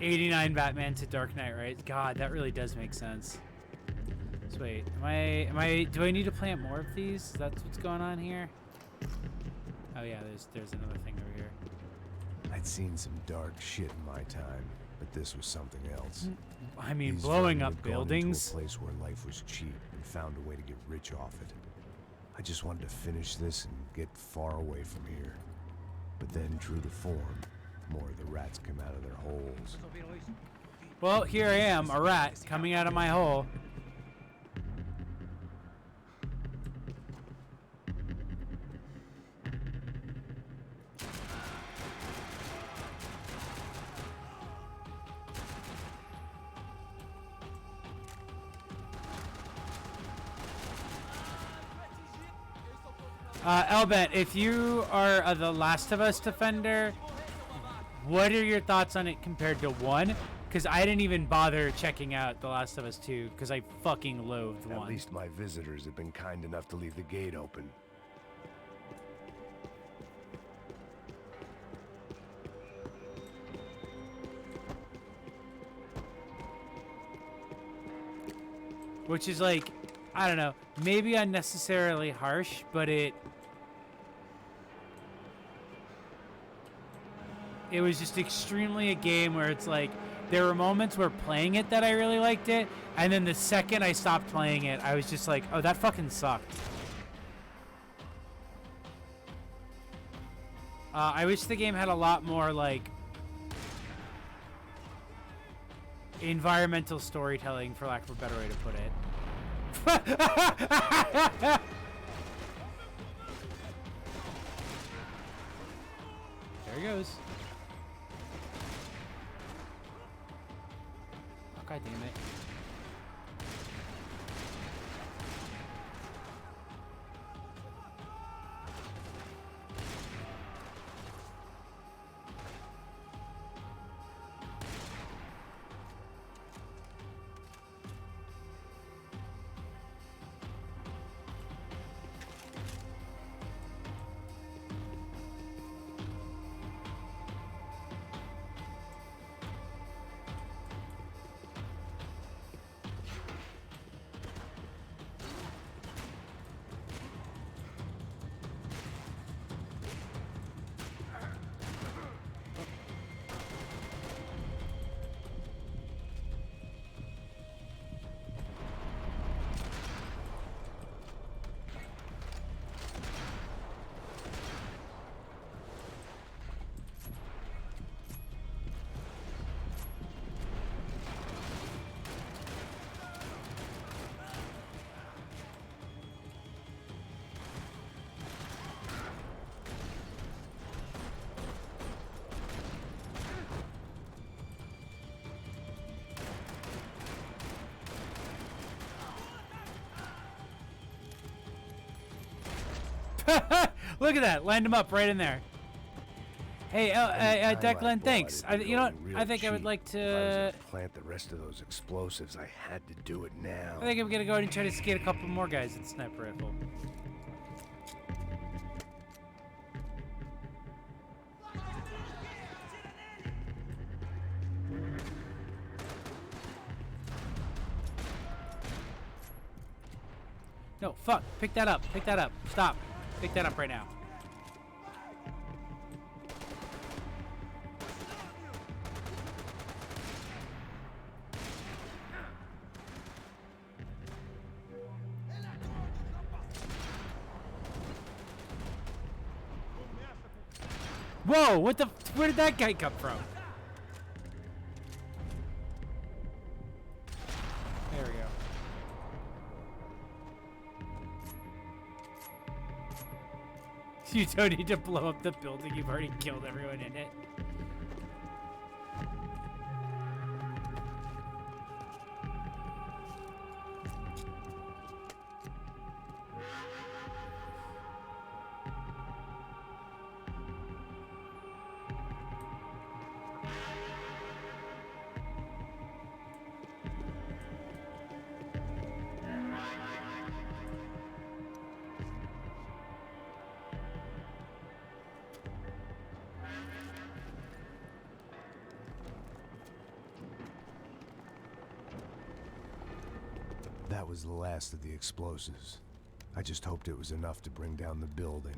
'89 Batman to Dark Knight, right? God, that really does make sense. So wait, do I need to plant more of these? That's what's going on here? Oh yeah, there's another thing over here. I'd seen some dark shit in my time, but this was something else. I mean, These blowing vermin up had gone into buildings. a place where life was cheap and found a way to get rich off it. I just wanted to finish this and get far away from here. But then, true to form, more of the rats come out of their holes. Well, here I am, a rat coming out of my hole. Elbent, if you are the Last of Us defender, what are your thoughts on it compared to 1? Because I didn't even bother checking out The Last of Us 2 because I fucking loathed 1. At least my visitors have been kind enough to leave the gate open. Which is like, I don't know, maybe unnecessarily harsh, but it was just extremely a game where it's like, there were moments where playing it that I really liked it, and then the second I stopped playing it, I was just like, oh, that fucking sucked. I wish the game had a lot more, like, environmental storytelling, for lack of a better way to put it. There he goes. Oh, God damn it. Look at that. Lined him up right in there. Hey, Declan, thanks. You know what? I think I would like If I was to... to plant the rest of those explosives, I had to do it now. I think I'm gonna go ahead and try to skate a couple more guys with the sniper rifle. No, fuck. Pick that up. Pick that up. Stop. Pick that up right now. Whoa, what the... Where did that guy come from? There we go. You don't need to blow up the building. You've already killed everyone in it. That was the last of the explosives. I just hoped it was enough to bring down the building.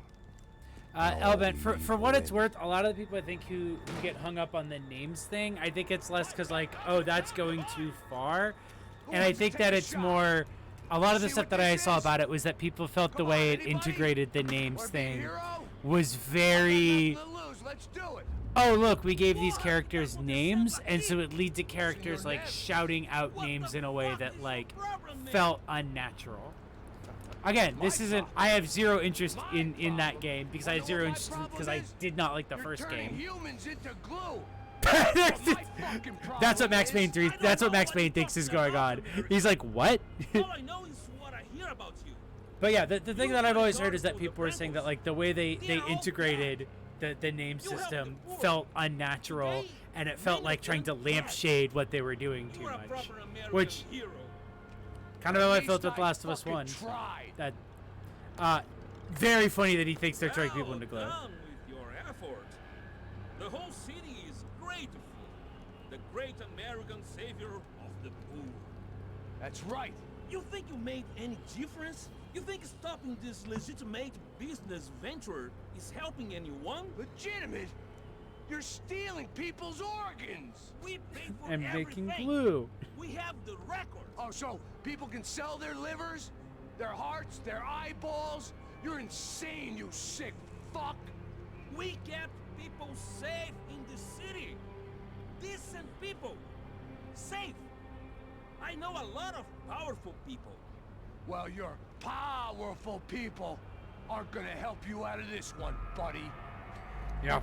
Elben, for what it's worth, a lot of the people I think who get hung up on the names thing, I think it's less because like, oh, that's going too far. And I think that it's more, a lot of the stuff that I saw about it was that people felt the way it integrated the names thing was very, oh, look, we gave these characters names, and so it leads to characters like shouting out names in a way that like felt unnatural. Again, this isn't, I have zero interest in that game because I have zero interest because I did not like the first game. That's what Max Payne 3, that's what Max Payne thinks is going on. He's like, what? But yeah, the thing that I've always heard is that people were saying that like the way they integrated the name system felt unnatural, and it felt like trying to lampshade what they were doing too much. Which, kind of how I felt with The Last of Us 1. That, very funny that he thinks they're turning people into glue. Done with your effort. The whole city is grateful. The great American savior of the poor. That's right. You think you made any difference? You think stopping this legitimate business venture is helping anyone? Legitimate? You're stealing people's organs! We pay for And everything. making glue. We have the record. Oh, so people can sell their livers, their hearts, their eyeballs? You're insane, you sick fuck! We kept people safe in the city. Decent people. Safe. I know a lot of powerful people. Well, your powerful people aren't gonna help you out of this one, buddy. Yeah.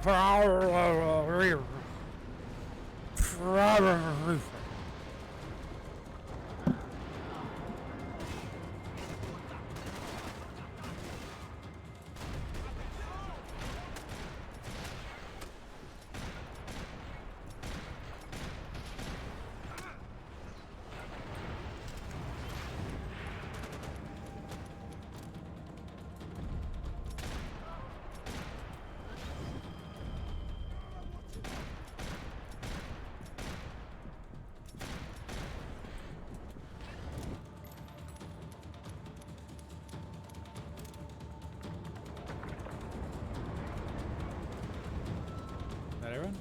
That everyone?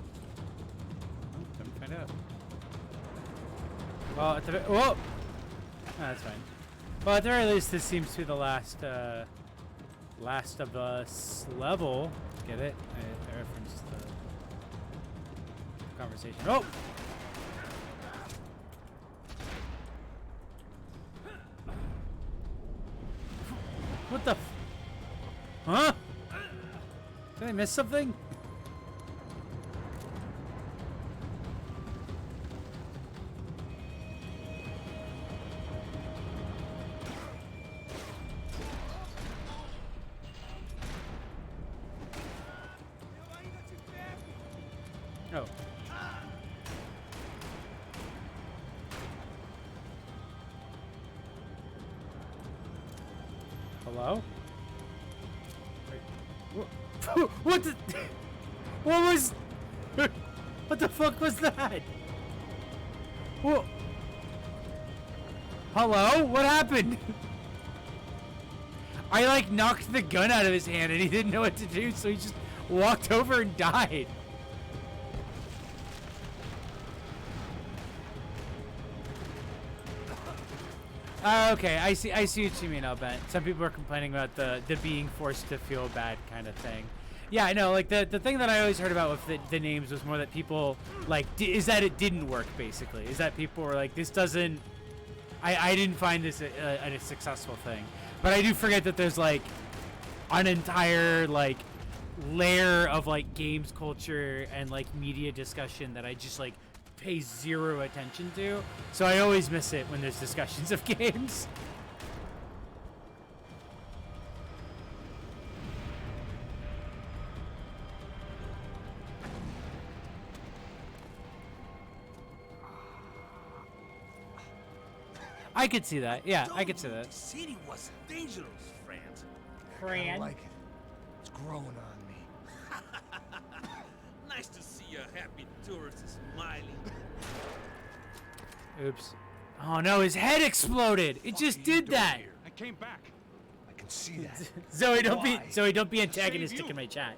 Let me find out. Well, at the whoa! Oh, that's fine. Well, at the very least, this seems to be the last of Us level. Get it? I referenced the conversation. Oh! What the f- Huh? Did I miss something? Oh. Hello? Wait, what the? What was? What the fuck was that? Whoa. Hello? What happened? I like knocked the gun out of his hand and he didn't know what to do, so he just walked over and died. Okay, I see what you mean, Albent. Some people are complaining about the being forced to feel bad kind of thing. Yeah, I know, like, the thing that I always heard about with the names was more that people, like, is that it didn't work, basically. Is that people were like, this doesn't... I didn't find this a successful thing. But I do forget that there's, like, an entire, like, layer of, like, games culture and, like, media discussion that I just, like, pay zero attention to, so I always miss it when there's discussions of games. I could see that. Yeah, I could see that. The city was dangerous, friend. I don't like it. It's growing on me. Nice to see a happy tourist smiling. Oops. Oh no, his head exploded. It just did that. I came back. I can see that. Zoe, don't be antagonistic in my chat.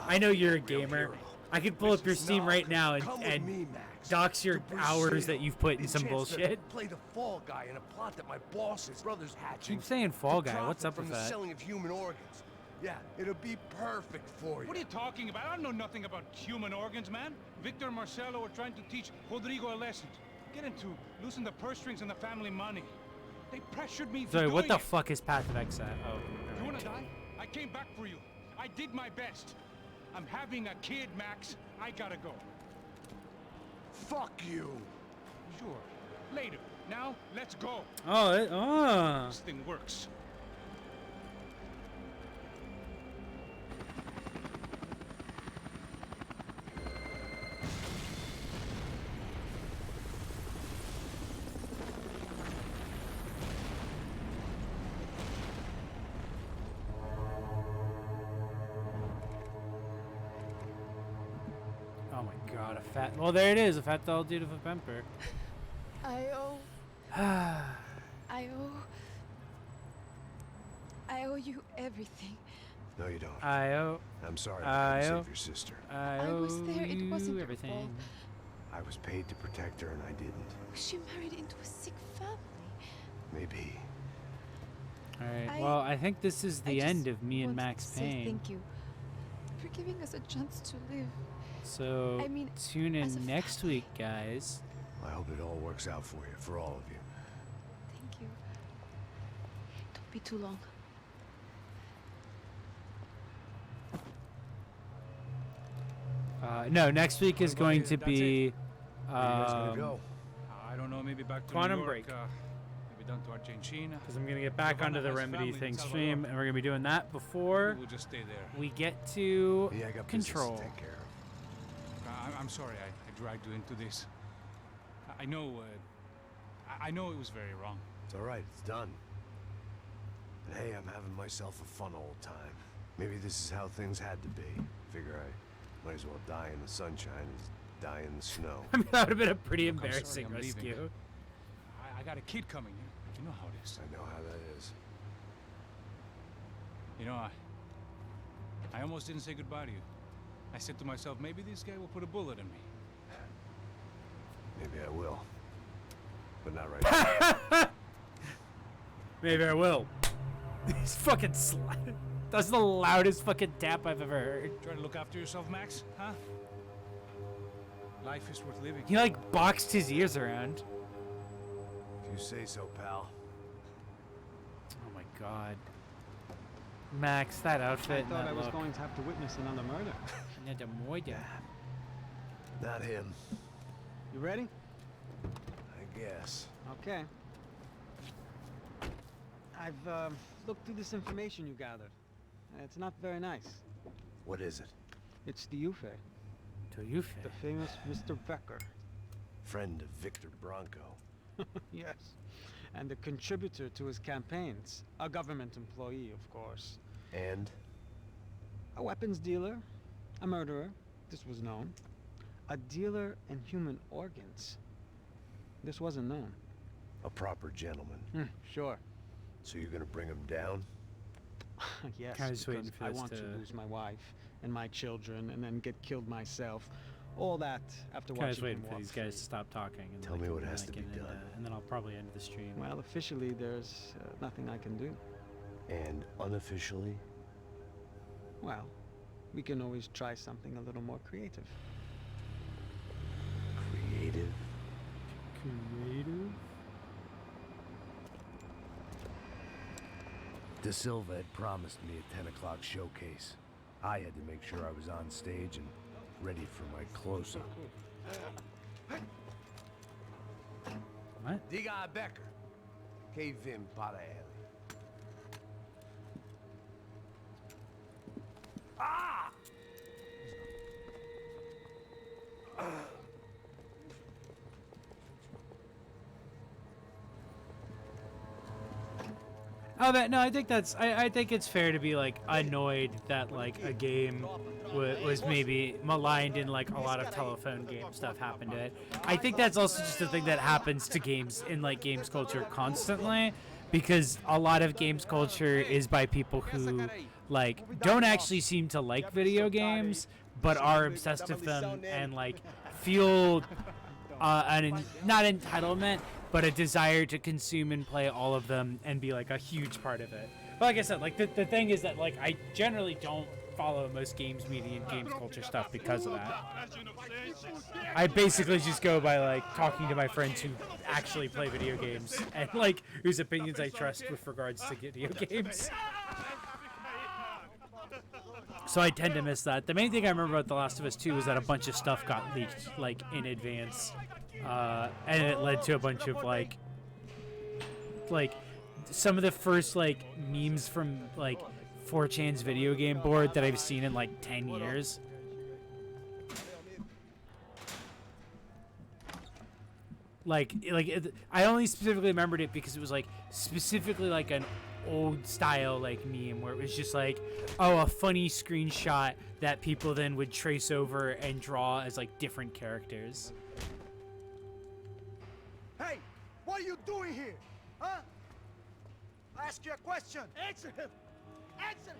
I know you're a gamer. I could pull up your Steam right now and dox your hours that you've put in some bullshit. Play the fall guy in a plot that my boss's brother's hatching. Keep saying fall guy. What's up with from the that? selling of human organs. Yeah, it'll be perfect for you. What are you talking about? I know nothing about human organs, man. Victor and Marcelo are trying to teach Rodrigo a lesson. Get him to loosen the purse strings and the family money. They pressured me. Zoe, what the fuck is Path of Exile? Oh, You wanna die? I came back for you. I did my best. I'm having a kid, Max. I gotta go. Fuck you. Sure. Later. Now, let's go. Oh, This thing works. Oh my god, a fat... Well, there it is, a fat doll dude with a bumper. I owe you everything. No, you don't. I'm sorry I couldn't save your sister. I was there. It wasn't your fault. I was paid to protect her and I didn't. She married into a sick family. Maybe. Alright, well, I think this is the end of me and Max Say Payne. thank you for giving us a chance to live. So, I mean, tune as a in next week, guys. I hope it all works out for you, for all of you. Thank you. Don't be too long. No, next week is going to be. Where are you guys gonna go? I don't know, maybe back to Quantum New York, Break. maybe down to Argentina. Because I'm gonna get back Giovanna onto the has Remedy family in thing Salvador. stream, and we're gonna be doing that before We'll just stay there. we get to Yeah, I got business to Control. take care of. I'm sorry I dragged you into this. I know, I know it was very wrong. It's all right. It's done. And hey, I'm having myself a fun old time. Maybe this is how things had to be. Figure I might as well die in the sunshine as die in the snow. I mean, that would have been a pretty Look, I'm sorry embarrassing I'm leaving. rescue. I got a kid coming. You know how it is. I know how that is. You know, I almost didn't say goodbye to you. I said to myself, maybe this guy will put a bullet in me. Maybe I will. But not right now. Maybe I will. He's fucking That's the loudest fucking tap I've ever heard. Try to look after yourself, Max, huh? Life is worth living. He like boxed his ears around. If you say so, pal. Oh my god. Max, that outfit I thought and I that was look. going to have to witness another murder. Another murder. Not him. You ready? I guess. Okay. I've looked through this information you gathered. It's not very nice. What is it? It's the Ufe. The famous Mr. Becker. Friend of Victor Bronco. Yes. And a contributor to his campaigns. A government employee, of course. And? A weapons dealer. A murderer. This was known. A dealer in human organs. This wasn't known. A proper gentleman. Sure. So you're gonna bring him down? Yes, I was waiting because for I this want to to- lose my wife and my children and then get killed myself. All that after I watching was waiting him for walk these guys to free. stop talking. And Tell like, me what and has then to I be can, done. and then I'll probably end the stream. Well, officially, there's nothing I can do. And unofficially? Well, we can always try something a little more creative. Creative? Creative? De Silva had promised me a 10 o'clock showcase. I had to make sure I was on stage and ready for my close-up. What? Diga Becker. Que vim para ele. Ah! Oh, no, I think that's. I think it's fair to be like annoyed that like a game was maybe maligned and like a lot of telephone game stuff happened to it. I think that's also just a thing that happens to games in like games culture constantly, because a lot of games culture is by people who like don't actually seem to like video games but are obsessed with them and like feel not entitlement, but a desire to consume and play all of them and be like a huge part of it. But like I said, like the thing is that like I generally don't follow most games media and games culture stuff because of that. I basically just go by like talking to my friends who actually play video games and like whose opinions I trust with regards to video games. So I tend to miss that. The main thing I remember about The Last of Us 2 was that a bunch of stuff got leaked like in advance, and it led to a bunch of like some of the first like memes from like 4chan's video game board that I've seen in like 10 years. I only specifically remembered it because it was like specifically like an old style like meme where it was just like, oh, a funny screenshot that people then would trace over and draw as like different characters. Hey, what are you doing here? Huh? I ask you a question. Answer him. Answer him.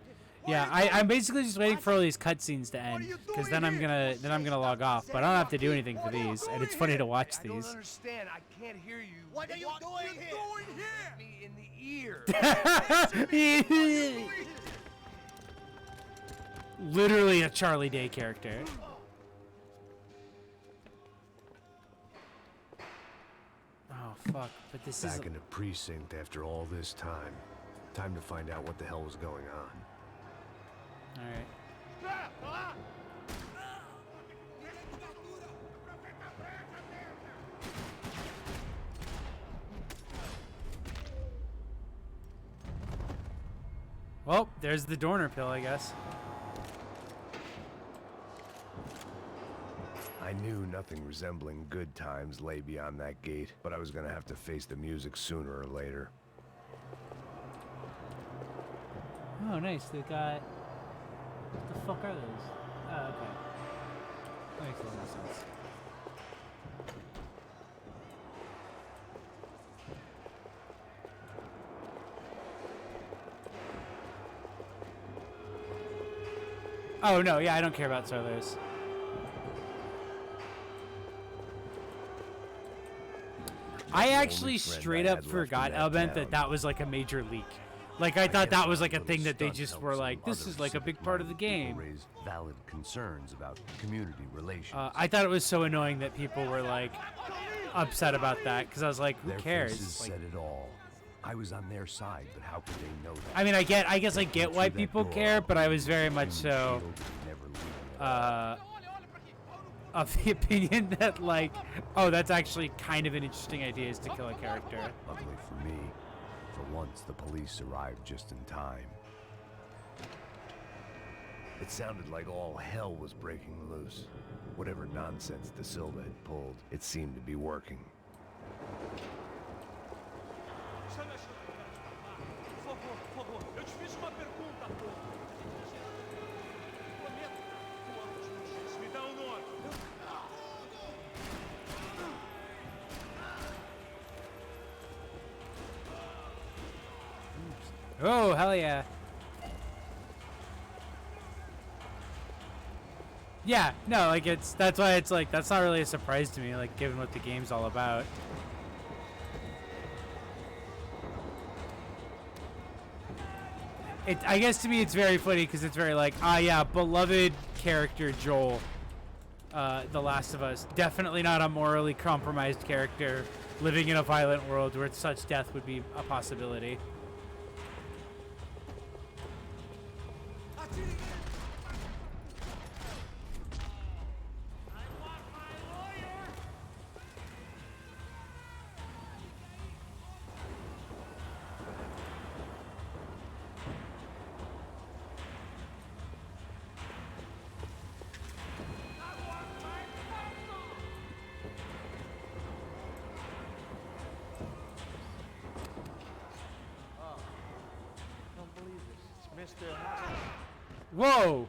Yeah, I'm basically just waiting for all these cutscenes to end, because then I'm gonna log off. But I don't have to do anything for these, and it's funny to watch I don't these. understand. I can't hear you. What are you doing here? Me in the ear. Literally a Charlie Day character. Oh fuck! But this is Back in the precinct after all this time. Time to find out what the hell was going on. all right. Well, there's the Dornerpilled, I guess. I knew nothing resembling good times lay beyond that gate, but I was gonna have to face the music sooner or later. Oh, nice. They got... What the fuck are those? Oh, okay. That makes a lot of sense. Oh, no, yeah, I don't care about Solos. I actually straight up forgot, Elbent, that was like a major leak. Like, I thought that was like a thing that they just were like, this is like a big part of the game. Raise valid concerns about community relations. I thought it was so annoying that people were like upset about that, because I was like, who Their cares? faces Like, said it all. I was on their side, but how could they know that? I mean, I guess I get why people care, but I was very much so of the opinion that, like, oh, that's actually kind of an interesting idea, is to kill a character. Luckily for me, for once the police arrived just in time. It sounded like all hell was breaking loose. Whatever nonsense De Silva had pulled, it seemed to be working. Oh, hell yeah. Yeah, no, like, that's why it's like, that's not really a surprise to me, like, given what the game's all about. I guess to me it's very funny, because it's very like, ah, yeah, beloved character Joel, The Last of Us. Definitely not a morally compromised character living in a violent world where such death would be a possibility. Whoa!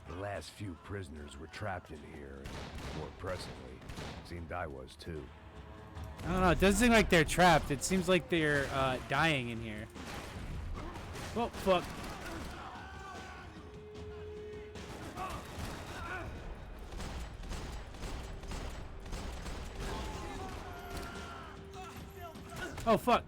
The last few prisoners were trapped in here, and more pressingly, seemed I was too. I don't know, it doesn't seem like they're trapped. It seems like they're dying in here. Oh, fuck. Oh, fuck.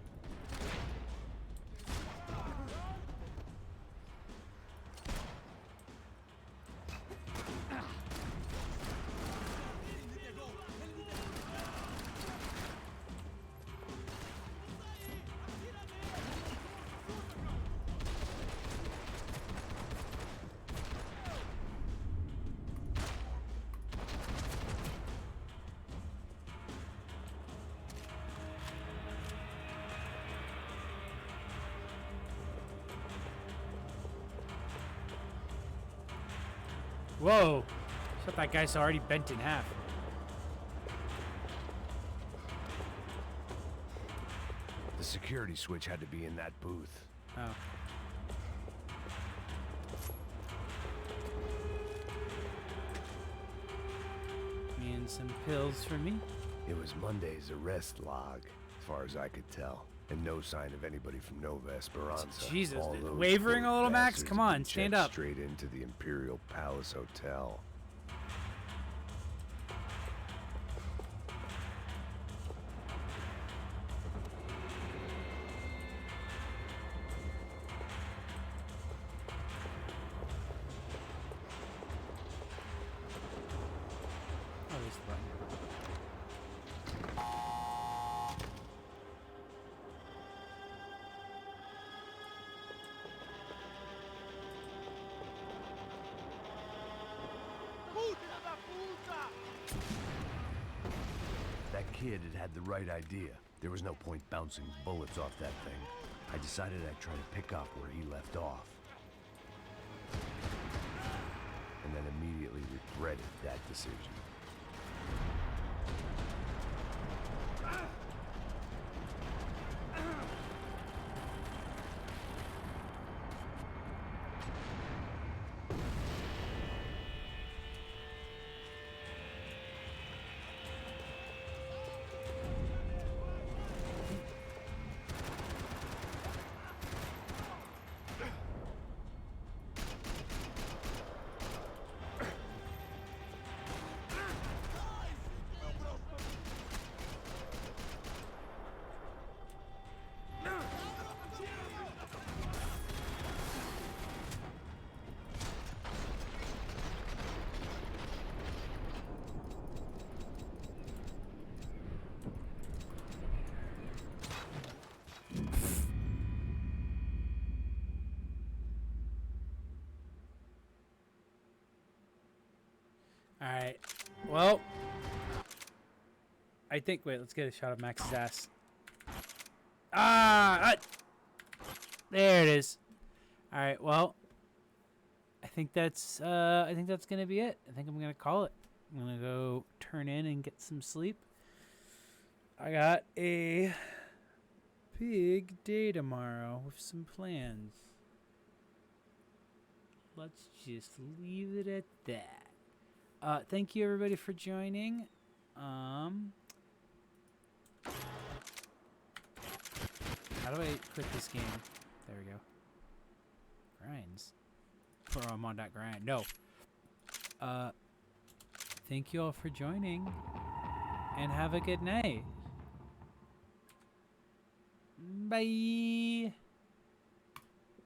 Whoa. I thought that guy's already bent in half. The security switch had to be in that booth. Oh. Me and some pills for me. It was Monday's arrest log, as far as I could tell. And no sign of anybody from Nova Esperanza. Jesus, All those wavering a little, Max? bastards Come had on, been stand checked up. Straight into the Imperial Palace Hotel. Oh, there's the button. That kid had the right idea. There was no point bouncing bullets off that thing. I decided I'd try to pick up where he left off. And then immediately regretted that decision. Alright. Well, I think, wait, let's get a shot of Max's ass. There it is. Alright, well, I think that's gonna be it. I think I'm gonna call it. I'm gonna go turn in and get some sleep. I got a big day tomorrow with some plans. Let's just leave it at that. Thank you everybody for joining. How do I quit this game? There we go. Grinds. Or I'm on that grind. No. Thank you all for joining. And have a good night. Bye.